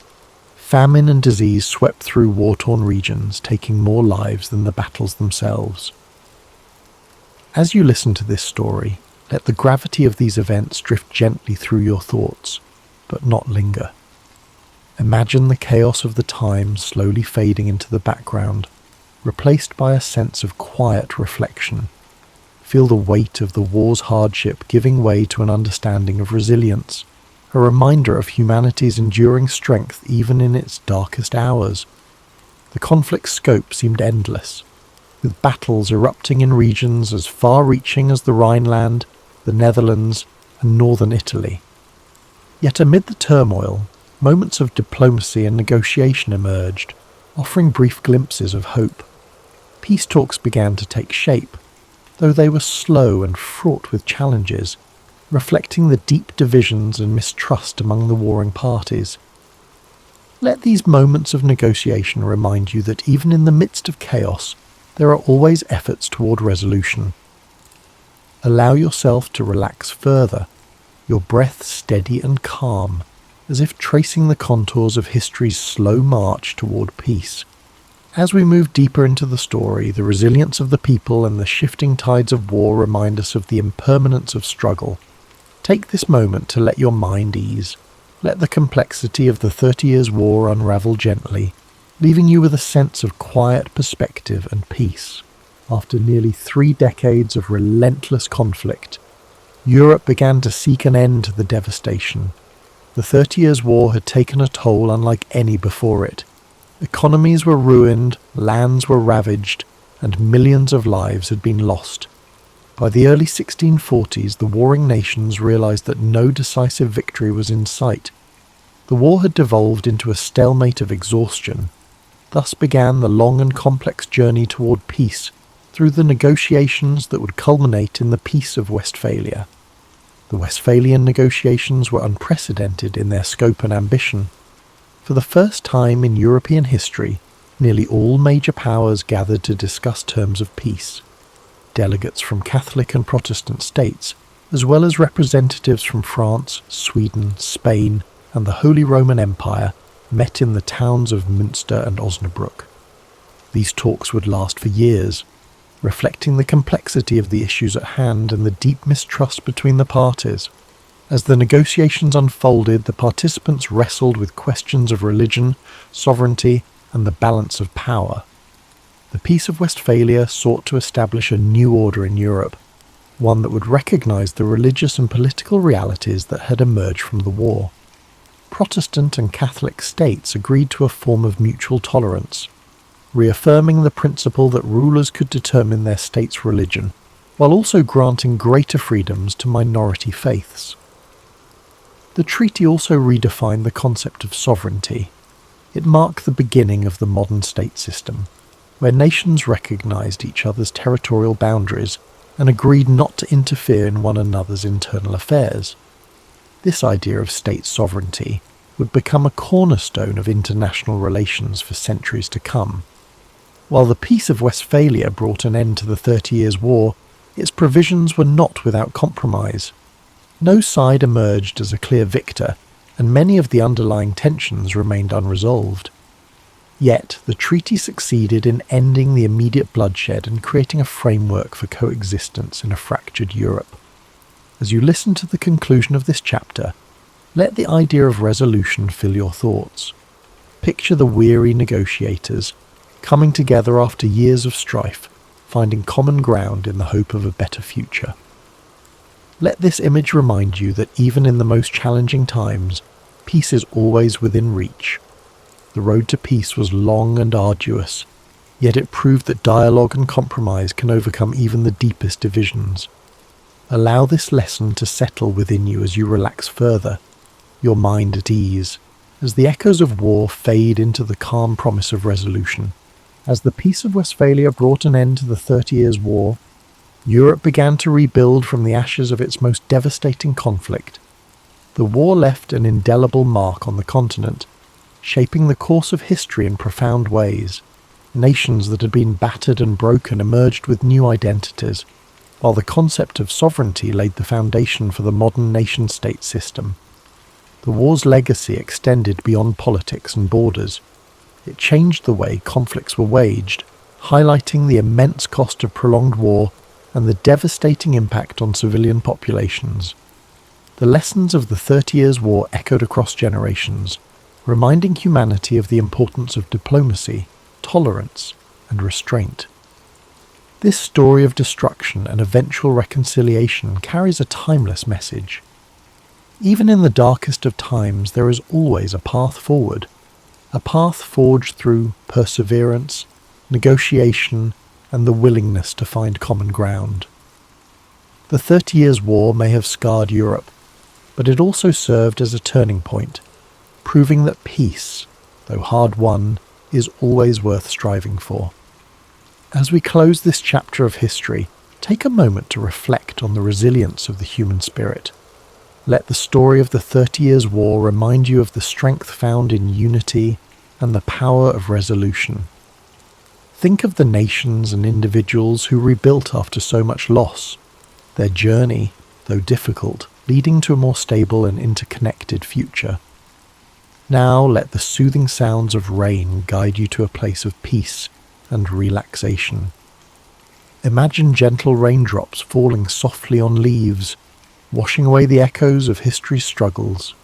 A: Famine and disease swept through war-torn regions, taking more lives than the battles themselves. As you listen to this story, let the gravity of these events drift gently through your thoughts, but not linger. Imagine the chaos of the time slowly fading into the background, replaced by a sense of quiet reflection. Feel the weight of the war's hardship giving way to an understanding of resilience, a reminder of humanity's enduring strength even in its darkest hours. The conflict's scope seemed endless, with battles erupting in regions as far-reaching as the Rhineland, the Netherlands, and northern Italy. Yet amid the turmoil, moments of diplomacy and negotiation emerged, offering brief glimpses of hope. Peace talks began to take shape, though they were slow and fraught with challenges, reflecting the deep divisions and mistrust among the warring parties. Let these moments of negotiation remind you that even in the midst of chaos, there are always efforts toward resolution. Allow yourself to relax further, your breath steady and calm, as if tracing the contours of history's slow march toward peace. As we move deeper into the story, the resilience of the people and the shifting tides of war remind us of the impermanence of struggle. Take this moment to let your mind ease. Let the complexity of the 30 Years' War unravel gently, leaving you with a sense of quiet perspective and peace. After nearly 3 decades of relentless conflict, Europe began to seek an end to the devastation. The 30 Years' War had taken a toll unlike any before it. Economies were ruined, lands were ravaged, and millions of lives had been lost. By the early 1640s, the warring nations realized that no decisive victory was in sight. The war had devolved into a stalemate of exhaustion. Thus began the long and complex journey toward peace, through the negotiations that would culminate in the Peace of Westphalia. The Westphalian negotiations were unprecedented in their scope and ambition. For the first time in European history, nearly all major powers gathered to discuss terms of peace. Delegates from Catholic and Protestant states, as well as representatives from France, Sweden, Spain, and the Holy Roman Empire, met in the towns of Münster and Osnabrück. These talks would last for years, reflecting the complexity of the issues at hand and the deep mistrust between the parties. As the negotiations unfolded, the participants wrestled with questions of religion, sovereignty, and the balance of power. The Peace of Westphalia sought to establish a new order in Europe, one that would recognize the religious and political realities that had emerged from the war. Protestant and Catholic states agreed to a form of mutual tolerance, reaffirming the principle that rulers could determine their state's religion, while also granting greater freedoms to minority faiths. The treaty also redefined the concept of sovereignty. It marked the beginning of the modern state system, where nations recognized each other's territorial boundaries and agreed not to interfere in one another's internal affairs. This idea of state sovereignty would become a cornerstone of international relations for centuries to come. While the Peace of Westphalia brought an end to the 30 Years' War, its provisions were not without compromise. No side emerged as a clear victor, and many of the underlying tensions remained unresolved. Yet, the treaty succeeded in ending the immediate bloodshed and creating a framework for coexistence in a fractured Europe. As you listen to the conclusion of this chapter, let the idea of resolution fill your thoughts. Picture the weary negotiators, coming together after years of strife, finding common ground in the hope of a better future. Let this image remind you that even in the most challenging times, peace is always within reach. The road to peace was long and arduous, yet it proved that dialogue and compromise can overcome even the deepest divisions. Allow this lesson to settle within you as you relax further, your mind at ease, as the echoes of war fade into the calm promise of resolution. As the Peace of Westphalia brought an end to the 30 Years' War, Europe began to rebuild from the ashes of its most devastating conflict. The war left an indelible mark on the continent, shaping the course of history in profound ways. Nations that had been battered and broken emerged with new identities, while the concept of sovereignty laid the foundation for the modern nation-state system. The war's legacy extended beyond politics and borders. It changed the way conflicts were waged, highlighting the immense cost of prolonged war and the devastating impact on civilian populations. The lessons of the 30 Years' War echoed across generations, reminding humanity of the importance of diplomacy, tolerance, and restraint. This story of destruction and eventual reconciliation carries a timeless message. Even in the darkest of times, there is always a path forward, a path forged through perseverance, negotiation, and the willingness to find common ground. The 30 Years' War may have scarred Europe, but it also served as a turning point, proving that peace, though hard-won, is always worth striving for. As we close this chapter of history, take a moment to reflect on the resilience of the human spirit. Let the story of the 30 Years' War remind you of the strength found in unity and the power of resolution. Think of the nations and individuals who rebuilt after so much loss, their journey, though difficult, leading to a more stable and interconnected future. Now let the soothing sounds of rain guide you to a place of peace and relaxation. Imagine gentle raindrops falling softly on leaves, washing away the echoes of history's struggles.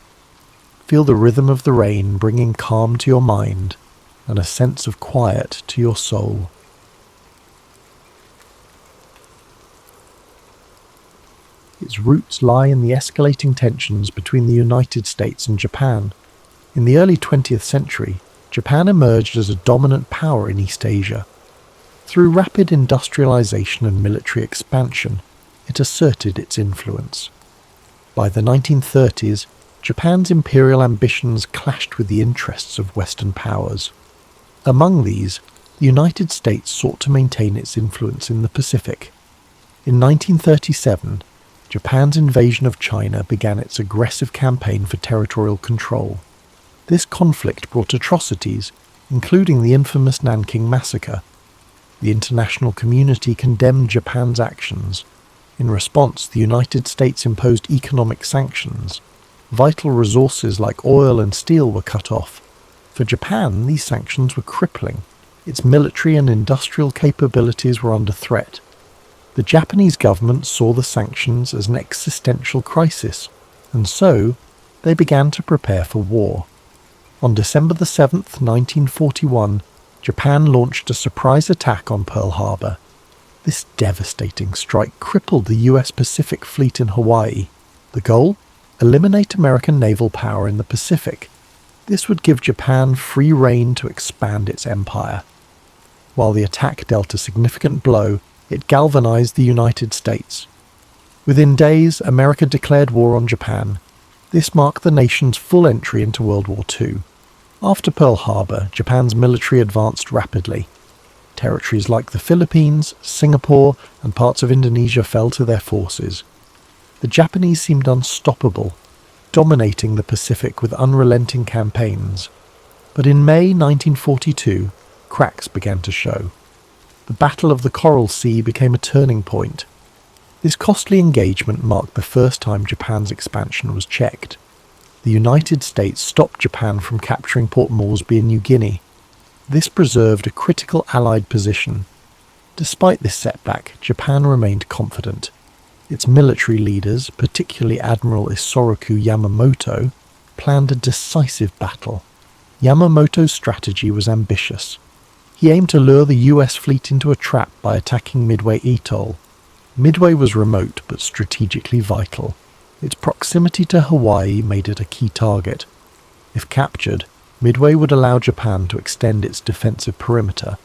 A: Feel the rhythm of the rain bringing calm to your mind and a sense of quiet to your soul. Its roots lie in the escalating tensions between the United States and Japan. In the early 20th century, Japan emerged as a dominant power in East Asia. Through rapid industrialization and military expansion, it asserted its influence. By the 1930s, Japan's imperial ambitions clashed with the interests of Western powers. Among these, the United States sought to maintain its influence in the Pacific. In 1937, Japan's invasion of China began its aggressive campaign for territorial control. This conflict brought atrocities, including the infamous Nanking Massacre. The international community condemned Japan's actions. In response, the United States imposed economic sanctions. Vital resources like oil and steel were cut off. For Japan, these sanctions were crippling. Its military and industrial capabilities were under threat. The Japanese government saw the sanctions as an existential crisis, and so they began to prepare for war. On December 7, 1941, Japan launched a surprise attack on Pearl Harbor. This devastating strike crippled the US Pacific Fleet in Hawaii. The goal? Eliminate American naval power in the Pacific. This would give Japan free rein to expand its empire. While the attack dealt a significant blow, it galvanized the United States. Within days, America declared war on Japan. This marked the nation's full entry into World War II. After Pearl Harbor, Japan's military advanced rapidly. Territories like the Philippines, Singapore, and parts of Indonesia fell to their forces. The Japanese seemed unstoppable, dominating the Pacific with unrelenting campaigns. But in May 1942, cracks began to show. The Battle of the Coral Sea became a turning point. This costly engagement marked the first time Japan's expansion was checked. The United States stopped Japan from capturing Port Moresby in New Guinea. This preserved a critical Allied position. Despite this setback, Japan remained confident. Its military leaders, particularly Admiral Isoroku Yamamoto, planned a decisive battle. Yamamoto's strategy was ambitious. He aimed to lure the US fleet into a trap by attacking Midway Atoll. Midway was remote but strategically vital. Its proximity to Hawaii made it a key target. If captured, Midway would allow Japan to extend its defensive perimeter.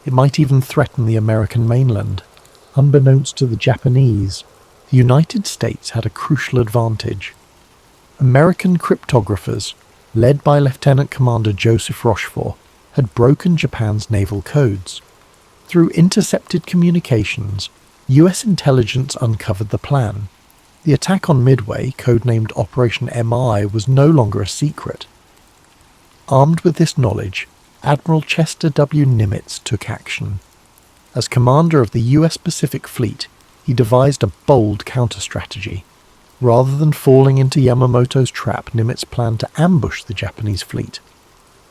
A: It might even threaten the American mainland. Unbeknownst to the Japanese, the United States had a crucial advantage. American cryptographers, led by Lieutenant Commander Joseph Rochefort, had broken Japan's naval codes. Through intercepted communications, US intelligence uncovered the plan. The attack on Midway, codenamed Operation MI, was no longer a secret. Armed with this knowledge, Admiral Chester W. Nimitz took action. As commander of the US Pacific Fleet, he devised a bold counter-strategy. Rather than falling into Yamamoto's trap, Nimitz planned to ambush the Japanese fleet.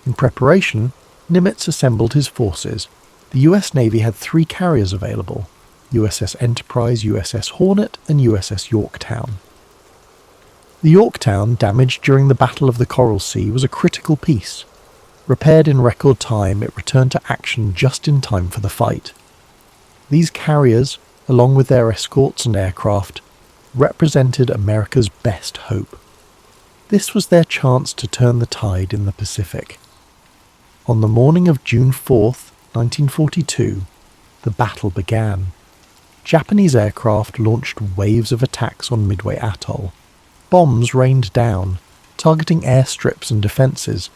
A: In preparation, Nimitz assembled his forces. The US Navy had 3 carriers available: USS Enterprise, USS Hornet, and USS Yorktown. The Yorktown, damaged during the Battle of the Coral Sea, was a critical piece. Repaired in record time, it returned to action just in time for the fight. These carriers, along with their escorts and aircraft, represented America's best hope. This was their chance to turn the tide in the Pacific. On the morning of June 4th, 1942, the battle began. Japanese aircraft launched waves of attacks on Midway Atoll. Bombs rained down, targeting airstrips and defences.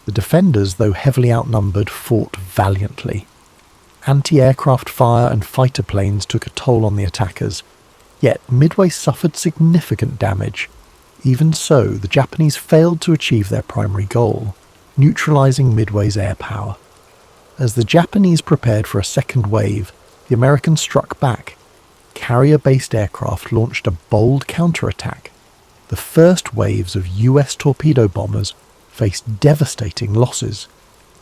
A: The defenders, though heavily outnumbered, fought valiantly. Anti-aircraft fire and fighter planes took a toll on the attackers, yet Midway suffered significant damage. Even so, the Japanese failed to achieve their primary goal, neutralising Midway's air power. As the Japanese prepared for a second wave, the Americans struck back. Carrier-based aircraft launched a bold counterattack. The first waves of US torpedo bombers faced devastating losses.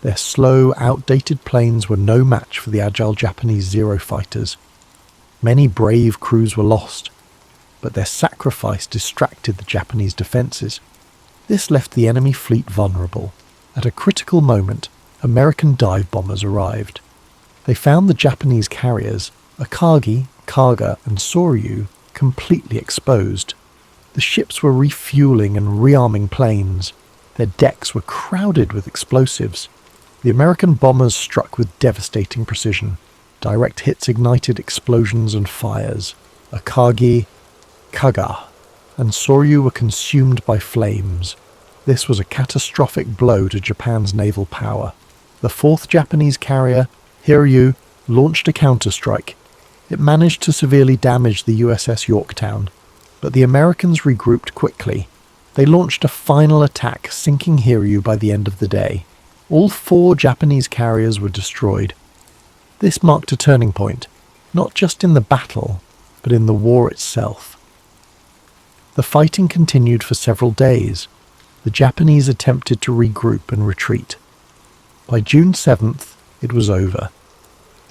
A: Their slow, outdated planes were no match for the agile Japanese Zero fighters. Many brave crews were lost, but their sacrifice distracted the Japanese defences. This left the enemy fleet vulnerable. At a critical moment, American dive bombers arrived. They found the Japanese carriers, Akagi, Kaga, and Soryu, completely exposed. The ships were refueling and rearming planes. Their decks were crowded with explosives. The American bombers struck with devastating precision. Direct hits ignited explosions and fires. Akagi, Kaga, and Soryu were consumed by flames. This was a catastrophic blow to Japan's naval power. The 4th Japanese carrier, Hiryu, launched a counterstrike. It managed to severely damage the USS Yorktown, but the Americans regrouped quickly. They launched a final attack, sinking Hiryu by the end of the day. All 4 Japanese carriers were destroyed. This marked a turning point, not just in the battle, but in the war itself. The fighting continued for several days. The Japanese attempted to regroup and retreat. By June 7th, it was over.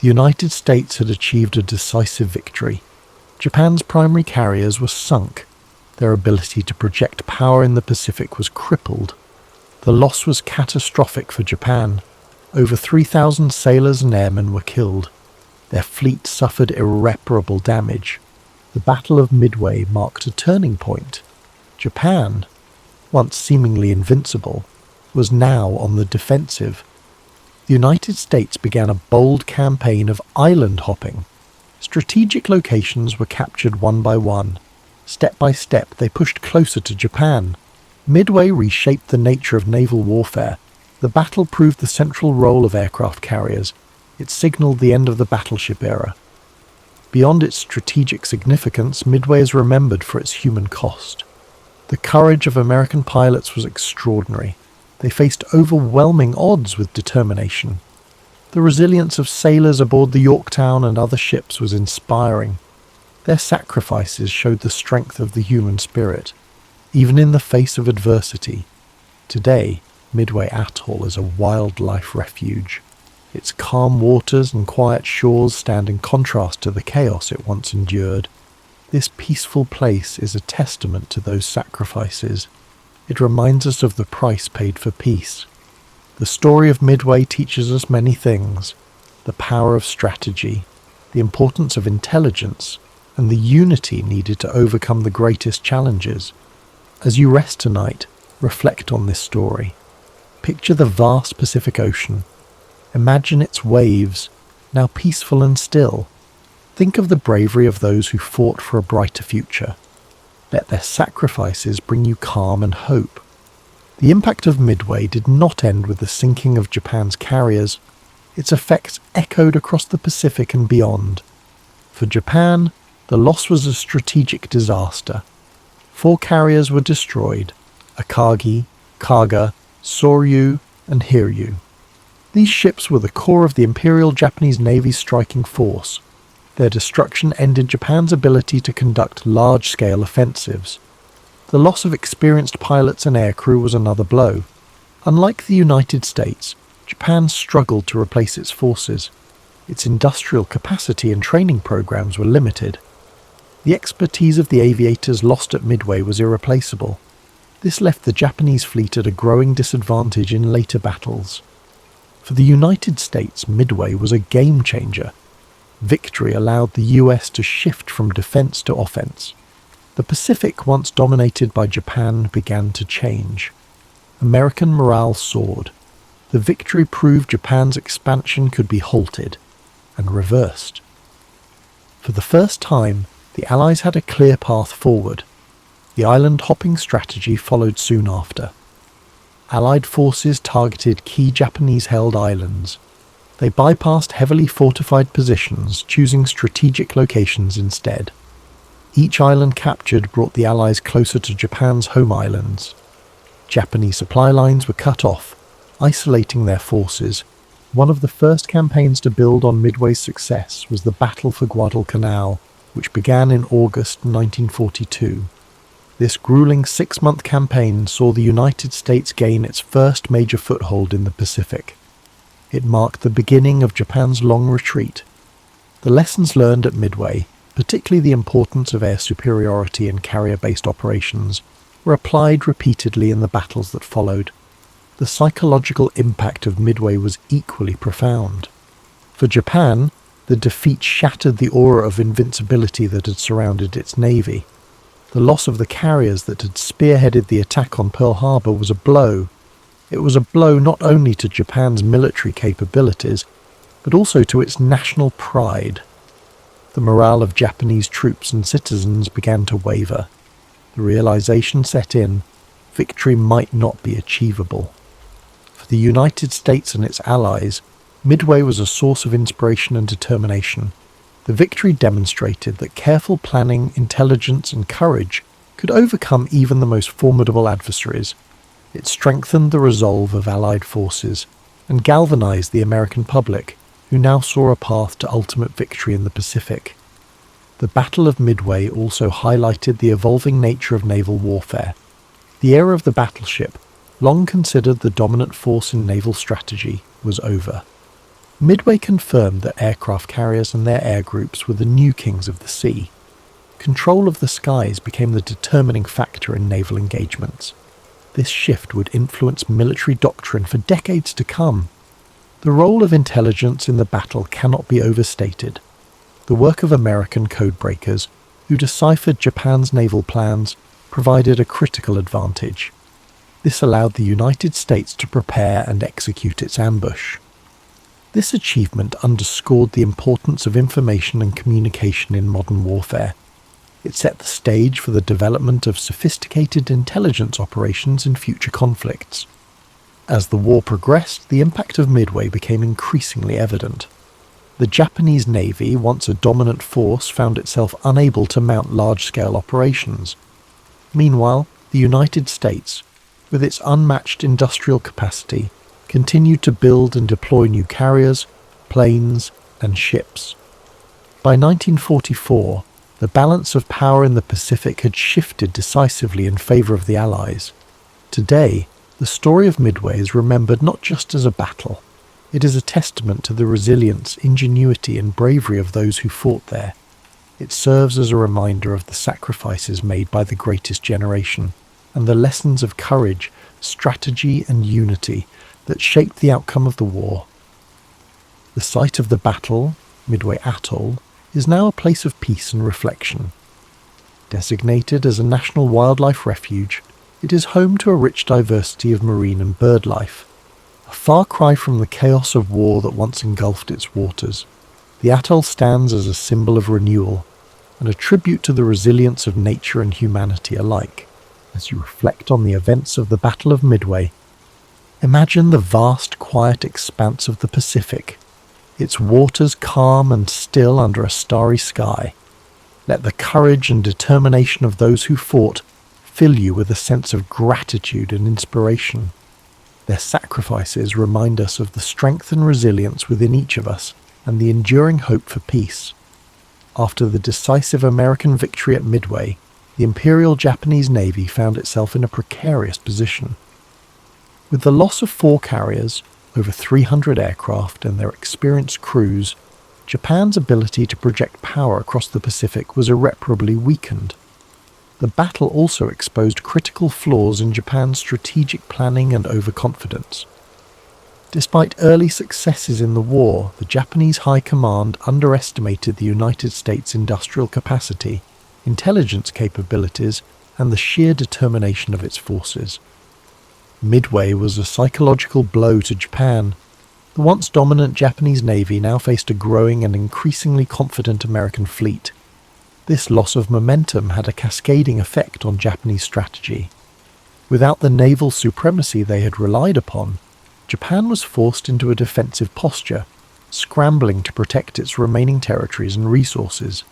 A: The United States had achieved a decisive victory. Japan's primary carriers were sunk. Their ability to project power in the Pacific was crippled. The loss was catastrophic for Japan. Over 3,000 sailors and airmen were killed. Their fleet suffered irreparable damage. The Battle of Midway marked a turning point. Japan, once seemingly invincible, was now on the defensive. The United States began a bold campaign of island hopping. Strategic locations were captured one by one. Step by step, they pushed closer to Japan. Midway reshaped the nature of naval warfare. The battle proved the central role of aircraft carriers. It signaled the end of the battleship era. Beyond its strategic significance, Midway is remembered for its human cost. The courage of American pilots was extraordinary. They faced overwhelming odds with determination. The resilience of sailors aboard the Yorktown and other ships was inspiring. Their sacrifices showed the strength of the human spirit, even in the face of adversity. Today, Midway Atoll is a wildlife refuge. Its calm waters and quiet shores stand in contrast to the chaos it once endured. This peaceful place is a testament to those sacrifices. It reminds us of the price paid for peace. The story of Midway teaches us many things: the power of strategy, the importance of intelligence, and the unity needed to overcome the greatest challenges. As you rest tonight, reflect on this story. Picture the vast Pacific Ocean. Imagine its waves, now peaceful and still. Think of the bravery of those who fought for a brighter future. Let their sacrifices bring you calm and hope. The impact of Midway did not end with the sinking of Japan's carriers. Its effects echoed across the Pacific and beyond. For Japan, the loss was a strategic disaster. 4 carriers were destroyed: Akagi, Kaga, Soryu, and Hiryu. These ships were the core of the Imperial Japanese Navy's striking force. Their destruction ended Japan's ability to conduct large-scale offensives. The loss of experienced pilots and aircrew was another blow. Unlike the United States, Japan struggled to replace its forces. Its industrial capacity and training programs were limited. The expertise of the aviators lost at Midway was irreplaceable. This left the Japanese fleet at a growing disadvantage in later battles. For the United States, Midway was a game-changer. Victory allowed the US to shift from defense to offense. The Pacific, once dominated by Japan, began to change. American morale soared. The victory proved Japan's expansion could be halted and reversed. For the first time, the Allies had a clear path forward. The island-hopping strategy followed soon after. Allied forces targeted key Japanese-held islands. They bypassed heavily fortified positions, choosing strategic locations instead. Each island captured brought the Allies closer to Japan's home islands. Japanese supply lines were cut off, isolating their forces. One of the first campaigns to build on Midway's success was the Battle for Guadalcanal, which began in August 1942. This grueling 6-month campaign saw the United States gain its first major foothold in the Pacific. It marked the beginning of Japan's long retreat. The lessons learned at Midway, particularly the importance of air superiority in carrier-based operations, were applied repeatedly in the battles that followed. The psychological impact of Midway was equally profound. For Japan, the defeat shattered the aura of invincibility that had surrounded its navy. The loss of the carriers that had spearheaded the attack on Pearl Harbor was a blow. It was a blow not only to Japan's military capabilities, but also to its national pride. The morale of Japanese troops and citizens began to waver. The realization set in: victory might not be achievable. For the United States and its allies, Midway was a source of inspiration and determination. The victory demonstrated that careful planning, intelligence, and courage could overcome even the most formidable adversaries. It strengthened the resolve of Allied forces and galvanized the American public, who now saw a path to ultimate victory in the Pacific. The Battle of Midway also highlighted the evolving nature of naval warfare. The era of the battleship, long considered the dominant force in naval strategy, was over. Midway confirmed that aircraft carriers and their air groups were the new kings of the sea. Control of the skies became the determining factor in naval engagements. This shift would influence military doctrine for decades to come. The role of intelligence in the battle cannot be overstated. The work of American codebreakers, who deciphered Japan's naval plans, provided a critical advantage. This allowed the United States to prepare and execute its ambush. This achievement underscored the importance of information and communication in modern warfare. It set the stage for the development of sophisticated intelligence operations in future conflicts. As the war progressed, the impact of Midway became increasingly evident. The Japanese Navy, once a dominant force, found itself unable to mount large-scale operations. Meanwhile, the United States, with its unmatched industrial capacity, continued to build and deploy new carriers, planes, and ships. By 1944, the balance of power in the Pacific had shifted decisively in favor of the Allies. Today, the story of Midway is remembered not just as a battle. It is a testament to the resilience, ingenuity, and bravery of those who fought there. It serves as a reminder of the sacrifices made by the greatest generation, and the lessons of courage, strategy, and unity that shaped the outcome of the war. The site of the battle, Midway Atoll, is now a place of peace and reflection. Designated as a national wildlife refuge, it is home to a rich diversity of marine and bird life. A far cry from the chaos of war that once engulfed its waters, the atoll stands as a symbol of renewal and a tribute to the resilience of nature and humanity alike. As you reflect on the events of the Battle of Midway, imagine the vast, quiet expanse of the Pacific, its waters calm and still under a starry sky. Let the courage and determination of those who fought fill you with a sense of gratitude and inspiration. Their sacrifices remind us of the strength and resilience within each of us and the enduring hope for peace. After the decisive American victory at Midway, the Imperial Japanese Navy found itself in a precarious position. With the loss of 4 carriers, over 300 aircraft and their experienced crews, Japan's ability to project power across the Pacific was irreparably weakened. The battle also exposed critical flaws in Japan's strategic planning and overconfidence. Despite early successes in the war, the Japanese High Command underestimated the United States' industrial capacity, intelligence capabilities, and the sheer determination of its forces. Midway was a psychological blow to Japan. The once dominant Japanese Navy now faced a growing and increasingly confident American fleet. This loss of momentum had a cascading effect on Japanese strategy. Without the naval supremacy they had relied upon, Japan was forced into a defensive posture, scrambling to protect its remaining territories and resources.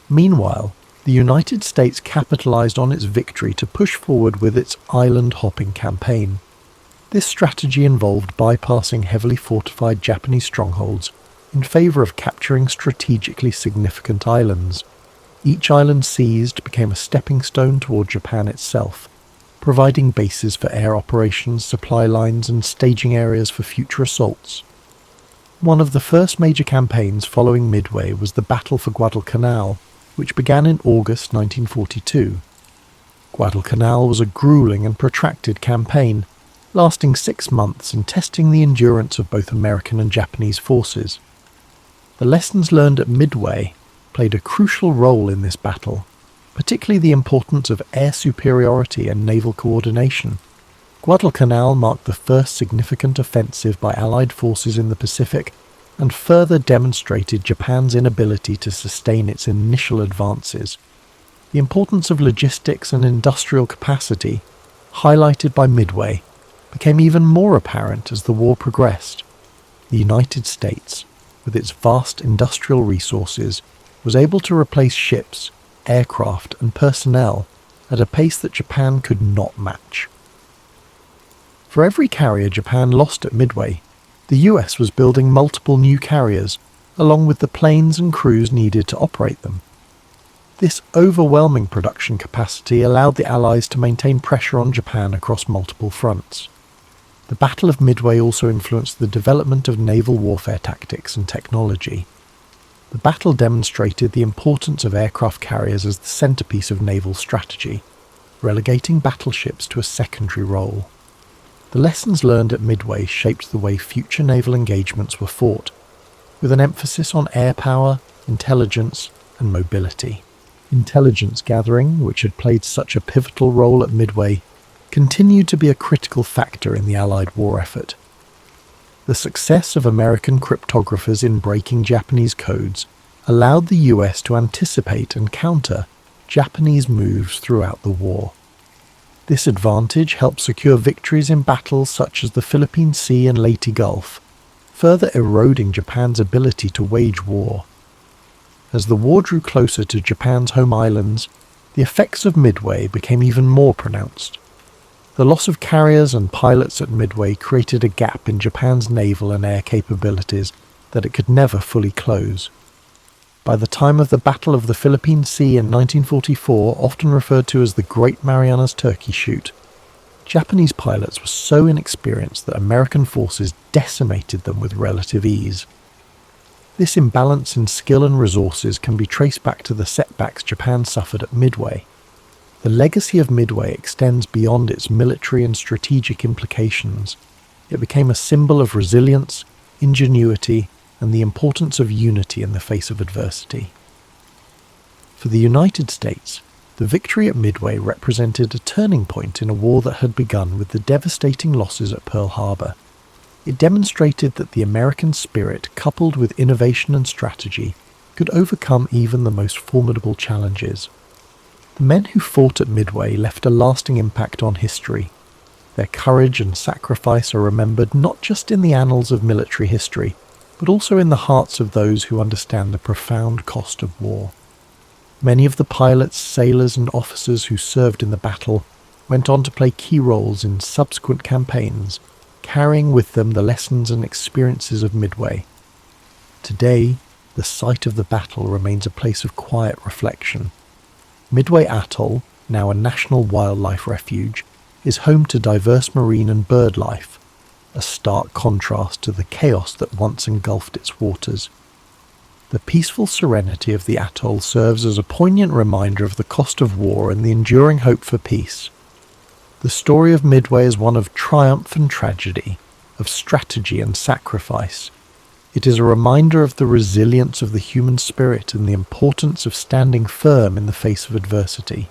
A: Meanwhile, the United States capitalized on its victory to push forward with its island-hopping campaign. This strategy involved bypassing heavily fortified Japanese strongholds in favor of capturing strategically significant islands. Each island seized became a stepping stone toward Japan itself, providing bases for air operations, supply lines, and staging areas for future assaults. One of the first major campaigns following Midway was the Battle for Guadalcanal, which began in August 1942. Guadalcanal was a grueling and protracted campaign, lasting 6 months and testing the endurance of both American and Japanese forces. The lessons learned at Midway played a crucial role in this battle, particularly the importance of air superiority and naval coordination. Guadalcanal marked the first significant offensive by Allied forces in the Pacific and further demonstrated Japan's inability to sustain its initial advances. The importance of logistics and industrial capacity, highlighted by Midway, became even more apparent as the war progressed. The United States, with its vast industrial resources, was able to replace ships, aircraft, and personnel at a pace that Japan could not match. For every carrier Japan lost at Midway, the US was building multiple new carriers, along with the planes and crews needed to operate them. This overwhelming production capacity allowed the Allies to maintain pressure on Japan across multiple fronts. The Battle of Midway also influenced the development of naval warfare tactics and technology. The battle demonstrated the importance of aircraft carriers as the centerpiece of naval strategy, relegating battleships to a secondary role. The lessons learned at Midway shaped the way future naval engagements were fought, with an emphasis on air power, intelligence, and mobility. Intelligence gathering, which had played such a pivotal role at Midway, continued to be a critical factor in the Allied war effort. The success of American cryptographers in breaking Japanese codes allowed the US to anticipate and counter Japanese moves throughout the war. This advantage helped secure victories in battles such as the Philippine Sea and Leyte Gulf, further eroding Japan's ability to wage war. As the war drew closer to Japan's home islands, the effects of Midway became even more pronounced. The loss of carriers and pilots at Midway created a gap in Japan's naval and air capabilities that it could never fully close. By the time of the Battle of the Philippine Sea in 1944, often referred to as the Great Marianas Turkey Shoot, Japanese pilots were so inexperienced that American forces decimated them with relative ease. This imbalance in skill and resources can be traced back to the setbacks Japan suffered at Midway. The legacy of Midway extends beyond its military and strategic implications. It became a symbol of resilience, ingenuity, and the importance of unity in the face of adversity. For the United States, the victory at Midway represented a turning point in a war that had begun with the devastating losses at Pearl Harbor. It demonstrated that the American spirit, coupled with innovation and strategy, could overcome even the most formidable challenges. The men who fought at Midway left a lasting impact on history. Their courage and sacrifice are remembered not just in the annals of military history, but also in the hearts of those who understand the profound cost of war. Many of the pilots, sailors and officers who served in the battle went on to play key roles in subsequent campaigns, carrying with them the lessons and experiences of Midway. Today, the site of the battle remains a place of quiet reflection. Midway Atoll, now a national wildlife refuge, is home to diverse marine and bird life, a stark contrast to the chaos that once engulfed its waters. The peaceful serenity of the atoll serves as a poignant reminder of the cost of war and the enduring hope for peace. The story of Midway is one of triumph and tragedy, of strategy and sacrifice. It is a reminder of the resilience of the human spirit and the importance of standing firm in the face of adversity.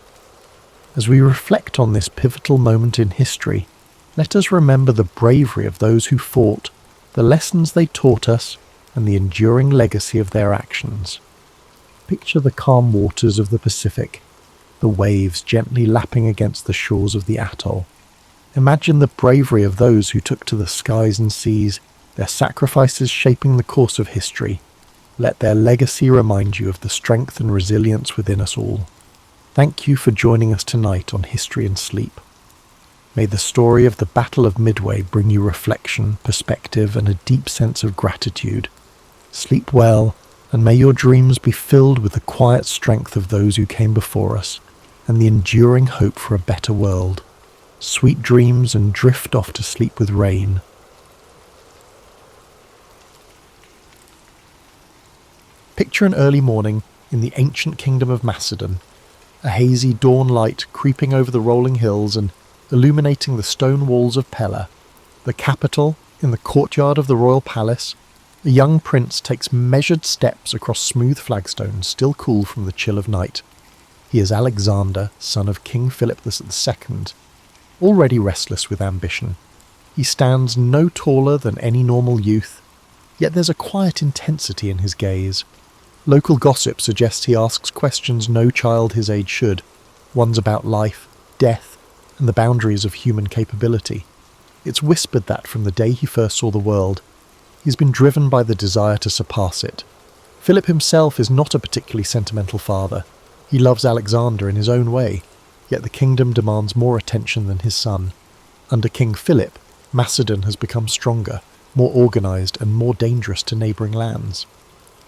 A: As we reflect on this pivotal moment in history, let us remember the bravery of those who fought, the lessons they taught us, and the enduring legacy of their actions. Picture the calm waters of the Pacific, the waves gently lapping against the shores of the atoll. Imagine the bravery of those who took to the skies and seas, their sacrifices shaping the course of history. Let their legacy remind you of the strength and resilience within us all. Thank you for joining us tonight on History and Sleep. May the story of the Battle of Midway bring you reflection, perspective, and a deep sense of gratitude. Sleep well, and may your dreams be filled with the quiet strength of those who came before us, and the enduring hope for a better world. Sweet dreams, and drift off to sleep with rain. Picture an early morning in the ancient kingdom of Macedon, a hazy dawn light creeping over the rolling hills and illuminating the stone walls of Pella. The capital, in the courtyard of the royal palace, a young prince takes measured steps across smooth flagstones still cool from the chill of night. He is Alexander, son of King Philip II, already restless with ambition. He stands no taller than any normal youth, yet there's a quiet intensity in his gaze. Local gossip suggests he asks questions no child his age should, ones about life, death, and the boundaries of human capability. It's whispered that from the day he first saw the world, he's been driven by the desire to surpass it. Philip himself is not a particularly sentimental father. He loves Alexander in his own way, yet the kingdom demands more attention than his son. Under King Philip, Macedon has become stronger, more organised and more dangerous to neighbouring lands.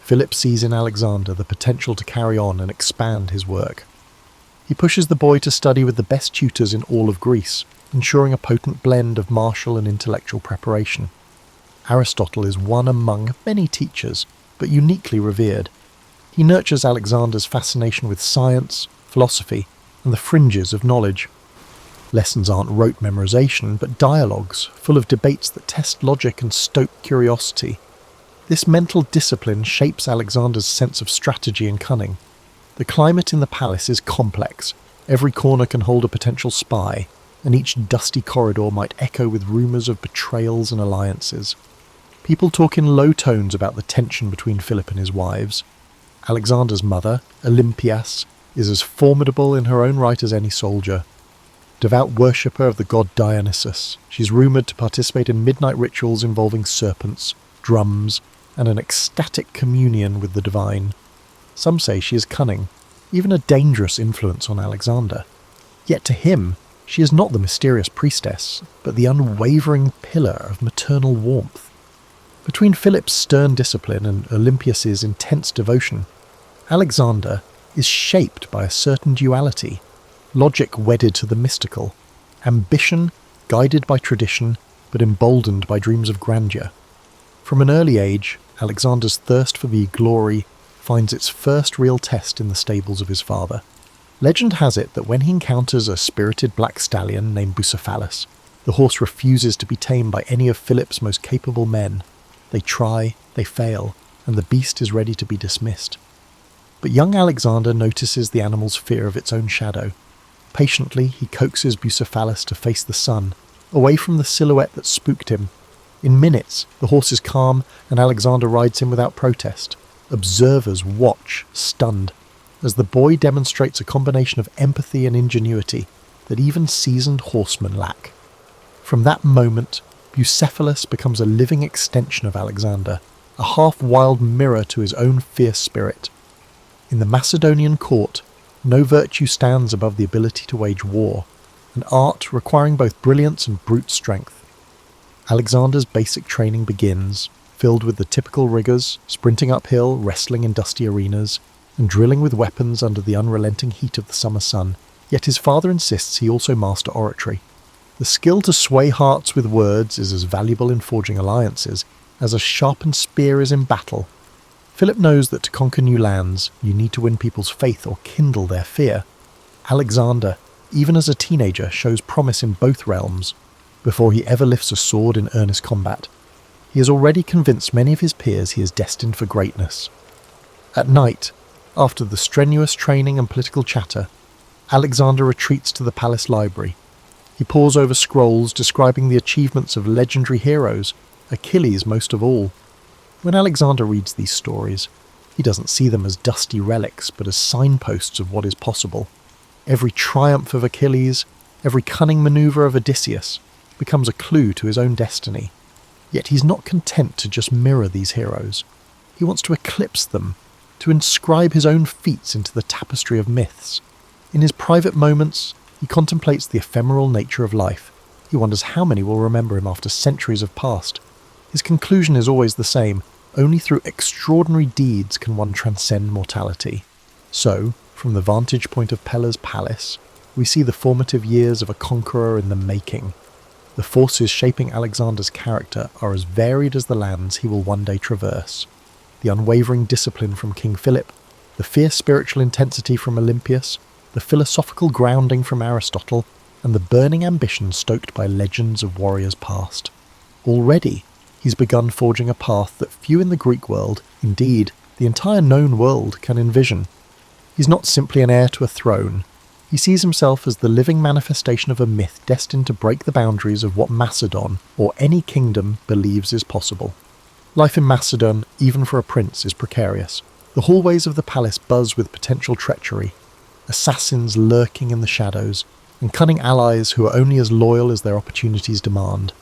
A: Philip sees in Alexander the potential to carry on and expand his work. He pushes the boy to study with the best tutors in all of Greece, ensuring a potent blend of martial and intellectual preparation. Aristotle is one among many teachers, but uniquely revered. He nurtures Alexander's fascination with science, philosophy, and the fringes of knowledge. Lessons aren't rote memorization, but dialogues, full of debates that test logic and stoke curiosity. This mental discipline shapes Alexander's sense of strategy and cunning. The climate in the palace is complex. Every corner can hold a potential spy, and each dusty corridor might echo with rumours of betrayals and alliances. People talk in low tones about the tension between Philip and his wives. Alexander's mother, Olympias, is as formidable in her own right as any soldier. Devout worshipper of the god Dionysus, she's rumoured to participate in midnight rituals involving serpents, drums, and an ecstatic communion with the divine. Some say she is cunning, even a dangerous influence on Alexander. Yet to him, she is not the mysterious priestess, but the unwavering pillar of maternal warmth. Between Philip's stern discipline and Olympias's intense devotion, Alexander is shaped by a certain duality, logic wedded to the mystical, ambition guided by tradition but emboldened by dreams of grandeur. From an early age, Alexander's thirst for the glory finds its first real test in the stables of his father. Legend has it that when he encounters a spirited black stallion named Bucephalus, the horse refuses to be tamed by any of Philip's most capable men. They try, they fail, and the beast is ready to be dismissed. But young Alexander notices the animal's fear of its own shadow. Patiently, he coaxes Bucephalus to face the sun, away from the silhouette that spooked him. In minutes, the horse is calm, and Alexander rides him without protest. Observers watch, stunned, as the boy demonstrates a combination of empathy and ingenuity that even seasoned horsemen lack. From that moment, Bucephalus becomes a living extension of Alexander, a half-wild mirror to his own fierce spirit. In the Macedonian court, no virtue stands above the ability to wage war, an art requiring both brilliance and brute strength. Alexander's basic training begins, filled with the typical rigours, sprinting uphill, wrestling in dusty arenas, and drilling with weapons under the unrelenting heat of the summer sun. Yet his father insists he also master oratory. The skill to sway hearts with words is as valuable in forging alliances as a sharpened spear is in battle. Philip knows that to conquer new lands, you need to win people's faith or kindle their fear. Alexander, even as a teenager, shows promise in both realms, before he ever lifts a sword in earnest combat. He has already convinced many of his peers he is destined for greatness. At night, after the strenuous training and political chatter, Alexander retreats to the palace library. He pores over scrolls describing the achievements of legendary heroes, Achilles most of all. When Alexander reads these stories, he doesn't see them as dusty relics, but as signposts of what is possible. Every triumph of Achilles, every cunning manoeuvre of Odysseus, becomes a clue to his own destiny. Yet he's not content to just mirror these heroes. He wants to eclipse them, to inscribe his own feats into the tapestry of myths. In his private moments, he contemplates the ephemeral nature of life. He wonders how many will remember him after centuries have passed. His conclusion is always the same: only through extraordinary deeds can one transcend mortality. So, from the vantage point of Pella's palace, we see the formative years of a conqueror in the making. The forces shaping Alexander's character are as varied as the lands he will one day traverse. The unwavering discipline from King Philip, the fierce spiritual intensity from Olympius, the philosophical grounding from Aristotle, and the burning ambition stoked by legends of warriors past. Already, he's begun forging a path that few in the Greek world, indeed, the entire known world, can envision. He's not simply an heir to a throne. He sees himself as the living manifestation of a myth destined to break the boundaries of what Macedon, or any kingdom, believes is possible. Life in Macedon, even for a prince, is precarious. The hallways of the palace buzz with potential treachery, assassins lurking in the shadows, and cunning allies who are only as loyal as their opportunities demand.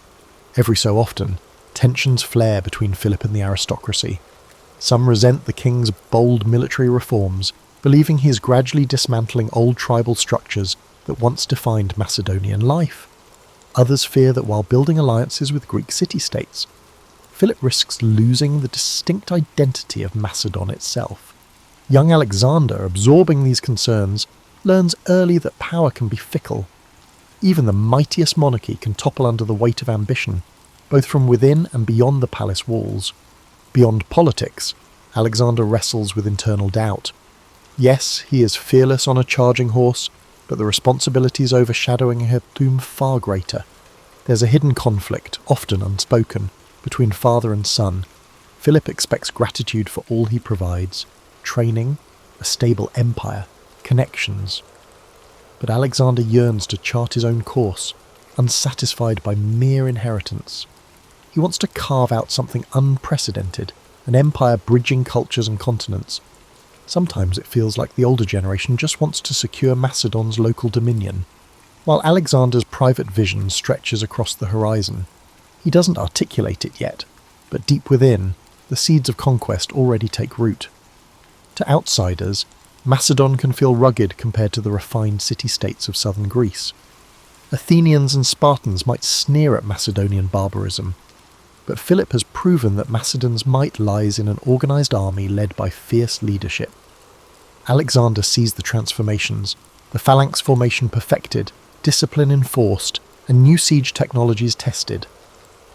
A: Every so often, tensions flare between Philip and the aristocracy. Some resent the king's bold military reforms, believing he is gradually dismantling old tribal structures that once defined Macedonian life. Others fear that while building alliances with Greek city-states, Philip risks losing the distinct identity of Macedon itself. Young Alexander, absorbing these concerns, learns early that power can be fickle. Even the mightiest monarchy can topple under the weight of ambition, both from within and beyond the palace walls. Beyond politics, Alexander wrestles with internal doubt. Yes, he is fearless on a charging horse, but the responsibilities overshadowing him loom far greater. There's a hidden conflict, often unspoken, between father and son. Philip expects gratitude for all he provides: training, a stable empire, connections. But Alexander yearns to chart his own course, unsatisfied by mere inheritance. He wants to carve out something unprecedented, an empire bridging cultures and continents. Sometimes it feels like the older generation just wants to secure Macedon's local dominion, while Alexander's private vision stretches across the horizon. He doesn't articulate it yet, but deep within, the seeds of conquest already take root. To outsiders, Macedon can feel rugged compared to the refined city-states of southern Greece. Athenians and Spartans might sneer at Macedonian barbarism, but Philip has proven that Macedon's might lies in an organised army led by fierce leadership. Alexander sees the transformations, the phalanx formation perfected, discipline enforced, and new siege technologies tested.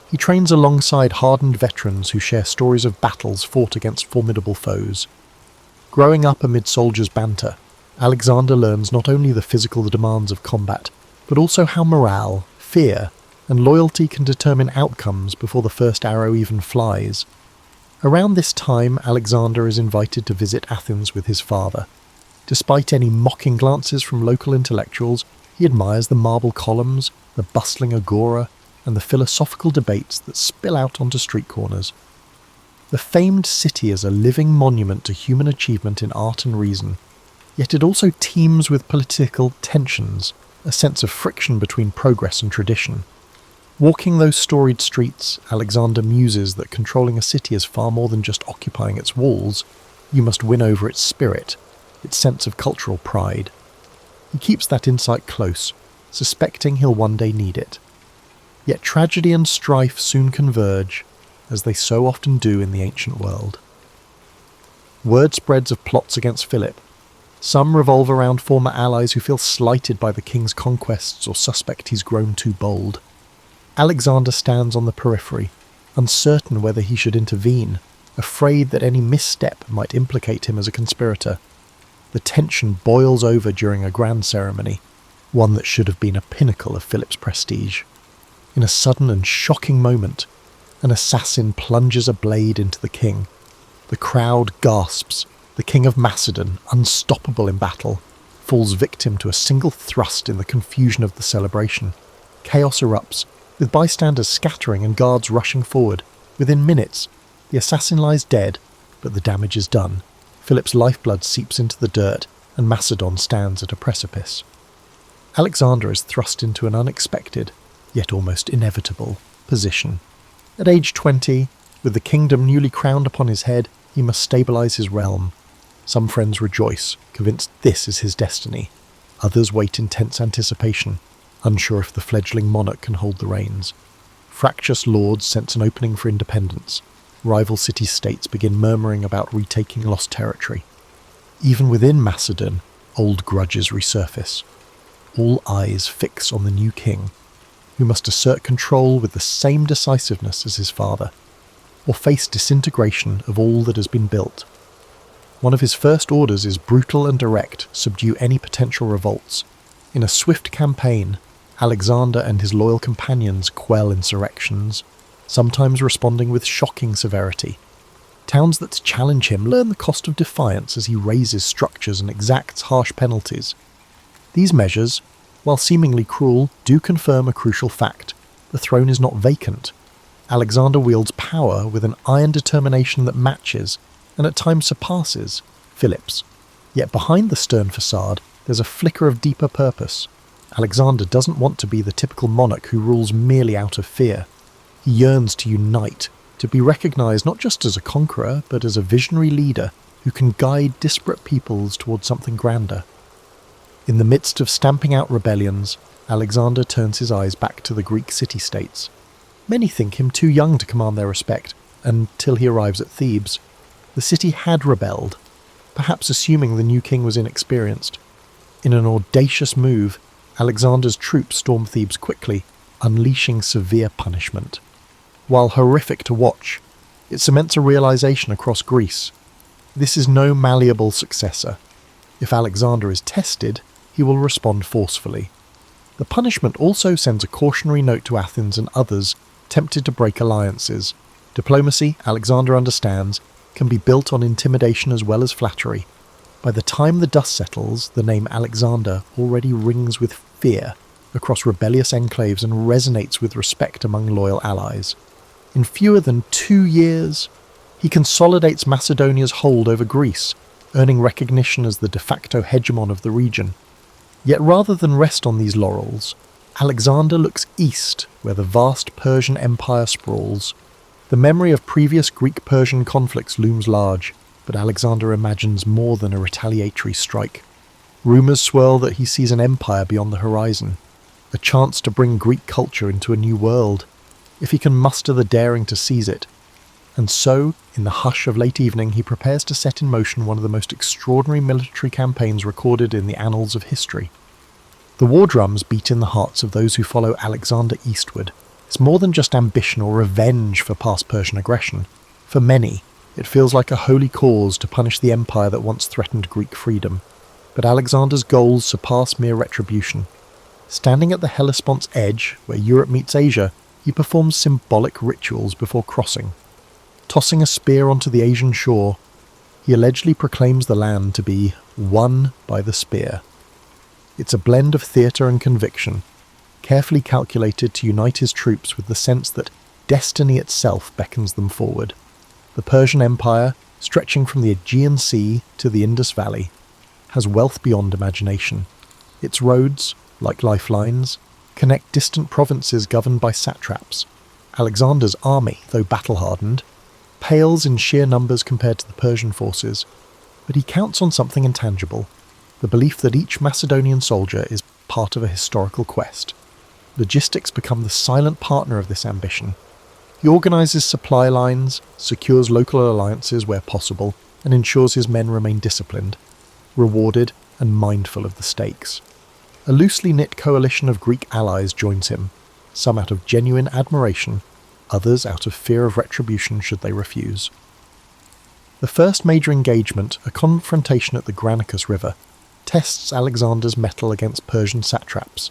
A: He trains alongside hardened veterans who share stories of battles fought against formidable foes. Growing up amid soldiers' banter, Alexander learns not only the physical demands of combat, but also how morale, fear, and loyalty can determine outcomes before the first arrow even flies. Around this time, Alexander is invited to visit Athens with his father. Despite any mocking glances from local intellectuals, he admires the marble columns, the bustling agora, and the philosophical debates that spill out onto street corners. The famed city is a living monument to human achievement in art and reason, yet it also teems with political tensions, a sense of friction between progress and tradition. Walking those storied streets, Alexander muses that controlling a city is far more than just occupying its walls. You must win over its spirit, its sense of cultural pride. He keeps that insight close, suspecting he'll one day need it. Yet tragedy and strife soon converge, as they so often do in the ancient world. Word spreads of plots against Philip. Some revolve around former allies who feel slighted by the king's conquests or suspect he's grown too bold. Alexander stands on the periphery, uncertain whether he should intervene, afraid that any misstep might implicate him as a conspirator. The tension boils over during a grand ceremony, one that should have been a pinnacle of Philip's prestige. In a sudden and shocking moment, an assassin plunges a blade into the king. The crowd gasps. The king of Macedon, unstoppable in battle, falls victim to a single thrust in the confusion of the celebration. Chaos erupts, with bystanders scattering and guards rushing forward. Within minutes, the assassin lies dead, but the damage is done. Philip's lifeblood seeps into the dirt, and Macedon stands at a precipice. Alexander is thrust into an unexpected, yet almost inevitable, position. At age 20, with the kingdom newly crowned upon his head, he must stabilise his realm. Some friends rejoice, convinced this is his destiny. Others wait in tense anticipation, unsure if the fledgling monarch can hold the reins. Fractious lords sense an opening for independence. Rival city-states begin murmuring about retaking lost territory. Even within Macedon, old grudges resurface. All eyes fix on the new king, who must assert control with the same decisiveness as his father, or face disintegration of all that has been built. One of his first orders is brutal and direct, subdue any potential revolts. In a swift campaign, Alexander and his loyal companions quell insurrections, sometimes responding with shocking severity. Towns that challenge him learn the cost of defiance as he razes structures and exacts harsh penalties. These measures, while seemingly cruel, do confirm a crucial fact. The throne is not vacant. Alexander wields power with an iron determination that matches, and at times surpasses, Philip's. Yet behind the stern facade, there's a flicker of deeper purpose. Alexander doesn't want to be the typical monarch who rules merely out of fear. He yearns to unite, to be recognised not just as a conqueror, but as a visionary leader who can guide disparate peoples towards something grander. In the midst of stamping out rebellions, Alexander turns his eyes back to the Greek city-states. Many think him too young to command their respect, until he arrives at Thebes. The city had rebelled, perhaps assuming the new king was inexperienced. In an audacious move, Alexander's troops storm Thebes quickly, unleashing severe punishment. While horrific to watch, it cements a realization across Greece. This is no malleable successor. If Alexander is tested, he will respond forcefully. The punishment also sends a cautionary note to Athens and others tempted to break alliances. Diplomacy, Alexander understands, can be built on intimidation as well as flattery. By the time the dust settles, the name Alexander already rings with fear across rebellious enclaves and resonates with respect among loyal allies. In fewer than 2 years, he consolidates Macedonia's hold over Greece, earning recognition as the de facto hegemon of the region. Yet rather than rest on these laurels, Alexander looks east, where the vast Persian Empire sprawls. The memory of previous Greek-Persian conflicts looms large, but Alexander imagines more than a retaliatory strike. Rumours swirl that he sees an empire beyond the horizon, a chance to bring Greek culture into a new world, if he can muster the daring to seize it. And so, in the hush of late evening, he prepares to set in motion one of the most extraordinary military campaigns recorded in the annals of history. The war drums beat in the hearts of those who follow Alexander eastward. It's more than just ambition or revenge for past Persian aggression. For many, it feels like a holy cause to punish the empire that once threatened Greek freedom. But Alexander's goals surpass mere retribution. Standing at the Hellespont's edge, where Europe meets Asia, he performs symbolic rituals before crossing. Tossing a spear onto the Asian shore, he allegedly proclaims the land to be won by the spear. It's a blend of theatre and conviction, carefully calculated to unite his troops with the sense that destiny itself beckons them forward. The Persian Empire, stretching from the Aegean Sea to the Indus Valley, has wealth beyond imagination. Its roads, like lifelines, connect distant provinces governed by satraps. Alexander's army, though battle-hardened, pales in sheer numbers compared to the Persian forces, but he counts on something intangible, the belief that each Macedonian soldier is part of a historical quest. Logistics become the silent partner of this ambition. He organises supply lines, secures local alliances where possible, and ensures his men remain disciplined, rewarded, and mindful of the stakes. A loosely knit coalition of Greek allies joins him, some out of genuine admiration, others out of fear of retribution should they refuse. The first major engagement, a confrontation at the Granicus River, tests Alexander's mettle against Persian satraps.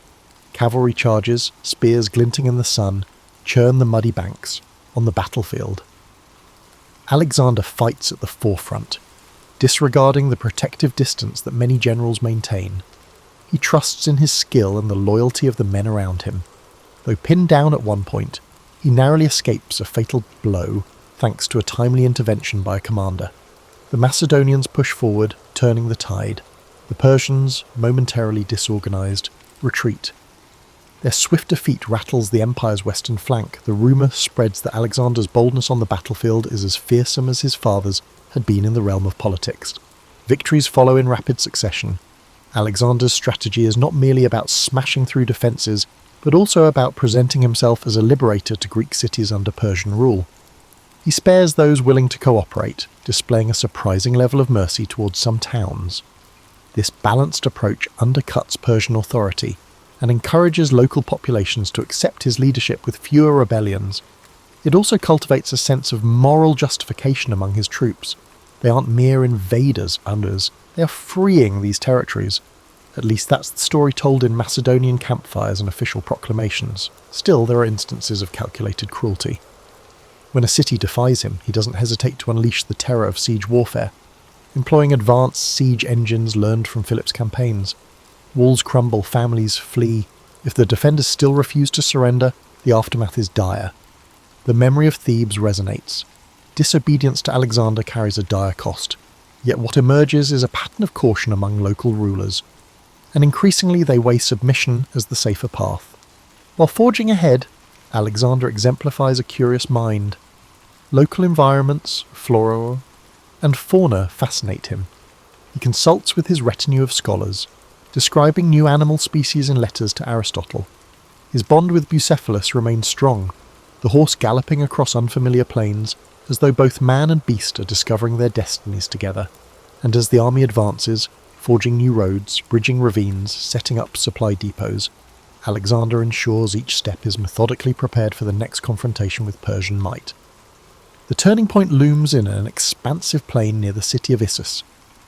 A: Cavalry charges, spears glinting in the sun, churn the muddy banks, on the battlefield. Alexander fights at the forefront, disregarding the protective distance that many generals maintain. He trusts in his skill and the loyalty of the men around him. Though pinned down at one point, he narrowly escapes a fatal blow thanks to a timely intervention by a commander. The Macedonians push forward, turning the tide. The Persians, momentarily disorganized, retreat. Their swift defeat rattles the empire's western flank. The rumour spreads that Alexander's boldness on the battlefield is as fearsome as his father's had been in the realm of politics. Victories follow in rapid succession. Alexander's strategy is not merely about smashing through defences, but also about presenting himself as a liberator to Greek cities under Persian rule. He spares those willing to cooperate, displaying a surprising level of mercy towards some towns. This balanced approach undercuts Persian authority and encourages local populations to accept his leadership with fewer rebellions. It also cultivates a sense of moral justification among his troops. They aren't mere invaders, others. They are freeing these territories. At least that's the story told in Macedonian campfires and official proclamations. Still, there are instances of calculated cruelty. When a city defies him, he doesn't hesitate to unleash the terror of siege warfare, employing advanced siege engines learned from Philip's campaigns. Walls crumble, families flee. If the defenders still refuse to surrender, the aftermath is dire. The memory of Thebes resonates. Disobedience to Alexander carries a dire cost, yet what emerges is a pattern of caution among local rulers, and increasingly they weigh submission as the safer path. While forging ahead, Alexander exemplifies a curious mind. Local environments, flora and fauna fascinate him. He consults with his retinue of scholars, describing new animal species in letters to Aristotle. His bond with Bucephalus remains strong, the horse galloping across unfamiliar plains, as though both man and beast are discovering their destinies together. And as the army advances, forging new roads, bridging ravines, setting up supply depots, Alexander ensures each step is methodically prepared for the next confrontation with Persian might. The turning point looms in an expansive plain near the city of Issus.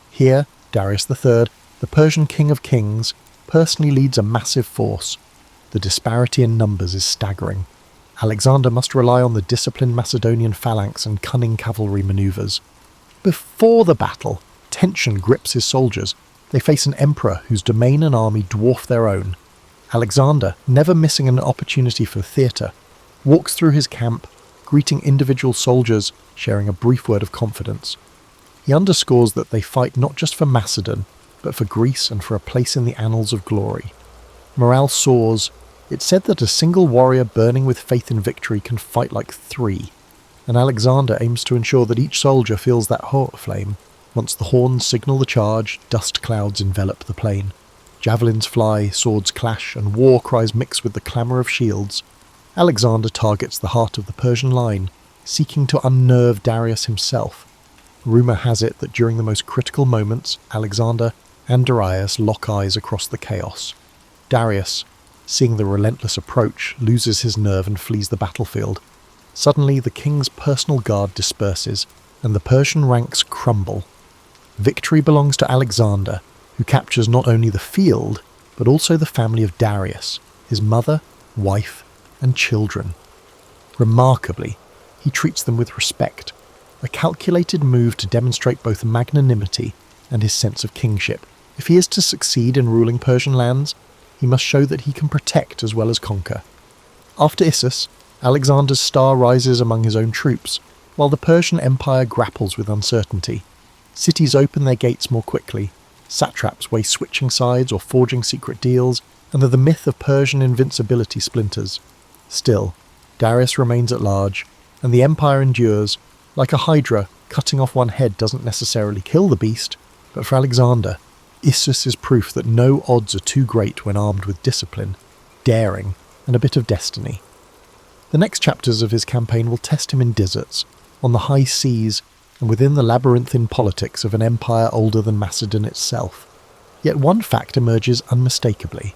A: Here, Darius III, the Persian king of kings, personally leads a massive force. The disparity in numbers is staggering. Alexander must rely on the disciplined Macedonian phalanx and cunning cavalry maneuvers. Before the battle, tension grips his soldiers. They face an emperor whose domain and army dwarf their own. Alexander, never missing an opportunity for theatre, walks through his camp, greeting individual soldiers, sharing a brief word of confidence. He underscores that they fight not just for Macedon, but for Greece and for a place in the annals of glory. Morale soars. It's said that a single warrior burning with faith in victory can fight like three, and Alexander aims to ensure that each soldier feels that hot flame. Once the horns signal the charge, dust clouds envelop the plain. Javelins fly, swords clash, and war cries mix with the clamour of shields. Alexander targets the heart of the Persian line, seeking to unnerve Darius himself. Rumour has it that during the most critical moments, Alexander and Darius lock eyes across the chaos. Darius, seeing the relentless approach, loses his nerve and flees the battlefield. Suddenly, the king's personal guard disperses, and the Persian ranks crumble. Victory belongs to Alexander, who captures not only the field, but also the family of Darius, his mother, wife, and children. Remarkably, he treats them with respect, a calculated move to demonstrate both magnanimity and his sense of kingship. If he is to succeed in ruling Persian lands, he must show that he can protect as well as conquer. After Issus, Alexander's star rises among his own troops, while the Persian Empire grapples with uncertainty. Cities open their gates more quickly, satraps weigh switching sides or forging secret deals, and that the myth of Persian invincibility splinters. Still, Darius remains at large, and the empire endures. Like a hydra, cutting off one head doesn't necessarily kill the beast, but for Alexander, Issus is proof that no odds are too great when armed with discipline, daring, and a bit of destiny. The next chapters of his campaign will test him in deserts, on the high seas, and within the labyrinthine politics of an empire older than Macedon itself. Yet one fact emerges unmistakably.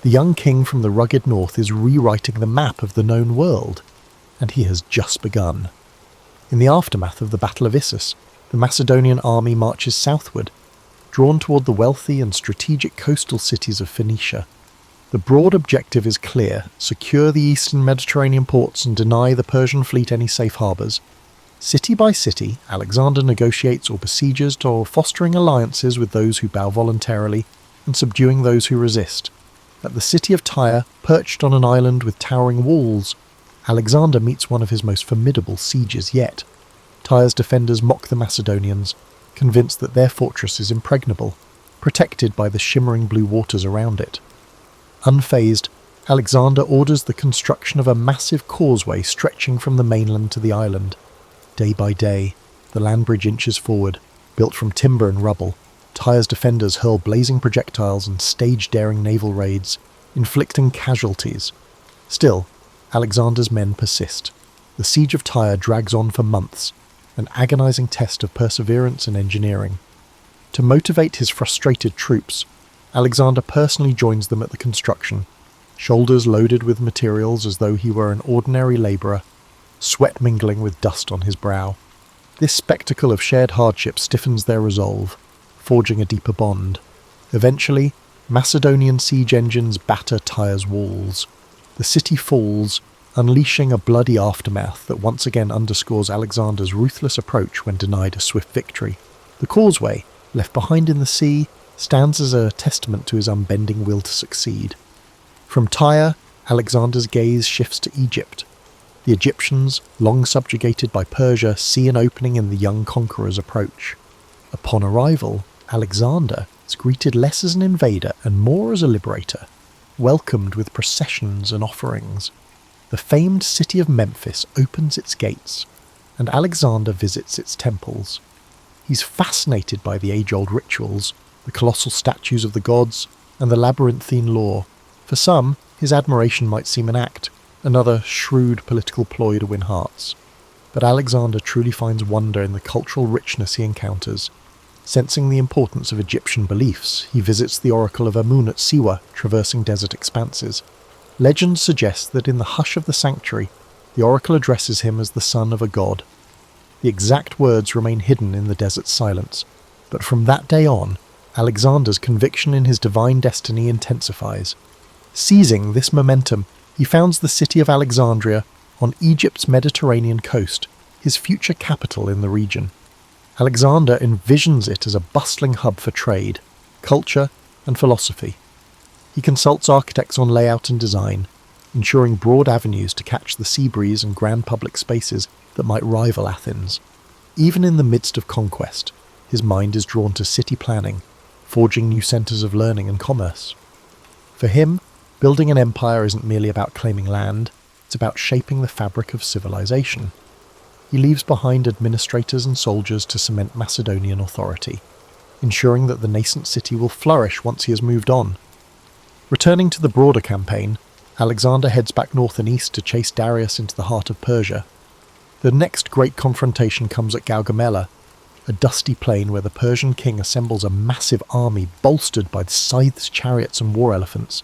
A: The young king from the rugged north is rewriting the map of the known world, and he has just begun. In the aftermath of the Battle of Issus, the Macedonian army marches southward, drawn toward the wealthy and strategic coastal cities of Phoenicia. The broad objective is clear: secure the eastern Mediterranean ports and deny the Persian fleet any safe harbours. City by city, Alexander negotiates or besieges, or fostering alliances with those who bow voluntarily and subduing those who resist. At the city of Tyre, perched on an island with towering walls, Alexander meets one of his most formidable sieges yet. Tyre's defenders mock the Macedonians, convinced that their fortress is impregnable, protected by the shimmering blue waters around it. Unfazed, Alexander orders the construction of a massive causeway stretching from the mainland to the island. Day by day, the land bridge inches forward, built from timber and rubble. Tyre's defenders hurl blazing projectiles and stage daring naval raids, inflicting casualties. Still, Alexander's men persist. The siege of Tyre drags on for months, an agonizing test of perseverance and engineering. To motivate his frustrated troops, Alexander personally joins them at the construction, shoulders loaded with materials as though he were an ordinary labourer, sweat mingling with dust on his brow. This spectacle of shared hardship stiffens their resolve, forging a deeper bond. Eventually, Macedonian siege engines batter Tyre's walls. The city falls, unleashing a bloody aftermath that once again underscores Alexander's ruthless approach when denied a swift victory. The causeway, left behind in the sea, stands as a testament to his unbending will to succeed. From Tyre, Alexander's gaze shifts to Egypt. The Egyptians, long subjugated by Persia, see an opening in the young conqueror's approach. Upon arrival, Alexander is greeted less as an invader and more as a liberator, welcomed with processions and offerings. The famed city of Memphis opens its gates, and Alexander visits its temples. He's fascinated by the age-old rituals, the colossal statues of the gods, and the labyrinthine lore. For some, his admiration might seem an act, another shrewd political ploy to win hearts. But Alexander truly finds wonder in the cultural richness he encounters. Sensing the importance of Egyptian beliefs, he visits the oracle of Amun at Siwa, traversing desert expanses. Legend suggests that in the hush of the sanctuary, the oracle addresses him as the son of a god. The exact words remain hidden in the desert silence, but from that day on, Alexander's conviction in his divine destiny intensifies. Seizing this momentum, he founds the city of Alexandria on Egypt's Mediterranean coast, his future capital in the region. Alexander envisions it as a bustling hub for trade, culture, and philosophy. He consults architects on layout and design, ensuring broad avenues to catch the sea breeze and grand public spaces that might rival Athens. Even in the midst of conquest, his mind is drawn to city planning, forging new centres of learning and commerce. For him, building an empire isn't merely about claiming land, it's about shaping the fabric of civilization. He leaves behind administrators and soldiers to cement Macedonian authority, ensuring that the nascent city will flourish once he has moved on. Returning to the broader campaign, Alexander heads back north and east to chase Darius into the heart of Persia. The next great confrontation comes at Gaugamela, a dusty plain where the Persian king assembles a massive army bolstered by scythes, chariots and war elephants.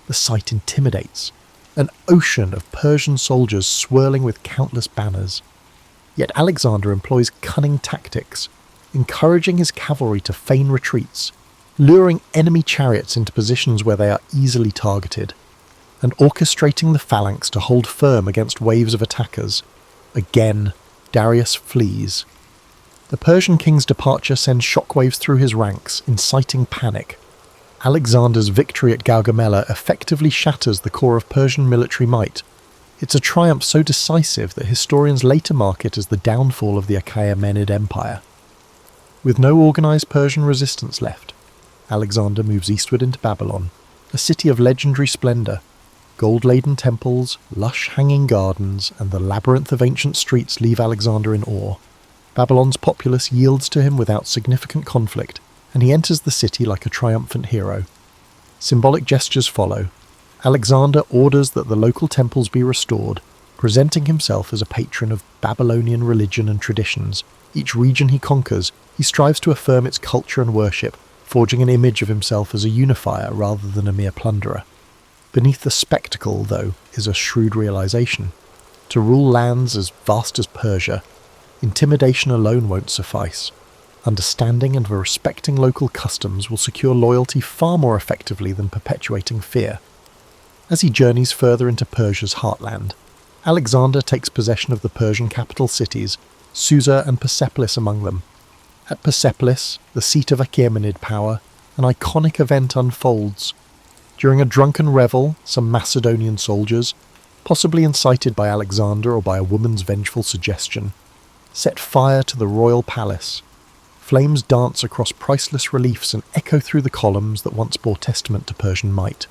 A: The sight intimidates, an ocean of Persian soldiers swirling with countless banners. Yet Alexander employs cunning tactics, encouraging his cavalry to feign retreats, luring enemy chariots into positions where they are easily targeted, and orchestrating the phalanx to hold firm against waves of attackers. Again, Darius flees. The Persian king's departure sends shockwaves through his ranks, inciting panic. Alexander's victory at Gaugamela effectively shatters the core of Persian military might. It's a triumph so decisive that historians later mark it as the downfall of the Achaemenid Empire. With no organised Persian resistance left, Alexander moves eastward into Babylon, a city of legendary splendour. Gold-laden temples, lush hanging gardens, and the labyrinth of ancient streets leave Alexander in awe. Babylon's populace yields to him without significant conflict, and he enters the city like a triumphant hero. Symbolic gestures follow. Alexander orders that the local temples be restored, presenting himself as a patron of Babylonian religion and traditions. Each region he conquers, he strives to affirm its culture and worship, forging an image of himself as a unifier rather than a mere plunderer. Beneath the spectacle, though, is a shrewd realization. To rule lands as vast as Persia, intimidation alone won't suffice. Understanding and respecting local customs will secure loyalty far more effectively than perpetuating fear. As he journeys further into Persia's heartland, Alexander takes possession of the Persian capital cities, Susa and Persepolis among them. At Persepolis, the seat of Achaemenid power, an iconic event unfolds. During a drunken revel, some Macedonian soldiers, possibly incited by Alexander or by a woman's vengeful suggestion, set fire to the royal palace. Flames dance across priceless reliefs and echo through the columns that once bore testament to Persian might.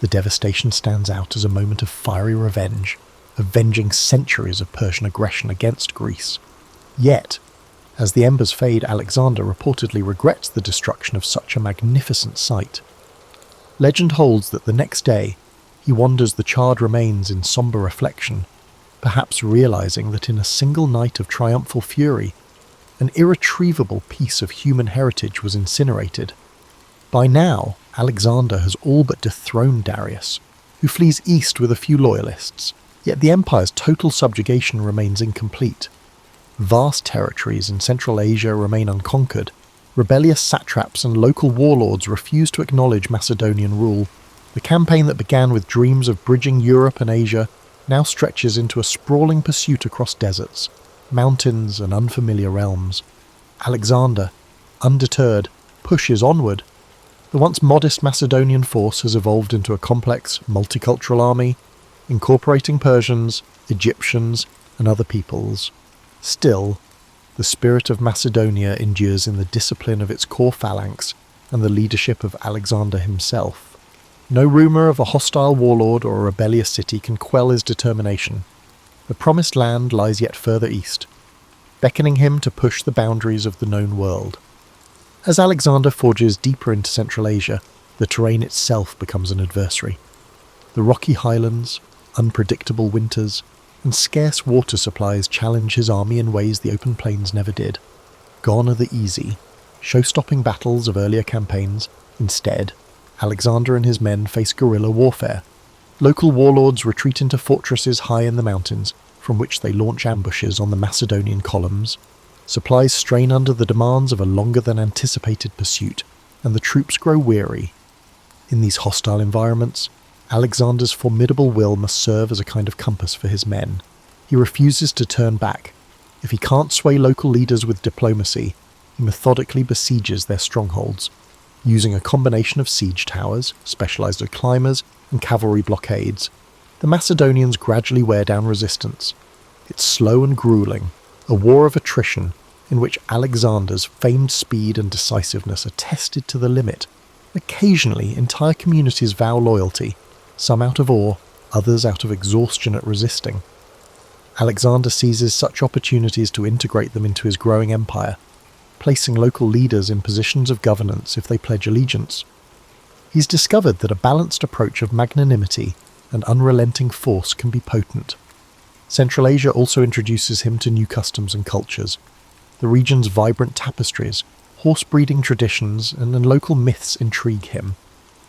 A: The devastation stands out as a moment of fiery revenge, avenging centuries of Persian aggression against Greece. Yet, as the embers fade, Alexander reportedly regrets the destruction of such a magnificent sight. Legend holds that the next day, he wanders the charred remains in sombre reflection, perhaps realizing that in a single night of triumphal fury, an irretrievable piece of human heritage was incinerated. By now, Alexander has all but dethroned Darius, who flees east with a few loyalists, yet the empire's total subjugation remains incomplete. Vast territories in Central Asia remain unconquered. Rebellious satraps and local warlords refuse to acknowledge Macedonian rule. The campaign that began with dreams of bridging Europe and Asia now stretches into a sprawling pursuit across deserts, mountains and unfamiliar realms. Alexander, undeterred, pushes onward. The once modest Macedonian force has evolved into a complex, multicultural army, incorporating Persians, Egyptians, and other peoples. Still, the spirit of Macedonia endures in the discipline of its core phalanx and the leadership of Alexander himself. No rumour of a hostile warlord or a rebellious city can quell his determination. The promised land lies yet further east, beckoning him to push the boundaries of the known world. As Alexander forges deeper into Central Asia, the terrain itself becomes an adversary. The rocky highlands, unpredictable winters, and scarce water supplies challenge his army in ways the open plains never did. Gone are the easy, show-stopping battles of earlier campaigns. Instead, Alexander and his men face guerrilla warfare. Local warlords retreat into fortresses high in the mountains, from which they launch ambushes on the Macedonian columns. Supplies strain under the demands of a longer-than-anticipated pursuit, and the troops grow weary. In these hostile environments, Alexander's formidable will must serve as a kind of compass for his men. He refuses to turn back. If he can't sway local leaders with diplomacy, he methodically besieges their strongholds, using a combination of siege towers, specialized climbers, and cavalry blockades. The Macedonians gradually wear down resistance. It's slow and grueling, a war of attrition in which Alexander's famed speed and decisiveness are tested to the limit. Occasionally, entire communities vow loyalty, some out of awe, others out of exhaustion at resisting. Alexander seizes such opportunities to integrate them into his growing empire, placing local leaders in positions of governance if they pledge allegiance. He's discovered that a balanced approach of magnanimity and unrelenting force can be potent. Central Asia also introduces him to new customs and cultures. The region's vibrant tapestries, horse-breeding traditions, and local myths intrigue him.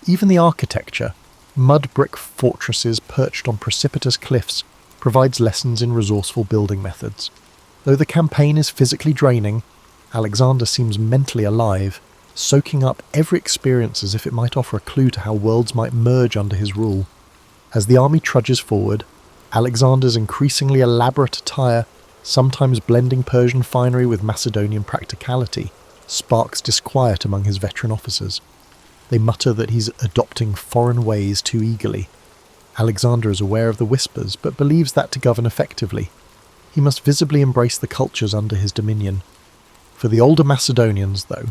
A: Even the architecture, mud brick fortresses perched on precipitous cliffs, provides lessons in resourceful building methods. Though the campaign is physically draining, Alexander seems mentally alive, soaking up every experience as if it might offer a clue to how worlds might merge under his rule. As the army trudges forward, Alexander's increasingly elaborate attire, sometimes blending Persian finery with Macedonian practicality, sparks disquiet among his veteran officers. They mutter that he's adopting foreign ways too eagerly. Alexander is aware of the whispers, but believes that to govern effectively, he must visibly embrace the cultures under his dominion. For the older Macedonians, though,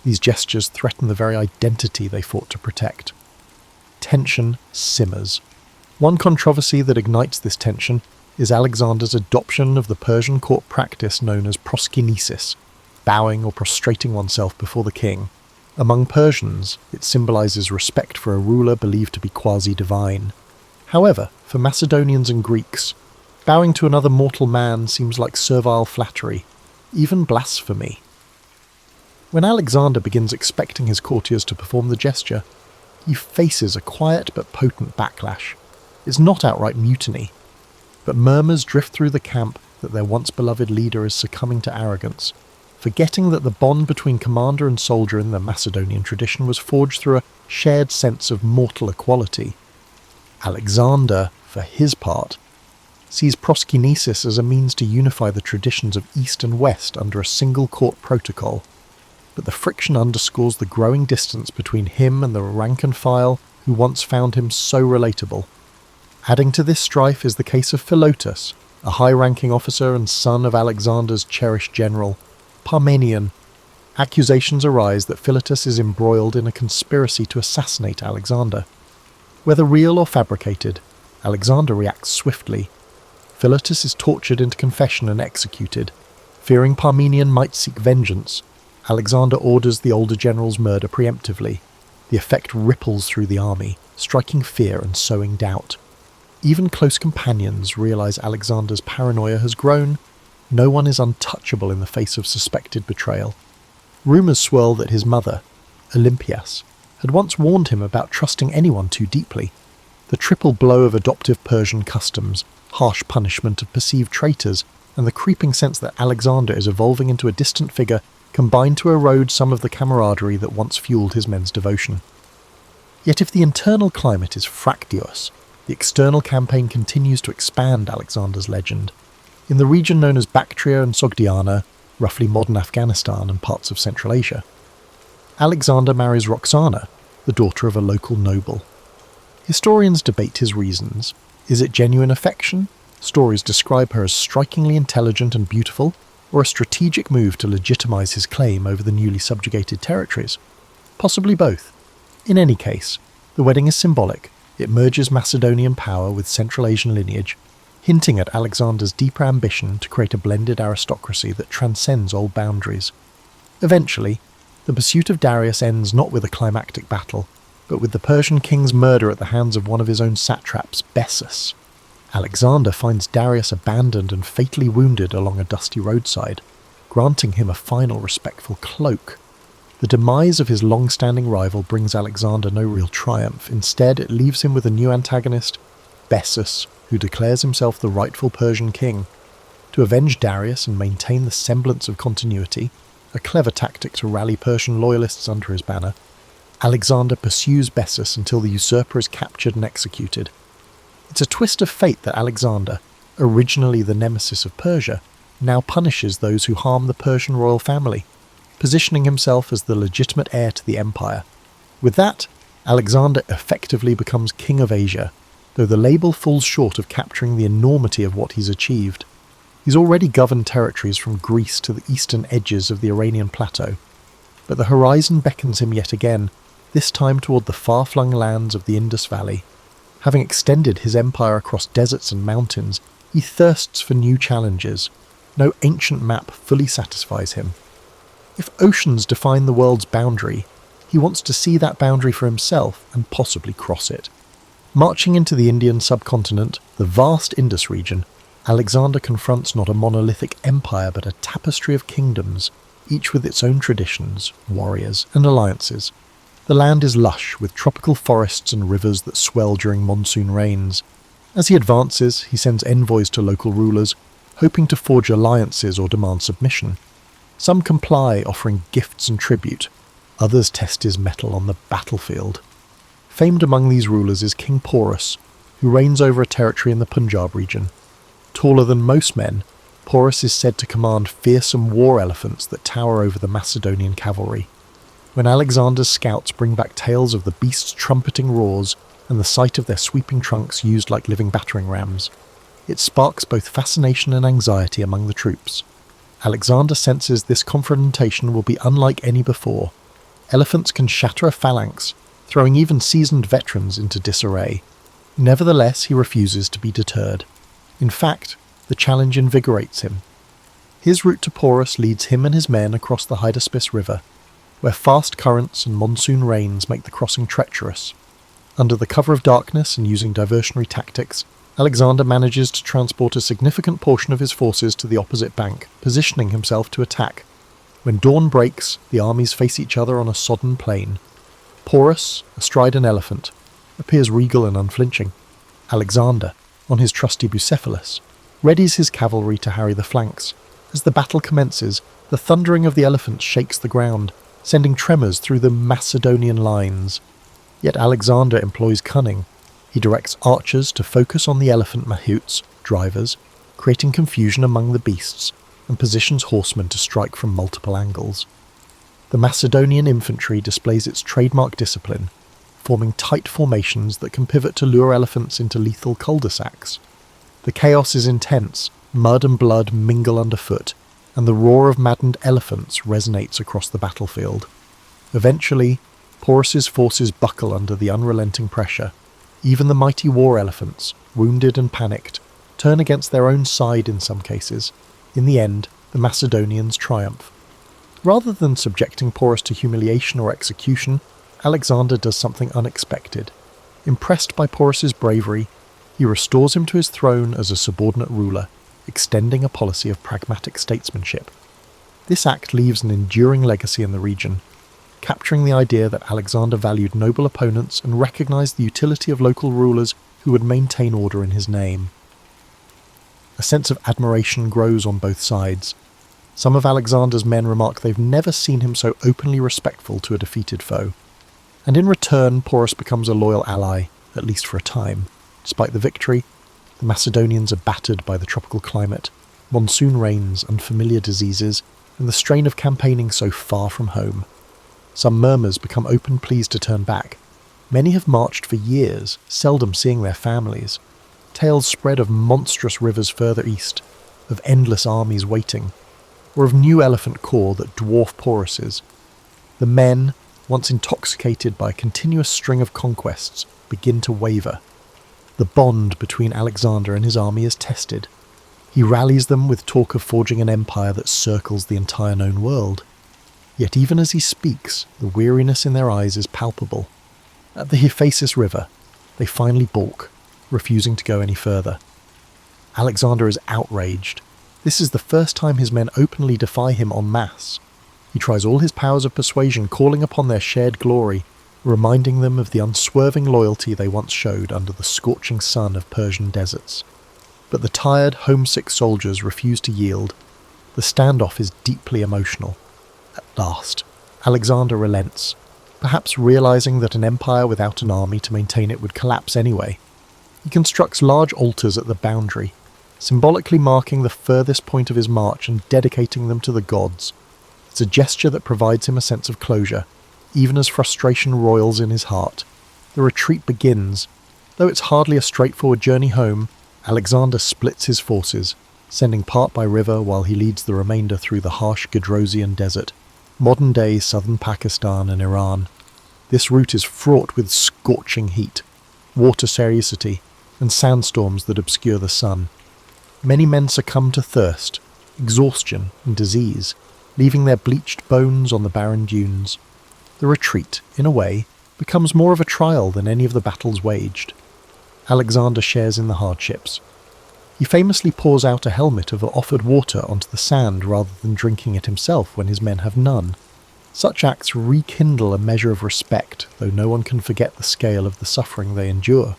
A: these gestures threaten the very identity they fought to protect. tension simmers. One controversy that ignites this tension is Alexander's adoption of the Persian court practice known as proskynesis, bowing or prostrating oneself before the king. Among Persians, it symbolizes respect for a ruler believed to be quasi-divine. However, for Macedonians and Greeks, bowing to another mortal man seems like servile flattery, even blasphemy. When Alexander begins expecting his courtiers to perform the gesture, he faces a quiet but potent backlash. It's not outright mutiny, but murmurs drift through the camp that their once-beloved leader is succumbing to arrogance, forgetting that the bond between commander and soldier in the Macedonian tradition was forged through a shared sense of mortal equality. Alexander, for his part, sees proskynesis as a means to unify the traditions of East and West under a single court protocol, but the friction underscores the growing distance between him and the rank and file who once found him so relatable. Adding to this strife is the case of Philotas, a high-ranking officer and son of Alexander's cherished general, Parmenion. Accusations arise that Philotas is embroiled in a conspiracy to assassinate Alexander. Whether real or fabricated, Alexander reacts swiftly. Philotas is tortured into confession and executed. Fearing Parmenion might seek vengeance, Alexander orders the older general's murder preemptively. The effect ripples through the army, striking fear and sowing doubt. Even close companions realize Alexander's paranoia has grown. No one is untouchable in the face of suspected betrayal. Rumours swirl that his mother, Olympias, had once warned him about trusting anyone too deeply. The triple blow of adoptive Persian customs, harsh punishment of perceived traitors, and the creeping sense that Alexander is evolving into a distant figure combine to erode some of the camaraderie that once fueled his men's devotion. Yet if the internal climate is fractious, the external campaign continues to expand Alexander's legend. In the region known as Bactria and Sogdiana, roughly modern Afghanistan and parts of Central Asia, Alexander marries Roxana, the daughter of a local noble. Historians debate his reasons. Is it genuine affection? Stories describe her as strikingly intelligent and beautiful, or a strategic move to legitimize his claim over the newly subjugated territories? Possibly both. In any case, the wedding is symbolic. It merges Macedonian power with Central Asian lineage, hinting at Alexander's deeper ambition to create a blended aristocracy that transcends old boundaries. Eventually, the pursuit of Darius ends not with a climactic battle, but with the Persian king's murder at the hands of one of his own satraps, Bessus. Alexander finds Darius abandoned and fatally wounded along a dusty roadside, granting him a final respectful cloak. The demise of his long-standing rival brings Alexander no real triumph. Instead, it leaves him with a new antagonist, Bessus, who declares himself the rightful Persian king. To avenge Darius and maintain the semblance of continuity, a clever tactic to rally Persian loyalists under his banner, Alexander pursues Bessus until the usurper is captured and executed. It's a twist of fate that Alexander, originally the nemesis of Persia, now punishes those who harm the Persian royal family, positioning himself as the legitimate heir to the empire. With that, Alexander effectively becomes King of Asia, though the label falls short of capturing the enormity of what he's achieved. He's already governed territories from Greece to the eastern edges of the Iranian plateau, but the horizon beckons him yet again, this time toward the far-flung lands of the Indus Valley. Having extended his empire across deserts and mountains, he thirsts for new challenges. No ancient map fully satisfies him. If oceans define the world's boundary, he wants to see that boundary for himself and possibly cross it. Marching into the Indian subcontinent, the vast Indus region, Alexander confronts not a monolithic empire but a tapestry of kingdoms, each with its own traditions, warriors, and alliances. The land is lush, with tropical forests and rivers that swell during monsoon rains. As he advances, he sends envoys to local rulers, hoping to forge alliances or demand submission. Some comply, offering gifts and tribute. Others test his mettle on the battlefield. Famed among these rulers is King Porus, who reigns over a territory in the Punjab region. Taller than most men, Porus is said to command fearsome war elephants that tower over the Macedonian cavalry. When Alexander's scouts bring back tales of the beasts' trumpeting roars and the sight of their sweeping trunks used like living battering rams, it sparks both fascination and anxiety among the troops. Alexander senses this confrontation will be unlike any before. Elephants can shatter a phalanx, throwing even seasoned veterans into disarray. Nevertheless, he refuses to be deterred. In fact, the challenge invigorates him. His route to Porus leads him and his men across the Hydaspes River, where fast currents and monsoon rains make the crossing treacherous. Under the cover of darkness and using diversionary tactics, Alexander manages to transport a significant portion of his forces to the opposite bank, positioning himself to attack. When dawn breaks, the armies face each other on a sodden plain. Porus, astride an elephant, appears regal and unflinching. Alexander, on his trusty Bucephalus, readies his cavalry to harry the flanks. As the battle commences, the thundering of the elephant shakes the ground, sending tremors through the Macedonian lines. Yet Alexander employs cunning. He directs archers to focus on the elephant mahouts, drivers, creating confusion among the beasts, and positions horsemen to strike from multiple angles. The Macedonian infantry displays its trademark discipline, forming tight formations that can pivot to lure elephants into lethal cul-de-sacs. The chaos is intense, mud and blood mingle underfoot, and the roar of maddened elephants resonates across the battlefield. Eventually, Porus's forces buckle under the unrelenting pressure. Even the mighty war elephants, wounded and panicked, turn against their own side in some cases. In the end, the Macedonians triumph. Rather than subjecting Porus to humiliation or execution, Alexander does something unexpected. Impressed by Porus's bravery, he restores him to his throne as a subordinate ruler, extending a policy of pragmatic statesmanship. This act leaves an enduring legacy in the region, capturing the idea that Alexander valued noble opponents and recognized the utility of local rulers who would maintain order in his name. A sense of admiration grows on both sides. Some of Alexander's men remark they've never seen him so openly respectful to a defeated foe. And in return, Porus becomes a loyal ally, at least for a time. Despite the victory, the Macedonians are battered by the tropical climate, monsoon rains, unfamiliar diseases, and the strain of campaigning so far from home. Some murmurs become open pleas to turn back. Many have marched for years, seldom seeing their families. Tales spread of monstrous rivers further east, of endless armies waiting, or of new elephant corps that dwarf Porus's. The men, once intoxicated by a continuous string of conquests, begin to waver. The bond between Alexander and his army is tested. He rallies them with talk of forging an empire that circles the entire known world. Yet even as he speaks, the weariness in their eyes is palpable. At the Hephaestus River, they finally balk, refusing to go any further. Alexander is outraged. This is the first time his men openly defy him en masse. He tries all his powers of persuasion, calling upon their shared glory, reminding them of the unswerving loyalty they once showed under the scorching sun of Persian deserts. But the tired, homesick soldiers refuse to yield. The standoff is deeply emotional. At last, Alexander relents, perhaps realizing that an empire without an army to maintain it would collapse anyway. He constructs large altars at the boundary, symbolically marking the furthest point of his march and dedicating them to the gods. It's a gesture that provides him a sense of closure, even as frustration roils in his heart. The retreat begins. Though it's hardly a straightforward journey home, Alexander splits his forces, sending part by river while he leads the remainder through the harsh Gedrosian desert, modern-day southern Pakistan and Iran. This route is fraught with scorching heat, water scarcity, and sandstorms that obscure the sun. Many men succumb to thirst, exhaustion, and disease, leaving their bleached bones on the barren dunes. The retreat, in a way, becomes more of a trial than any of the battles waged. Alexander shares in the hardships. He famously pours out a helmet of offered water onto the sand rather than drinking it himself when his men have none. Such acts rekindle a measure of respect, though no one can forget the scale of the suffering they endure.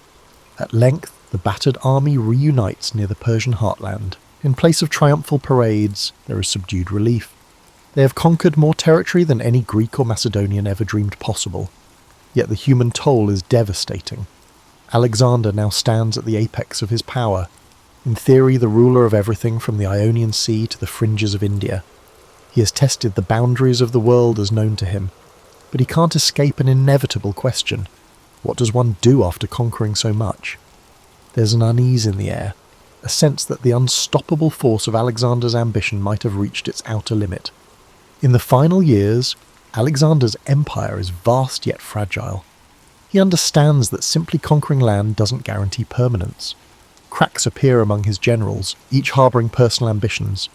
A: At length, the battered army reunites near the Persian heartland. In place of triumphal parades, there is subdued relief. They have conquered more territory than any Greek or Macedonian ever dreamed possible. Yet the human toll is devastating. Alexander now stands at the apex of his power, in theory the ruler of everything from the Ionian Sea to the fringes of India. He has tested the boundaries of the world as known to him, but he can't escape an inevitable question. What does one do after conquering so much? There's an unease in the air, a sense that the unstoppable force of Alexander's ambition might have reached its outer limit. In the final years, Alexander's empire is vast yet fragile. He understands that simply conquering land doesn't guarantee permanence. Cracks appear among his generals, each harbouring personal ambitions.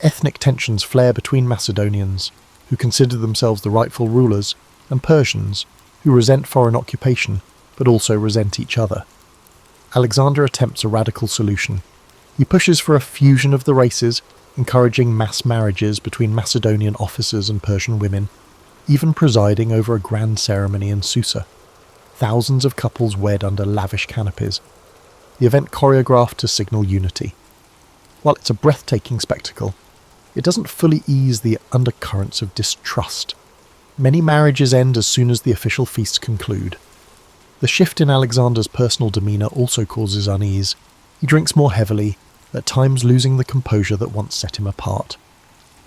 A: Ethnic tensions flare between Macedonians, who consider themselves the rightful rulers, and Persians, who resent foreign occupation, but also resent each other. Alexander attempts a radical solution. He pushes for a fusion of the races, encouraging mass marriages between Macedonian officers and Persian women, even presiding over a grand ceremony in Susa. Thousands of couples wed under lavish canopies, the event choreographed to signal unity. While it's a breathtaking spectacle, it doesn't fully ease the undercurrents of distrust. Many marriages end as soon as the official feasts conclude. The shift in Alexander's personal demeanour also causes unease. He drinks more heavily, at times losing the composure that once set him apart.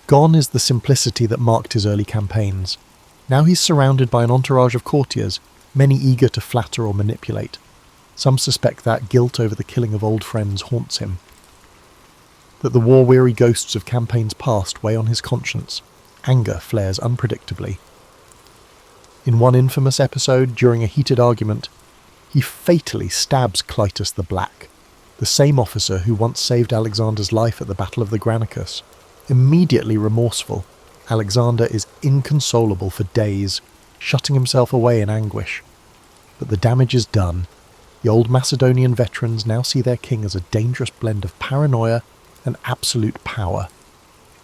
A: Gone is the simplicity that marked his early campaigns. Now he's surrounded by an entourage of courtiers, many eager to flatter or manipulate. Some suspect that guilt over the killing of old friends haunts him, that the war-weary ghosts of campaigns past weigh on his conscience. Anger flares unpredictably. In one infamous episode, during a heated argument, he fatally stabs Clytus the Black, the same officer who once saved Alexander's life at the Battle of the Granicus. Immediately remorseful, Alexander is inconsolable for days, shutting himself away in anguish. But the damage is done. The old Macedonian veterans now see their king as a dangerous blend of paranoia and absolute power.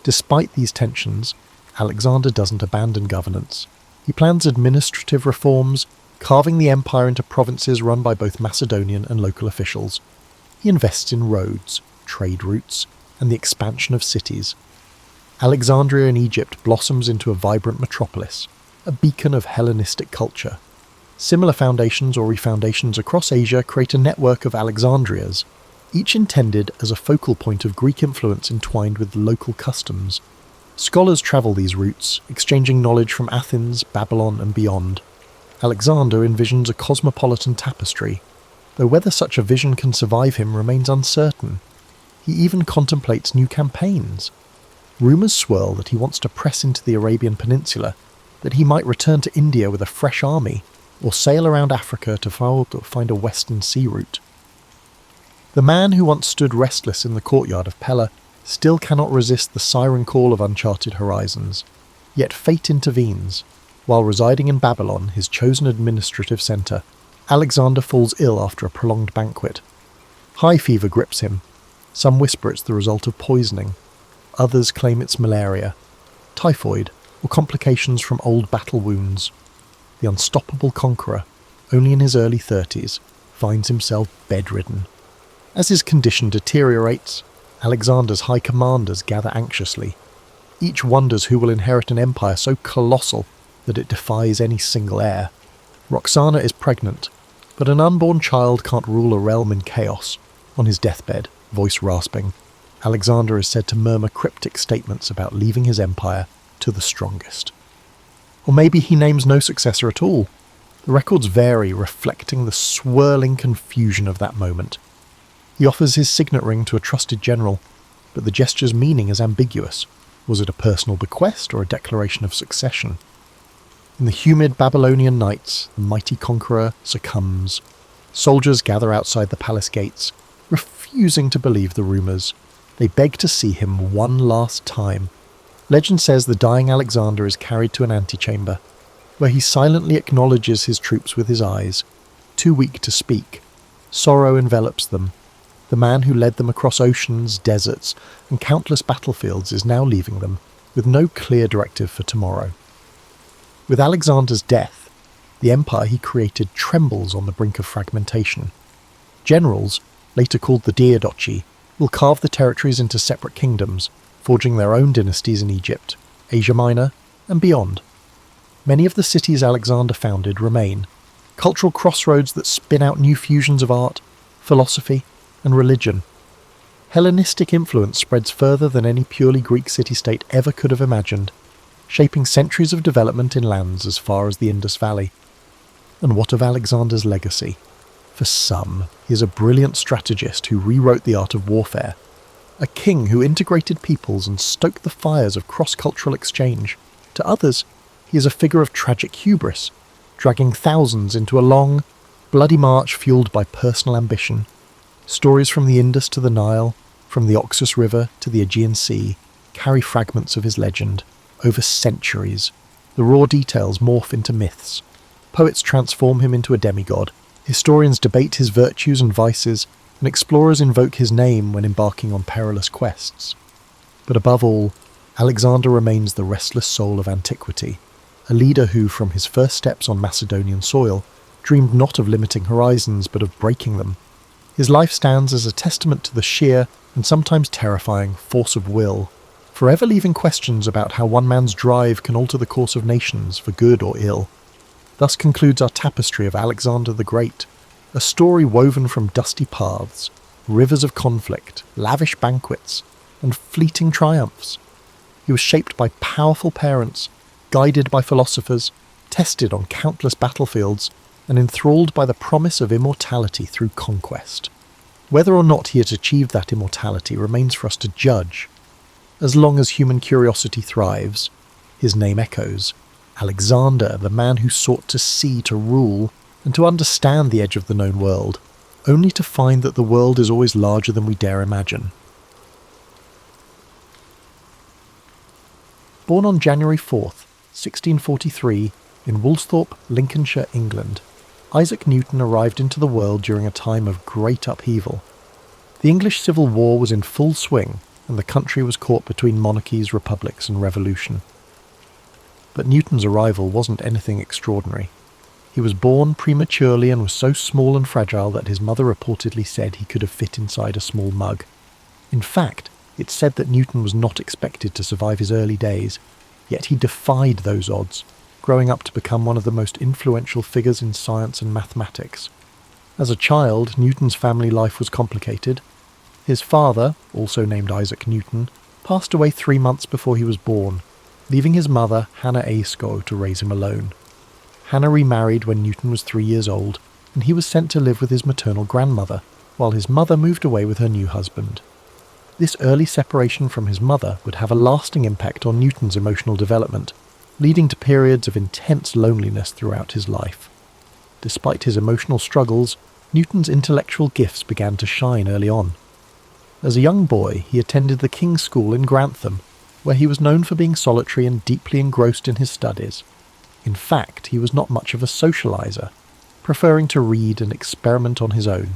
A: Despite these tensions, Alexander doesn't abandon governance. He plans administrative reforms, carving the empire into provinces run by both Macedonian and local officials. He invests in roads, trade routes, and the expansion of cities. Alexandria in Egypt blossoms into a vibrant metropolis, a beacon of Hellenistic culture. Similar foundations or refoundations across Asia create a network of Alexandrias, each intended as a focal point of Greek influence entwined with local customs. Scholars travel these routes, exchanging knowledge from Athens, Babylon, and beyond. Alexander envisions a cosmopolitan tapestry, though whether such a vision can survive him remains uncertain. He even contemplates new campaigns. Rumours swirl that he wants to press into the Arabian Peninsula, that he might return to India with a fresh army, or sail around Africa to find a western sea route. The man who once stood restless in the courtyard of Pella still cannot resist the siren call of uncharted horizons. Yet fate intervenes. While residing in Babylon, his chosen administrative centre, Alexander falls ill after a prolonged banquet. High fever grips him. Some whisper it's the result of poisoning. Others claim it's malaria, typhoid, or complications from old battle wounds. The unstoppable conqueror, only in his early 30s, finds himself bedridden. As his condition deteriorates, Alexander's high commanders gather anxiously. Each wonders who will inherit an empire so colossal that it defies any single heir. Roxana is pregnant, but an unborn child can't rule a realm in chaos. On his deathbed, voice rasping, Alexander is said to murmur cryptic statements about leaving his empire to the strongest. Or maybe he names no successor at all. The records vary, reflecting the swirling confusion of that moment. He offers his signet ring to a trusted general, but the gesture's meaning is ambiguous. Was it a personal bequest or a declaration of succession? In the humid Babylonian nights, the mighty conqueror succumbs. Soldiers gather outside the palace gates, refusing to believe the rumours. They beg to see him one last time. Legend says the dying Alexander is carried to an antechamber, where he silently acknowledges his troops with his eyes. Too weak to speak, sorrow envelops them. The man who led them across oceans, deserts, and countless battlefields is now leaving them, with no clear directive for tomorrow. With Alexander's death, the empire he created trembles on the brink of fragmentation. Generals, later called the Diadochi, will carve the territories into separate kingdoms, forging their own dynasties in Egypt, Asia Minor, and beyond. Many of the cities Alexander founded remain, cultural crossroads that spin out new fusions of art, philosophy, and religion. Hellenistic influence spreads further than any purely Greek city-state ever could have imagined, shaping centuries of development in lands as far as the Indus Valley. And what of Alexander's legacy? For some, he is a brilliant strategist who rewrote the art of warfare, a king who integrated peoples and stoked the fires of cross-cultural exchange. To others, he is a figure of tragic hubris, dragging thousands into a long, bloody march fueled by personal ambition. Stories from the Indus to the Nile, from the Oxus River to the Aegean Sea, carry fragments of his legend. Over centuries, the raw details morph into myths. Poets transform him into a demigod, historians debate his virtues and vices, and explorers invoke his name when embarking on perilous quests. But above all, Alexander remains the restless soul of antiquity, a leader who, from his first steps on Macedonian soil, dreamed not of limiting horizons but of breaking them. His life stands as a testament to the sheer, and sometimes terrifying, force of will, forever leaving questions about how one man's drive can alter the course of nations for good or ill. Thus concludes our tapestry of Alexander the Great, a story woven from dusty paths, rivers of conflict, lavish banquets, and fleeting triumphs. He was shaped by powerful parents, guided by philosophers, tested on countless battlefields, and enthralled by the promise of immortality through conquest. Whether or not he had achieved that immortality remains for us to judge. As long as human curiosity thrives, his name echoes. Alexander, the man who sought to see, to rule, and to understand the edge of the known world, only to find that the world is always larger than we dare imagine. Born on January 4th, 1643, in Woolsthorpe, Lincolnshire, England, Isaac Newton arrived into the world during a time of great upheaval. The English Civil War was in full swing, and the country was caught between monarchies, republics, and revolution. But Newton's arrival wasn't anything extraordinary. He was born prematurely and was so small and fragile that his mother reportedly said he could have fit inside a small mug. In fact, it's said that Newton was not expected to survive his early days, yet he defied those odds, growing up to become one of the most influential figures in science and mathematics. As a child, Newton's family life was complicated. His father, also named Isaac Newton, passed away 3 months before he was born, leaving his mother, Hannah Ayscough, to raise him alone. Hannah remarried when Newton was 3 years old, and he was sent to live with his maternal grandmother, while his mother moved away with her new husband. This early separation from his mother would have a lasting impact on Newton's emotional development, leading to periods of intense loneliness throughout his life. Despite his emotional struggles, Newton's intellectual gifts began to shine early on. As a young boy, he attended the King's School in Grantham, where he was known for being solitary and deeply engrossed in his studies. In fact, he was not much of a socializer, preferring to read and experiment on his own.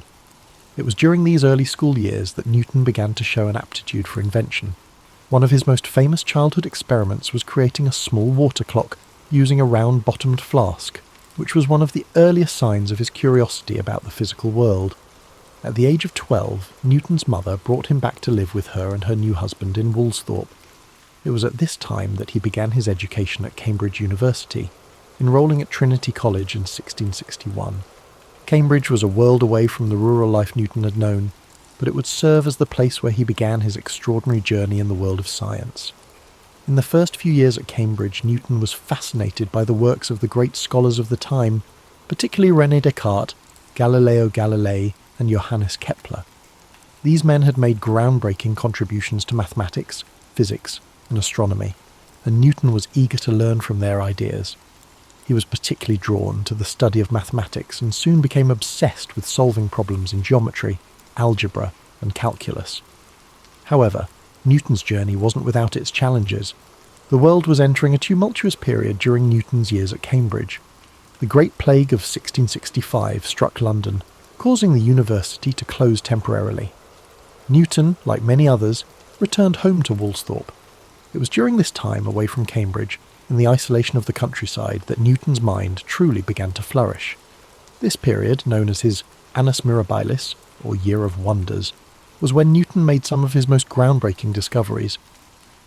A: It was during these early school years that Newton began to show an aptitude for invention. One of his most famous childhood experiments was creating a small water clock using a round-bottomed flask, which was one of the earliest signs of his curiosity about the physical world. At the age of 12, Newton's mother brought him back to live with her and her new husband in Woolsthorpe. It was at this time that he began his education at Cambridge University, enrolling at Trinity College in 1661. Cambridge was a world away from the rural life Newton had known, but it would serve as the place where he began his extraordinary journey in the world of science. In the first few years at Cambridge, Newton was fascinated by the works of the great scholars of the time, particularly René Descartes, Galileo Galilei, and Johannes Kepler. These men had made groundbreaking contributions to mathematics, physics, and astronomy, and Newton was eager to learn from their ideas. He was particularly drawn to the study of mathematics and soon became obsessed with solving problems in geometry, algebra, and calculus. However, Newton's journey wasn't without its challenges. The world was entering a tumultuous period during Newton's years at Cambridge. The Great Plague of 1665 struck London, causing the university to close temporarily. Newton, like many others, returned home to Woolsthorpe. It was during this time away from Cambridge, in the isolation of the countryside, that Newton's mind truly began to flourish. This period, known as his Annus Mirabilis, or Year of Wonders, was when Newton made some of his most groundbreaking discoveries.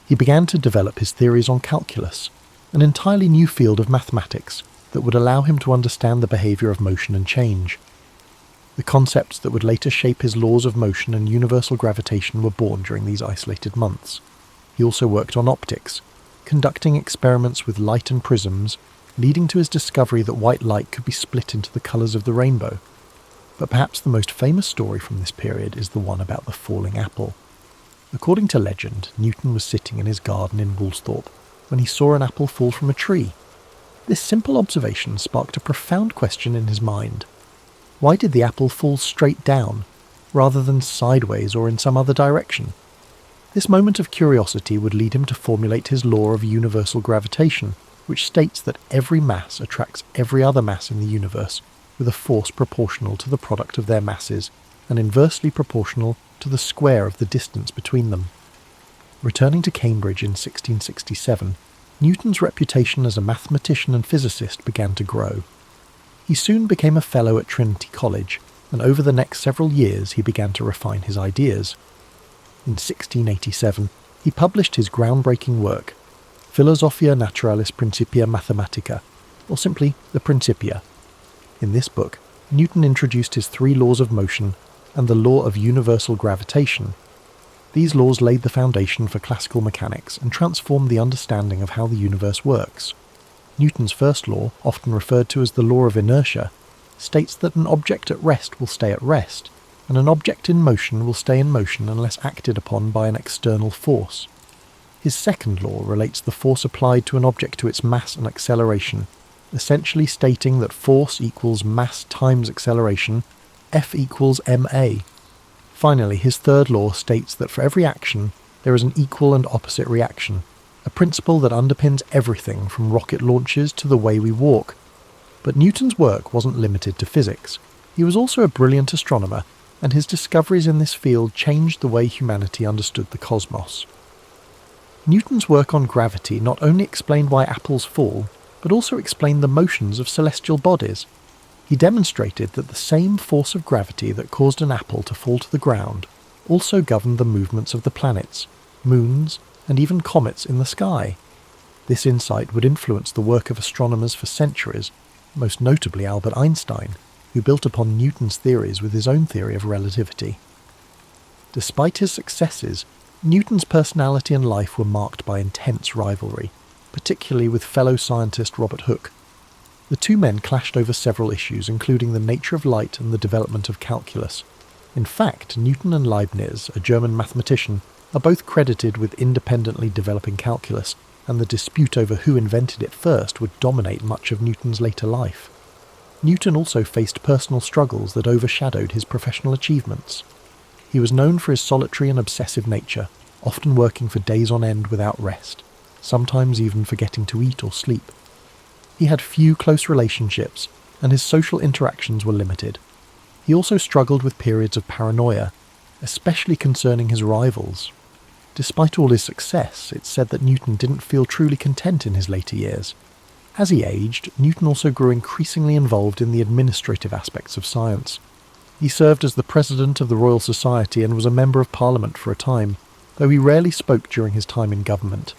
A: He began to develop his theories on calculus, an entirely new field of mathematics that would allow him to understand the behaviour of motion and change. The concepts that would later shape his laws of motion and universal gravitation were born during these isolated months. He also worked on optics, conducting experiments with light and prisms, leading to his discovery that white light could be split into the colours of the rainbow. But perhaps the most famous story from this period is the one about the falling apple. According to legend, Newton was sitting in his garden in Woolsthorpe when he saw an apple fall from a tree. This simple observation sparked a profound question in his mind. Why did the apple fall straight down, rather than sideways or in some other direction? This moment of curiosity would lead him to formulate his law of universal gravitation, which states that every mass attracts every other mass in the universe with a force proportional to the product of their masses and inversely proportional to the square of the distance between them. Returning to Cambridge in 1667, Newton's reputation as a mathematician and physicist began to grow. He soon became a fellow at Trinity College, and over the next several years he began to refine his ideas. In 1687, he published his groundbreaking work, Philosophia Naturalis Principia Mathematica, or simply the Principia. In this book, Newton introduced his 3 laws of motion and the law of universal gravitation. These laws laid the foundation for classical mechanics and transformed the understanding of how the universe works. Newton's first law, often referred to as the law of inertia, states that an object at rest will stay at rest, and an object in motion will stay in motion unless acted upon by an external force. His second law relates the force applied to an object to its mass and acceleration, essentially stating that force equals mass times acceleration, F equals ma. Finally, his third law states that for every action there is an equal and opposite reaction, a principle that underpins everything from rocket launches to the way we walk. But Newton's work wasn't limited to physics. He was also a brilliant astronomer, and his discoveries in this field changed the way humanity understood the cosmos. Newton's work on gravity not only explained why apples fall, but also explained the motions of celestial bodies. He demonstrated that the same force of gravity that caused an apple to fall to the ground also governed the movements of the planets, moons, and even comets in the sky. This insight would influence the work of astronomers for centuries, most notably Albert Einstein, who built upon Newton's theories with his own theory of relativity. Despite his successes, Newton's personality and life were marked by intense rivalry, particularly with fellow scientist Robert Hooke. The two men clashed over several issues, including the nature of light and the development of calculus. In fact, Newton and Leibniz, a German mathematician, are both credited with independently developing calculus, and the dispute over who invented it first would dominate much of Newton's later life. Newton also faced personal struggles that overshadowed his professional achievements. He was known for his solitary and obsessive nature, often working for days on end without rest, sometimes even forgetting to eat or sleep. He had few close relationships, and his social interactions were limited. He also struggled with periods of paranoia, especially concerning his rivals. Despite all his success, it's said that Newton didn't feel truly content in his later years. As he aged, Newton also grew increasingly involved in the administrative aspects of science. He served as the president of the Royal Society and was a member of Parliament for a time, though he rarely spoke during his time in government.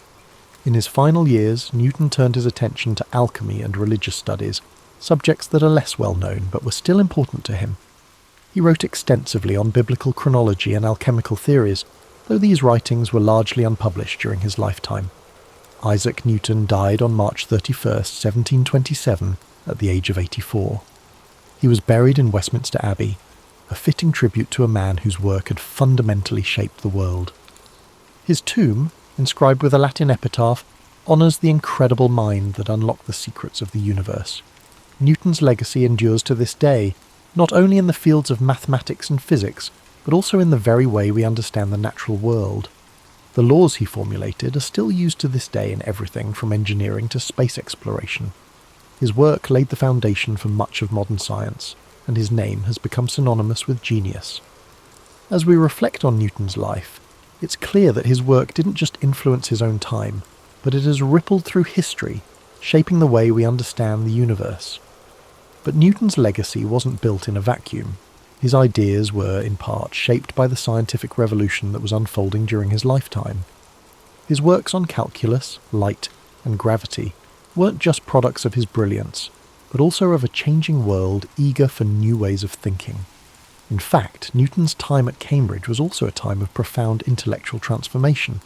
A: In his final years, Newton turned his attention to alchemy and religious studies, subjects that are less well known but were still important to him. He wrote extensively on biblical chronology and alchemical theories, though these writings were largely unpublished during his lifetime. Isaac Newton died on March 31st, 1727, at the age of 84. He was buried in Westminster Abbey, a fitting tribute to a man whose work had fundamentally shaped the world. His tomb, inscribed with a Latin epitaph, honours the incredible mind that unlocked the secrets of the universe. Newton's legacy endures to this day, not only in the fields of mathematics and physics, but also in the very way we understand the natural world. The laws he formulated are still used to this day in everything from engineering to space exploration. His work laid the foundation for much of modern science, and his name has become synonymous with genius. As we reflect on Newton's life, it's clear that his work didn't just influence his own time, but it has rippled through history, shaping the way we understand the universe. But Newton's legacy wasn't built in a vacuum. His ideas were, in part, shaped by the scientific revolution that was unfolding during his lifetime. His works on calculus, light, and gravity weren't just products of his brilliance, but also of a changing world eager for new ways of thinking. In fact, Newton's time at Cambridge was also a time of profound intellectual transformation.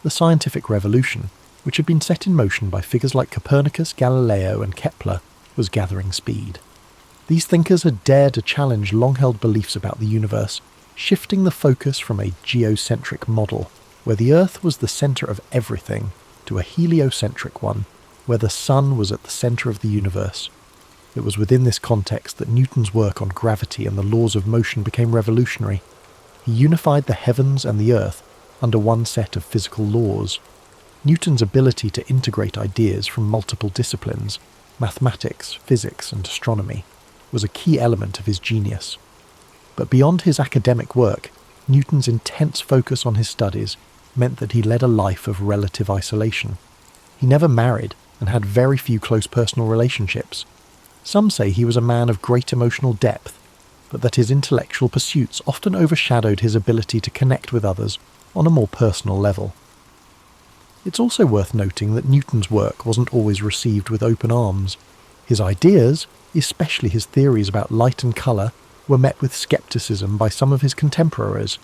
A: The scientific revolution, which had been set in motion by figures like Copernicus, Galileo, and Kepler, was gathering speed. These thinkers had dared to challenge long-held beliefs about the universe, shifting the focus from a geocentric model, where the Earth was the centre of everything, to a heliocentric one, where the sun was at the centre of the universe. It was within this context that Newton's work on gravity and the laws of motion became revolutionary. He unified the heavens and the earth under one set of physical laws. Newton's ability to integrate ideas from multiple disciplines, mathematics, physics, and astronomy, was a key element of his genius. But beyond his academic work, Newton's intense focus on his studies meant that he led a life of relative isolation. He never married and had very few close personal relationships. Some say he was a man of great emotional depth, but that his intellectual pursuits often overshadowed his ability to connect with others on a more personal level. It's also worth noting that Newton's work wasn't always received with open arms. His ideas, especially his theories about light and colour, were met with scepticism by some of his contemporaries.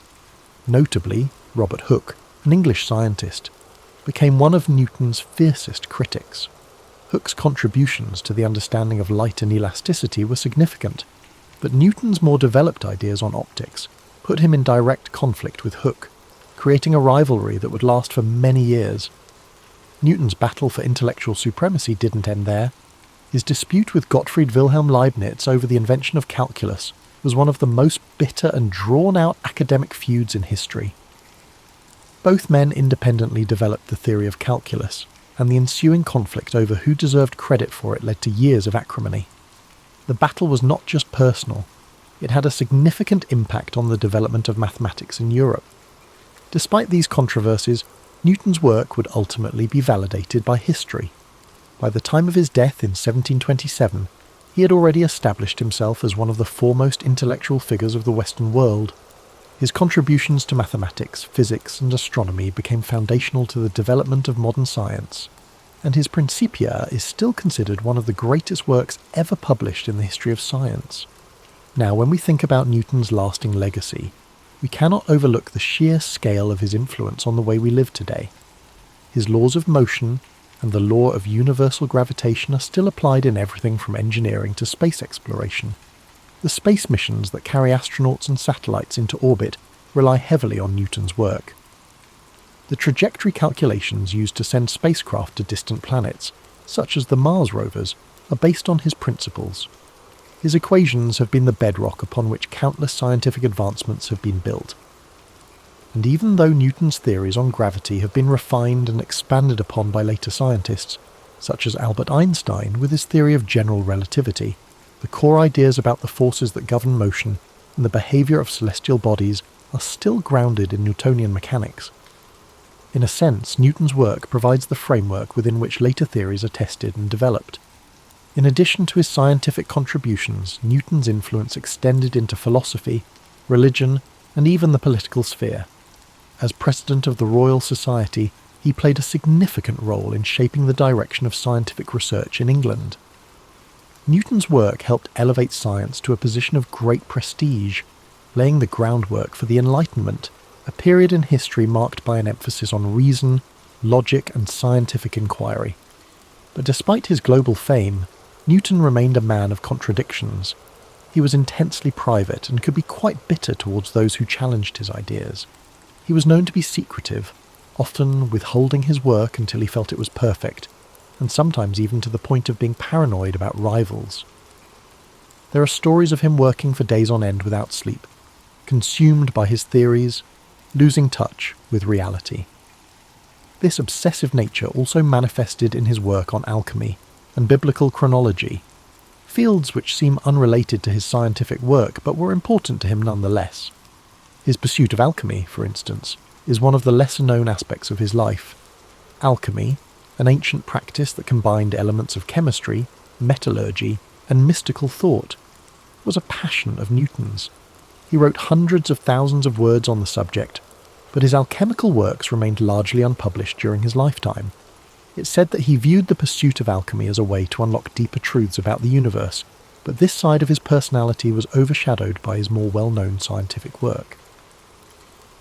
A: Notably, Robert Hooke, an English scientist, became one of Newton's fiercest critics. Hooke's contributions to the understanding of light and elasticity were significant, but Newton's more developed ideas on optics put him in direct conflict with Hooke, creating a rivalry that would last for many years. Newton's battle for intellectual supremacy didn't end there. His dispute with Gottfried Wilhelm Leibniz over the invention of calculus was one of the most bitter and drawn-out academic feuds in history. Both men independently developed the theory of calculus, and the ensuing conflict over who deserved credit for it led to years of acrimony. The battle was not just personal, it had a significant impact on the development of mathematics in Europe. Despite these controversies, Newton's work would ultimately be validated by history. By the time of his death in 1727, he had already established himself as one of the foremost intellectual figures of the Western world. His contributions to mathematics, physics, and astronomy became foundational to the development of modern science, and his Principia is still considered one of the greatest works ever published in the history of science. Now, when we think about Newton's lasting legacy, we cannot overlook the sheer scale of his influence on the way we live today. His laws of motion and the law of universal gravitation are still applied in everything from engineering to space exploration. The space missions that carry astronauts and satellites into orbit rely heavily on Newton's work. The trajectory calculations used to send spacecraft to distant planets, such as the Mars rovers, are based on his principles. His equations have been the bedrock upon which countless scientific advancements have been built. And even though Newton's theories on gravity have been refined and expanded upon by later scientists, such as Albert Einstein with his theory of general relativity, the core ideas about the forces that govern motion and the behaviour of celestial bodies are still grounded in Newtonian mechanics. In a sense, Newton's work provides the framework within which later theories are tested and developed. In addition to his scientific contributions, Newton's influence extended into philosophy, religion, and even the political sphere. As president of the Royal Society, he played a significant role in shaping the direction of scientific research in England. Newton's work helped elevate science to a position of great prestige, laying the groundwork for the Enlightenment, a period in history marked by an emphasis on reason, logic, and scientific inquiry. But despite his global fame, Newton remained a man of contradictions. He was intensely private and could be quite bitter towards those who challenged his ideas. He was known to be secretive, often withholding his work until he felt it was perfect, and sometimes even to the point of being paranoid about rivals. There are stories of him working for days on end without sleep, consumed by his theories, losing touch with reality. This obsessive nature also manifested in his work on alchemy and biblical chronology, fields which seem unrelated to his scientific work but were important to him nonetheless. His pursuit of alchemy, for instance, is one of the lesser-known aspects of his life. Alchemy, an ancient practice that combined elements of chemistry, metallurgy, and mystical thought, was a passion of Newton's. He wrote hundreds of thousands of words on the subject, but his alchemical works remained largely unpublished during his lifetime. It's said that he viewed the pursuit of alchemy as a way to unlock deeper truths about the universe, but this side of his personality was overshadowed by his more well-known scientific work.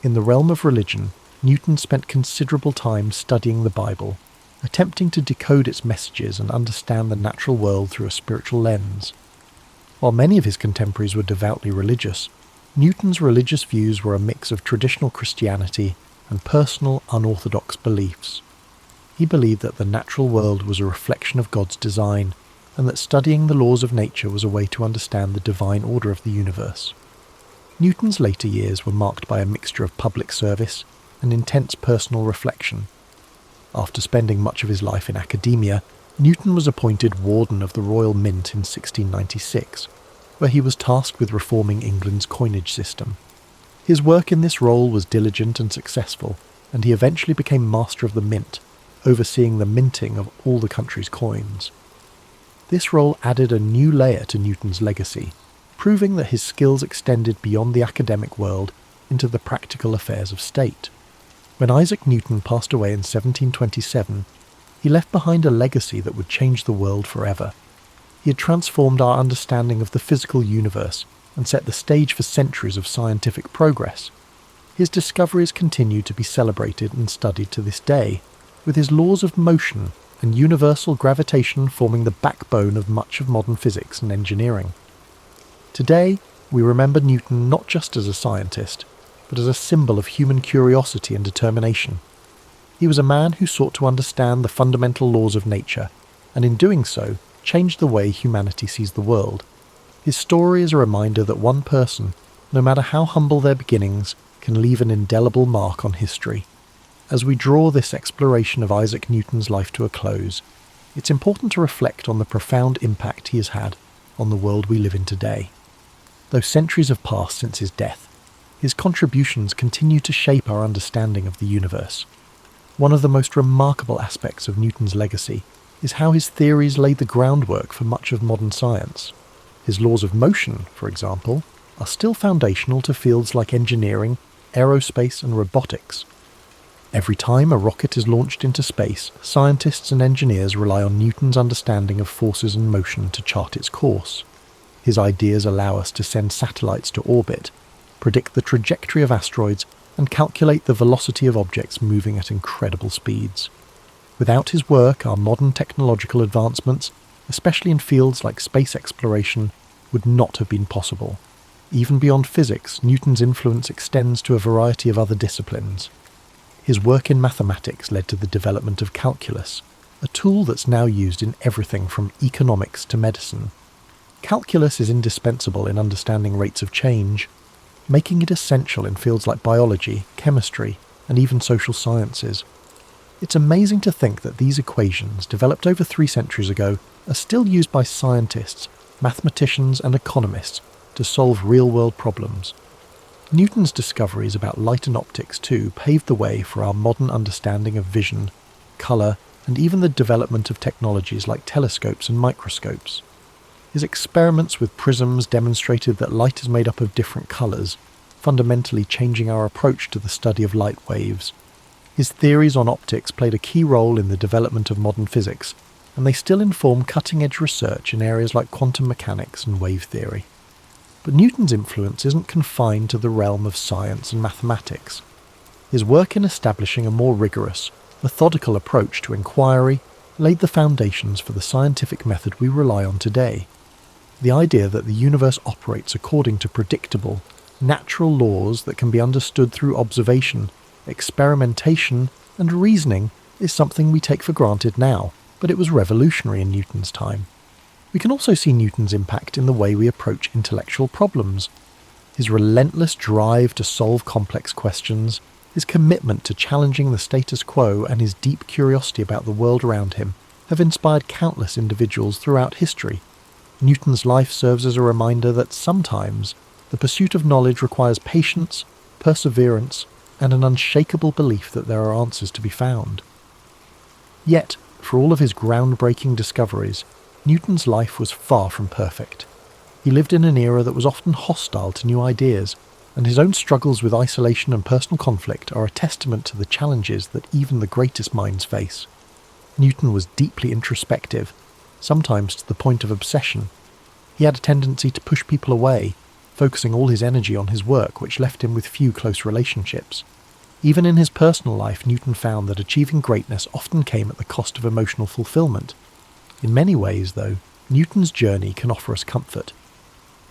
A: In the realm of religion, Newton spent considerable time studying the Bible, attempting to decode its messages and understand the natural world through a spiritual lens. While many of his contemporaries were devoutly religious, Newton's religious views were a mix of traditional Christianity and personal, unorthodox beliefs. He believed that the natural world was a reflection of God's design, and that studying the laws of nature was a way to understand the divine order of the universe. Newton's later years were marked by a mixture of public service and intense personal reflection. After spending much of his life in academia, Newton was appointed Warden of the Royal Mint in 1696, where he was tasked with reforming England's coinage system. His work in this role was diligent and successful, and he eventually became Master of the Mint, overseeing the minting of all the country's coins. This role added a new layer to Newton's legacy, proving that his skills extended beyond the academic world into the practical affairs of state. When Isaac Newton passed away in 1727, he left behind a legacy that would change the world forever. He had transformed our understanding of the physical universe and set the stage for centuries of scientific progress. His discoveries continue to be celebrated and studied to this day, with his laws of motion and universal gravitation forming the backbone of much of modern physics and engineering. Today, we remember Newton not just as a scientist, but as a symbol of human curiosity and determination. He was a man who sought to understand the fundamental laws of nature, and in doing so, changed the way humanity sees the world. His story is a reminder that one person, no matter how humble their beginnings, can leave an indelible mark on history. As we draw this exploration of Isaac Newton's life to a close, it's important to reflect on the profound impact he has had on the world we live in today. Though centuries have passed since his death, his contributions continue to shape our understanding of the universe. One of the most remarkable aspects of Newton's legacy is how his theories laid the groundwork for much of modern science. His laws of motion, for example, are still foundational to fields like engineering, aerospace, and robotics. Every time a rocket is launched into space, scientists and engineers rely on Newton's understanding of forces and motion to chart its course. His ideas allow us to send satellites to orbit, predict the trajectory of asteroids, and calculate the velocity of objects moving at incredible speeds. Without his work, our modern technological advancements, especially in fields like space exploration, would not have been possible. Even beyond physics, Newton's influence extends to a variety of other disciplines. His work in mathematics led to the development of calculus, a tool that's now used in everything from economics to medicine. Calculus is indispensable in understanding rates of change, making it essential in fields like biology, chemistry, and even social sciences. It's amazing to think that these equations, developed over 3 centuries ago, are still used by scientists, mathematicians, and economists to solve real-world problems. Newton's discoveries about light and optics too paved the way for our modern understanding of vision, colour, and even the development of technologies like telescopes and microscopes. His experiments with prisms demonstrated that light is made up of different colours, fundamentally changing our approach to the study of light waves. His theories on optics played a key role in the development of modern physics, and they still inform cutting-edge research in areas like quantum mechanics and wave theory. But Newton's influence isn't confined to the realm of science and mathematics. His work in establishing a more rigorous, methodical approach to inquiry laid the foundations for the scientific method we rely on today. The idea that the universe operates according to predictable, natural laws that can be understood through observation, experimentation, and reasoning is something we take for granted now, but it was revolutionary in Newton's time. We can also see Newton's impact in the way we approach intellectual problems. His relentless drive to solve complex questions, his commitment to challenging the status quo, and his deep curiosity about the world around him have inspired countless individuals throughout history. Newton's life serves as a reminder that sometimes the pursuit of knowledge requires patience, perseverance, and an unshakable belief that there are answers to be found. Yet, for all of his groundbreaking discoveries, Newton's life was far from perfect. He lived in an era that was often hostile to new ideas, and his own struggles with isolation and personal conflict are a testament to the challenges that even the greatest minds face. Newton was deeply introspective, sometimes to the point of obsession. He had a tendency to push people away, focusing all his energy on his work, which left him with few close relationships. Even in his personal life, Newton found that achieving greatness often came at the cost of emotional fulfillment. In many ways, though, Newton's journey can offer us comfort.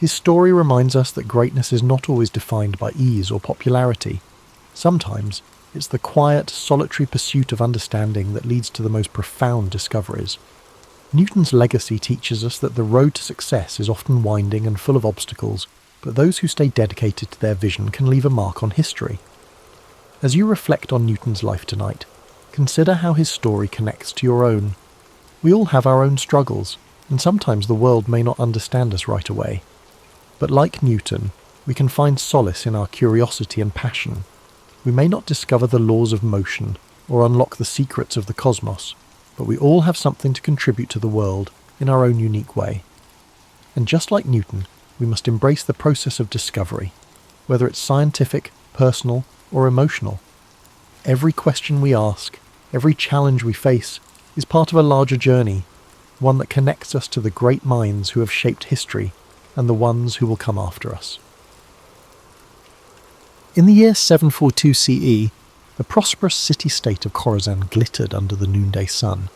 A: His story reminds us that greatness is not always defined by ease or popularity. Sometimes, It's the quiet, solitary pursuit of understanding that leads to the most profound discoveries. Newton's legacy teaches us that the road to success is often winding and full of obstacles, but those who stay dedicated to their vision can leave a mark on history. As you reflect on Newton's life tonight, consider how his story connects to your own. We all have our own struggles, and sometimes the world may not understand us right away. But like Newton, we can find solace in our curiosity and passion. We may not discover the laws of motion or unlock the secrets of the cosmos, but we all have something to contribute to the world in our own unique way. And just like Newton, we must embrace the process of discovery, whether it's scientific, personal, or emotional. Every question we ask, every challenge we face, is part of a larger journey, one that connects us to the great minds who have shaped history and the ones who will come after us. In the year 742 CE, the prosperous city-state of Khorasan glittered under the noonday sun.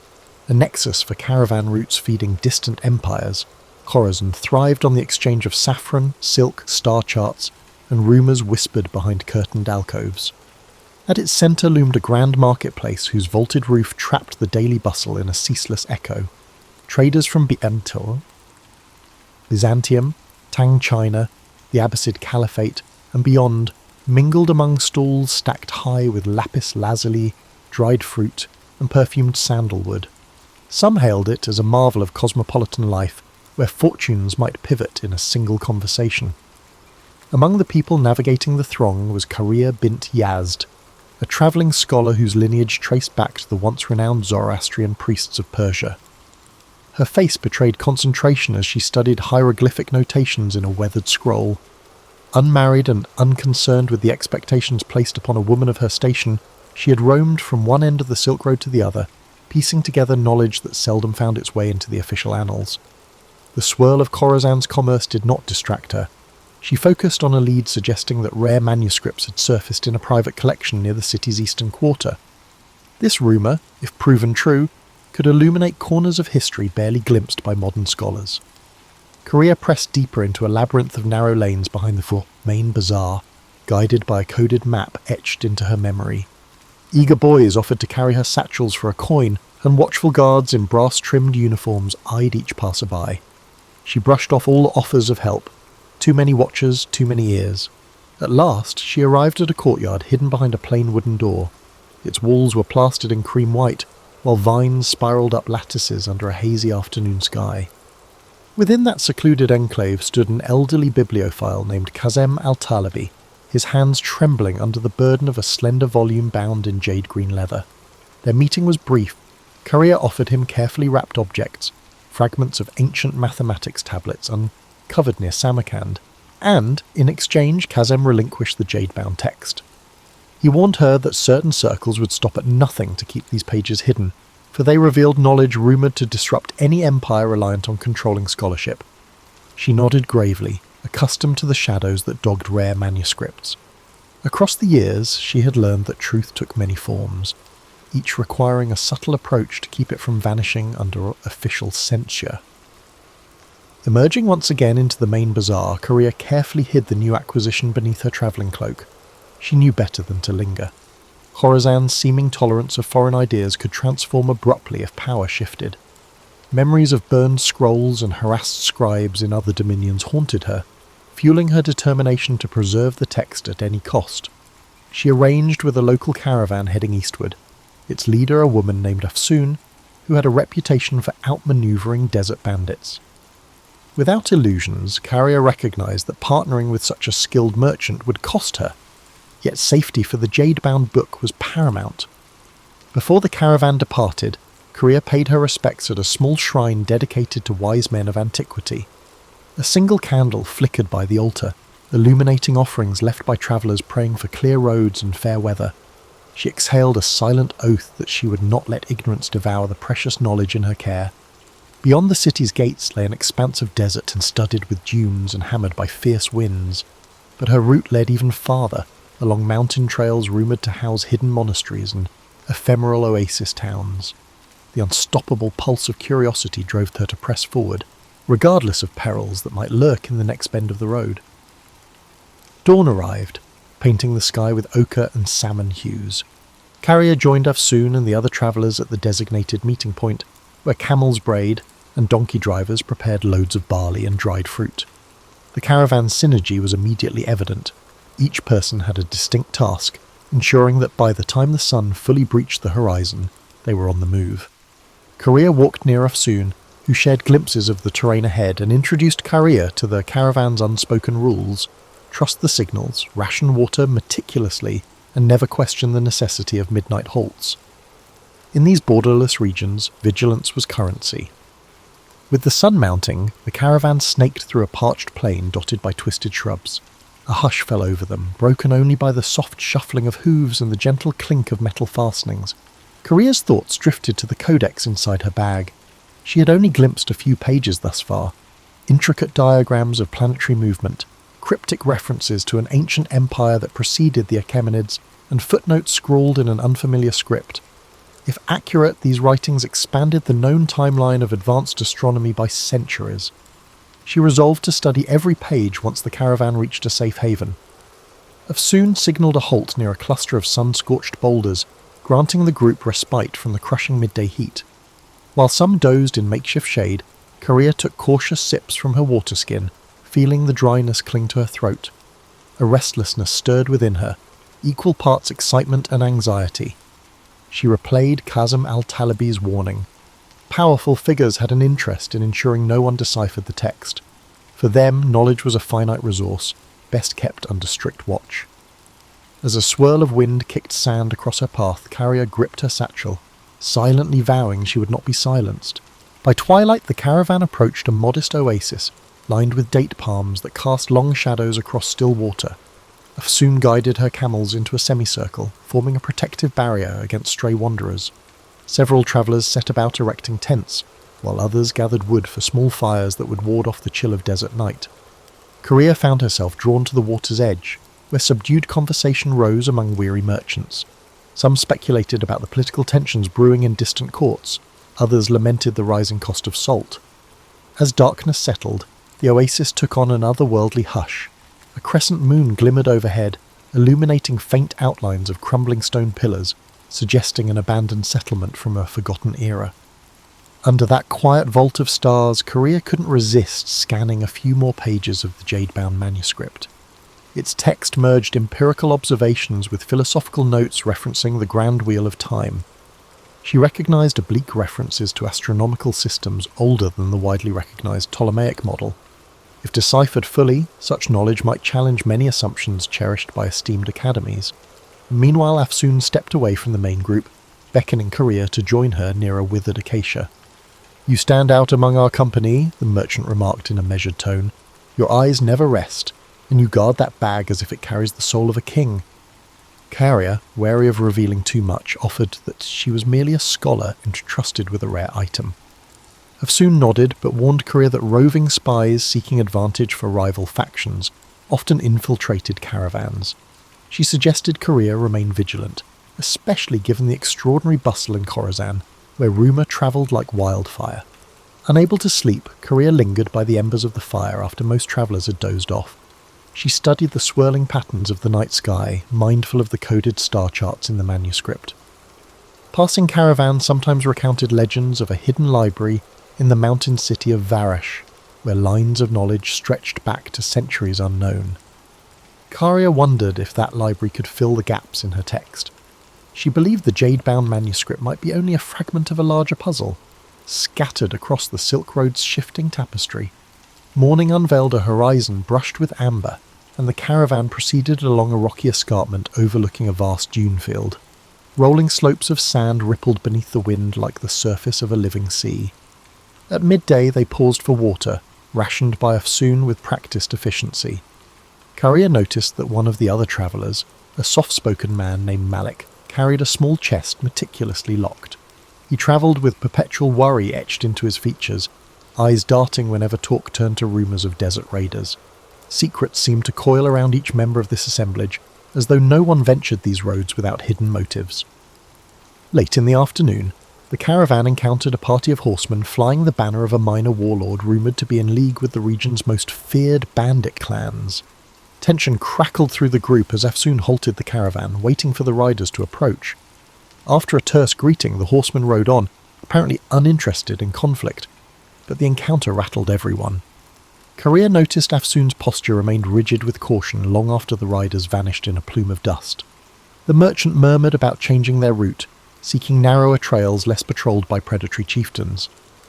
A: A nexus for caravan routes feeding distant empires, Khorasan thrived on the exchange of saffron, silk, star charts, and rumours whispered behind curtained alcoves. At its centre loomed a grand marketplace whose vaulted roof trapped the daily bustle in a ceaseless echo. Traders from Byzantium, Tang China, the Abbasid Caliphate, and beyond mingled among stalls stacked high with lapis lazuli, dried fruit, and perfumed sandalwood. Some hailed it as a marvel of cosmopolitan life, where fortunes might pivot in a single conversation. Among the people navigating the throng was Karia bint Yazd, a travelling scholar whose lineage traced back to the once-renowned Zoroastrian priests of Persia. Her face betrayed concentration as she studied hieroglyphic notations in a weathered scroll. Unmarried and unconcerned with the expectations placed upon a woman of her station, she had roamed from one end of the Silk Road to the other, piecing together knowledge that seldom found its way into the official annals. The swirl of Khorasan's commerce did not distract her. She focused on a lead suggesting that rare manuscripts had surfaced in a private collection near the city's eastern quarter. This rumour, if proven true, could illuminate corners of history barely glimpsed by modern scholars. Korea pressed deeper into a labyrinth of narrow lanes behind the main bazaar, guided by a coded map etched into her memory. Eager boys offered to carry her satchels for a coin, and watchful guards in brass-trimmed uniforms eyed each passer-by. She brushed off all offers of help. Too many watchers, too many ears. At last, she arrived at a courtyard hidden behind a plain wooden door. Its walls were plastered in cream white, while vines spiralled up lattices under a hazy afternoon sky. Within that secluded enclave stood an elderly bibliophile named Kazem al-Talibi, his hands trembling under the burden of a slender volume bound in jade-green leather. Their meeting was brief. Korea offered him carefully wrapped objects, fragments of ancient mathematics tablets uncovered near Samarkand, and, in exchange, Kazem relinquished the jade-bound text. He warned her that certain circles would stop at nothing to keep these pages hidden, for they revealed knowledge rumoured to disrupt any empire reliant on controlling scholarship. She nodded gravely, accustomed to the shadows that dogged rare manuscripts. Across the years, she had learned that truth took many forms, each requiring a subtle approach to keep it from vanishing under official censure. Emerging once again into the main bazaar, Korea carefully hid the new acquisition beneath her travelling cloak. She knew better than to linger. Khorasan's seeming tolerance of foreign ideas could transform abruptly if power shifted. Memories of burned scrolls and harassed scribes in other dominions haunted her, fueling her determination to preserve the text at any cost. She arranged with a local caravan heading eastward, its leader a woman named Afsoon, who had a reputation for outmanoeuvring desert bandits. Without illusions, Carrier recognised that partnering with such a skilled merchant would cost her, yet safety for the jade-bound book was paramount. Before the caravan departed, Korea paid her respects at a small shrine dedicated to wise men of antiquity. A single candle flickered by the altar, illuminating offerings left by travellers praying for clear roads and fair weather. She exhaled a silent oath that she would not let ignorance devour the precious knowledge in her care. Beyond the city's gates lay an expanse of desert and studded with dunes and hammered by fierce winds, but her route led even farther, along mountain trails rumoured to house hidden monasteries and ephemeral oasis towns. The unstoppable pulse of curiosity drove her to press forward, regardless of perils that might lurk in the next bend of the road. Dawn arrived, painting the sky with ochre and salmon hues. Carrier joined Afsoon and the other travellers at the designated meeting point, where camels brayed and donkey drivers prepared loads of barley and dried fruit. The caravan's synergy was immediately evident. Each person had a distinct task, ensuring that by the time the sun fully breached the horizon, they were on the move. Carrier walked near Afsoon, who shared glimpses of the terrain ahead and introduced Carrier to the caravan's unspoken rules: trust the signals, ration water meticulously, and never question the necessity of midnight halts. In these borderless regions, vigilance was currency. With the sun mounting, the caravan snaked through a parched plain dotted by twisted shrubs. A hush fell over them, broken only by the soft shuffling of hooves and the gentle clink of metal fastenings. Carrier's thoughts drifted to the codex inside her bag. She had only glimpsed a few pages thus far. Intricate diagrams of planetary movement, cryptic references to an ancient empire that preceded the Achaemenids, and footnotes scrawled in an unfamiliar script. If accurate, these writings expanded the known timeline of advanced astronomy by centuries. She resolved to study every page once the caravan reached a safe haven. Afsoon signalled a halt near a cluster of sun-scorched boulders, granting the group respite from the crushing midday heat. While some dozed in makeshift shade, Carrier took cautious sips from her water skin, feeling the dryness cling to her throat. A restlessness stirred within her, equal parts excitement and anxiety. She replayed Kazem al-Talibi's warning. Powerful figures had an interest in ensuring no one deciphered the text. For them, knowledge was a finite resource, best kept under strict watch. As a swirl of wind kicked sand across her path, Carrier gripped her satchel, silently vowing she would not be silenced. By twilight, the caravan approached a modest oasis, lined with date palms that cast long shadows across still water. Afsoon guided her camels into a semicircle, forming a protective barrier against stray wanderers. Several travellers set about erecting tents, while others gathered wood for small fires that would ward off the chill of desert night. Carrier found herself drawn to the water's edge, where subdued conversation rose among weary merchants. Some speculated about the political tensions brewing in distant courts, others lamented the rising cost of salt. As darkness settled, the oasis took on an otherworldly hush. A crescent moon glimmered overhead, illuminating faint outlines of crumbling stone pillars, suggesting an abandoned settlement from a forgotten era. Under that quiet vault of stars, Carrier couldn't resist scanning a few more pages of the jade-bound manuscript. Its text merged empirical observations with philosophical notes referencing the grand wheel of time. She recognized oblique references to astronomical systems older than the widely recognized Ptolemaic model. If deciphered fully, such knowledge might challenge many assumptions cherished by esteemed academies. Meanwhile, Afsoon stepped away from the main group, beckoning Carrier to join her near a withered acacia. "You stand out among our company," the merchant remarked in a measured tone. "Your eyes never rest, and you guard that bag as if it carries the soul of a king." Carrier, wary of revealing too much, offered that she was merely a scholar entrusted with a rare item. Afsoon nodded, but warned Carrier that roving spies seeking advantage for rival factions often infiltrated caravans. She suggested Carrier remain vigilant, especially given the extraordinary bustle in Khorasan, where rumour travelled like wildfire. Unable to sleep, Carrier lingered by the embers of the fire after most travellers had dozed off. She studied the swirling patterns of the night sky, mindful of the coded star charts in the manuscript. Passing caravans sometimes recounted legends of a hidden library in the mountain city of Varash, where lines of knowledge stretched back to centuries unknown. Carrier wondered if that library could fill the gaps in her text. She believed the jade-bound manuscript might be only a fragment of a larger puzzle, scattered across the Silk Road's shifting tapestry. Morning unveiled a horizon brushed with amber, and the caravan proceeded along a rocky escarpment overlooking a vast dune field. Rolling slopes of sand rippled beneath the wind like the surface of a living sea. At midday they paused for water, rationed by Afsoon with practised efficiency. Carrier noticed that one of the other travellers, a soft-spoken man named Malik, carried a small chest meticulously locked. He travelled with perpetual worry etched into his features, eyes darting whenever talk turned to rumours of desert raiders. Secrets seemed to coil around each member of this assemblage, as though no one ventured these roads without hidden motives. Late in the afternoon, the caravan encountered a party of horsemen flying the banner of a minor warlord rumoured to be in league with the region's most feared bandit clans. Tension crackled through the group as Afsoon halted the caravan, waiting for the riders to approach. After a terse greeting, the horsemen rode on, apparently uninterested in conflict, but the encounter rattled everyone. Korea noticed Afsoon's posture remained rigid with caution long after the riders vanished in a plume of dust. The merchant murmured about changing their route, seeking narrower trails less patrolled by predatory chieftains.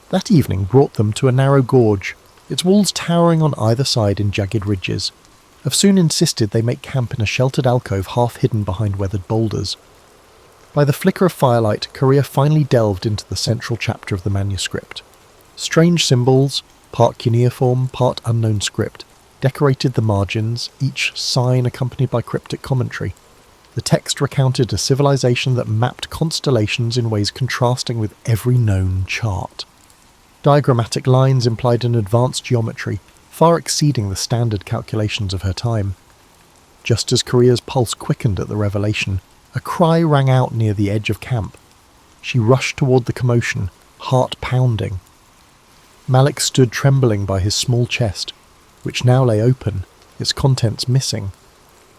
A: That evening brought them to a narrow gorge, its walls towering on either side in jagged ridges. Afsoon insisted they make camp in a sheltered alcove half hidden behind weathered boulders. By the flicker of firelight, Korea finally delved into the central chapter of the manuscript. Strange symbols, part cuneiform, part unknown script, decorated the margins, each sign accompanied by cryptic commentary. The text recounted a civilization that mapped constellations in ways contrasting with every known chart. Diagrammatic lines implied an advanced geometry, far exceeding the standard calculations of her time. Just as Korea's pulse quickened at the revelation, a cry rang out near the edge of camp. She rushed toward the commotion, heart pounding. Malik stood trembling by his small chest, which now lay open, its contents missing.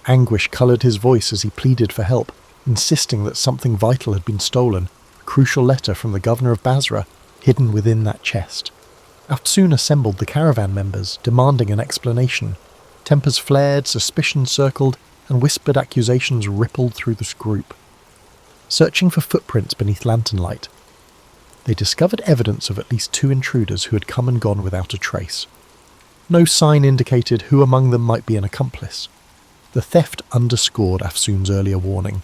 A: Anguish coloured his voice as he pleaded for help, insisting that something vital had been stolen, a crucial letter from the governor of Basra, hidden within that chest. Afsoon assembled the caravan members, demanding an explanation. Tempers flared, suspicion circled, and whispered accusations rippled through the group. Searching for footprints beneath lantern light, they discovered evidence of at least 2 intruders who had come and gone without a trace. No sign indicated who among them might be an accomplice. The theft underscored Afsoon's earlier warning.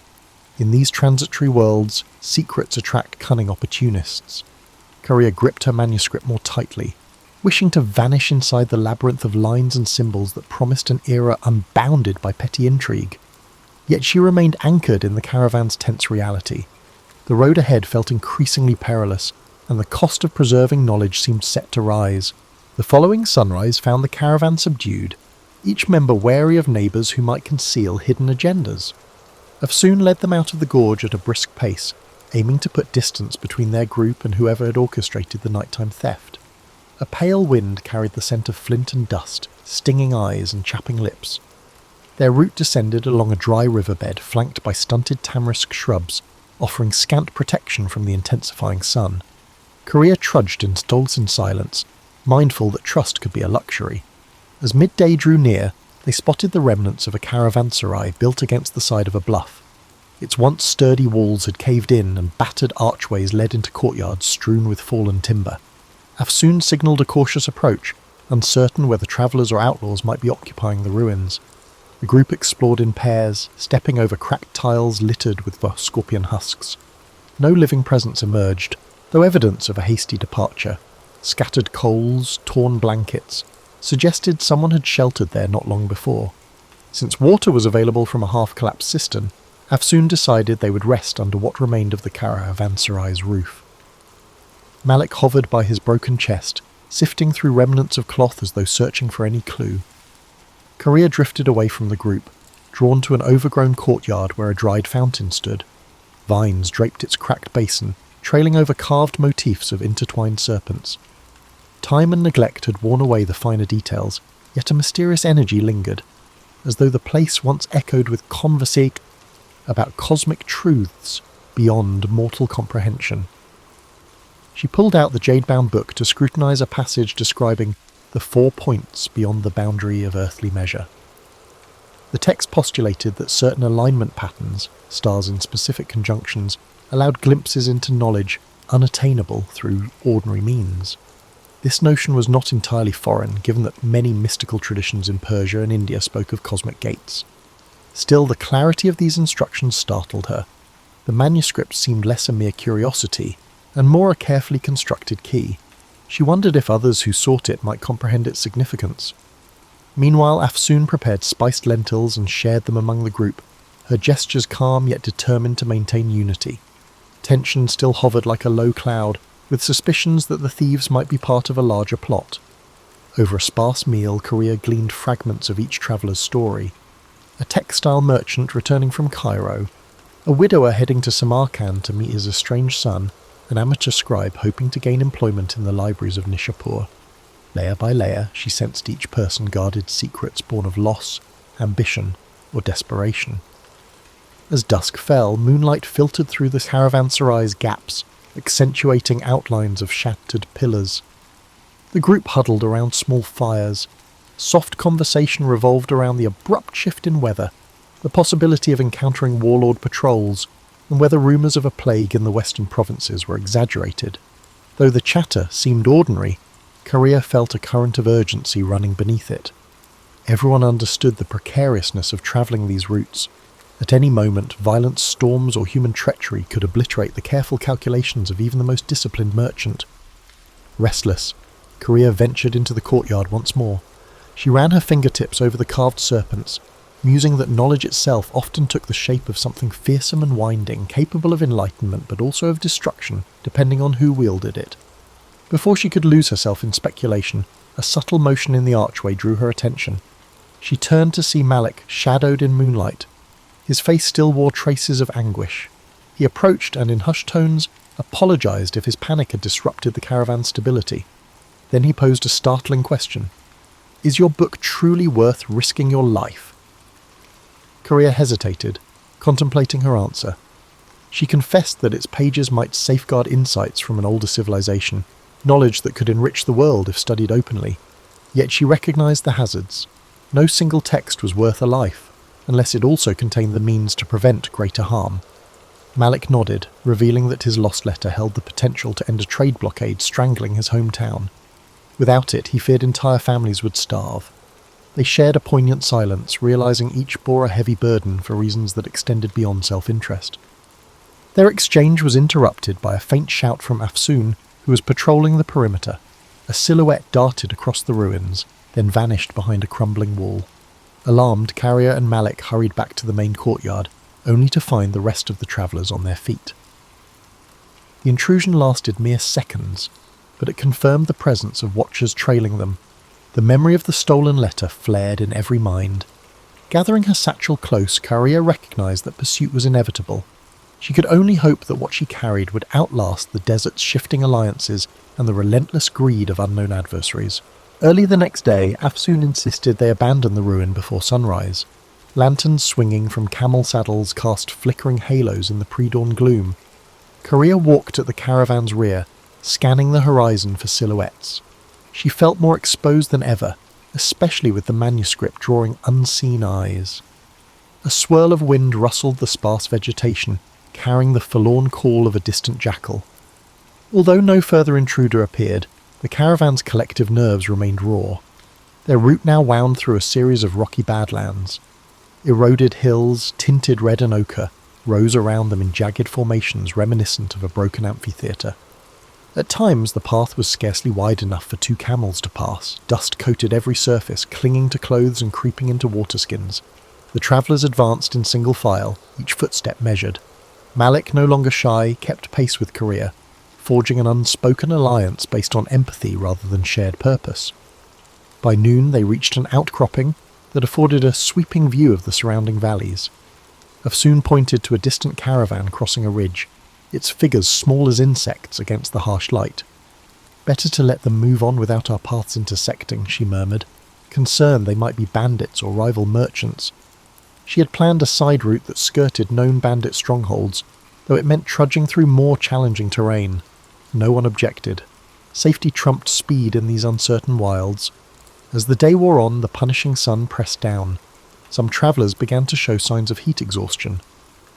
A: In these transitory worlds, secrets attract cunning opportunists. Korea gripped her manuscript more tightly, wishing to vanish inside the labyrinth of lines and symbols that promised an era unbounded by petty intrigue. Yet she remained anchored in the caravan's tense reality. The road ahead felt increasingly perilous, and the cost of preserving knowledge seemed set to rise. The following sunrise found the caravan subdued, each member wary of neighbours who might conceal hidden agendas. Afsoon led them out of the gorge at a brisk pace, aiming to put distance between their group and whoever had orchestrated the nighttime theft. A pale wind carried the scent of flint and dust, stinging eyes and chapping lips. Their route descended along a dry riverbed flanked by stunted tamarisk shrubs, offering scant protection from the intensifying sun. Korea trudged in Stolzen silence, mindful that trust could be a luxury. As midday drew near, they spotted the remnants of a caravanserai built against the side of a bluff. Its once sturdy walls had caved in and battered archways led into courtyards strewn with fallen timber. Afsoon signalled a cautious approach, uncertain whether travellers or outlaws might be occupying the ruins. The group explored in pairs, stepping over cracked tiles littered with scorpion husks. No living presence emerged, though evidence of a hasty departure. Scattered coals, torn blankets, suggested someone had sheltered there not long before. Since water was available from a half-collapsed cistern, Afsoon decided they would rest under what remained of the caravanserai's roof. Malik hovered by his broken chest, sifting through remnants of cloth as though searching for any clue. Korea drifted away from the group, drawn to an overgrown courtyard where a dried fountain stood. Vines draped its cracked basin, trailing over carved motifs of intertwined serpents. Time and neglect had worn away the finer details, yet a mysterious energy lingered, as though the place once echoed with conversation about cosmic truths beyond mortal comprehension. She pulled out the jade-bound book to scrutinize a passage describing the 4 points beyond the boundary of earthly measure. The text postulated that certain alignment patterns, stars in specific conjunctions, allowed glimpses into knowledge unattainable through ordinary means. This notion was not entirely foreign, given that many mystical traditions in Persia and India spoke of cosmic gates. Still, the clarity of these instructions startled her. The manuscript seemed less a mere curiosity, and more a carefully constructed key. She wondered if others who sought it might comprehend its significance. Meanwhile, Afsoon prepared spiced lentils and shared them among the group, her gestures calm yet determined to maintain unity. Tension still hovered like a low cloud, with suspicions that the thieves might be part of a larger plot. Over a sparse meal, Korea gleaned fragments of each traveller's story. A textile merchant returning from Cairo, a widower heading to Samarkand to meet his estranged son, an amateur scribe hoping to gain employment in the libraries of Nishapur. Layer by layer, she sensed each person guarded secrets born of loss, ambition, or desperation. As dusk fell, moonlight filtered through the caravanserai's gaps, accentuating outlines of shattered pillars. The group huddled around small fires. Soft conversation revolved around the abrupt shift in weather, the possibility of encountering warlord patrols, and whether rumours of a plague in the western provinces were exaggerated. Though the chatter seemed ordinary, Korea felt a current of urgency running beneath it. Everyone understood the precariousness of travelling these routes. At any moment, violent storms or human treachery could obliterate the careful calculations of even the most disciplined merchant. Restless, Korea ventured into the courtyard once more. She ran her fingertips over the carved serpents, musing that knowledge itself often took the shape of something fearsome and winding, capable of enlightenment but also of destruction, depending on who wielded it. Before she could lose herself in speculation, a subtle motion in the archway drew her attention. She turned to see Malik shadowed in moonlight. His face still wore traces of anguish. He approached and, in hushed tones, apologized if his panic had disrupted the caravan's stability. Then he posed a startling question. "Is your book truly worth risking your life?" Korea hesitated, contemplating her answer. She confessed that its pages might safeguard insights from an older civilization, knowledge that could enrich the world if studied openly. Yet she recognized the hazards. No single text was worth a life, unless it also contained the means to prevent greater harm. Malik nodded, revealing that his lost letter held the potential to end a trade blockade strangling his hometown. Without it, he feared entire families would starve. They shared a poignant silence, realizing each bore a heavy burden for reasons that extended beyond self-interest. Their exchange was interrupted by a faint shout from Afsoon, who was patrolling the perimeter. A silhouette darted across the ruins, then vanished behind a crumbling wall. Alarmed, Carrier and Malik hurried back to the main courtyard, only to find the rest of the travellers on their feet. The intrusion lasted mere seconds, but it confirmed the presence of watchers trailing them. The memory of the stolen letter flared in every mind. Gathering her satchel close, Carrier recognised that pursuit was inevitable. She could only hope that what she carried would outlast the desert's shifting alliances and the relentless greed of unknown adversaries. Early the next day, Afsoon insisted they abandon the ruin before sunrise. Lanterns swinging from camel saddles cast flickering halos in the pre-dawn gloom. Korea walked at the caravan's rear, scanning the horizon for silhouettes. She felt more exposed than ever, especially with the manuscript drawing unseen eyes. A swirl of wind rustled the sparse vegetation, carrying the forlorn call of a distant jackal. Although no further intruder appeared, the caravan's collective nerves remained raw. Their route now wound through a series of rocky badlands. Eroded hills, tinted red and ochre, rose around them in jagged formations reminiscent of a broken amphitheatre. At times the path was scarcely wide enough for 2 camels to pass. Dust coated every surface, clinging to clothes and creeping into waterskins. The travellers advanced in single file, each footstep measured. Malik, no longer shy, kept pace with Korea, forging an unspoken alliance based on empathy rather than shared purpose. By noon they reached an outcropping that afforded a sweeping view of the surrounding valleys. Afsoon pointed to a distant caravan crossing a ridge, its figures small as insects against the harsh light. "Better to let them move on without our paths intersecting," she murmured, concerned they might be bandits or rival merchants. She had planned a side route that skirted known bandit strongholds, though it meant trudging through more challenging terrain. No one objected. Safety trumped speed in these uncertain wilds. As the day wore on, the punishing sun pressed down. Some travellers began to show signs of heat exhaustion.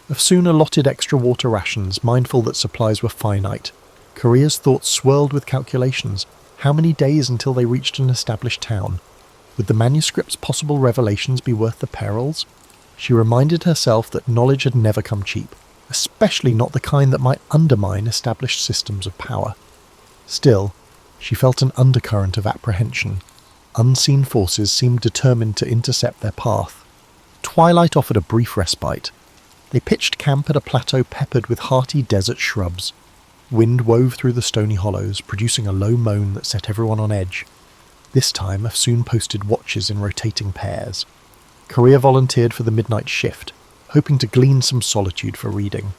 A: Afsoon allotted extra water rations, mindful that supplies were finite. Korea's thoughts swirled with calculations. How many days until they reached an established town? Would the manuscript's possible revelations be worth the perils? She reminded herself that knowledge had never come cheap, especially not the kind that might undermine established systems of power. Still, she felt an undercurrent of apprehension. Unseen forces seemed determined to intercept their path. Twilight offered a brief respite. They pitched camp at a plateau peppered with hearty desert shrubs. Wind wove through the stony hollows, producing a low moan that set everyone on edge. This time, Afsoon posted watches in rotating pairs. Korea volunteered for the midnight shift, hoping to glean some solitude for reading.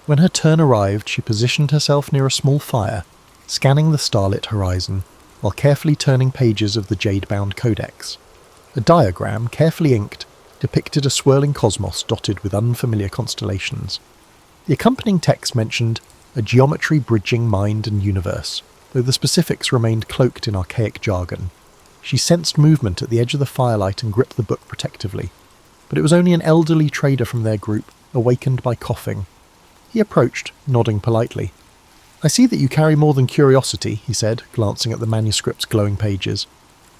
A: When her turn arrived, she positioned herself near a small fire, scanning the starlit horizon, while carefully turning pages of the jade-bound codex. A diagram, carefully inked, depicted a swirling cosmos dotted with unfamiliar constellations. The accompanying text mentioned a geometry bridging mind and universe, though the specifics remained cloaked in archaic jargon. She sensed movement at the edge of the firelight and gripped the book protectively, but it was only an elderly trader from their group, awakened by coughing. He approached, nodding politely. "I see that you carry more than curiosity," he said, glancing at the manuscript's glowing pages.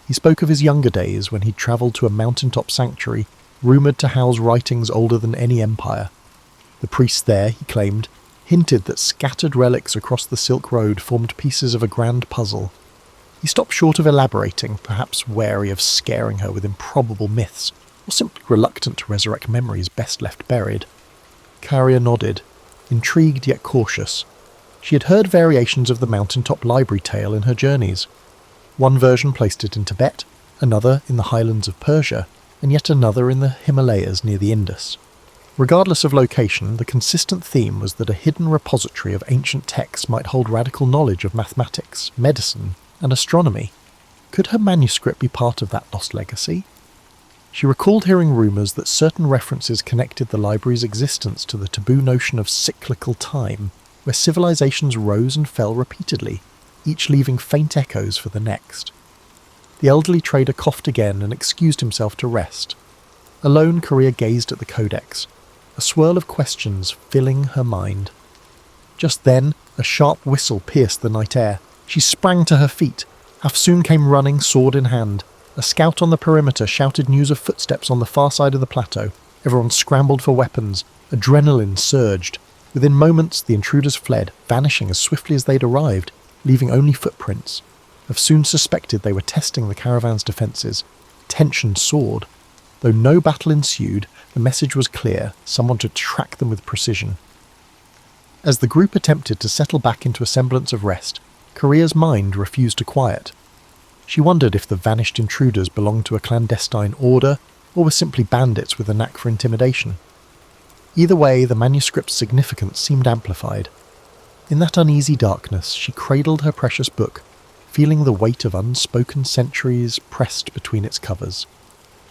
A: He spoke of his younger days when he'd travelled to a mountaintop sanctuary, rumoured to house writings older than any empire. The priests there, he claimed, hinted that scattered relics across the Silk Road formed pieces of a grand puzzle. He stopped short of elaborating, perhaps wary of scaring her with improbable myths, or simply reluctant to resurrect memories best left buried. Carrier nodded, intrigued yet cautious. She had heard variations of the mountaintop library tale in her journeys. One version placed it in Tibet, another in the highlands of Persia, and yet another in the Himalayas near the Indus. Regardless of location, the consistent theme was that a hidden repository of ancient texts might hold radical knowledge of mathematics, medicine, and astronomy. Could her manuscript be part of that lost legacy? She recalled hearing rumours that certain references connected the library's existence to the taboo notion of cyclical time, where civilizations rose and fell repeatedly, each leaving faint echoes for the next. The elderly trader coughed again and excused himself to rest. Alone, Korea gazed at the codex, a swirl of questions filling her mind. Just then, a sharp whistle pierced the night air. She sprang to her feet. Afsoon came running, sword in hand. A scout on the perimeter shouted news of footsteps on the far side of the plateau. Everyone scrambled for weapons. Adrenaline surged. Within moments, the intruders fled, vanishing as swiftly as they'd arrived, leaving only footprints. Afsoon suspected they were testing the caravan's defences. Tension soared. Though no battle ensued, the message was clear, someone to track them with precision. As the group attempted to settle back into a semblance of rest, Korea's mind refused to quiet. She wondered if the vanished intruders belonged to a clandestine order, or were simply bandits with a knack for intimidation. Either way, the manuscript's significance seemed amplified. In that uneasy darkness, she cradled her precious book, feeling the weight of unspoken centuries pressed between its covers.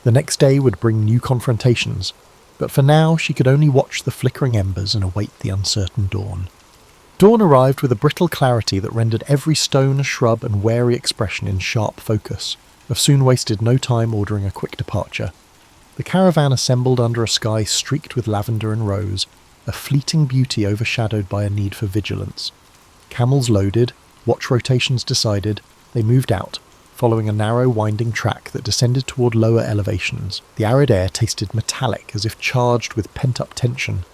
A: The next day would bring new confrontations, but for now she could only watch the flickering embers and await the uncertain dawn. Dawn arrived with a brittle clarity that rendered every stone, shrub and wary expression in sharp focus. Afsoon wasted no time ordering a quick departure. The caravan assembled under a sky streaked with lavender and rose, a fleeting beauty overshadowed by a need for vigilance. Camels loaded, watch rotations decided, they moved out, following a narrow winding track that descended toward lower elevations. The arid air tasted metallic, as if charged with pent-up tension.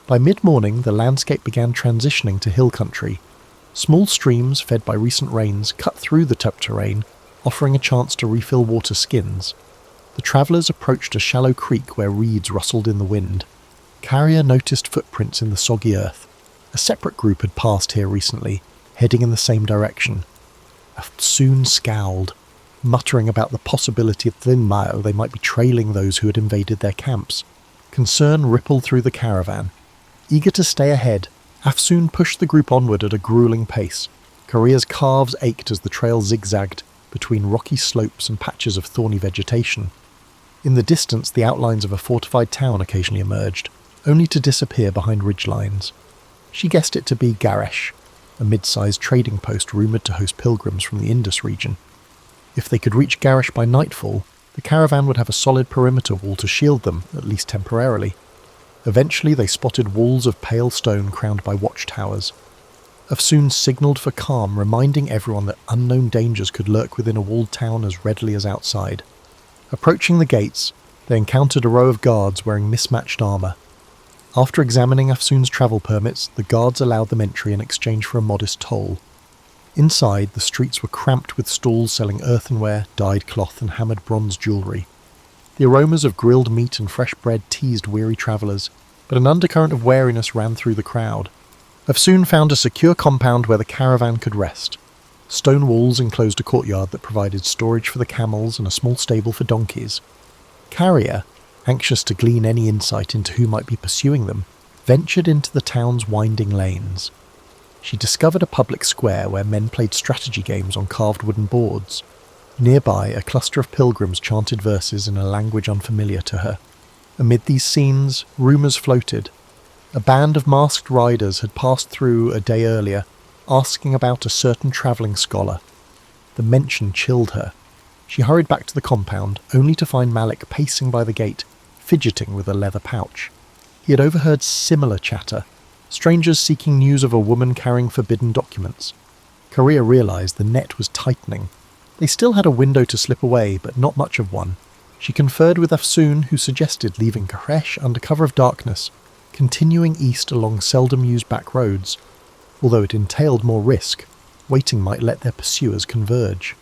A: By mid-morning, the landscape began transitioning to hill country. Small streams, fed by recent rains, cut through the tough terrain, offering a chance to refill water skins. The travellers approached a shallow creek where reeds rustled in the wind. Carrier noticed footprints in the soggy earth. A separate group had passed here recently, heading in the same direction. Afsoon scowled, muttering about the possibility that in Mao they might be trailing those who had invaded their camps. Concern rippled through the caravan. Eager to stay ahead, Afsoon pushed the group onward at a grueling pace. Korea's calves ached as the trail zigzagged between rocky slopes and patches of thorny vegetation. In the distance, the outlines of a fortified town occasionally emerged, only to disappear behind ridgelines. She guessed it to be Garesh, a mid-sized trading post rumoured to host pilgrims from the Indus region. If they could reach Garesh by nightfall, the caravan would have a solid perimeter wall to shield them, at least temporarily. Eventually they spotted walls of pale stone crowned by watchtowers. Afsoon signalled for calm, reminding everyone that unknown dangers could lurk within a walled town as readily as outside. Approaching the gates, they encountered a row of guards wearing mismatched armour. After examining Afsoon's travel permits, the guards allowed them entry in exchange for a modest toll. Inside, the streets were cramped with stalls selling earthenware, dyed cloth and hammered bronze jewellery. The aromas of grilled meat and fresh bread teased weary travellers, but an undercurrent of wariness ran through the crowd. Afsoon found a secure compound where the caravan could rest. Stone walls enclosed a courtyard that provided storage for the camels and a small stable for donkeys. Carrier, anxious to glean any insight into who might be pursuing them, ventured into the town's winding lanes. She discovered a public square where men played strategy games on carved wooden boards. Nearby, a cluster of pilgrims chanted verses in a language unfamiliar to her. Amid these scenes, rumours floated. A band of masked riders had passed through a day earlier, asking about a certain travelling scholar. The mention chilled her. She hurried back to the compound, only to find Malik pacing by the gate, fidgeting with a leather pouch. He had overheard similar chatter, strangers seeking news of a woman carrying forbidden documents. Korea realised the net was tightening. They still had a window to slip away, but not much of one. She conferred with Afsoon, who suggested leaving Koresh under cover of darkness, continuing east along seldom-used back roads. Although it entailed more risk, waiting might let their pursuers converge.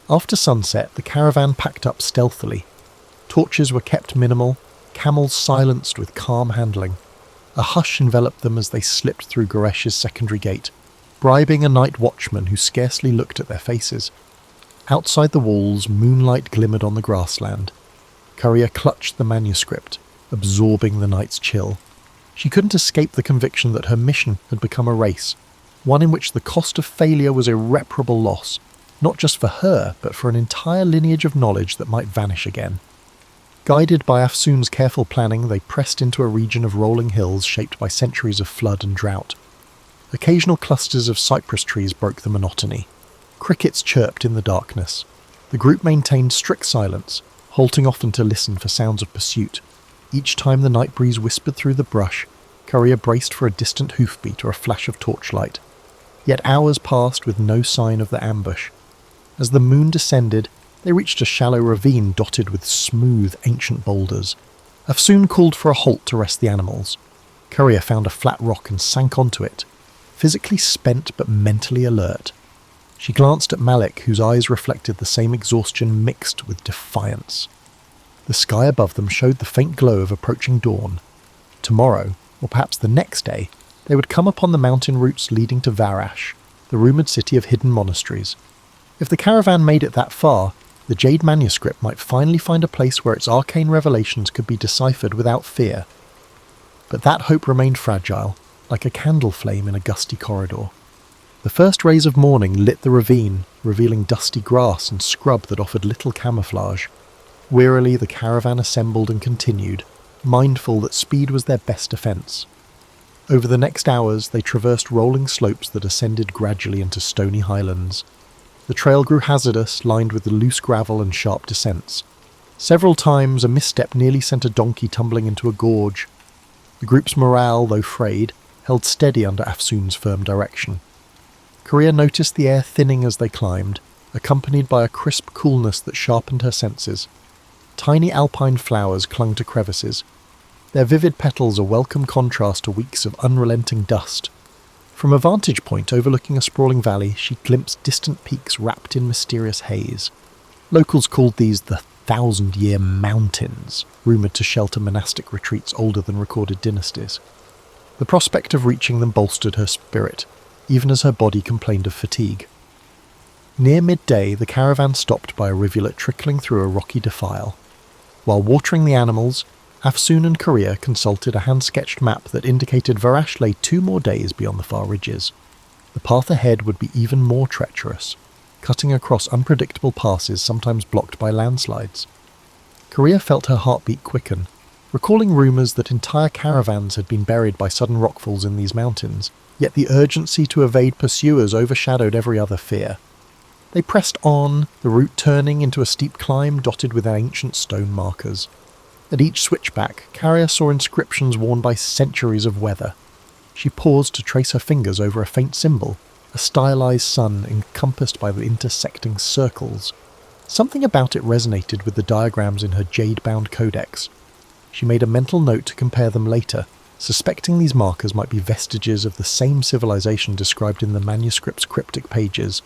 A: After sunset, the caravan packed up stealthily. Torches were kept minimal, camels silenced with calm handling. A hush enveloped them as they slipped through Goresh's secondary gate, bribing a night watchman who scarcely looked at their faces. Outside the walls, moonlight glimmered on the grassland. Korea clutched the manuscript, absorbing the night's chill. She couldn't escape the conviction that her mission had become a race, one in which the cost of failure was irreparable loss, not just for her, but for an entire lineage of knowledge that might vanish again. Guided by Afsoon's careful planning, they pressed into a region of rolling hills shaped by centuries of flood and drought. Occasional clusters of cypress trees broke the monotony. Crickets chirped in the darkness. The group maintained strict silence, halting often to listen for sounds of pursuit. Each time the night breeze whispered through the brush, Korea braced for a distant hoofbeat or a flash of torchlight. Yet hours passed with no sign of the ambush. As the moon descended, they reached a shallow ravine dotted with smooth, ancient boulders. Afsoon called for a halt to rest the animals. Korea found a flat rock and sank onto it, physically spent but mentally alert. She glanced at Malik, whose eyes reflected the same exhaustion mixed with defiance. The sky above them showed the faint glow of approaching dawn. Tomorrow, or perhaps the next day, they would come upon the mountain routes leading to Varash, the rumoured city of hidden monasteries. If the caravan made it that far, the Jade manuscript might finally find a place where its arcane revelations could be deciphered without fear. But that hope remained fragile, like a candle flame in a gusty corridor. The first rays of morning lit the ravine, revealing dusty grass and scrub that offered little camouflage. Wearily the caravan assembled and continued, mindful that speed was their best defence. Over the next hours they traversed rolling slopes that ascended gradually into stony highlands. The trail grew hazardous, lined with the loose gravel and sharp descents. Several times a misstep nearly sent a donkey tumbling into a gorge. The group's morale, though frayed, held steady under Afsoon's firm direction. Korea noticed the air thinning as they climbed, accompanied by a crisp coolness that sharpened her senses. Tiny alpine flowers clung to crevices. Their vivid petals a welcome contrast to weeks of unrelenting dust. From a vantage point overlooking a sprawling valley, she glimpsed distant peaks wrapped in mysterious haze. Locals called these the 1,000-Year Mountains, rumoured to shelter monastic retreats older than recorded dynasties. The prospect of reaching them bolstered her spirit, even as her body complained of fatigue. Near midday, the caravan stopped by a rivulet trickling through a rocky defile. While watering the animals, Afsoon and Korea consulted a hand-sketched map that indicated Varash lay 2 more days beyond the far ridges. The path ahead would be even more treacherous, cutting across unpredictable passes sometimes blocked by landslides. Korea felt her heartbeat quicken, recalling rumours that entire caravans had been buried by sudden rockfalls in these mountains, yet the urgency to evade pursuers overshadowed every other fear. They pressed on, the route turning into a steep climb dotted with ancient stone markers. At each switchback, Korea saw inscriptions worn by centuries of weather. She paused to trace her fingers over a faint symbol, a stylized sun encompassed by the intersecting circles. Something about it resonated with the diagrams in her jade-bound codex. She made a mental note to compare them later, suspecting these markers might be vestiges of the same civilization described in the manuscript's cryptic pages.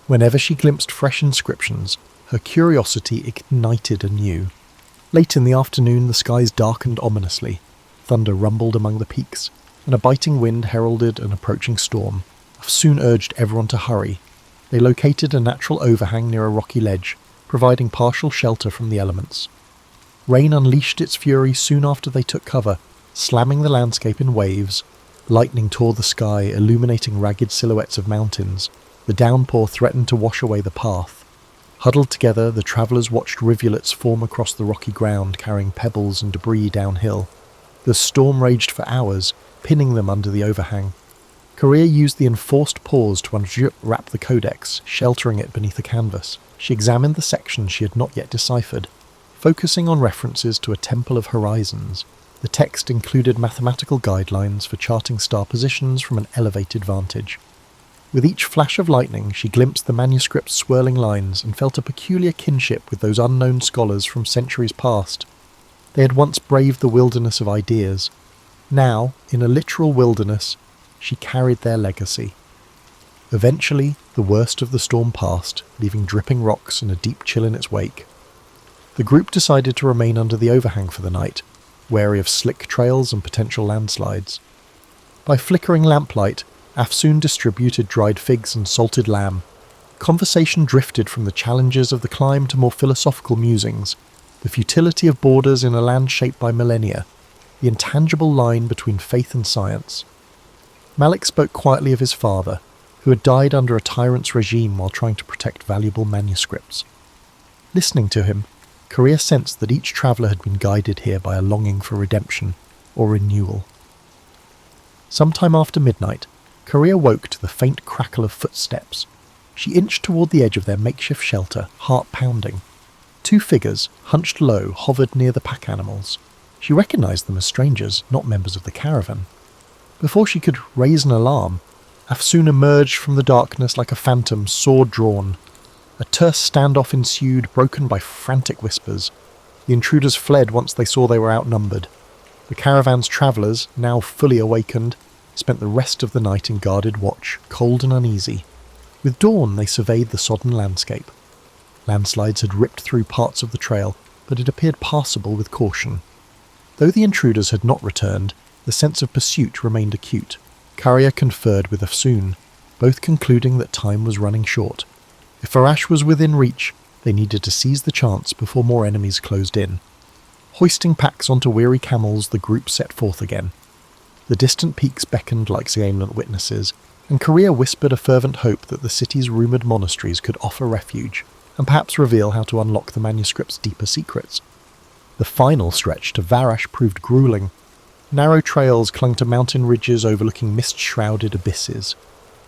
A: Whenever she glimpsed fresh inscriptions, her curiosity ignited anew. Late in the afternoon, the skies darkened ominously. Thunder rumbled among the peaks, and a biting wind heralded an approaching storm. Soon urged everyone to hurry. They located a natural overhang near a rocky ledge, providing partial shelter from the elements. Rain unleashed its fury soon after they took cover, slamming the landscape in waves. Lightning tore the sky, illuminating ragged silhouettes of mountains. The downpour threatened to wash away the path. Huddled together, the travellers watched rivulets form across the rocky ground, carrying pebbles and debris downhill. The storm raged for hours, pinning them under the overhang. Correa used the enforced pause to unwrap the codex, sheltering it beneath a canvas. She examined the sections she had not yet deciphered, focusing on references to a temple of horizons. The text included mathematical guidelines for charting star positions from an elevated vantage. With each flash of lightning, she glimpsed the manuscript's swirling lines and felt a peculiar kinship with those unknown scholars from centuries past. They had once braved the wilderness of ideas. Now, in a literal wilderness, she carried their legacy. Eventually, the worst of the storm passed, leaving dripping rocks and a deep chill in its wake. The group decided to remain under the overhang for the night, wary of slick trails and potential landslides. By flickering lamplight, Afsoon distributed dried figs and salted lamb. Conversation drifted from the challenges of the climb to more philosophical musings, the futility of borders in a land shaped by millennia, the intangible line between faith and science. Malik spoke quietly of his father, who had died under a tyrant's regime while trying to protect valuable manuscripts. Listening to him, Correa sensed that each traveller had been guided here by a longing for redemption or renewal. Sometime after midnight, Correa woke to the faint crackle of footsteps. She inched toward the edge of their makeshift shelter, heart pounding. Two figures, hunched low, hovered near the pack animals. She recognized them as strangers, not members of the caravan. Before she could raise an alarm, Afsoon emerged from the darkness like a phantom, sword drawn. A terse standoff ensued, broken by frantic whispers. The intruders fled once they saw they were outnumbered. The caravan's travellers, now fully awakened, spent the rest of the night in guarded watch, cold and uneasy. With dawn they surveyed the sodden landscape. Landslides had ripped through parts of the trail, but it appeared passable with caution. Though the intruders had not returned, the sense of pursuit remained acute. Correa conferred with Afsoon, both concluding that time was running short. If Farash was within reach, they needed to seize the chance before more enemies closed in. Hoisting packs onto weary camels, the group set forth again. The distant peaks beckoned like silent witnesses, and Correa whispered a fervent hope that the city's rumoured monasteries could offer refuge, and perhaps reveal how to unlock the manuscript's deeper secrets. The final stretch to Varash proved gruelling. Narrow trails clung to mountain ridges overlooking mist-shrouded abysses.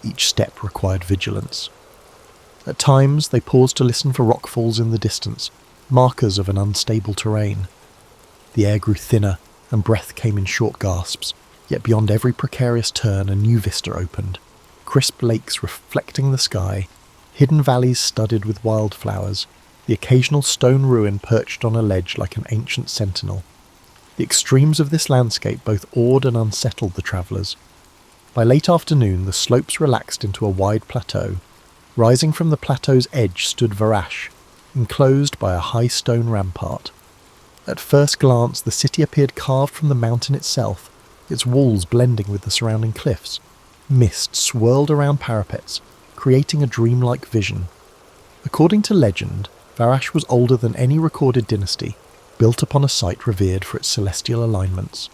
A: Each step required vigilance. At times, they paused to listen for rockfalls in the distance, markers of an unstable terrain. The air grew thinner, and breath came in short gasps, yet beyond every precarious turn a new vista opened. Crisp lakes reflecting the sky, hidden valleys studded with wildflowers, the occasional stone ruin perched on a ledge like an ancient sentinel. The extremes of this landscape both awed and unsettled the travellers. By late afternoon, the slopes relaxed into a wide plateau. Rising from the plateau's edge stood Varash, enclosed by a high stone rampart. At first glance, the city appeared carved from the mountain itself, its walls blending with the surrounding cliffs. Mist swirled around parapets, creating a dreamlike vision. According to legend, Varash was older than any recorded dynasty, built upon a site revered for its celestial alignments.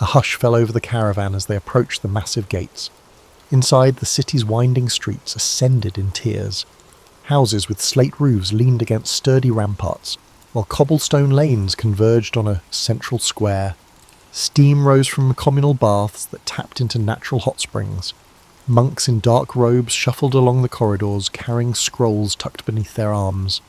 A: A hush fell over the caravan as they approached the massive gates. Inside, the city's winding streets ascended in tiers. Houses with slate roofs leaned against sturdy ramparts, while cobblestone lanes converged on a central square. Steam rose from communal baths that tapped into natural hot springs. Monks in dark robes shuffled along the corridors, carrying scrolls tucked beneath their arms.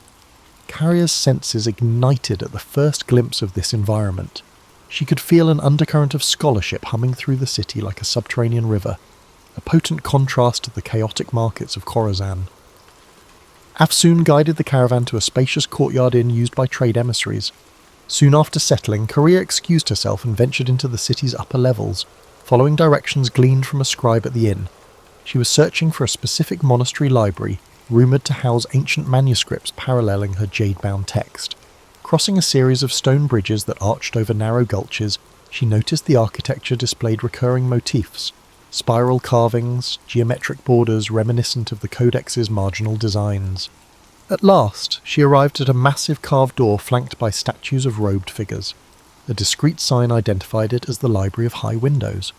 A: Carrier's senses ignited at the first glimpse of this environment. She could feel an undercurrent of scholarship humming through the city like a subterranean river, a potent contrast to the chaotic markets of Khorasan. Afsoon guided the caravan to a spacious courtyard inn used by trade emissaries. Soon after settling, Correa excused herself and ventured into the city's upper levels, following directions gleaned from a scribe at the inn. She was searching for a specific monastery library, rumoured to house ancient manuscripts paralleling her jade-bound text. Crossing a series of stone bridges that arched over narrow gulches, she noticed the architecture displayed recurring motifs, spiral carvings, geometric borders reminiscent of the codex's marginal designs. At last, she arrived at a massive carved door flanked by statues of robed figures. A discreet sign identified it as the Library of High Windows.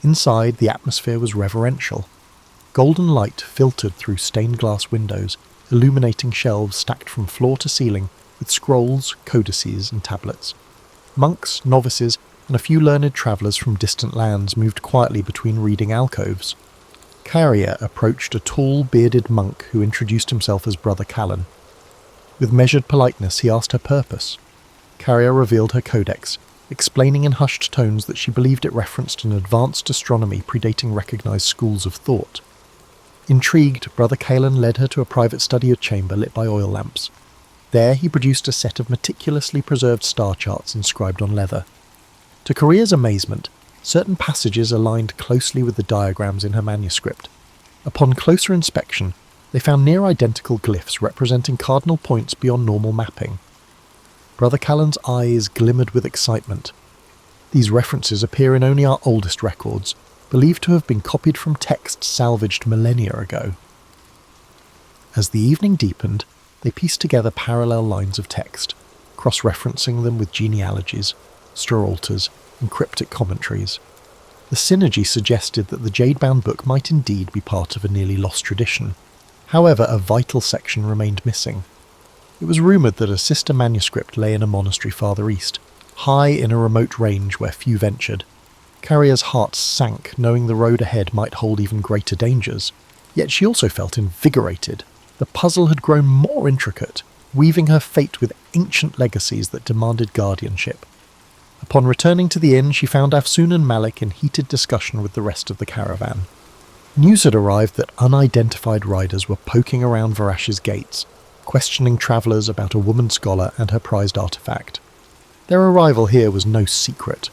A: Inside, the atmosphere was reverential. Golden light filtered through stained glass windows, illuminating shelves stacked from floor to ceiling with scrolls, codices, and tablets. Monks, novices, and a few learned travellers from distant lands moved quietly between reading alcoves. Carrier approached a tall, bearded monk who introduced himself as Brother Callan. With measured politeness, he asked her purpose. Carrier revealed her codex, explaining in hushed tones that she believed it referenced an advanced astronomy predating recognised schools of thought. Intrigued, Brother Callan led her to a private study chamber lit by oil lamps. There he produced a set of meticulously preserved star charts inscribed on leather. To Carrier's amazement, certain passages aligned closely with the diagrams in her manuscript. Upon closer inspection, they found near-identical glyphs representing cardinal points beyond normal mapping. Brother Callan's eyes glimmered with excitement. These references appear in only our oldest records, believed to have been copied from texts salvaged millennia ago. As the evening deepened, they pieced together parallel lines of text, cross-referencing them with genealogies, sterolters, and cryptic commentaries. The synergy suggested that the jade-bound book might indeed be part of a nearly lost tradition. However, a vital section remained missing. It was rumoured that a sister manuscript lay in a monastery farther east, high in a remote range where few ventured. Carrier's heart sank, knowing the road ahead might hold even greater dangers. Yet she also felt invigorated. The puzzle had grown more intricate, weaving her fate with ancient legacies that demanded guardianship. Upon returning to the inn, she found Afsun and Malik in heated discussion with the rest of the caravan. News had arrived that unidentified riders were poking around Varash's gates, questioning travellers about a woman scholar and her prized artefact. Their arrival here was no secret.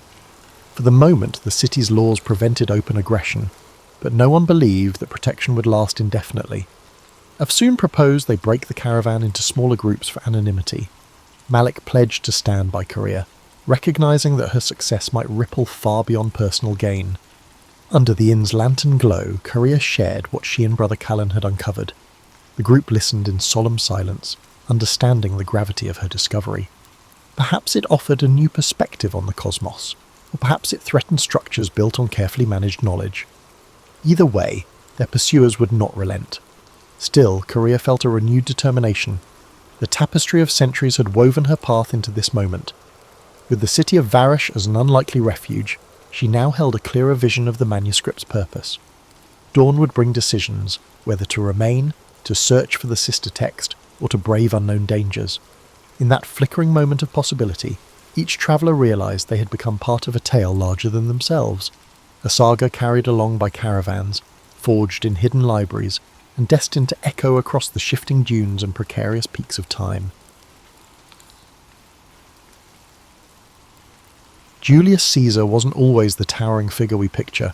A: For the moment, the city's laws prevented open aggression, but no one believed that protection would last indefinitely. Afsun proposed they break the caravan into smaller groups for anonymity. Malik pledged to stand by Carrier, recognising that her success might ripple far beyond personal gain. Under the inn's lantern glow, Carrier shared what she and Brother Callan had uncovered. The group listened in solemn silence, understanding the gravity of her discovery. Perhaps it offered a new perspective on the cosmos, or perhaps it threatened structures built on carefully managed knowledge. Either way, their pursuers would not relent. Still, Carrier felt a renewed determination. The tapestry of centuries had woven her path into this moment. With the city of Varish as an unlikely refuge, she now held a clearer vision of the manuscript's purpose. Dawn would bring decisions, whether to remain, to search for the sister text, or to brave unknown dangers. In that flickering moment of possibility, each traveller realised they had become part of a tale larger than themselves, a saga carried along by caravans, forged in hidden libraries, and destined to echo across the shifting dunes and precarious peaks of time. Julius Caesar wasn't always the towering figure we picture,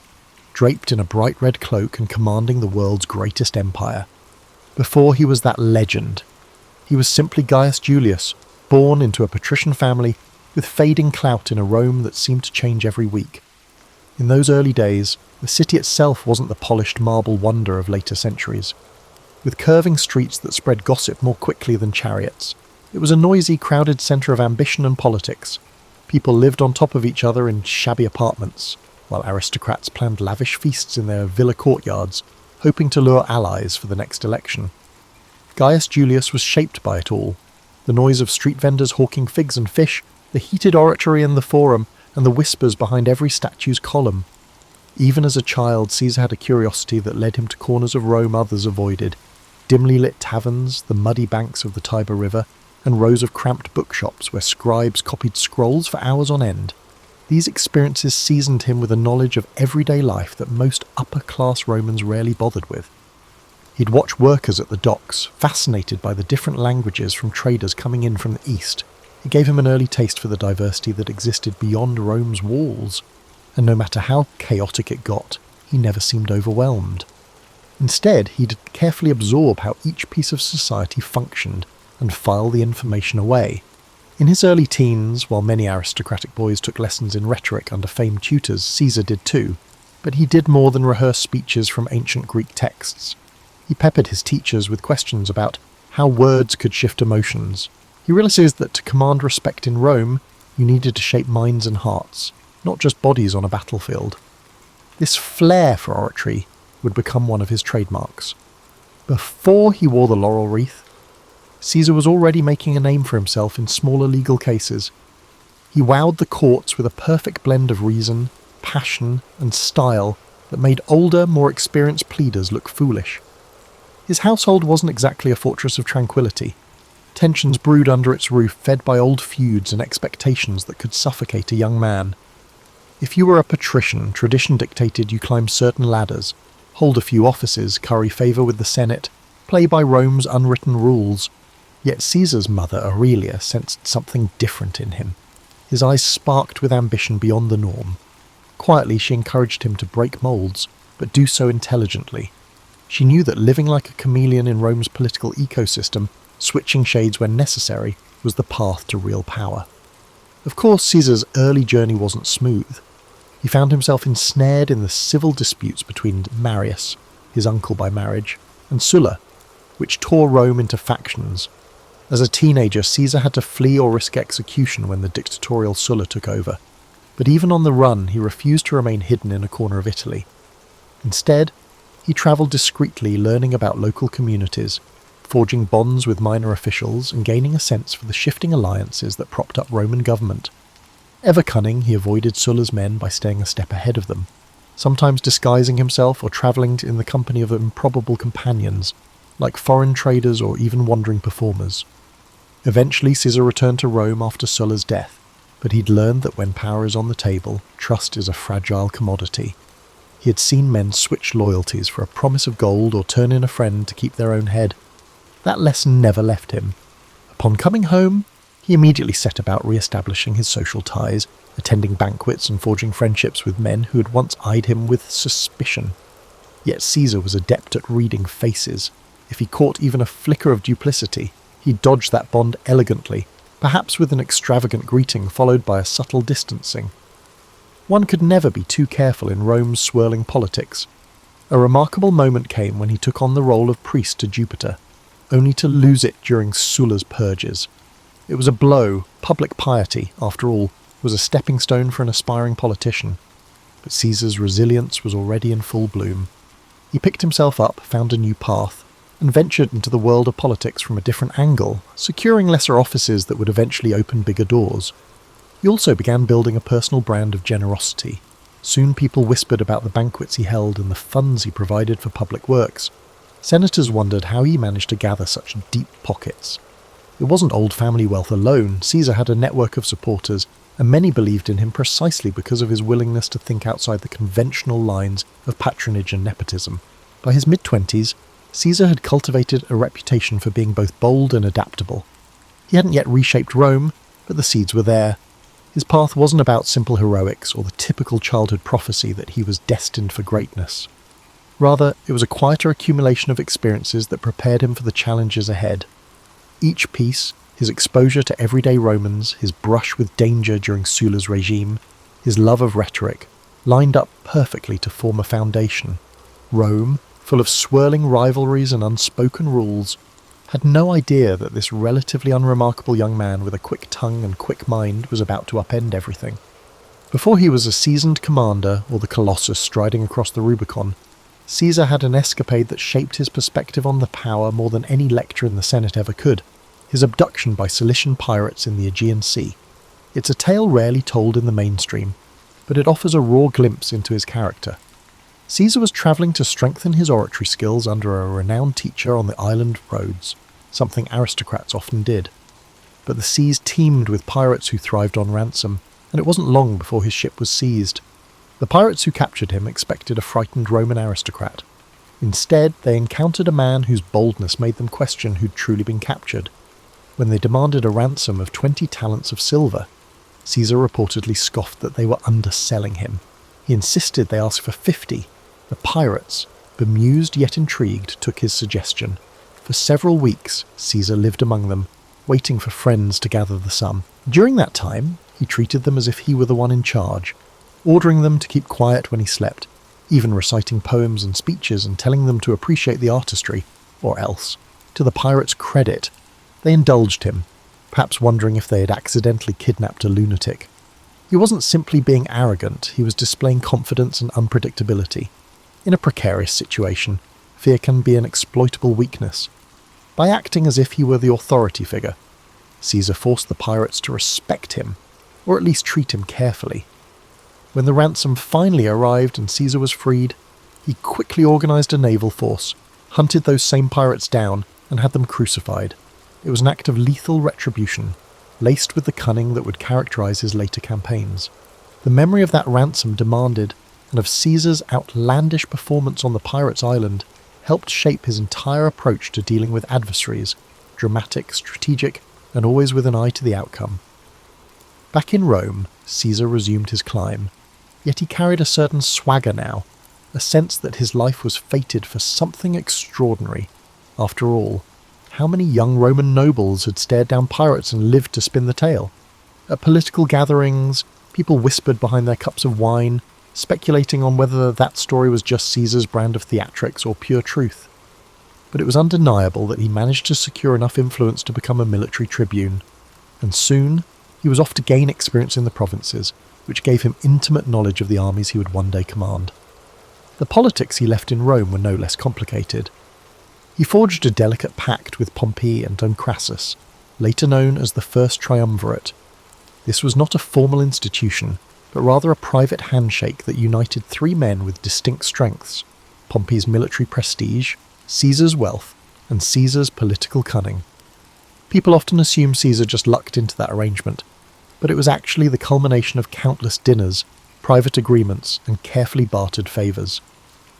A: draped in a bright red cloak and commanding the world's greatest empire. Before he was that legend, he was simply Gaius Julius, born into a patrician family with fading clout in a Rome that seemed to change every week. In those early days, the city itself wasn't the polished marble wonder of later centuries. With curving streets that spread gossip more quickly than chariots, it was a noisy, crowded centre of ambition and politics. People lived on top of each other in shabby apartments, while aristocrats planned lavish feasts in their villa courtyards, hoping to lure allies for the next election. Gaius Julius was shaped by it all. The noise of street vendors hawking figs and fish, the heated oratory in the forum, and the whispers behind every statue's column. Even as a child, Caesar had a curiosity that led him to corners of Rome others avoided, dimly lit taverns, the muddy banks of the Tiber River, and rows of cramped bookshops where scribes copied scrolls for hours on end. These experiences seasoned him with a knowledge of everyday life that most upper-class Romans rarely bothered with. He'd watch workers at the docks, fascinated by the different languages from traders coming in from the east. It gave him an early taste for the diversity that existed beyond Rome's walls, and no matter how chaotic it got, he never seemed overwhelmed. Instead, he'd carefully absorb how each piece of society functioned and file the information away. In his early teens, while many aristocratic boys took lessons in rhetoric under famed tutors, Caesar did too, but he did more than rehearse speeches from ancient Greek texts. He peppered his teachers with questions about how words could shift emotions. He realizes that to command respect in Rome, you needed to shape minds and hearts, not just bodies on a battlefield. This flair for oratory would become one of his trademarks. Before he wore the laurel wreath, Caesar was already making a name for himself in smaller legal cases. He wowed the courts with a perfect blend of reason, passion, and style that made older, more experienced pleaders look foolish. His household wasn't exactly a fortress of tranquility. Tensions brewed under its roof, fed by old feuds and expectations that could suffocate a young man. If you were a patrician, tradition dictated you climb certain ladders, hold a few offices, curry favour with the Senate, play by Rome's unwritten rules. Yet Caesar's mother, Aurelia, sensed something different in him. His eyes sparked with ambition beyond the norm. Quietly, she encouraged him to break moulds, but do so intelligently. She knew that living like a chameleon in Rome's political ecosystem, switching shades when necessary, was the path to real power. Of course, Caesar's early journey wasn't smooth. He found himself ensnared in the civil disputes between Marius, his uncle by marriage, and Sulla, which tore Rome into factions. As a teenager, Caesar had to flee or risk execution when the dictatorial Sulla took over. But even on the run, he refused to remain hidden in a corner of Italy. Instead, he travelled discreetly, learning about local communities, forging bonds with minor officials and gaining a sense for the shifting alliances that propped up Roman government. Ever cunning, he avoided Sulla's men by staying a step ahead of them, sometimes disguising himself or travelling in the company of improbable companions, like foreign traders or even wandering performers. Eventually, Caesar returned to Rome after Sulla's death, but he'd learned that when power is on the table, trust is a fragile commodity. He had seen men switch loyalties for a promise of gold or turn in a friend to keep their own head. That lesson never left him. Upon coming home, he immediately set about re-establishing his social ties, attending banquets and forging friendships with men who had once eyed him with suspicion. Yet Caesar was adept at reading faces. If he caught even a flicker of duplicity, he dodged that bond elegantly, perhaps with an extravagant greeting followed by a subtle distancing. One could never be too careful in Rome's swirling politics. A remarkable moment came when he took on the role of priest to Jupiter, only to lose it during Sulla's purges. It was a blow. Public piety, after all, was a stepping stone for an aspiring politician. But Caesar's resilience was already in full bloom. He picked himself up, found a new path, and ventured into the world of politics from a different angle, securing lesser offices that would eventually open bigger doors. He also began building a personal brand of generosity. Soon people whispered about the banquets he held and the funds he provided for public works. Senators wondered how he managed to gather such deep pockets. It wasn't old family wealth alone. Caesar had a network of supporters, and many believed in him precisely because of his willingness to think outside the conventional lines of patronage and nepotism. By his mid-20s, Caesar had cultivated a reputation for being both bold and adaptable. He hadn't yet reshaped Rome, but the seeds were there. His path wasn't about simple heroics or the typical childhood prophecy that he was destined for greatness. Rather, it was a quieter accumulation of experiences that prepared him for the challenges ahead. Each piece, his exposure to everyday Romans, his brush with danger during Sulla's regime, his love of rhetoric, lined up perfectly to form a foundation. Rome, full of swirling rivalries and unspoken rules, had no idea that this relatively unremarkable young man with a quick tongue and quick mind was about to upend everything. Before he was a seasoned commander or the Colossus striding across the Rubicon, Caesar had an escapade that shaped his perspective on the power more than any lecture in the Senate ever could: his abduction by Cilician pirates in the Aegean Sea. It's a tale rarely told in the mainstream, but it offers a raw glimpse into his character. Caesar was travelling to strengthen his oratory skills under a renowned teacher on the island of Rhodes, something aristocrats often did. But the seas teemed with pirates who thrived on ransom, and it wasn't long before his ship was seized. The pirates who captured him expected a frightened Roman aristocrat. Instead, they encountered a man whose boldness made them question who'd truly been captured. When they demanded a ransom of 20 talents of silver, Caesar reportedly scoffed that they were underselling him. He insisted they ask for 50. The pirates, bemused yet intrigued, took his suggestion. For several weeks, Caesar lived among them, waiting for friends to gather the sum. During that time, he treated them as if he were the one in charge, ordering them to keep quiet when he slept, even reciting poems and speeches and telling them to appreciate the artistry, or else. To the pirates' credit, they indulged him, perhaps wondering if they had accidentally kidnapped a lunatic. He wasn't simply being arrogant, he was displaying confidence and unpredictability. In a precarious situation, fear can be an exploitable weakness. By acting as if he were the authority figure, Caesar forced the pirates to respect him, or at least treat him carefully. When the ransom finally arrived and Caesar was freed, he quickly organised a naval force, hunted those same pirates down, and had them crucified. It was an act of lethal retribution, laced with the cunning that would characterise his later campaigns. The memory of that ransom demanded, and of Caesar's outlandish performance on the pirates' island, helped shape his entire approach to dealing with adversaries, dramatic, strategic, and always with an eye to the outcome. Back in Rome, Caesar resumed his climb, yet he carried a certain swagger now, a sense that his life was fated for something extraordinary. After all, how many young Roman nobles had stared down pirates and lived to spin the tale? At political gatherings, people whispered behind their cups of wine, speculating on whether that story was just Caesar's brand of theatrics or pure truth. But it was undeniable that he managed to secure enough influence to become a military tribune, and soon he was off to gain experience in the provinces, which gave him intimate knowledge of the armies he would one day command. The politics he left in Rome were no less complicated. He forged a delicate pact with Pompey and Crassus, later known as the First Triumvirate. This was not a formal institution, but rather a private handshake that united three men with distinct strengths: Pompey's military prestige, Caesar's wealth, and Caesar's political cunning. People often assume Caesar just lucked into that arrangement, but it was actually the culmination of countless dinners, private agreements, and carefully bartered favours.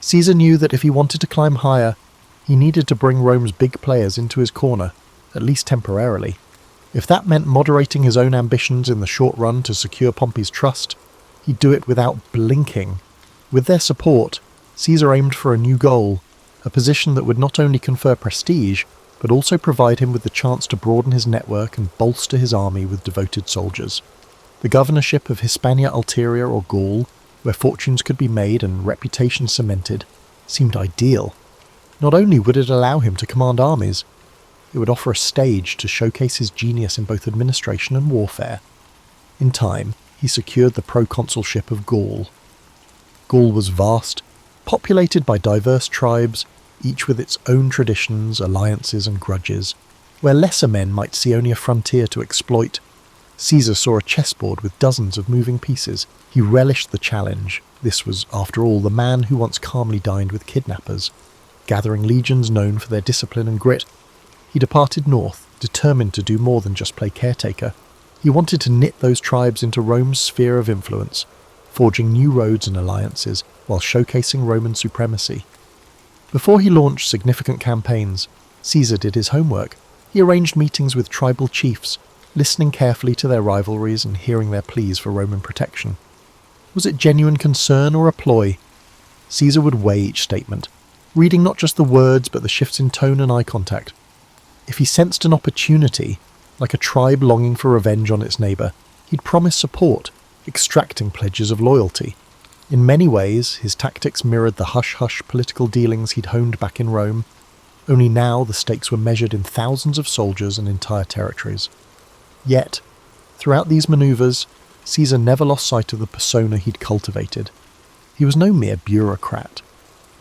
A: Caesar knew that if he wanted to climb higher, he needed to bring Rome's big players into his corner, at least temporarily. If that meant moderating his own ambitions in the short run to secure Pompey's trust, he'd do it without blinking. With their support, Caesar aimed for a new goal, a position that would not only confer prestige, but also provide him with the chance to broaden his network and bolster his army with devoted soldiers. The governorship of Hispania Ulterior or Gaul, where fortunes could be made and reputation cemented, seemed ideal. Not only would it allow him to command armies, it would offer a stage to showcase his genius in both administration and warfare. In time, he secured the proconsulship of Gaul. Gaul was vast, populated by diverse tribes, each with its own traditions, alliances and grudges. Where lesser men might see only a frontier to exploit, Caesar saw a chessboard with dozens of moving pieces. He relished the challenge. This was, after all, the man who once calmly dined with kidnappers. Gathering legions known for their discipline and grit, he departed north, determined to do more than just play caretaker. He wanted to knit those tribes into Rome's sphere of influence, forging new roads and alliances while showcasing Roman supremacy. Before he launched significant campaigns, Caesar did his homework. He arranged meetings with tribal chiefs, listening carefully to their rivalries and hearing their pleas for Roman protection. Was it genuine concern or a ploy? Caesar would weigh each statement, reading not just the words but the shifts in tone and eye contact. If he sensed an opportunity, like a tribe longing for revenge on its neighbour, he'd promise support, extracting pledges of loyalty. In many ways, his tactics mirrored the hush-hush political dealings he'd honed back in Rome, only now the stakes were measured in thousands of soldiers and entire territories. Yet, throughout these manoeuvres, Caesar never lost sight of the persona he'd cultivated. He was no mere bureaucrat.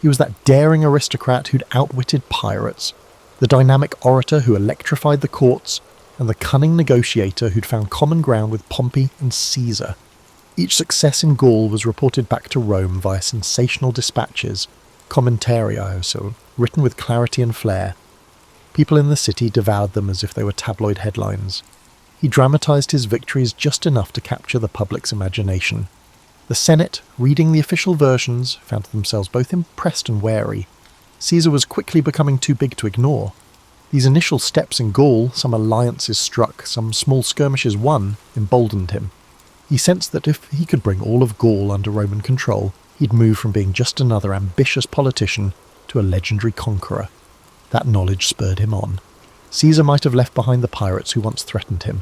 A: He was that daring aristocrat who'd outwitted pirates, the dynamic orator who electrified the courts, and the cunning negotiator who'd found common ground with Pompey and Caesar. Each success in Gaul was reported back to Rome via sensational dispatches, commentarios, written with clarity and flair. People in the city devoured them as if they were tabloid headlines. He dramatised his victories just enough to capture the public's imagination. The Senate, reading the official versions, found themselves both impressed and wary. Caesar was quickly becoming too big to ignore. These initial steps in Gaul, some alliances struck, some small skirmishes won, emboldened him. He sensed that if he could bring all of Gaul under Roman control, he'd move from being just another ambitious politician to a legendary conqueror. That knowledge spurred him on. Caesar might have left behind the pirates who once threatened him,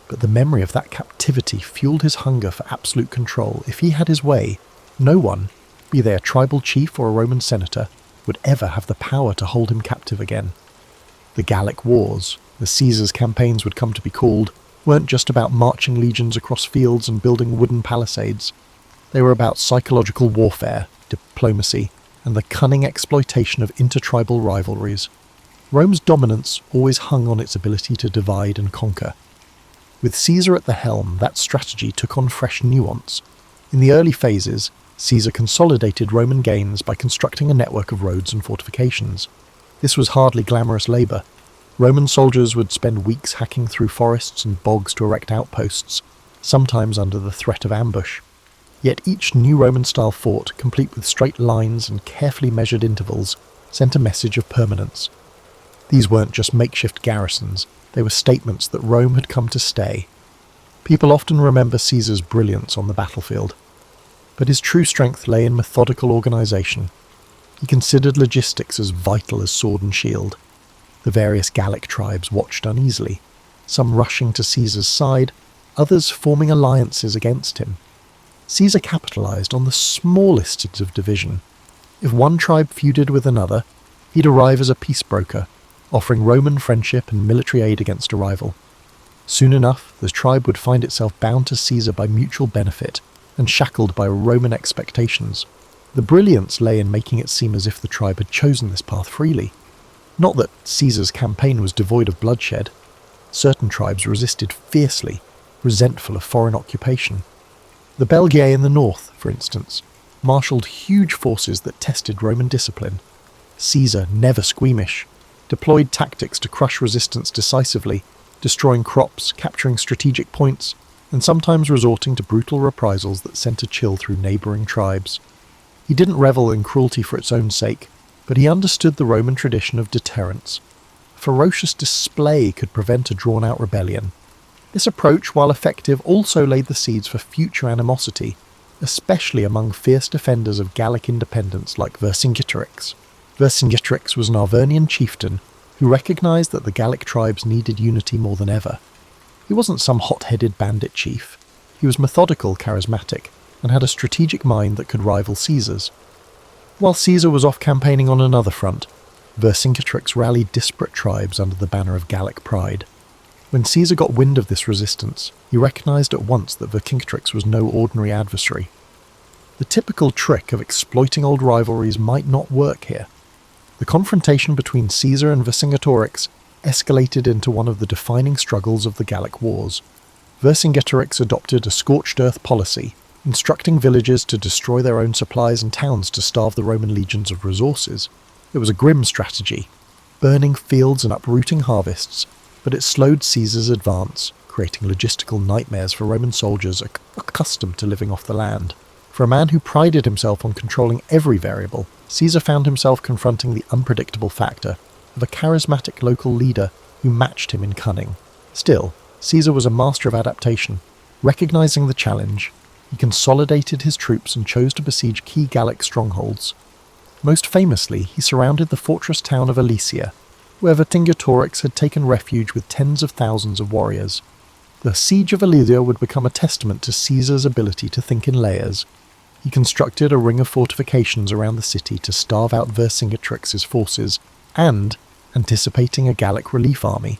A: but the memory of that captivity fueled his hunger for absolute control. If he had his way, no one, be they a tribal chief or a Roman senator, would ever have the power to hold him captive again. The Gallic Wars, as Caesar's campaigns would come to be called, weren't just about marching legions across fields and building wooden palisades. They were about psychological warfare, diplomacy, and the cunning exploitation of intertribal rivalries. Rome's dominance always hung on its ability to divide and conquer. With Caesar at the helm, that strategy took on fresh nuance. In the early phases, Caesar consolidated Roman gains by constructing a network of roads and fortifications. This was hardly glamorous labour. Roman soldiers would spend weeks hacking through forests and bogs to erect outposts, sometimes under the threat of ambush. Yet each new Roman-style fort, complete with straight lines and carefully measured intervals, sent a message of permanence. These weren't just makeshift garrisons, they were statements that Rome had come to stay. People often remember Caesar's brilliance on the battlefield, but his true strength lay in methodical organisation. He considered logistics as vital as sword and shield. The various Gallic tribes watched uneasily, some rushing to Caesar's side, others forming alliances against him. Caesar capitalised on the smallest of division. If one tribe feuded with another, he'd arrive as a peace broker, offering Roman friendship and military aid against a rival. Soon enough, the tribe would find itself bound to Caesar by mutual benefit and shackled by Roman expectations. The brilliance lay in making it seem as if the tribe had chosen this path freely. Not that Caesar's campaign was devoid of bloodshed. Certain tribes resisted fiercely, resentful of foreign occupation. The Belgae in the north, for instance, marshalled huge forces that tested Roman discipline. Caesar, never squeamish, deployed tactics to crush resistance decisively, destroying crops, capturing strategic points, and sometimes resorting to brutal reprisals that sent a chill through neighbouring tribes. He didn't revel in cruelty for its own sake, but he understood the Roman tradition of deterrence. A ferocious display could prevent a drawn-out rebellion. This approach, while effective, also laid the seeds for future animosity, especially among fierce defenders of Gallic independence like Vercingetorix. Vercingetorix was an Arvernian chieftain who recognised that the Gallic tribes needed unity more than ever. He wasn't some hot-headed bandit chief. He was methodical, charismatic, and had a strategic mind that could rival Caesar's. While Caesar was off campaigning on another front, Vercingetorix rallied disparate tribes under the banner of Gallic pride. When Caesar got wind of this resistance, he recognised at once that Vercingetorix was no ordinary adversary. The typical trick of exploiting old rivalries might not work here. The confrontation between Caesar and Vercingetorix escalated into one of the defining struggles of the Gallic Wars. Vercingetorix adopted a scorched earth policy, instructing villagers to destroy their own supplies and towns to starve the Roman legions of resources. It was a grim strategy, burning fields and uprooting harvests, but it slowed Caesar's advance, creating logistical nightmares for Roman soldiers accustomed to living off the land. For a man who prided himself on controlling every variable, Caesar found himself confronting the unpredictable factor of a charismatic local leader who matched him in cunning. Still, Caesar was a master of adaptation. Recognizing the challenge, he consolidated his troops and chose to besiege key Gallic strongholds. Most famously, he surrounded the fortress town of Alesia, where Vercingetorix had taken refuge with tens of thousands of warriors. The Siege of Alesia would become a testament to Caesar's ability to think in layers. He constructed a ring of fortifications around the city to starve out Vercingetorix's forces, and, anticipating a Gallic relief army,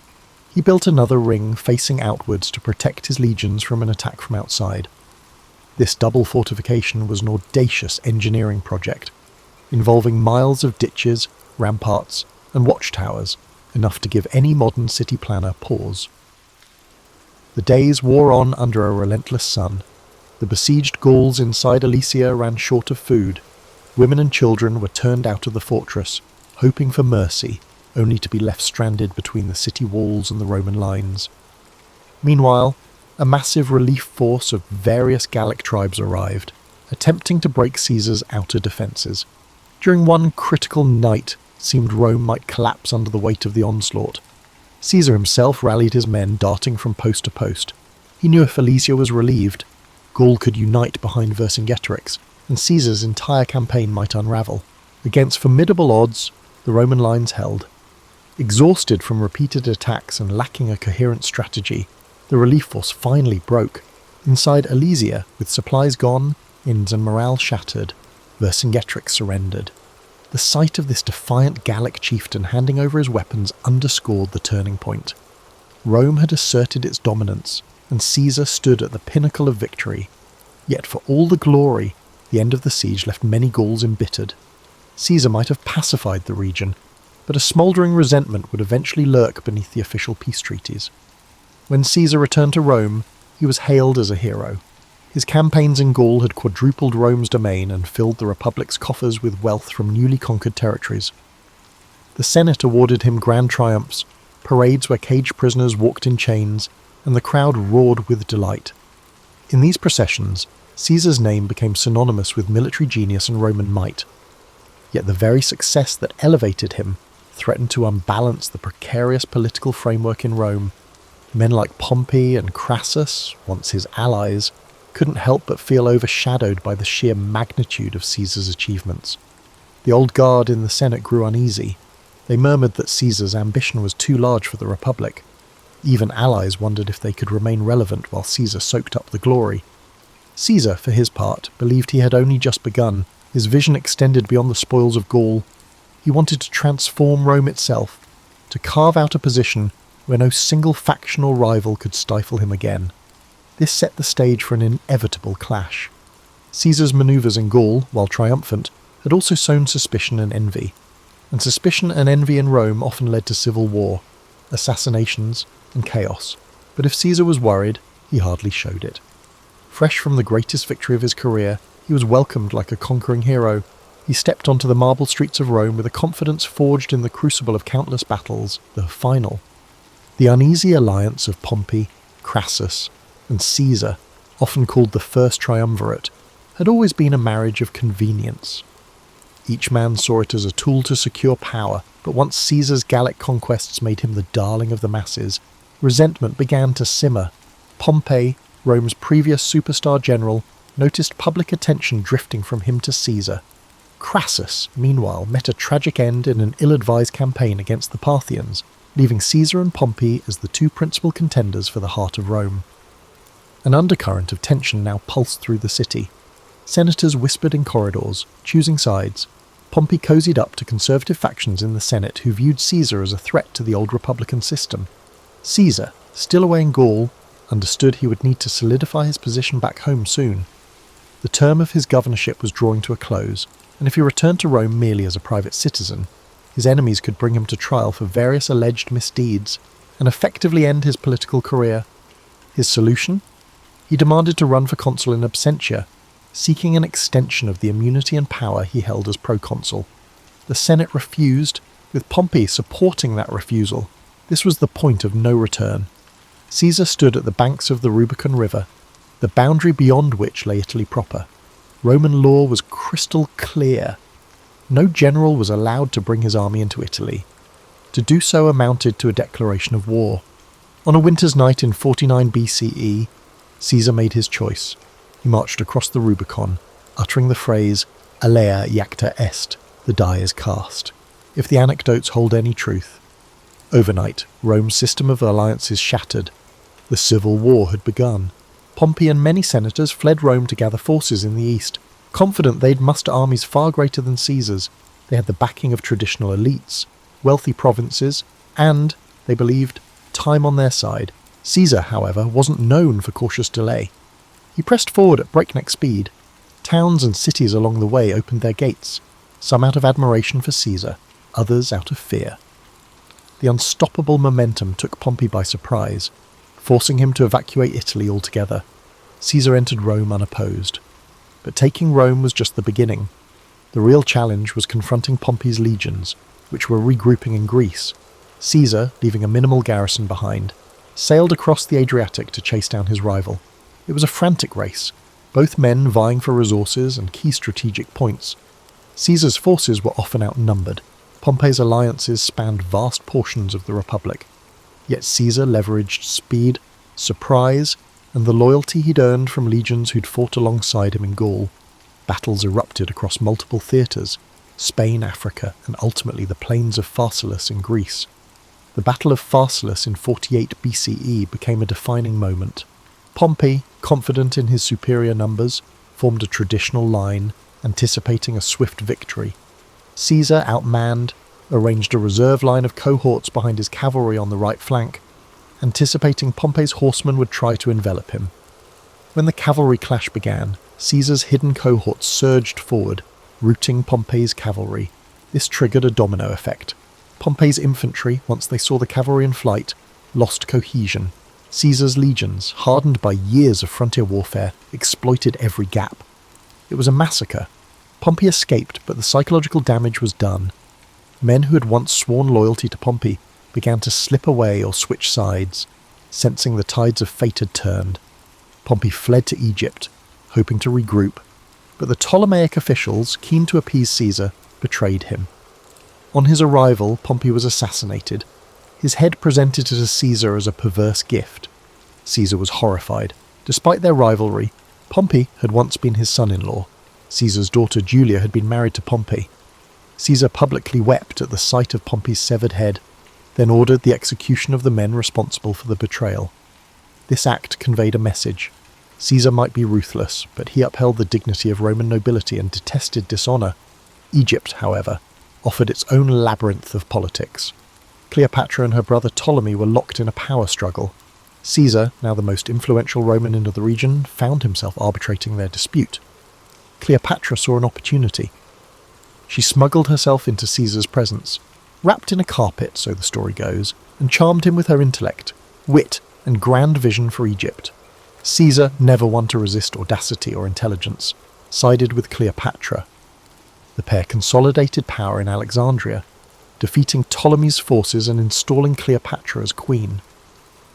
A: he built another ring facing outwards to protect his legions from an attack from outside. This double fortification was an audacious engineering project, involving miles of ditches, ramparts, and watchtowers, enough to give any modern city planner pause. The days wore on under a relentless sun. The besieged Gauls inside Alesia ran short of food. Women and children were turned out of the fortress, hoping for mercy, only to be left stranded between the city walls and the Roman lines. Meanwhile, a massive relief force of various Gallic tribes arrived, attempting to break Caesar's outer defences. During one critical night, it seemed Rome might collapse under the weight of the onslaught. Caesar himself rallied his men, darting from post to post. He knew if Alesia was relieved, Gaul could unite behind Vercingetorix, and Caesar's entire campaign might unravel. Against formidable odds, the Roman lines held. Exhausted from repeated attacks and lacking a coherent strategy, the relief force finally broke. Inside Alesia, with supplies gone, inns and morale shattered, Vercingetorix surrendered. The sight of this defiant Gallic chieftain handing over his weapons underscored the turning point. Rome had asserted its dominance, and Caesar stood at the pinnacle of victory. Yet for all the glory, the end of the siege left many Gauls embittered. Caesar might have pacified the region, but a smouldering resentment would eventually lurk beneath the official peace treaties. When Caesar returned to Rome, he was hailed as a hero. His campaigns in Gaul had quadrupled Rome's domain and filled the Republic's coffers with wealth from newly conquered territories. The Senate awarded him grand triumphs, parades where caged prisoners walked in chains, and the crowd roared with delight. In these processions, Caesar's name became synonymous with military genius and Roman might. Yet the very success that elevated him threatened to unbalance the precarious political framework in Rome. Men like Pompey and Crassus, once his allies, couldn't help but feel overshadowed by the sheer magnitude of Caesar's achievements. The old guard in the Senate grew uneasy. They murmured that Caesar's ambition was too large for the Republic. Even allies wondered if they could remain relevant while Caesar soaked up the glory. Caesar, for his part, believed he had only just begun. His vision extended beyond the spoils of Gaul. He wanted to transform Rome itself, to carve out a position where no single faction or rival could stifle him again. This set the stage for an inevitable clash. Caesar's manoeuvres in Gaul, while triumphant, had also sown suspicion and envy. And suspicion and envy in Rome often led to civil war, assassinations, and chaos. But if Caesar was worried, he hardly showed it. Fresh from the greatest victory of his career, he was welcomed like a conquering hero. He stepped onto the marble streets of Rome with a confidence forged in the crucible of countless battles, the final. The uneasy alliance of Pompey, Crassus, and Caesar, often called the First Triumvirate, had always been a marriage of convenience. Each man saw it as a tool to secure power, but once Caesar's Gallic conquests made him the darling of the masses, resentment began to simmer. Pompey, Rome's previous superstar general, noticed public attention drifting from him to Caesar. Crassus, meanwhile, met a tragic end in an ill-advised campaign against the Parthians, leaving Caesar and Pompey as the two principal contenders for the heart of Rome. An undercurrent of tension now pulsed through the city. Senators whispered in corridors, choosing sides. Pompey cozied up to conservative factions in the Senate who viewed Caesar as a threat to the old republican system. Caesar, still away in Gaul, understood he would need to solidify his position back home soon. The term of his governorship was drawing to a close, and if he returned to Rome merely as a private citizen, his enemies could bring him to trial for various alleged misdeeds and effectively end his political career. His solution? He demanded to run for consul in absentia, seeking an extension of the immunity and power he held as proconsul. The Senate refused, with Pompey supporting that refusal. This was the point of no return. Caesar stood at the banks of the Rubicon River, the boundary beyond which lay Italy proper. Roman law was crystal clear. No general was allowed to bring his army into Italy. To do so amounted to a declaration of war. On a winter's night in 49 BCE, Caesar made his choice. He marched across the Rubicon, uttering the phrase, "Alea iacta est," the die is cast, if the anecdotes hold any truth. Overnight, Rome's system of alliances shattered. The civil war had begun. Pompey and many senators fled Rome to gather forces in the east, confident they'd muster armies far greater than Caesar's. They had the backing of traditional elites, wealthy provinces, and, they believed, time on their side. Caesar, however, wasn't known for cautious delay. He pressed forward at breakneck speed. Towns and cities along the way opened their gates, some out of admiration for Caesar, others out of fear. The unstoppable momentum took Pompey by surprise, forcing him to evacuate Italy altogether. Caesar entered Rome unopposed. But taking Rome was just the beginning. The real challenge was confronting Pompey's legions, which were regrouping in Greece. Caesar, leaving a minimal garrison behind, sailed across the Adriatic to chase down his rival. It was a frantic race, both men vying for resources and key strategic points. Caesar's forces were often outnumbered. Pompey's alliances spanned vast portions of the Republic. Yet Caesar leveraged speed, surprise, and the loyalty he'd earned from legions who'd fought alongside him in Gaul. Battles erupted across multiple theatres, Spain, Africa, and ultimately the plains of Pharsalus in Greece. The Battle of Pharsalus in 48 BCE became a defining moment. Pompey, confident in his superior numbers, formed a traditional line, anticipating a swift victory. Caesar, outmanned, arranged a reserve line of cohorts behind his cavalry on the right flank, anticipating Pompey's horsemen would try to envelop him. When the cavalry clash began, Caesar's hidden cohorts surged forward, routing Pompey's cavalry. This triggered a domino effect. Pompey's infantry, once they saw the cavalry in flight, lost cohesion. Caesar's legions, hardened by years of frontier warfare, exploited every gap. It was a massacre. Pompey escaped, but the psychological damage was done. Men who had once sworn loyalty to Pompey began to slip away or switch sides, sensing the tides of fate had turned. Pompey fled to Egypt, hoping to regroup, but the Ptolemaic officials, keen to appease Caesar, betrayed him. On his arrival, Pompey was assassinated. His head presented to Caesar as a perverse gift. Caesar was horrified. Despite their rivalry, Pompey had once been his son-in-law. Caesar's daughter Julia had been married to Pompey. Caesar publicly wept at the sight of Pompey's severed head, then ordered the execution of the men responsible for the betrayal. This act conveyed a message. Caesar might be ruthless, but he upheld the dignity of Roman nobility and detested dishonour. Egypt, however, offered its own labyrinth of politics. Cleopatra and her brother Ptolemy were locked in a power struggle. Caesar, now the most influential Roman in the region, found himself arbitrating their dispute. Cleopatra saw an opportunity. She smuggled herself into Caesar's presence, wrapped in a carpet, so the story goes, and charmed him with her intellect, wit, and grand vision for Egypt. Caesar, never one to resist audacity or intelligence, sided with Cleopatra. The pair consolidated power in Alexandria, defeating Ptolemy's forces and installing Cleopatra as queen.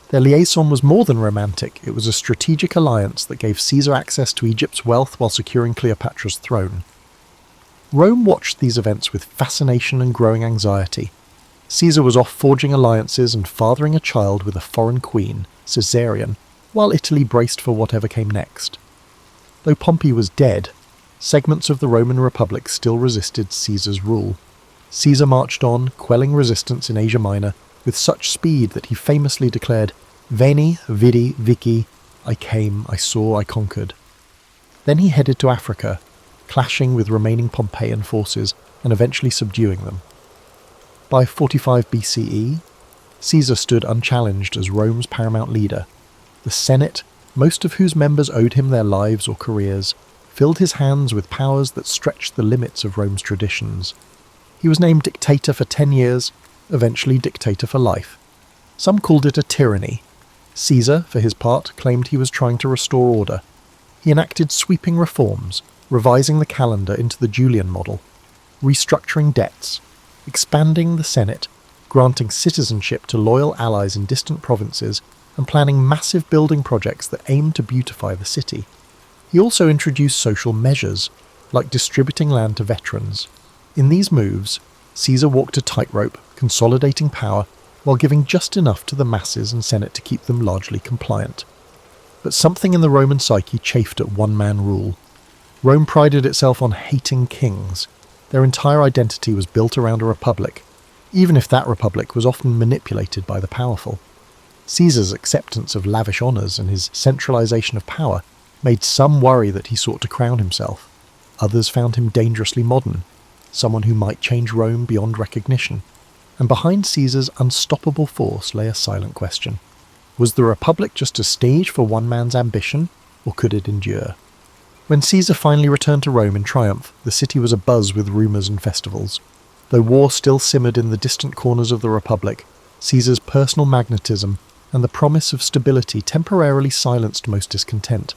A: Their liaison was more than romantic, it was a strategic alliance that gave Caesar access to Egypt's wealth while securing Cleopatra's throne. Rome watched these events with fascination and growing anxiety. Caesar was off forging alliances and fathering a child with a foreign queen, Caesarion, while Italy braced for whatever came next. Though Pompey was dead, segments of the Roman Republic still resisted Caesar's rule. Caesar marched on, quelling resistance in Asia Minor, with such speed that he famously declared, "Veni, vidi, vici, I came, I saw, I conquered." Then he headed to Africa, clashing with remaining Pompeian forces and eventually subduing them. By 45 BCE, Caesar stood unchallenged as Rome's paramount leader. The Senate, most of whose members owed him their lives or careers, filled his hands with powers that stretched the limits of Rome's traditions. He was named dictator for 10 years, eventually dictator for life. Some called it a tyranny. Caesar, for his part, claimed he was trying to restore order. He enacted sweeping reforms, revising the calendar into the Julian model, restructuring debts, expanding the Senate, granting citizenship to loyal allies in distant provinces, and planning massive building projects that aimed to beautify the city. He also introduced social measures, like distributing land to veterans. In these moves, Caesar walked a tightrope, consolidating power, while giving just enough to the masses and Senate to keep them largely compliant. But something in the Roman psyche chafed at one-man rule. Rome prided itself on hating kings. Their entire identity was built around a republic, even if that republic was often manipulated by the powerful. Caesar's acceptance of lavish honours and his centralisation of power made some worry that he sought to crown himself. Others found him dangerously modern, someone who might change Rome beyond recognition. And behind Caesar's unstoppable force lay a silent question. Was the Republic just a stage for one man's ambition, or could it endure? When Caesar finally returned to Rome in triumph, the city was abuzz with rumours and festivals. Though war still simmered in the distant corners of the Republic, Caesar's personal magnetism and the promise of stability temporarily silenced most discontent.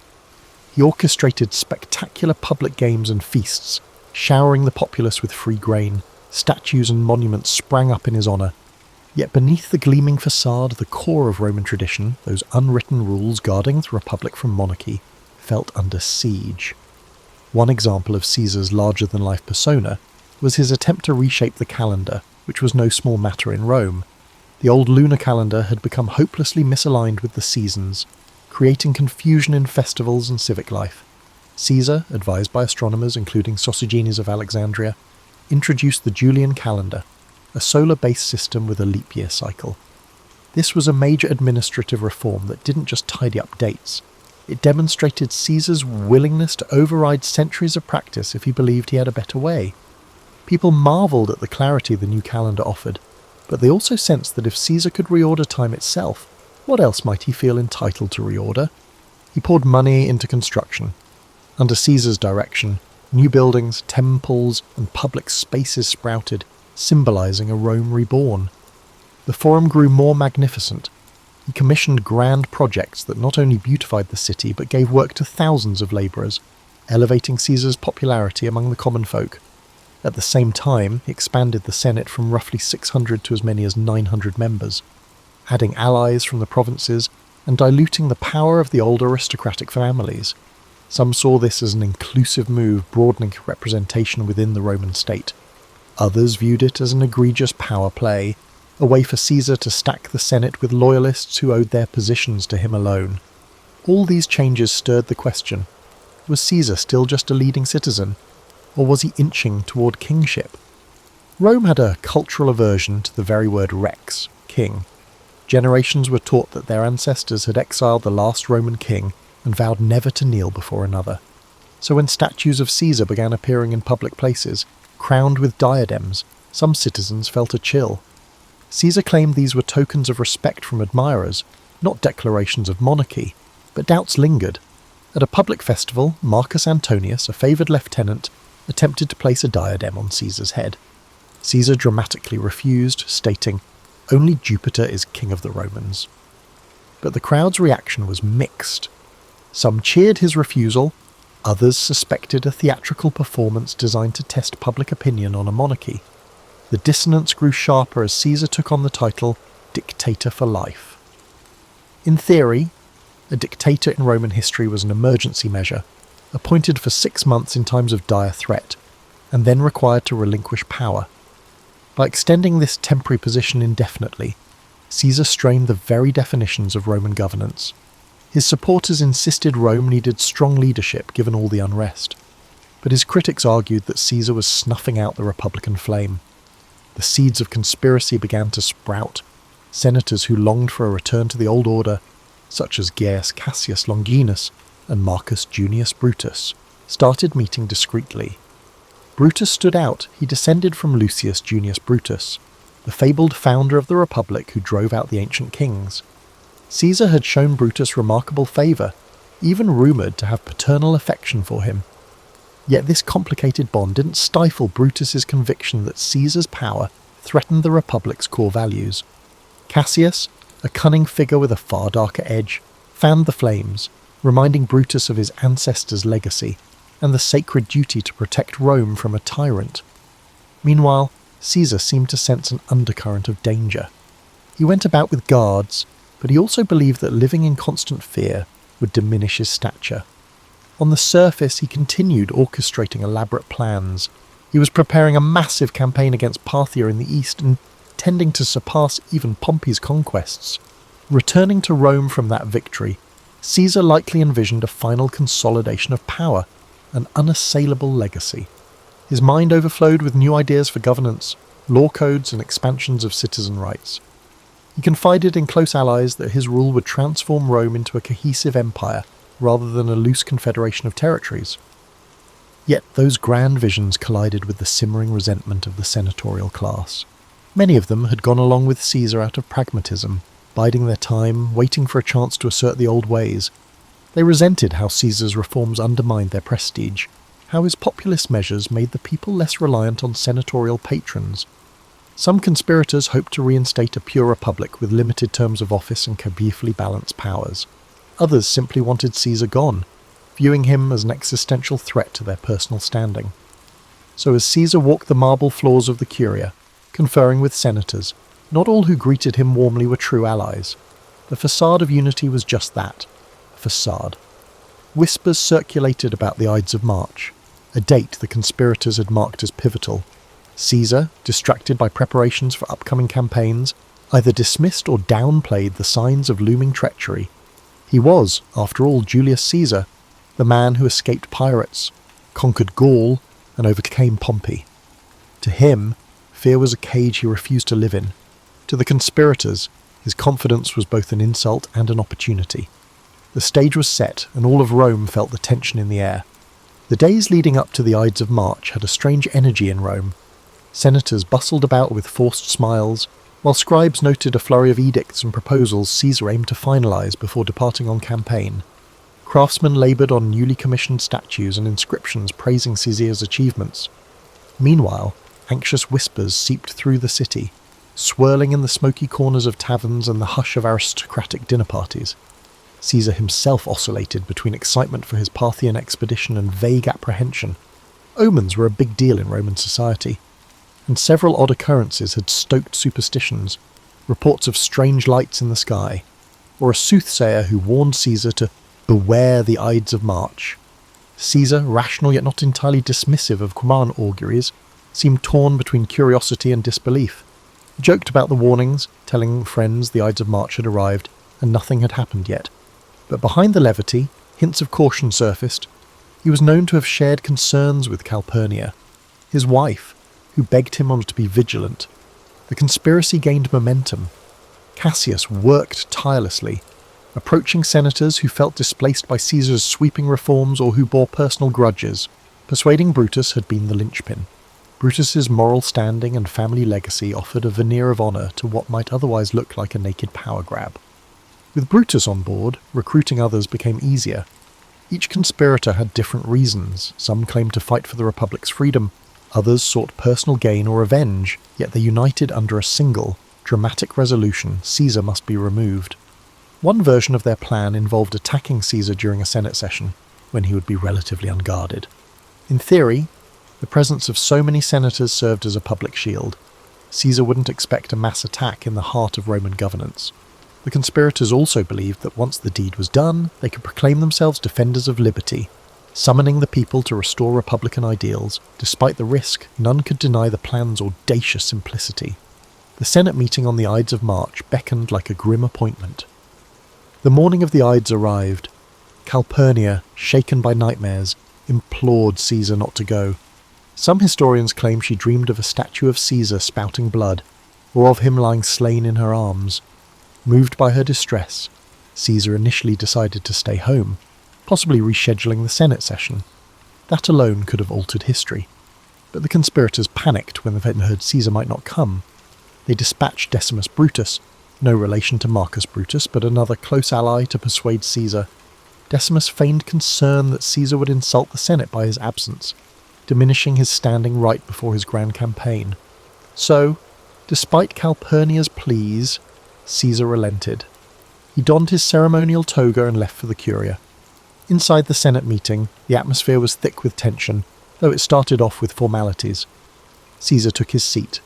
A: He orchestrated spectacular public games and feasts, showering the populace with free grain. Statues and monuments sprang up in his honour. Yet beneath the gleaming facade, the core of Roman tradition, those unwritten rules guarding the Republic from monarchy, felt under siege. One example of Caesar's larger-than-life persona was his attempt to reshape the calendar, which was no small matter in Rome. The old lunar calendar had become hopelessly misaligned with the seasons, creating confusion in festivals and civic life. Caesar, advised by astronomers including Sosigenes of Alexandria, introduced the Julian calendar, a solar-based system with a leap year cycle. This was a major administrative reform that didn't just tidy up dates. It demonstrated Caesar's willingness to override centuries of practice if he believed he had a better way. People marvelled at the clarity the new calendar offered, but they also sensed that if Caesar could reorder time itself, what else might he feel entitled to reorder? He poured money into construction. Under Caesar's direction, New buildings, temples, and public spaces sprouted, symbolising a Rome reborn. The Forum grew more magnificent. He commissioned grand projects that not only beautified the city but gave work to thousands of labourers, elevating Caesar's popularity among the common folk. At the same time, he expanded the Senate from roughly 600 to as many as 900 members, adding allies from the provinces and diluting the power of the old aristocratic families. Some saw this as an inclusive move, broadening representation within the Roman state. Others viewed it as an egregious power play, a way for Caesar to stack the Senate with loyalists who owed their positions to him alone. All these changes stirred the question: was Caesar still just a leading citizen, or was he inching toward kingship? Rome had a cultural aversion to the very word rex, king. Generations were taught that their ancestors had exiled the last Roman king and vowed never to kneel before another. So when statues of Caesar began appearing in public places, crowned with diadems, some citizens felt a chill. Caesar claimed these were tokens of respect from admirers, not declarations of monarchy, but doubts lingered. At a public festival, Marcus Antonius, a favoured lieutenant, attempted to place a diadem on Caesar's head. Caesar dramatically refused, stating, "Only Jupiter is king of the Romans." But the crowd's reaction was mixed. Some cheered his refusal, others suspected a theatrical performance designed to test public opinion on a monarchy. The dissonance grew sharper as Caesar took on the title dictator for life. In theory, a dictator in Roman history was an emergency measure, appointed for 6 months in times of dire threat, and then required to relinquish power. By extending this temporary position indefinitely, Caesar strained the very definitions of Roman governance. His supporters insisted Rome needed strong leadership given all the unrest, but his critics argued that Caesar was snuffing out the Republican flame. The seeds of conspiracy began to sprout. Senators who longed for a return to the old order, such as Gaius Cassius Longinus and Marcus Junius Brutus, started meeting discreetly. Brutus stood out. He descended from Lucius Junius Brutus, the fabled founder of the Republic who drove out the ancient kings. Caesar had shown Brutus remarkable favour, even rumoured to have paternal affection for him. Yet this complicated bond didn't stifle Brutus's conviction that Caesar's power threatened the Republic's core values. Cassius, a cunning figure with a far darker edge, fanned the flames, reminding Brutus of his ancestors' legacy and the sacred duty to protect Rome from a tyrant. Meanwhile, Caesar seemed to sense an undercurrent of danger. He went about with guards, but he also believed that living in constant fear would diminish his stature. On the surface, he continued orchestrating elaborate plans. He was preparing a massive campaign against Parthia in the east and tending to surpass even Pompey's conquests. Returning to Rome from that victory, Caesar likely envisioned a final consolidation of power, an unassailable legacy. His mind overflowed with new ideas for governance, law codes and expansions of citizen rights. He confided in close allies that his rule would transform Rome into a cohesive empire rather than a loose confederation of territories. Yet those grand visions collided with the simmering resentment of the senatorial class. Many of them had gone along with Caesar out of pragmatism, biding their time, waiting for a chance to assert the old ways. They resented how Caesar's reforms undermined their prestige, how his populist measures made the people less reliant on senatorial patrons. Some conspirators hoped to reinstate a pure republic with limited terms of office and carefully balanced powers. Others simply wanted Caesar gone, viewing him as an existential threat to their personal standing. So as Caesar walked the marble floors of the Curia, conferring with senators, not all who greeted him warmly were true allies. The facade of unity was just that, a facade. Whispers circulated about the Ides of March, a date the conspirators had marked as pivotal. Caesar, distracted by preparations for upcoming campaigns, either dismissed or downplayed the signs of looming treachery. He was, after all, Julius Caesar, the man who escaped pirates, conquered Gaul, and overcame Pompey. To him, fear was a cage he refused to live in. To the conspirators, his confidence was both an insult and an opportunity. The stage was set, and all of Rome felt the tension in the air. The days leading up to the Ides of March had a strange energy in Rome. Senators bustled about with forced smiles, while scribes noted a flurry of edicts and proposals Caesar aimed to finalise before departing on campaign. Craftsmen laboured on newly commissioned statues and inscriptions praising Caesar's achievements. Meanwhile, anxious whispers seeped through the city, swirling in the smoky corners of taverns and the hush of aristocratic dinner parties. Caesar himself oscillated between excitement for his Parthian expedition and vague apprehension. Omens were a big deal in Roman society, and several odd occurrences had stoked superstitions, reports of strange lights in the sky, or a soothsayer who warned Caesar to beware the Ides of March. Caesar, rational yet not entirely dismissive of command auguries, seemed torn between curiosity and disbelief. He joked about the warnings, telling friends the Ides of March had arrived and nothing had happened yet. But behind the levity, hints of caution surfaced. He was known to have shared concerns with Calpurnia, his wife, who begged him on to be vigilant. The conspiracy gained momentum. Cassius worked tirelessly, approaching senators who felt displaced by Caesar's sweeping reforms or who bore personal grudges. Persuading Brutus had been the linchpin. Brutus's moral standing and family legacy offered a veneer of honour to what might otherwise look like a naked power grab. With Brutus on board, recruiting others became easier. Each conspirator had different reasons. Some claimed to fight for the Republic's freedom, others sought personal gain or revenge, yet they united under a single, dramatic resolution: Caesar must be removed. One version of their plan involved attacking Caesar during a Senate session, when he would be relatively unguarded. In theory, the presence of so many senators served as a public shield. Caesar wouldn't expect a mass attack in the heart of Roman governance. The conspirators also believed that once the deed was done, they could proclaim themselves defenders of liberty, summoning the people to restore republican ideals. Despite the risk, none could deny the plan's audacious simplicity. The Senate meeting on the Ides of March beckoned like a grim appointment. The morning of the Ides arrived. Calpurnia, shaken by nightmares, implored Caesar not to go. Some historians claim she dreamed of a statue of Caesar spouting blood, or of him lying slain in her arms. Moved by her distress, Caesar initially decided to stay home, possibly rescheduling the Senate session. That alone could have altered history. But the conspirators panicked when they heard Caesar might not come. They dispatched Decimus Brutus, no relation to Marcus Brutus, but another close ally, to persuade Caesar. Decimus feigned concern that Caesar would insult the Senate by his absence, diminishing his standing right before his grand campaign. So, despite Calpurnia's pleas, Caesar relented. He donned his ceremonial toga and left for the Curia. Inside the Senate meeting, the atmosphere was thick with tension, though it started off with formalities. Caesar took his seat.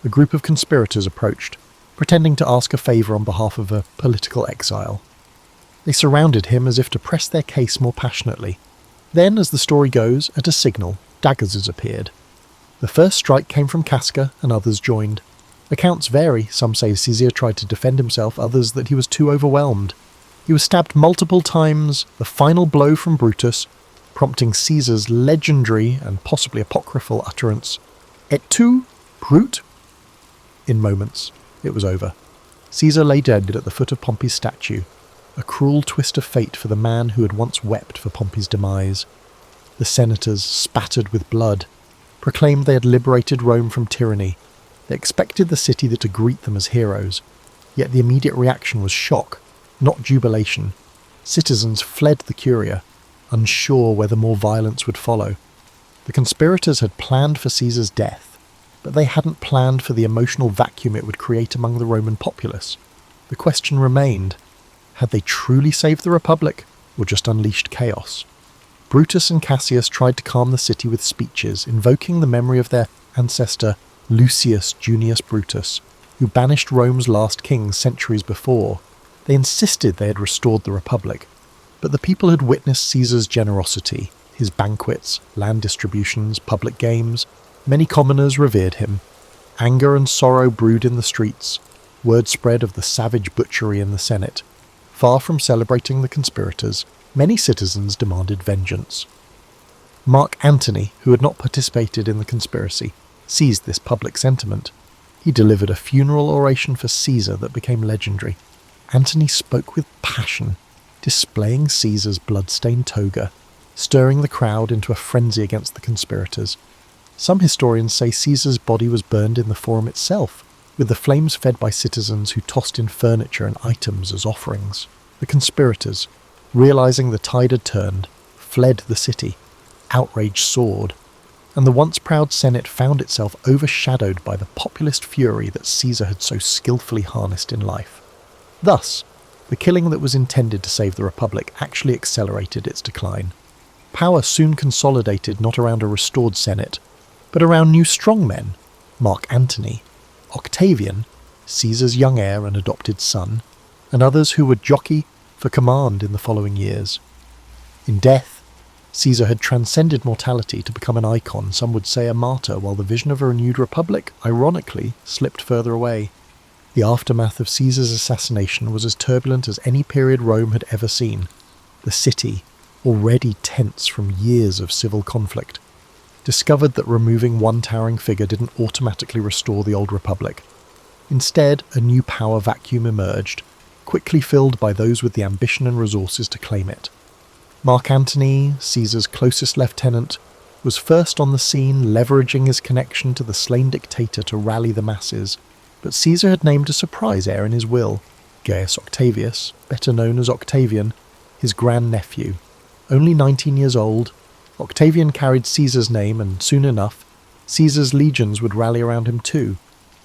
A: A group of conspirators approached, pretending to ask a favour on behalf of a political exile. They surrounded him as if to press their case more passionately. Then, as the story goes, at a signal, daggers appeared. The first strike came from Casca, and others joined. Accounts vary. Some say Caesar tried to defend himself, others that he was too overwhelmed. He was stabbed multiple times, the final blow from Brutus, prompting Caesar's legendary and possibly apocryphal utterance, "Et tu, Brute?" In moments, it was over. Caesar lay dead at the foot of Pompey's statue, a cruel twist of fate for the man who had once wept for Pompey's demise. The senators, spattered with blood, proclaimed they had liberated Rome from tyranny. They expected the city to greet them as heroes, yet the immediate reaction was shock, not jubilation. Citizens fled the Curia, unsure whether more violence would follow. The conspirators had planned for Caesar's death, but they hadn't planned for the emotional vacuum it would create among the Roman populace. The question remained, had they truly saved the Republic, or just unleashed chaos? Brutus and Cassius tried to calm the city with speeches, invoking the memory of their ancestor Lucius Junius Brutus, who banished Rome's last king centuries before. They insisted they had restored the Republic, but the people had witnessed Caesar's generosity, his banquets, land distributions, public games. Many commoners revered him. Anger and sorrow brewed in the streets. Word spread of the savage butchery in the Senate. Far from celebrating the conspirators, many citizens demanded vengeance. Mark Antony, who had not participated in the conspiracy, seized this public sentiment. He delivered a funeral oration for Caesar that became legendary. Antony spoke with passion, displaying Caesar's blood-stained toga, stirring the crowd into a frenzy against the conspirators. Some historians say Caesar's body was burned in the forum itself, with the flames fed by citizens who tossed in furniture and items as offerings. The conspirators, realizing the tide had turned, fled the city. Outrage soared, and the once proud Senate found itself overshadowed by the populist fury that Caesar had so skillfully harnessed in life. Thus, the killing that was intended to save the Republic actually accelerated its decline. Power soon consolidated not around a restored Senate, but around new strongmen: Mark Antony, Octavian, Caesar's young heir and adopted son, and others who would jockey for command in the following years. In death, Caesar had transcended mortality to become an icon, some would say a martyr, while the vision of a renewed republic, ironically, slipped further away. The aftermath of Caesar's assassination was as turbulent as any period Rome had ever seen. The city, already tense from years of civil conflict, discovered that removing one towering figure didn't automatically restore the old republic. Instead, a new power vacuum emerged, quickly filled by those with the ambition and resources to claim it. Mark Antony, Caesar's closest lieutenant, was first on the scene, leveraging his connection to the slain dictator to rally the masses, but Caesar had named a surprise heir in his will, Gaius Octavius, better known as Octavian, his grandnephew. Only 19 years old, Octavian carried Caesar's name, and soon enough, Caesar's legions would rally around him too.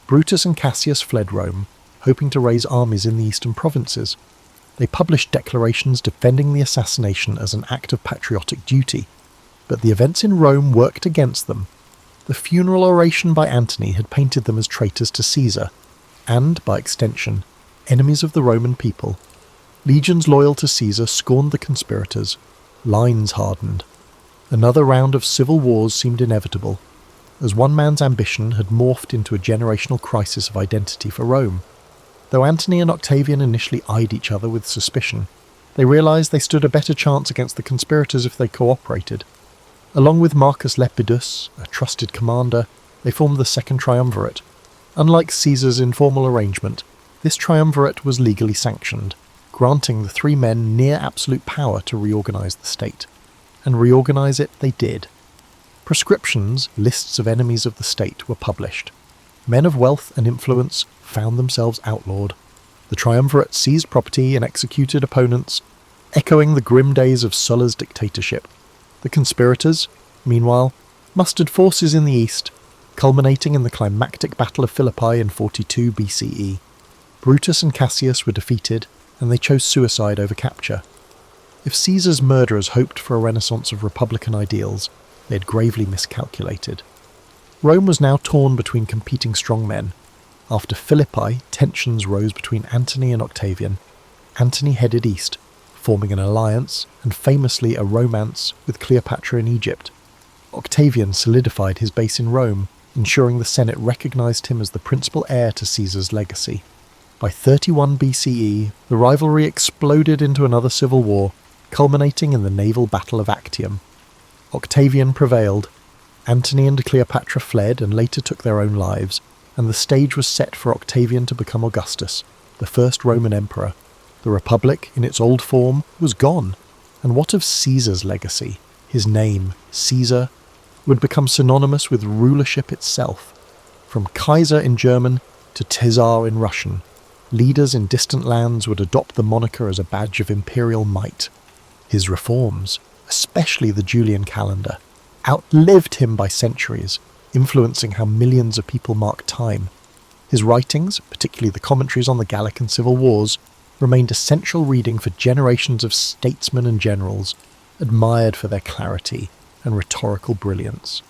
A: Brutus and Cassius fled Rome, hoping to raise armies in the eastern provinces. They published declarations defending the assassination as an act of patriotic duty, but the events in Rome worked against them. The funeral oration by Antony had painted them as traitors to Caesar, and, by extension, enemies of the Roman people. Legions loyal to Caesar scorned the conspirators. Lines hardened. Another round of civil wars seemed inevitable, as one man's ambition had morphed into a generational crisis of identity for Rome. Though Antony and Octavian initially eyed each other with suspicion, they realized they stood a better chance against the conspirators if they cooperated. Along with Marcus Lepidus, a trusted commander, they formed the Second Triumvirate. Unlike Caesar's informal arrangement, this triumvirate was legally sanctioned, granting the three men near absolute power to reorganize the state. And reorganize it they did. Prescriptions, lists of enemies of the state, were published. Men of wealth and influence found themselves outlawed. The triumvirate seized property and executed opponents, echoing the grim days of Sulla's dictatorship. The conspirators, meanwhile, mustered forces in the east, culminating in the climactic Battle of Philippi in 42 BCE. Brutus and Cassius were defeated, and they chose suicide over capture. If Caesar's murderers hoped for a renaissance of republican ideals, they had gravely miscalculated. Rome was now torn between competing strongmen. After Philippi, tensions rose between Antony and Octavian. Antony headed east, forming an alliance, and famously a romance, with Cleopatra in Egypt. Octavian solidified his base in Rome, ensuring the Senate recognized him as the principal heir to Caesar's legacy. By 31 BCE, the rivalry exploded into another civil war, culminating in the naval battle of Actium. Octavian prevailed. Antony and Cleopatra fled and later took their own lives, and the stage was set for Octavian to become Augustus, the first Roman emperor. The Republic, in its old form, was gone. And what of Caesar's legacy? His name, Caesar, would become synonymous with rulership itself. From Kaiser in German to Caesar in Russian, leaders in distant lands would adopt the moniker as a badge of imperial might. His reforms, especially the Julian calendar, outlived him by centuries, influencing how millions of people mark time. His writings, particularly the commentaries on the Gallic and Civil Wars, remained essential reading for generations of statesmen and generals, admired for their clarity and rhetorical brilliance.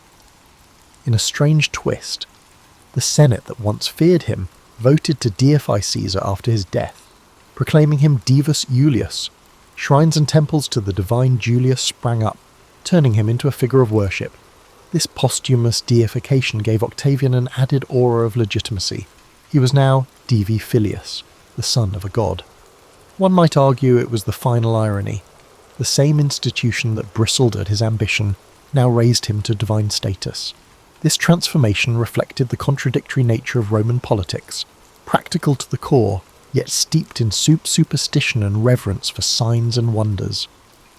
A: In a strange twist, the Senate that once feared him voted to deify Caesar after his death, proclaiming him Divus Iulius. Shrines and temples to the divine Julius sprang up, turning him into a figure of worship. This posthumous deification gave Octavian an added aura of legitimacy. He was now Divi Filius, the son of a god. One might argue it was the final irony. The same institution that bristled at his ambition now raised him to divine status. This transformation reflected the contradictory nature of Roman politics, practical to the core, yet steeped in superstition and reverence for signs and wonders.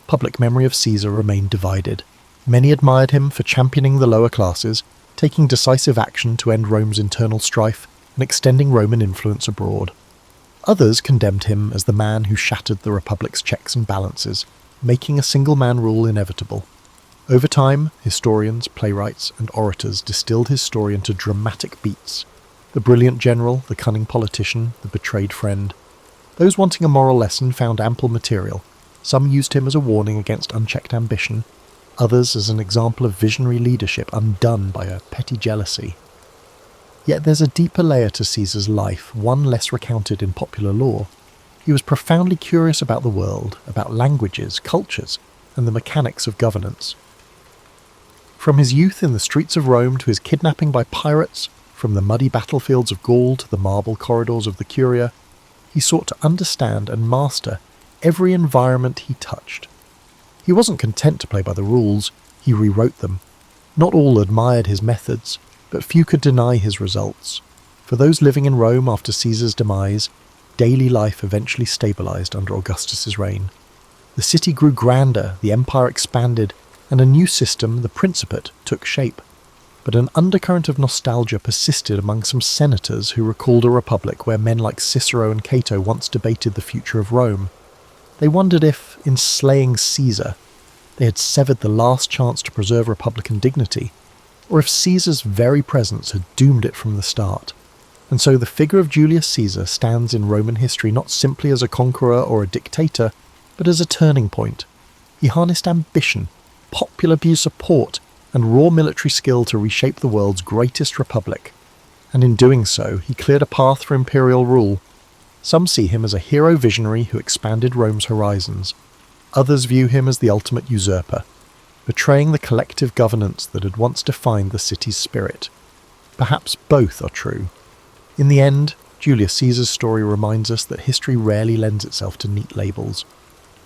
A: Public memory of Caesar remained divided. Many admired him for championing the lower classes, taking decisive action to end Rome's internal strife, and extending Roman influence abroad. Others condemned him as the man who shattered the Republic's checks and balances, making a single-man rule inevitable. Over time, historians, playwrights, and orators distilled his story into dramatic beats. The brilliant general, the cunning politician, the betrayed friend. Those wanting a moral lesson found ample material. Some used him as a warning against unchecked ambition, others as an example of visionary leadership undone by a petty jealousy. Yet there's a deeper layer to Caesar's life, one less recounted in popular lore. He was profoundly curious about the world, about languages, cultures, and the mechanics of governance. From his youth in the streets of Rome to his kidnapping by pirates, from the muddy battlefields of Gaul to the marble corridors of the Curia, he sought to understand and master every environment he touched. He wasn't content to play by the rules, he rewrote them. Not all admired his methods, but few could deny his results. For those living in Rome after Caesar's demise, daily life eventually stabilized under Augustus's reign. The city grew grander, the empire expanded, and a new system, the Principate, took shape. But an undercurrent of nostalgia persisted among some senators who recalled a republic where men like Cicero and Cato once debated the future of Rome. They wondered if, in slaying Caesar, they had severed the last chance to preserve republican dignity, or if Caesar's very presence had doomed it from the start. And so the figure of Julius Caesar stands in Roman history not simply as a conqueror or a dictator, but as a turning point. He harnessed ambition, popular support, and raw military skill to reshape the world's greatest republic. And in doing so, he cleared a path for imperial rule. Some see him as a hero visionary who expanded Rome's horizons. Others view him as the ultimate usurper, betraying the collective governance that had once defined the city's spirit. Perhaps both are true. In the end, Julius Caesar's story reminds us that history rarely lends itself to neat labels.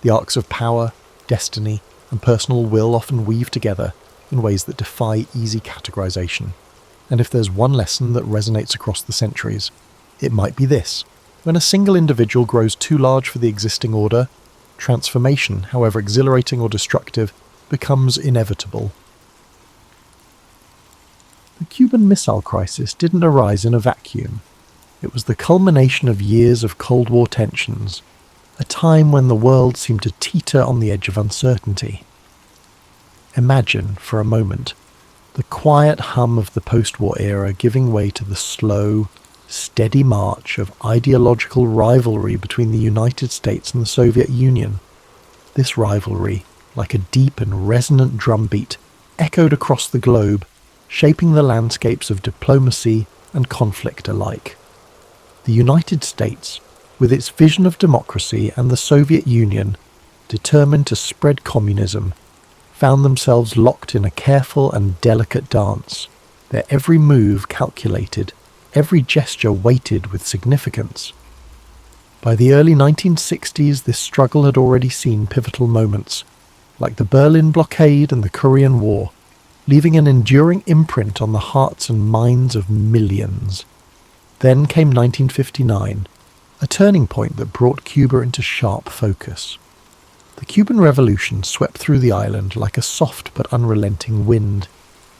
A: The arcs of power, destiny, and personal will often weave together in ways that defy easy categorization. And if there's one lesson that resonates across the centuries, it might be this. When a single individual grows too large for the existing order, transformation, however exhilarating or destructive, becomes inevitable. The Cuban Missile Crisis didn't arise in a vacuum. It was the culmination of years of Cold War tensions, a time when the world seemed to teeter on the edge of uncertainty. Imagine, for a moment, the quiet hum of the post-war era giving way to the slow, steady march of ideological rivalry between the United States and the Soviet Union. This rivalry, like a deep and resonant drumbeat, echoed across the globe, shaping the landscapes of diplomacy and conflict alike. The United States, with its vision of democracy, and the Soviet Union, determined to spread communism, found themselves locked in a careful and delicate dance, their every move calculated, every gesture weighted with significance. By the early 1960s, this struggle had already seen pivotal moments, like the Berlin blockade and the Korean War, leaving an enduring imprint on the hearts and minds of millions. Then came 1959, a turning point that brought Cuba into sharp focus. The Cuban Revolution swept through the island like a soft but unrelenting wind,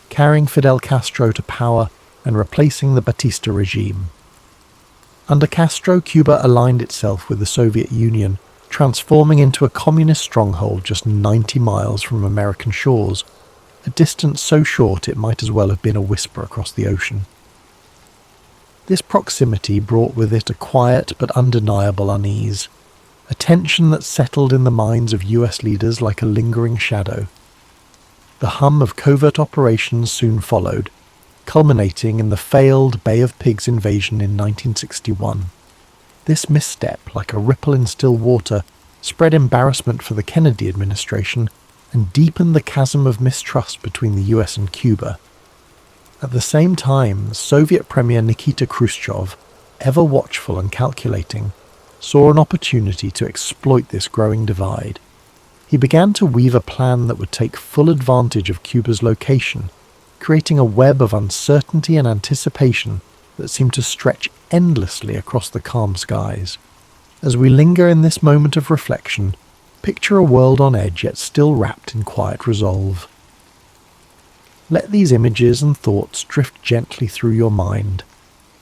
A: carrying Fidel Castro to power and replacing the Batista regime. Under Castro, Cuba aligned itself with the Soviet Union, transforming into a communist stronghold just 90 miles from American shores, a distance so short it might as well have been a whisper across the ocean. This proximity brought with it a quiet but undeniable unease, a tension that settled in the minds of US leaders like a lingering shadow. The hum of covert operations soon followed, culminating in the failed Bay of Pigs invasion in 1961. This misstep, like a ripple in still water, spread embarrassment for the Kennedy administration and deepened the chasm of mistrust between the US and Cuba. At the same time, Soviet Premier Nikita Khrushchev, ever watchful and calculating, saw an opportunity to exploit this growing divide. He began to weave a plan that would take full advantage of Cuba's location, creating a web of uncertainty and anticipation that seemed to stretch endlessly across the calm skies. As we linger in this moment of reflection, picture a world on edge yet still wrapped in quiet resolve. Let these images and thoughts drift gently through your mind,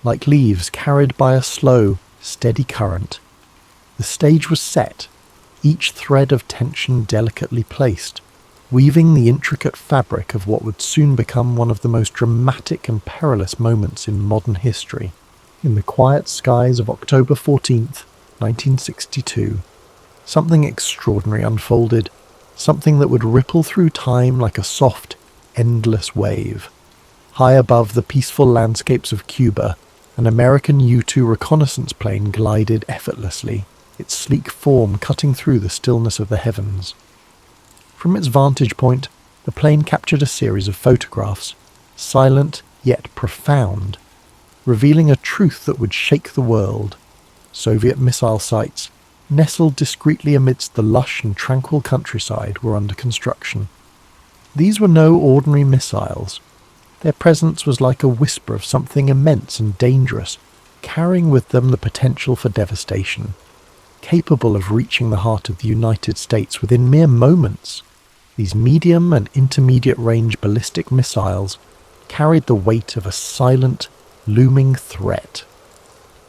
A: like leaves carried by a slow, steady current. The stage was set, each thread of tension delicately placed, weaving the intricate fabric of what would soon become one of the most dramatic and perilous moments in modern history. In the quiet skies of October 14th, 1962, something extraordinary unfolded, something that would ripple through time like a soft, endless wave. High above the peaceful landscapes of Cuba, an American U-2 reconnaissance plane glided effortlessly, its sleek form cutting through the stillness of the heavens. From its vantage point, the plane captured a series of photographs, silent yet profound, revealing a truth that would shake the world. Soviet missile sites, nestled discreetly amidst the lush and tranquil countryside, were under construction. These were no ordinary missiles. Their presence was like a whisper of something immense and dangerous, carrying with them the potential for devastation. Capable of reaching the heart of the United States within mere moments, these medium and intermediate range ballistic missiles carried the weight of a silent, looming threat.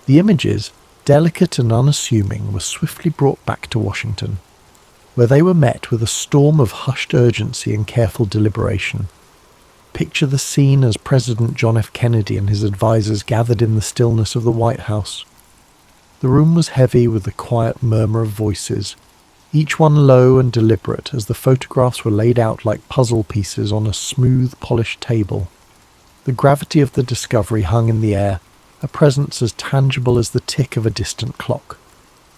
A: The images, delicate and unassuming, were swiftly brought back to Washington, where they were met with a storm of hushed urgency and careful deliberation. Picture the scene as President John F. Kennedy and his advisors gathered in the stillness of the White House. The room was heavy with the quiet murmur of voices, each one low and deliberate as the photographs were laid out like puzzle pieces on a smooth, polished table. The gravity of the discovery hung in the air, a presence as tangible as the tick of a distant clock.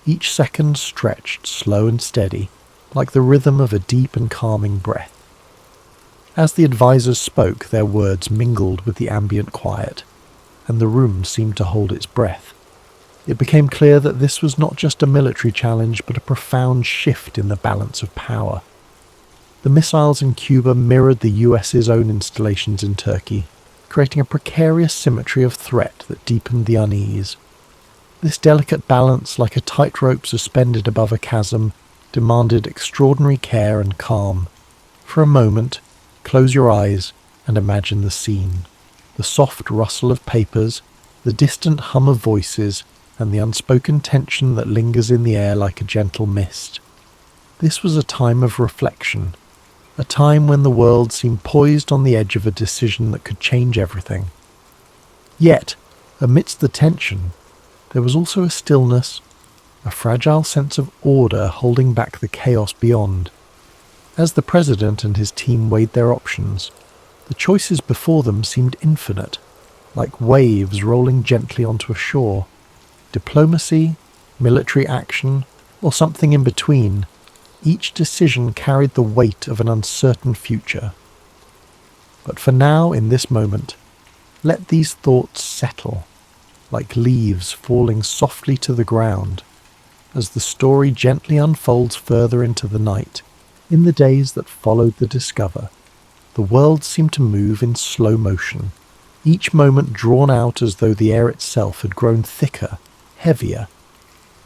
A: Each second stretched slow and steady, like the rhythm of a deep and calming breath. As the advisors spoke, their words mingled with the ambient quiet, and the room seemed to hold its breath. It became clear that this was not just a military challenge, but a profound shift in the balance of power. The missiles in Cuba mirrored the US's own installations in Turkey, creating a precarious symmetry of threat that deepened the unease. This delicate balance, like a tightrope suspended above a chasm, demanded extraordinary care and calm. For a moment, close your eyes and imagine the scene. The soft rustle of papers, the distant hum of voices, and the unspoken tension that lingers in the air like a gentle mist. This was a time of reflection, a time when the world seemed poised on the edge of a decision that could change everything. Yet, amidst the tension, there was also a stillness, a fragile sense of order holding back the chaos beyond. As the president and his team weighed their options, the choices before them seemed infinite, like waves rolling gently onto a shore. Diplomacy, military action, or something in between, each decision carried the weight of an uncertain future. But for now, in this moment, let these thoughts settle, like leaves falling softly to the ground, as the story gently unfolds further into the night. In the days that followed the discovery, the world seemed to move in slow motion, each moment drawn out as though the air itself had grown thicker, heavier.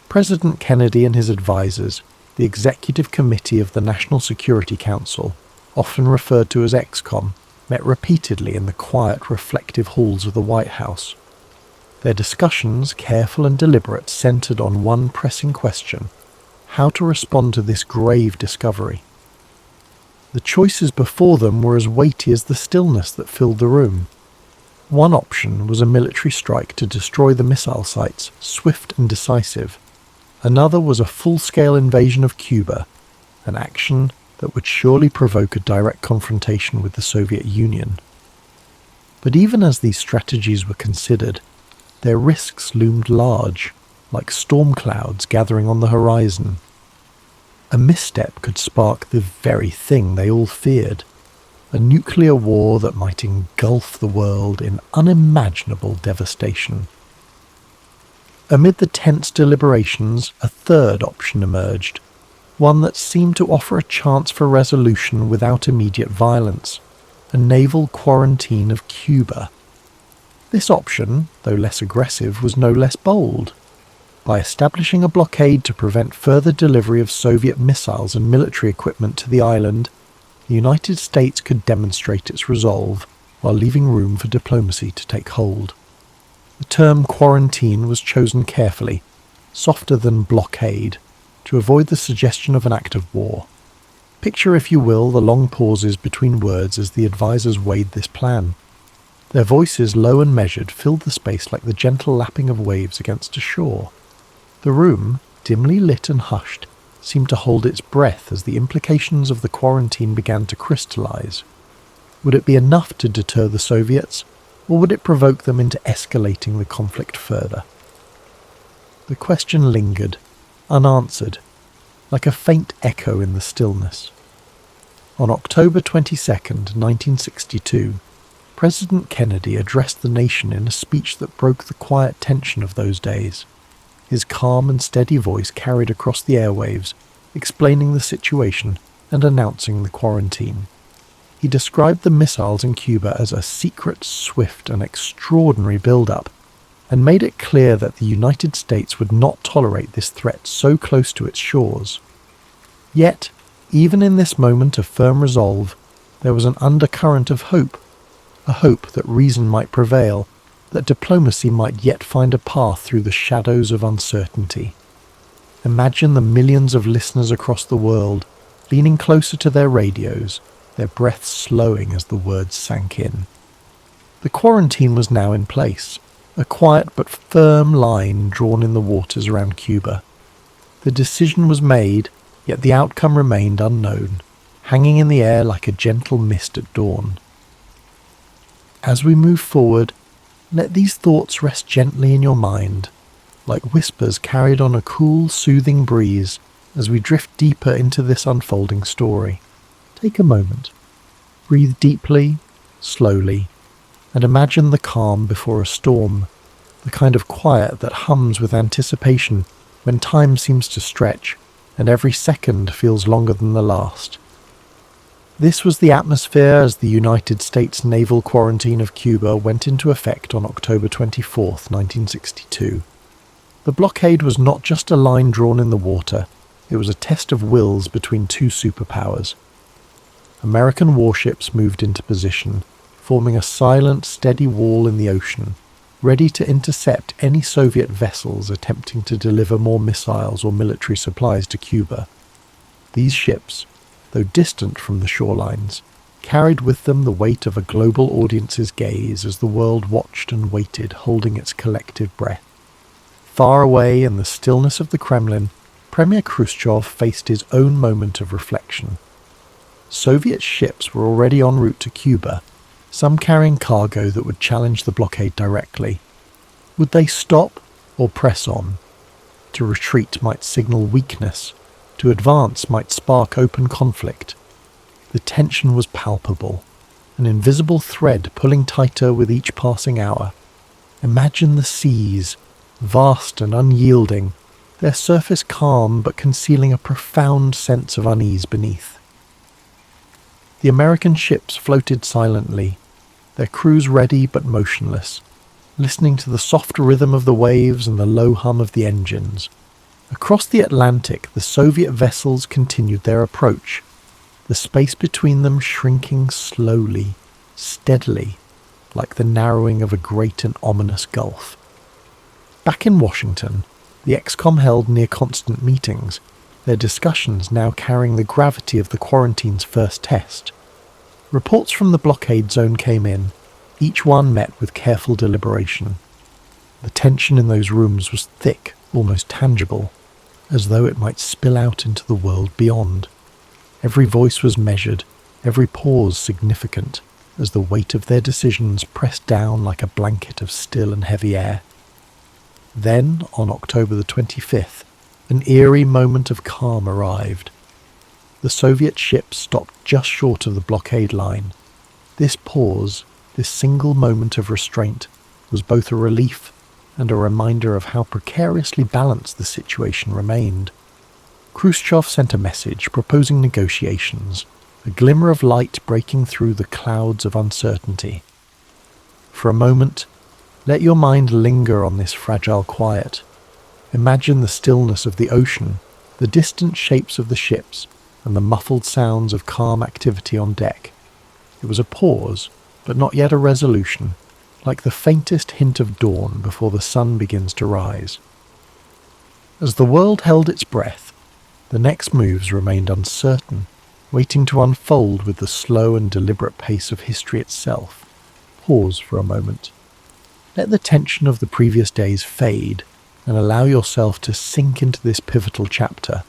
A: President Kennedy and his advisors, the Executive Committee of the National Security Council, often referred to as ExComm, met repeatedly in the quiet, reflective halls of the White House. Their discussions, careful and deliberate, centered on one pressing question: how to respond to this grave discovery. The choices before them were as weighty as the stillness that filled the room. One option was a military strike to destroy the missile sites, swift and decisive. Another was a full-scale invasion of Cuba, an action that would surely provoke a direct confrontation with the Soviet Union. But even as these strategies were considered, their risks loomed large, like storm clouds gathering on the horizon. A misstep could spark the very thing they all feared: a nuclear war that might engulf the world in unimaginable devastation. Amid the tense deliberations, a third option emerged, one that seemed to offer a chance for resolution without immediate violence: a naval quarantine of Cuba. This option, though less aggressive, was no less bold. By establishing a blockade to prevent further delivery of Soviet missiles and military equipment to the island, the United States could demonstrate its resolve while leaving room for diplomacy to take hold. The term quarantine was chosen carefully, softer than blockade, to avoid the suggestion of an act of war. Picture, if you will, the long pauses between words as the advisors weighed this plan. Their voices, low and measured, filled the space like the gentle lapping of waves against a shore. The room, dimly lit and hushed, seemed to hold its breath as the implications of the quarantine began to crystallize. Would it be enough to deter the Soviets, or would it provoke them into escalating the conflict further? The question lingered, unanswered, like a faint echo in the stillness. On October 22nd, 1962, President Kennedy addressed the nation in a speech that broke the quiet tension of those days. His calm and steady voice carried across the airwaves, explaining the situation and announcing the quarantine. He described the missiles in Cuba as a secret, swift, and extraordinary build-up, and made it clear that the United States would not tolerate this threat so close to its shores. Yet, even in this moment of firm resolve, there was an undercurrent of hope, a hope that reason might prevail, that diplomacy might yet find a path through the shadows of uncertainty. Imagine the millions of listeners across the world, leaning closer to their radios, their breaths slowing as the words sank in. The quarantine was now in place, a quiet but firm line drawn in the waters around Cuba. The decision was made, yet the outcome remained unknown, hanging in the air like a gentle mist at dawn. As we move forward, let these thoughts rest gently in your mind, like whispers carried on a cool, soothing breeze as we drift deeper into this unfolding story. Take a moment, breathe deeply, slowly, and imagine the calm before a storm, the kind of quiet that hums with anticipation when time seems to stretch and every second feels longer than the last. This was the atmosphere as the United States naval quarantine of Cuba went into effect on October 24, 1962. The blockade was not just a line drawn in the water, it was a test of wills between two superpowers. American warships moved into position, forming a silent, steady wall in the ocean, ready to intercept any Soviet vessels attempting to deliver more missiles or military supplies to Cuba. These ships, though distant from the shorelines, carried with them the weight of a global audience's gaze as the world watched and waited, holding its collective breath. Far away in the stillness of the Kremlin, Premier Khrushchev faced his own moment of reflection. Soviet ships were already en route to Cuba, some carrying cargo that would challenge the blockade directly. Would they stop or press on? To retreat might signal weakness, to advance might spark open conflict. The tension was palpable, an invisible thread pulling tighter with each passing hour. Imagine the seas, vast and unyielding, their surface calm but concealing a profound sense of unease beneath. The American ships floated silently, their crews ready but motionless, listening to the soft rhythm of the waves and the low hum of the engines. Across the Atlantic, the Soviet vessels continued their approach, the space between them shrinking slowly, steadily, like the narrowing of a great and ominous gulf. Back in Washington, the ExComm held near-constant meetings, their discussions now carrying the gravity of the quarantine's first test. Reports from the blockade zone came in, each one met with careful deliberation. The tension in those rooms was thick, almost tangible, as though it might spill out into the world beyond. Every voice was measured, every pause significant, as the weight of their decisions pressed down like a blanket of still and heavy air. Then, on October the 25th, an eerie moment of calm arrived. The Soviet ships stopped just short of the blockade line. This pause, this single moment of restraint, was both a relief and a reminder of how precariously balanced the situation remained. Khrushchev sent a message proposing negotiations, a glimmer of light breaking through the clouds of uncertainty. For a moment, let your mind linger on this fragile quiet. Imagine the stillness of the ocean, the distant shapes of the ships, and the muffled sounds of calm activity on deck. It was a pause, but not yet a resolution, like the faintest hint of dawn before the sun begins to rise. As the world held its breath, the next moves remained uncertain, waiting to unfold with the slow and deliberate pace of history itself. Pause for a moment. Let the tension of the previous days fade and allow yourself to sink into this pivotal chapter,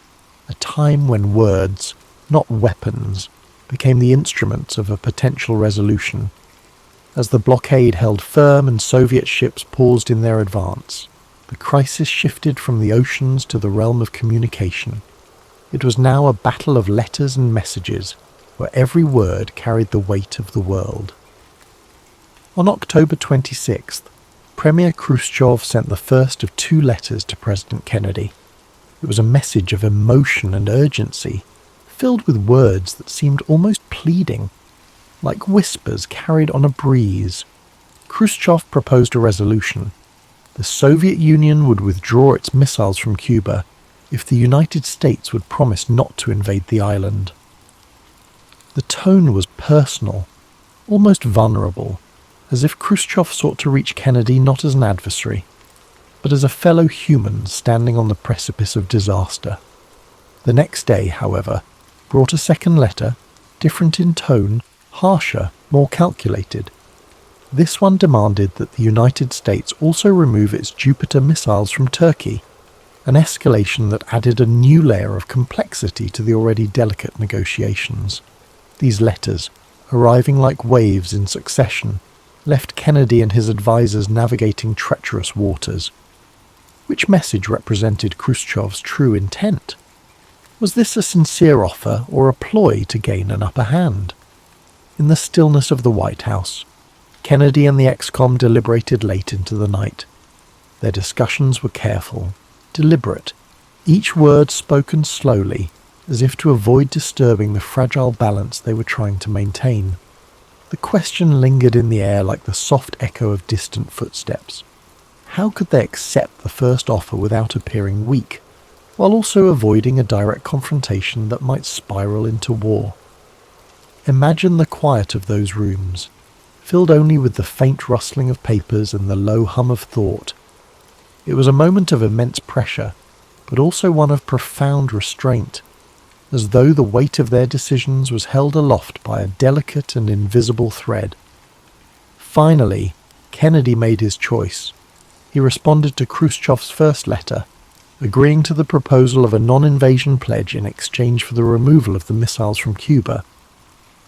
A: a time when words, not weapons, became the instruments of a potential resolution. As the blockade held firm and Soviet ships paused in their advance, the crisis shifted from the oceans to the realm of communication. It was now a battle of letters and messages, where every word carried the weight of the world. On October 26th, Premier Khrushchev sent the first of 2 letters to President Kennedy. It was a message of emotion and urgency, filled with words that seemed almost pleading, like whispers carried on a breeze. Khrushchev proposed a resolution. The Soviet Union would withdraw its missiles from Cuba if the United States would promise not to invade the island. The tone was personal, almost vulnerable, as if Khrushchev sought to reach Kennedy not as an adversary, but as a fellow human standing on the precipice of disaster. The next day, however, brought a second letter, different in tone, harsher, more calculated. This one demanded that the United States also remove its Jupiter missiles from Turkey, an escalation that added a new layer of complexity to the already delicate negotiations. These letters, arriving like waves in succession, left Kennedy and his advisers navigating treacherous waters. Which message represented Khrushchev's true intent? Was this a sincere offer or a ploy to gain an upper hand? In the stillness of the White House, Kennedy and the ex-com deliberated late into the night. Their discussions were careful, deliberate, each word spoken slowly, as if to avoid disturbing the fragile balance they were trying to maintain. The question lingered in the air like the soft echo of distant footsteps. How could they accept the first offer without appearing weak, while also avoiding a direct confrontation that might spiral into war? Imagine the quiet of those rooms, filled only with the faint rustling of papers and the low hum of thought. It was a moment of immense pressure, but also one of profound restraint, as though the weight of their decisions was held aloft by a delicate and invisible thread. Finally, Kennedy made his choice. He responded to Khrushchev's first letter, agreeing to the proposal of a non-invasion pledge in exchange for the removal of the missiles from Cuba.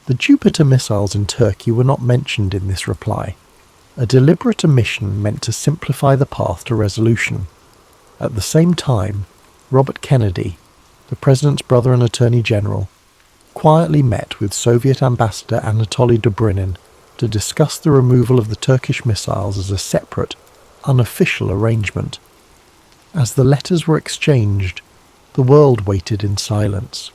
A: The Jupiter missiles in Turkey were not mentioned in this reply, a deliberate omission meant to simplify the path to resolution. At the same time, Robert Kennedy, the President's brother and Attorney General, quietly met with Soviet Ambassador Anatoly Dobrynin to discuss the removal of the Turkish missiles as a separate, unofficial arrangement. As the letters were exchanged, the world waited in silence.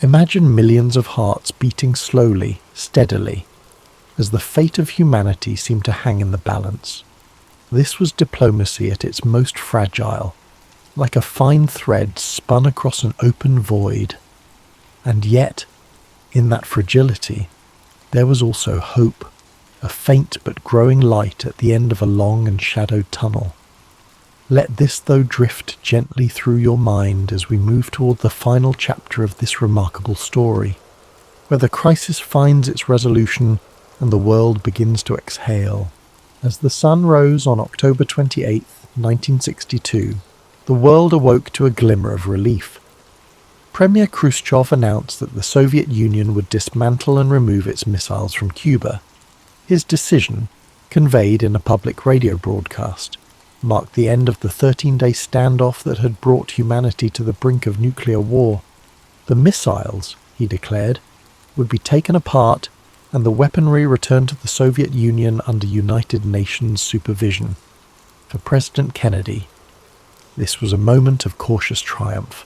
A: Imagine millions of hearts beating slowly, steadily, as the fate of humanity seemed to hang in the balance. This was diplomacy at its most fragile, like a fine thread spun across an open void. And yet, in that fragility, there was also hope, a faint but growing light at the end of a long and shadowed tunnel. Let this, though, drift gently through your mind as we move toward the final chapter of this remarkable story, where the crisis finds its resolution and the world begins to exhale. As the sun rose on October 28, 1962, the world awoke to a glimmer of relief. Premier Khrushchev announced that the Soviet Union would dismantle and remove its missiles from Cuba. His decision, conveyed in a public radio broadcast, marked the end of the 13-day standoff that had brought humanity to the brink of nuclear war. The missiles, he declared, would be taken apart and the weaponry returned to the Soviet Union under United Nations supervision. For President Kennedy, this was a moment of cautious triumph.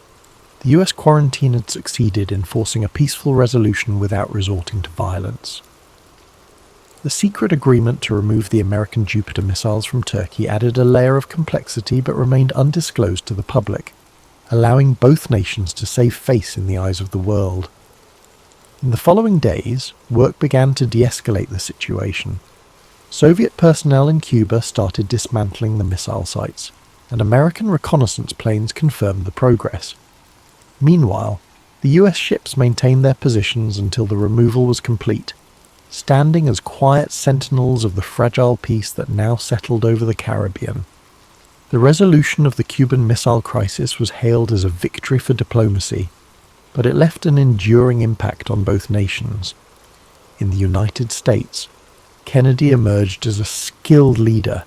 A: The US quarantine had succeeded in forcing a peaceful resolution without resorting to violence. The secret agreement to remove the American Jupiter missiles from Turkey added a layer of complexity but remained undisclosed to the public, allowing both nations to save face in the eyes of the world. In the following days, work began to de-escalate the situation. Soviet personnel in Cuba started dismantling the missile sites, and American reconnaissance planes confirmed the progress. Meanwhile, the US ships maintained their positions until the removal was complete, standing as quiet sentinels of the fragile peace that now settled over the Caribbean. The resolution of the Cuban Missile Crisis was hailed as a victory for diplomacy, but it left an enduring impact on both nations. In the United States, Kennedy emerged as a skilled leader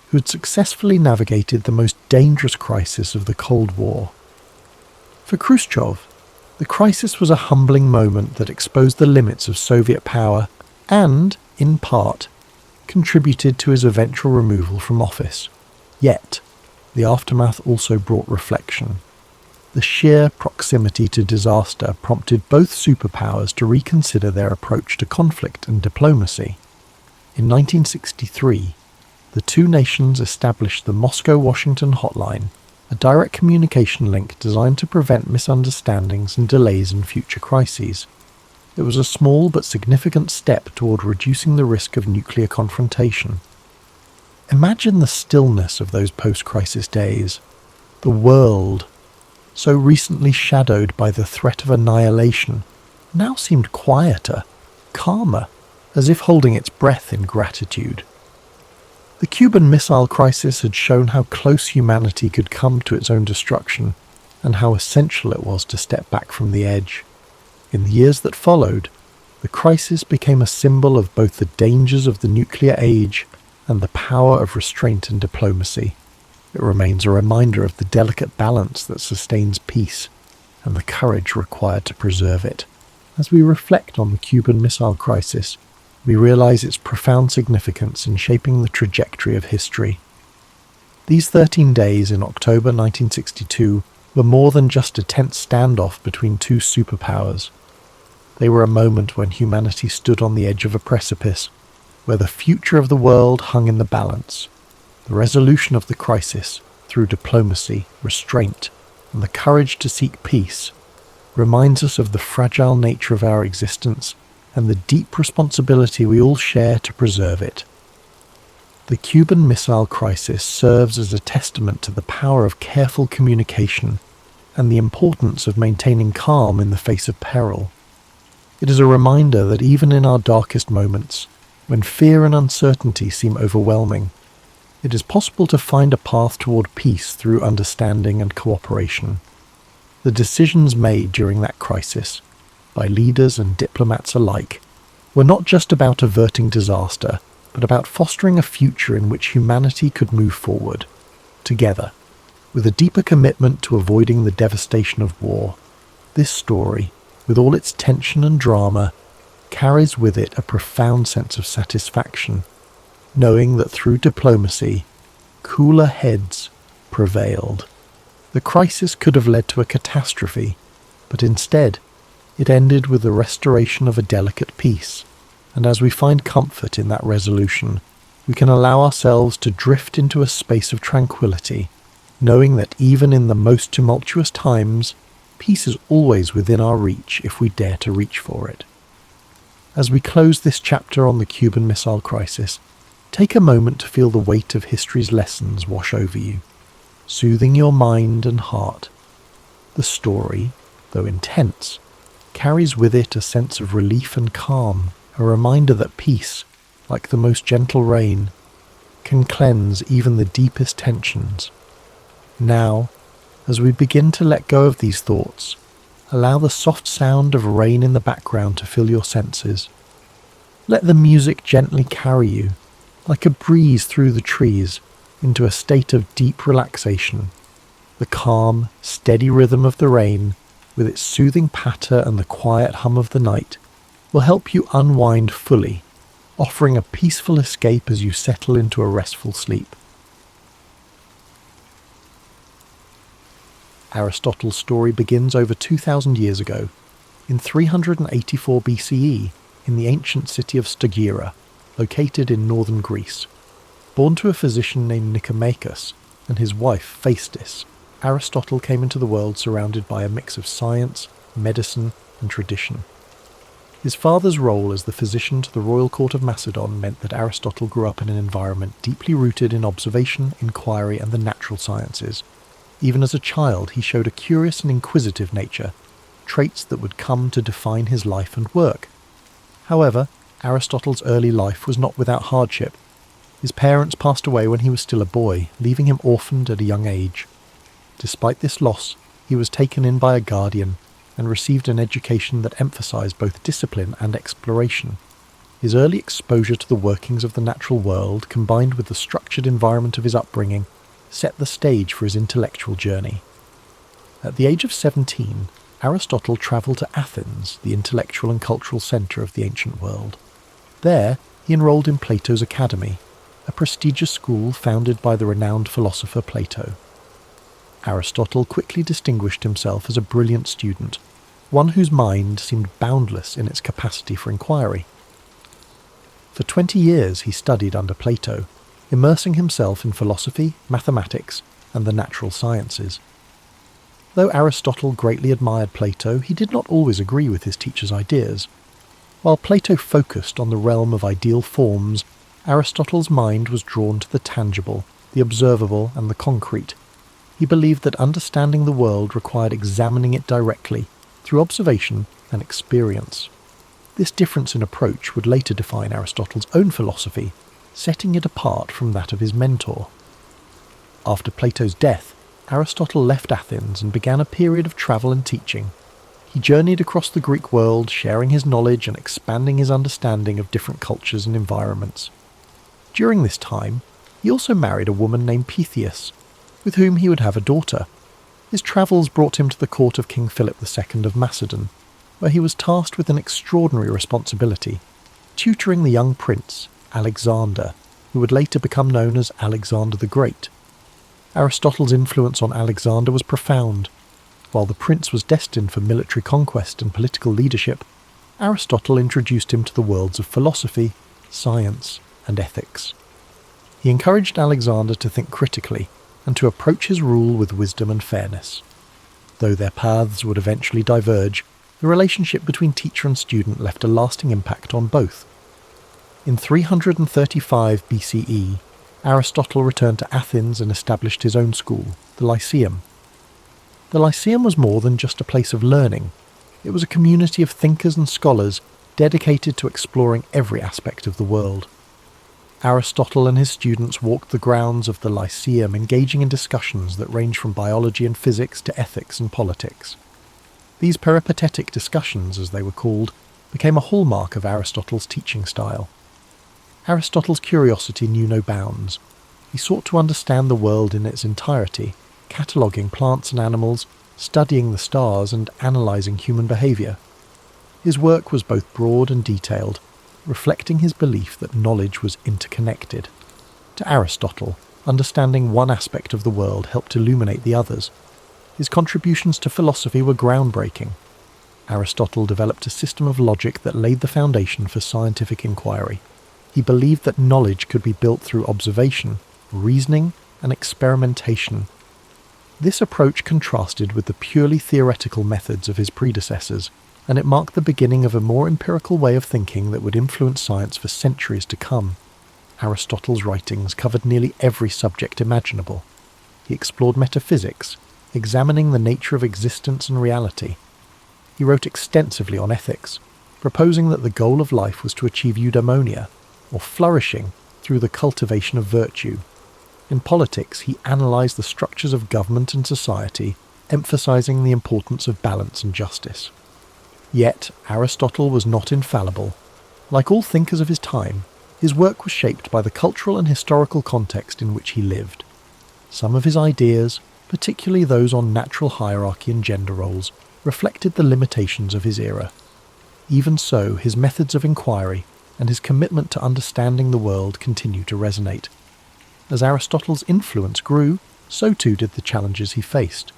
A: who had successfully navigated the most dangerous crisis of the Cold War. For Khrushchev, the crisis was a humbling moment that exposed the limits of Soviet power and, in part, contributed to his eventual removal from office. Yet, the aftermath also brought reflection. The sheer proximity to disaster prompted both superpowers to reconsider their approach to conflict and diplomacy. In 1963, the two nations established the Moscow-Washington Hotline, a direct communication link designed to prevent misunderstandings and delays in future crises. It was a small but significant step toward reducing the risk of nuclear confrontation. Imagine the stillness of those post-crisis days. The world, so recently shadowed by the threat of annihilation, now seemed quieter, calmer, as if holding its breath in gratitude. The Cuban Missile Crisis had shown how close humanity could come to its own destruction, and how essential it was to step back from the edge. In the years that followed, the crisis became a symbol of both the dangers of the nuclear age and the power of restraint and diplomacy. It remains a reminder of the delicate balance that sustains peace and the courage required to preserve it. As we reflect on the Cuban Missile Crisis, we realize its profound significance in shaping the trajectory of history. These 13 days in October 1962 were more than just a tense standoff between two superpowers. They were a moment when humanity stood on the edge of a precipice, where the future of the world hung in the balance. The resolution of the crisis, through diplomacy, restraint, and the courage to seek peace, reminds us of the fragile nature of our existence and the deep responsibility we all share to preserve it. The Cuban Missile Crisis serves as a testament to the power of careful communication and the importance of maintaining calm in the face of peril. It is a reminder that even in our darkest moments, when fear and uncertainty seem overwhelming, it is possible to find a path toward peace through understanding and cooperation. The decisions made during that crisis, by leaders and diplomats alike, were not just about averting disaster, but about fostering a future in which humanity could move forward, together, with a deeper commitment to avoiding the devastation of war. This story, with all its tension and drama, carries with it a profound sense of satisfaction, knowing that through diplomacy, cooler heads prevailed. The crisis could have led to a catastrophe, but instead, it ended with the restoration of a delicate peace, and as we find comfort in that resolution, we can allow ourselves to drift into a space of tranquility, knowing that even in the most tumultuous times, peace is always within our reach if we dare to reach for it. As we close this chapter on the Cuban Missile Crisis, take a moment to feel the weight of history's lessons wash over you, soothing your mind and heart. The story, though intense, carries with it a sense of relief and calm, a reminder that peace, like the most gentle rain, can cleanse even the deepest tensions. Now, as we begin to let go of these thoughts, allow the soft sound of rain in the background to fill your senses. Let the music gently carry you, like a breeze through the trees, into a state of deep relaxation. The calm, steady rhythm of the rain, with its soothing patter and the quiet hum of the night, will help you unwind fully, offering a peaceful escape as you settle into a restful sleep. Aristotle's story begins over 2,000 years ago, in 384 BCE, in the ancient city of Stagira, located in northern Greece. Born to a physician named Nicomachus and his wife Phaestis, Aristotle came into the world surrounded by a mix of science, medicine, and tradition. His father's role as the physician to the royal court of Macedon meant that Aristotle grew up in an environment deeply rooted in observation, inquiry, and the natural sciences. Even as a child, he showed a curious and inquisitive nature, traits that would come to define his life and work. However, Aristotle's early life was not without hardship. His parents passed away when he was still a boy, leaving him orphaned at a young age. Despite this loss, he was taken in by a guardian and received an education that emphasized both discipline and exploration. His early exposure to the workings of the natural world, combined with the structured environment of his upbringing, set the stage for his intellectual journey. At the age of 17, Aristotle travelled to Athens, the intellectual and cultural centre of the ancient world. There, he enrolled in Plato's Academy, a prestigious school founded by the renowned philosopher Plato. Aristotle quickly distinguished himself as a brilliant student, one whose mind seemed boundless in its capacity for inquiry. For 20 years he studied under Plato, immersing himself in philosophy, mathematics, and the natural sciences. Though Aristotle greatly admired Plato, he did not always agree with his teacher's ideas. While Plato focused on the realm of ideal forms, Aristotle's mind was drawn to the tangible, the observable, and the concrete. He believed that understanding the world required examining it directly, through observation and experience. This difference in approach would later define Aristotle's own philosophy, setting it apart from that of his mentor. After Plato's death, Aristotle left Athens and began a period of travel and teaching. He journeyed across the Greek world, sharing his knowledge and expanding his understanding of different cultures and environments. During this time, he also married a woman named Pythias, with whom he would have a daughter. His travels brought him to the court of King Philip II of Macedon, where he was tasked with an extraordinary responsibility, tutoring the young prince, Alexander, who would later become known as Alexander the Great. Aristotle's influence on Alexander was profound. While the prince was destined for military conquest and political leadership, Aristotle introduced him to the worlds of philosophy, science, and ethics. He encouraged Alexander to think critically and to approach his rule with wisdom and fairness. Though their paths would eventually diverge, the relationship between teacher and student left a lasting impact on both. In 335 BCE, Aristotle returned to Athens and established his own school, the Lyceum. The Lyceum was more than just a place of learning. It was a community of thinkers and scholars dedicated to exploring every aspect of the world. Aristotle and his students walked the grounds of the Lyceum, engaging in discussions that range from biology and physics to ethics and politics. These peripatetic discussions, as they were called, became a hallmark of Aristotle's teaching style. Aristotle's curiosity knew no bounds. He sought to understand the world in its entirety, cataloguing plants and animals, studying the stars, and analysing human behaviour. His work was both broad and detailed, reflecting his belief that knowledge was interconnected. To Aristotle, understanding one aspect of the world helped illuminate the others. His contributions to philosophy were groundbreaking. Aristotle developed a system of logic that laid the foundation for scientific inquiry. He believed that knowledge could be built through observation, reasoning, and experimentation. This approach contrasted with the purely theoretical methods of his predecessors, and it marked the beginning of a more empirical way of thinking that would influence science for centuries to come. Aristotle's writings covered nearly every subject imaginable. He explored metaphysics, examining the nature of existence and reality. He wrote extensively on ethics, proposing that the goal of life was to achieve eudaimonia, or flourishing through the cultivation of virtue. In politics, he analysed the structures of government and society, emphasising the importance of balance and justice. Yet, Aristotle was not infallible. Like all thinkers of his time, his work was shaped by the cultural and historical context in which he lived. Some of his ideas, particularly those on natural hierarchy and gender roles, reflected the limitations of his era. Even so, his methods of inquiry and his commitment to understanding the world continue to resonate. As Aristotle's influence grew, so too did the challenges he faced.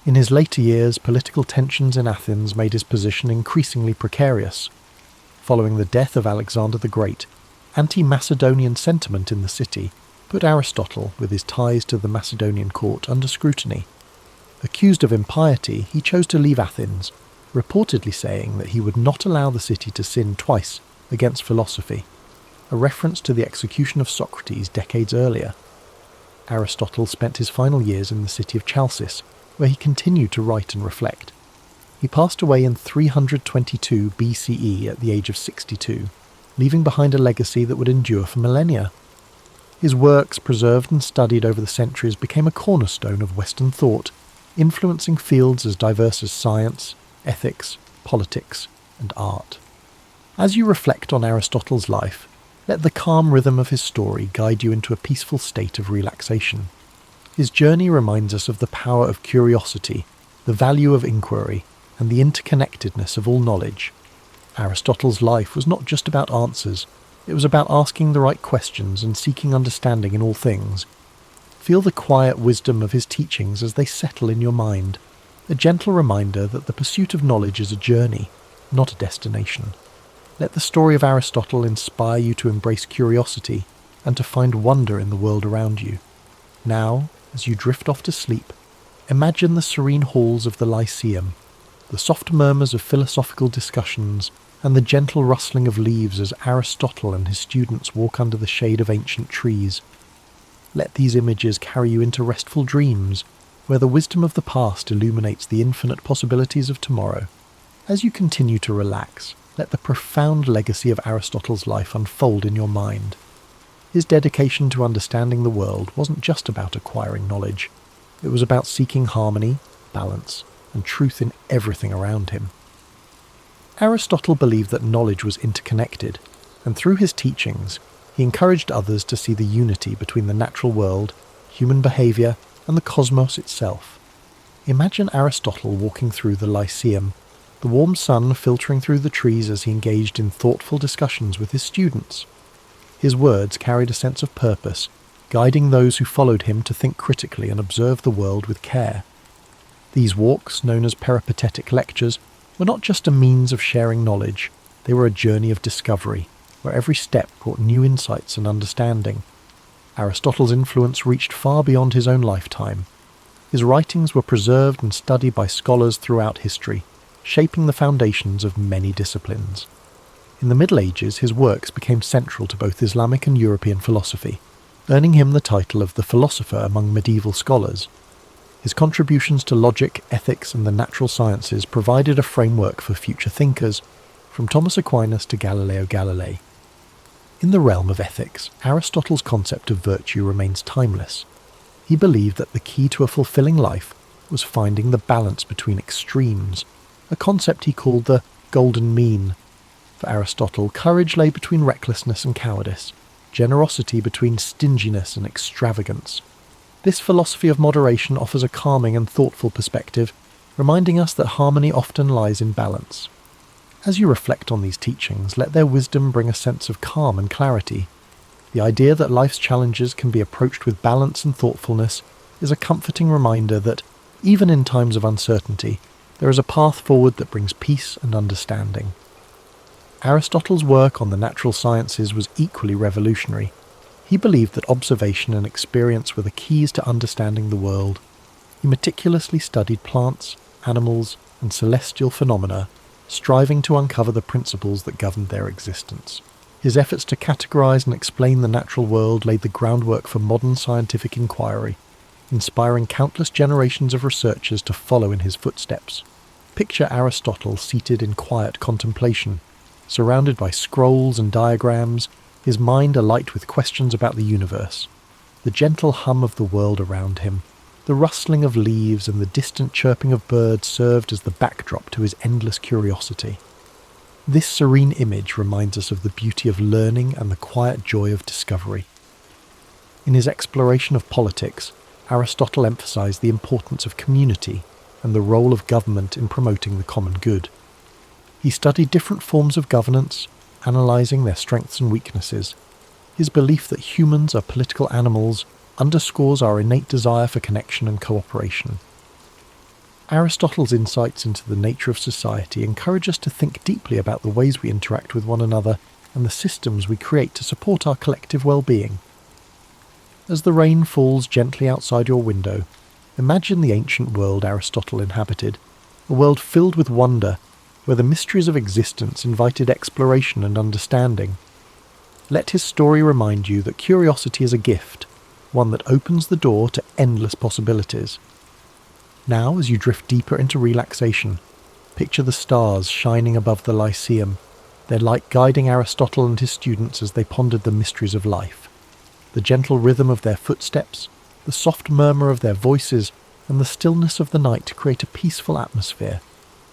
A: In his later years, political tensions in Athens made his position increasingly precarious. Following the death of Alexander the Great, anti-Macedonian sentiment in the city put Aristotle, with his ties to the Macedonian court, under scrutiny. Accused of impiety, he chose to leave Athens, reportedly saying that he would not allow the city to sin twice against philosophy, a reference to the execution of Socrates decades earlier. Aristotle spent his final years in the city of Chalcis, where he continued to write and reflect. He passed away in 322 BCE at the age of 62, leaving behind a legacy that would endure for millennia. His works, preserved and studied over the centuries, became a cornerstone of Western thought, influencing fields as diverse as science, ethics, politics, and art. As you reflect on Aristotle's life, let the calm rhythm of his story guide you into a peaceful state of relaxation. His journey reminds us of the power of curiosity, the value of inquiry, and the interconnectedness of all knowledge. Aristotle's life was not just about answers, it was about asking the right questions and seeking understanding in all things. Feel the quiet wisdom of his teachings as they settle in your mind, a gentle reminder that the pursuit of knowledge is a journey, not a destination. Let the story of Aristotle inspire you to embrace curiosity and to find wonder in the world around you. Now, as you drift off to sleep, imagine the serene halls of the Lyceum, the soft murmurs of philosophical discussions, and the gentle rustling of leaves as Aristotle and his students walk under the shade of ancient trees. Let these images carry you into restful dreams, where the wisdom of the past illuminates the infinite possibilities of tomorrow. As you continue to relax, let the profound legacy of Aristotle's life unfold in your mind. His dedication to understanding the world wasn't just about acquiring knowledge. It was about seeking harmony, balance, and truth in everything around him. Aristotle believed that knowledge was interconnected, and through his teachings, he encouraged others to see the unity between the natural world, human behaviour, and the cosmos itself. Imagine Aristotle walking through the Lyceum, the warm sun filtering through the trees as he engaged in thoughtful discussions with his students. His words carried a sense of purpose, guiding those who followed him to think critically and observe the world with care. These walks, known as peripatetic lectures, were not just a means of sharing knowledge, they were a journey of discovery, where every step brought new insights and understanding. Aristotle's influence reached far beyond his own lifetime. His writings were preserved and studied by scholars throughout history, shaping the foundations of many disciplines. In the Middle Ages, his works became central to both Islamic and European philosophy, earning him the title of the philosopher among medieval scholars. His contributions to logic, ethics, and the natural sciences provided a framework for future thinkers, from Thomas Aquinas to Galileo Galilei. In the realm of ethics, Aristotle's concept of virtue remains timeless. He believed that the key to a fulfilling life was finding the balance between extremes, a concept he called the golden mean. For Aristotle, courage lay between recklessness and cowardice, generosity between stinginess and extravagance. This philosophy of moderation offers a calming and thoughtful perspective, reminding us that harmony often lies in balance. As you reflect on these teachings, let their wisdom bring a sense of calm and clarity. The idea that life's challenges can be approached with balance and thoughtfulness is a comforting reminder that, even in times of uncertainty, there is a path forward that brings peace and understanding. Aristotle's work on the natural sciences was equally revolutionary. He believed that observation and experience were the keys to understanding the world. He meticulously studied plants, animals, and celestial phenomena, striving to uncover the principles that governed their existence. His efforts to categorize and explain the natural world laid the groundwork for modern scientific inquiry, inspiring countless generations of researchers to follow in his footsteps. Picture Aristotle seated in quiet contemplation, surrounded by scrolls and diagrams, his mind alight with questions about the universe. The gentle hum of the world around him, the rustling of leaves and the distant chirping of birds served as the backdrop to his endless curiosity. This serene image reminds us of the beauty of learning and the quiet joy of discovery. In his exploration of politics, Aristotle emphasized the importance of community and the role of government in promoting the common good. He studied different forms of governance, analysing their strengths and weaknesses. His belief that humans are political animals underscores our innate desire for connection and cooperation. Aristotle's insights into the nature of society encourage us to think deeply about the ways we interact with one another and the systems we create to support our collective well-being. As the rain falls gently outside your window, imagine the ancient world Aristotle inhabited. a world filled with wonder, where the mysteries of existence invited exploration and understanding. Let his story remind you that curiosity is a gift, one that opens the door to endless possibilities. Now, as you drift deeper into relaxation, picture the stars shining above the Lyceum, their light guiding Aristotle and his students as they pondered the mysteries of life. The gentle rhythm of their footsteps, the soft murmur of their voices, and the stillness of the night create a peaceful atmosphere,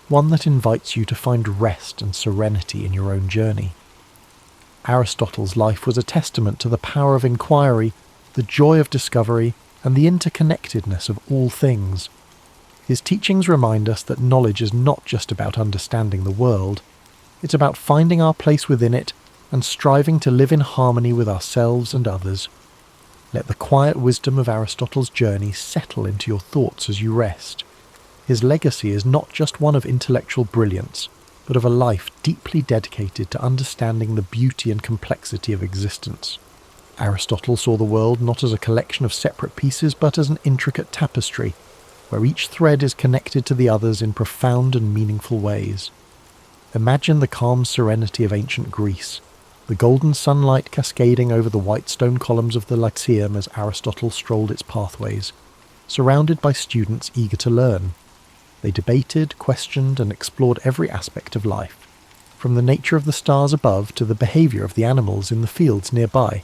A: one that invites you to find rest and serenity in your own journey. Aristotle's life was a testament to the power of inquiry, the joy of discovery, and the interconnectedness of all things. His teachings remind us that knowledge is not just about understanding the world, it's about finding our place within it and striving to live in harmony with ourselves and others. Let the quiet wisdom of Aristotle's journey settle into your thoughts as you rest. His legacy is not just one of intellectual brilliance, but of a life deeply dedicated to understanding the beauty and complexity of existence. Aristotle saw the world not as a collection of separate pieces, but as an intricate tapestry, where each thread is connected to the others in profound and meaningful ways. Imagine the calm serenity of ancient Greece, the golden sunlight cascading over the white stone columns of the Lyceum as Aristotle strolled its pathways, surrounded by students eager to learn. They debated, questioned, and explored every aspect of life, from the nature of the stars above to the behaviour of the animals in the fields nearby.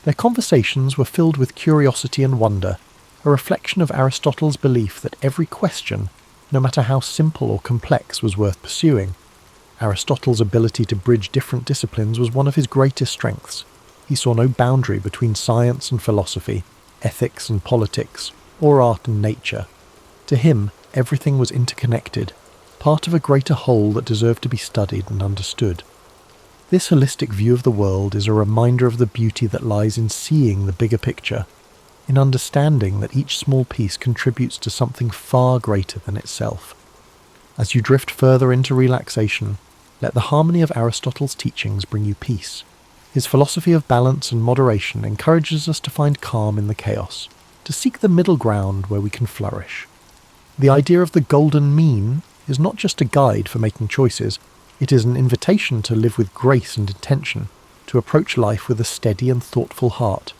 A: Their conversations were filled with curiosity and wonder, a reflection of Aristotle's belief that every question, no matter how simple or complex, was worth pursuing. Aristotle's ability to bridge different disciplines was one of his greatest strengths. He saw no boundary between science and philosophy, ethics and politics, or art and nature. To him, everything was interconnected, part of a greater whole that deserved to be studied and understood. This holistic view of the world is a reminder of the beauty that lies in seeing the bigger picture, in understanding that each small piece contributes to something far greater than itself. As you drift further into relaxation, let the harmony of Aristotle's teachings bring you peace. His philosophy of balance and moderation encourages us to find calm in the chaos, to seek the middle ground where we can flourish. The idea of the golden mean is not just a guide for making choices, it is an invitation to live with grace and intention, to approach life with a steady and thoughtful heart.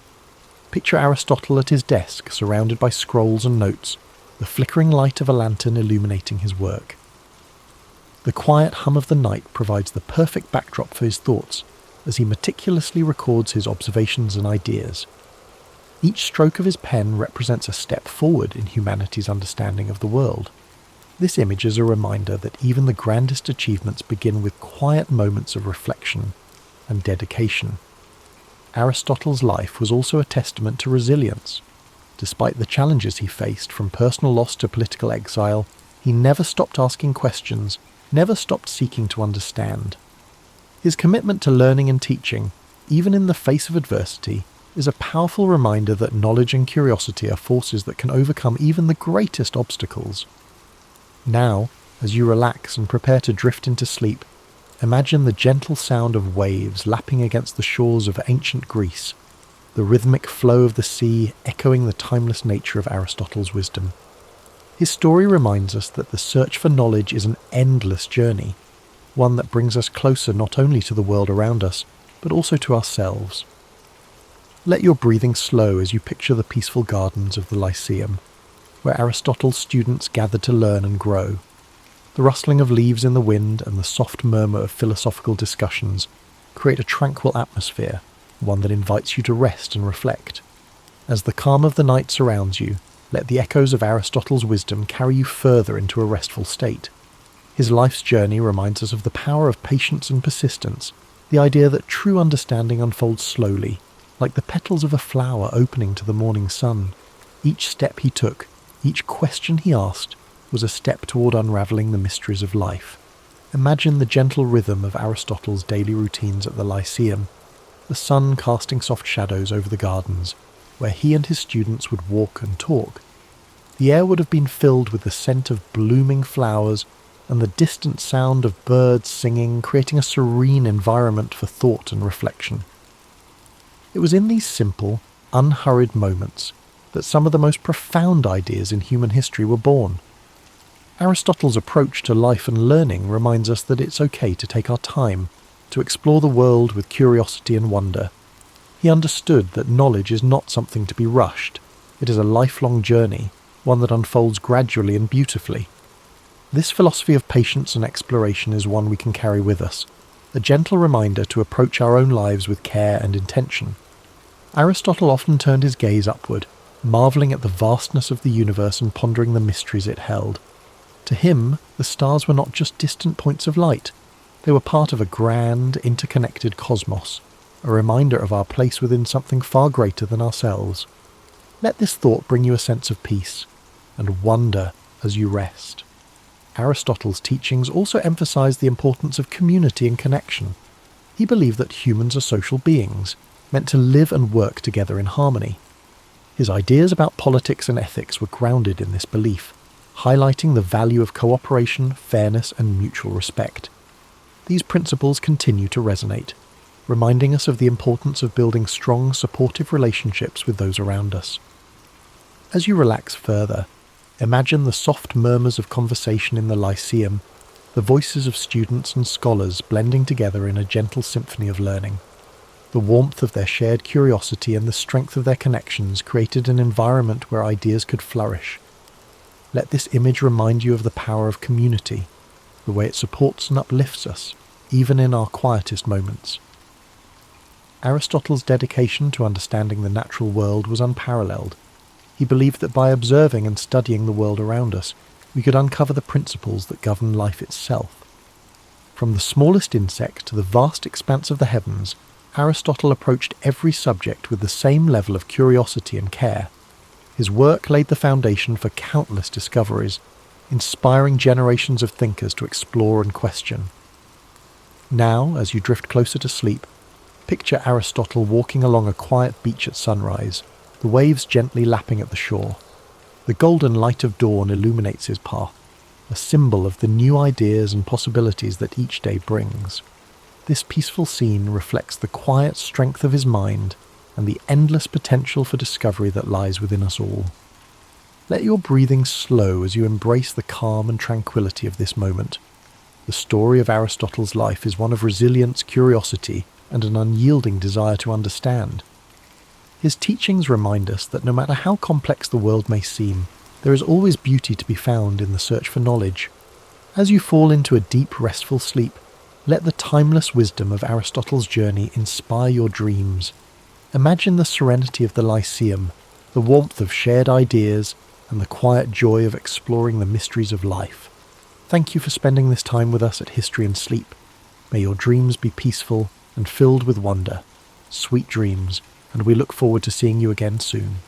A: Picture Aristotle at his desk, surrounded by scrolls and notes, the flickering light of a lantern illuminating his work. The quiet hum of the night provides the perfect backdrop for his thoughts, as he meticulously records his observations and ideas. Each stroke of his pen represents a step forward in humanity's understanding of the world. This image is a reminder that even the grandest achievements begin with quiet moments of reflection and dedication. Aristotle's life was also a testament to resilience. Despite the challenges he faced, from personal loss to political exile, he never stopped asking questions, never stopped seeking to understand. His commitment to learning and teaching, even in the face of adversity, is a powerful reminder that knowledge and curiosity are forces that can overcome even the greatest obstacles. Now, as you relax and prepare to drift into sleep, imagine the gentle sound of waves lapping against the shores of ancient Greece, the rhythmic flow of the sea echoing the timeless nature of Aristotle's wisdom. His story reminds us that the search for knowledge is an endless journey, one that brings us closer not only to the world around us, but also to ourselves. Let your breathing slow as you picture the peaceful gardens of the Lyceum, where Aristotle's students gathered to learn and grow. The rustling of leaves in the wind and the soft murmur of philosophical discussions create a tranquil atmosphere, one that invites you to rest and reflect. As the calm of the night surrounds you, let the echoes of Aristotle's wisdom carry you further into a restful state. His life's journey reminds us of the power of patience and persistence, the idea that true understanding unfolds slowly, like the petals of a flower opening to the morning sun. Each step he took, each question he asked, was a step toward unravelling the mysteries of life. Imagine the gentle rhythm of Aristotle's daily routines at the Lyceum, the sun casting soft shadows over the gardens, where he and his students would walk and talk. The air would have been filled with the scent of blooming flowers and the distant sound of birds singing, creating a serene environment for thought and reflection. It was in these simple, unhurried moments that some of the most profound ideas in human history were born. Aristotle's approach to life and learning reminds us that it's okay to take our time, to explore the world with curiosity and wonder. He understood that knowledge is not something to be rushed. It is a lifelong journey, one that unfolds gradually and beautifully. This philosophy of patience and exploration is one we can carry with us, a gentle reminder to approach our own lives with care and intention. Aristotle often turned his gaze upward, marvelling at the vastness of the universe and pondering the mysteries it held. To him, the stars were not just distant points of light. They were part of a grand, interconnected cosmos, a reminder of our place within something far greater than ourselves. Let this thought bring you a sense of peace and wonder as you rest. Aristotle's teachings also emphasized the importance of community and connection. He believed that humans are social beings, meant to live and work together in harmony. His ideas about politics and ethics were grounded in this belief, highlighting the value of cooperation, fairness, and mutual respect. These principles continue to resonate, reminding us of the importance of building strong, supportive relationships with those around us. As you relax further, imagine the soft murmurs of conversation in the Lyceum, the voices of students and scholars blending together in a gentle symphony of learning. The warmth of their shared curiosity and the strength of their connections created an environment where ideas could flourish. Let this image remind you of the power of community, the way it supports and uplifts us, even in our quietest moments. Aristotle's dedication to understanding the natural world was unparalleled. He believed that by observing and studying the world around us, we could uncover the principles that govern life itself. From the smallest insect to the vast expanse of the heavens, Aristotle approached every subject with the same level of curiosity and care. His work laid the foundation for countless discoveries, inspiring generations of thinkers to explore and question. Now, as you drift closer to sleep, picture Aristotle walking along a quiet beach at sunrise, the waves gently lapping at the shore. The golden light of dawn illuminates his path, a symbol of the new ideas and possibilities that each day brings. This peaceful scene reflects the quiet strength of his mind and the endless potential for discovery that lies within us all. Let your breathing slow as you embrace the calm and tranquility of this moment. The story of Aristotle's life is one of resilience, curiosity, and an unyielding desire to understand. His teachings remind us that no matter how complex the world may seem, there is always beauty to be found in the search for knowledge. As you fall into a deep, restful sleep, let the timeless wisdom of Aristotle's journey inspire your dreams. Imagine the serenity of the Lyceum, the warmth of shared ideas, and the quiet joy of exploring the mysteries of life. Thank you for spending this time with us at History and Sleep. May your dreams be peaceful and filled with wonder. Sweet dreams, and we look forward to seeing you again soon.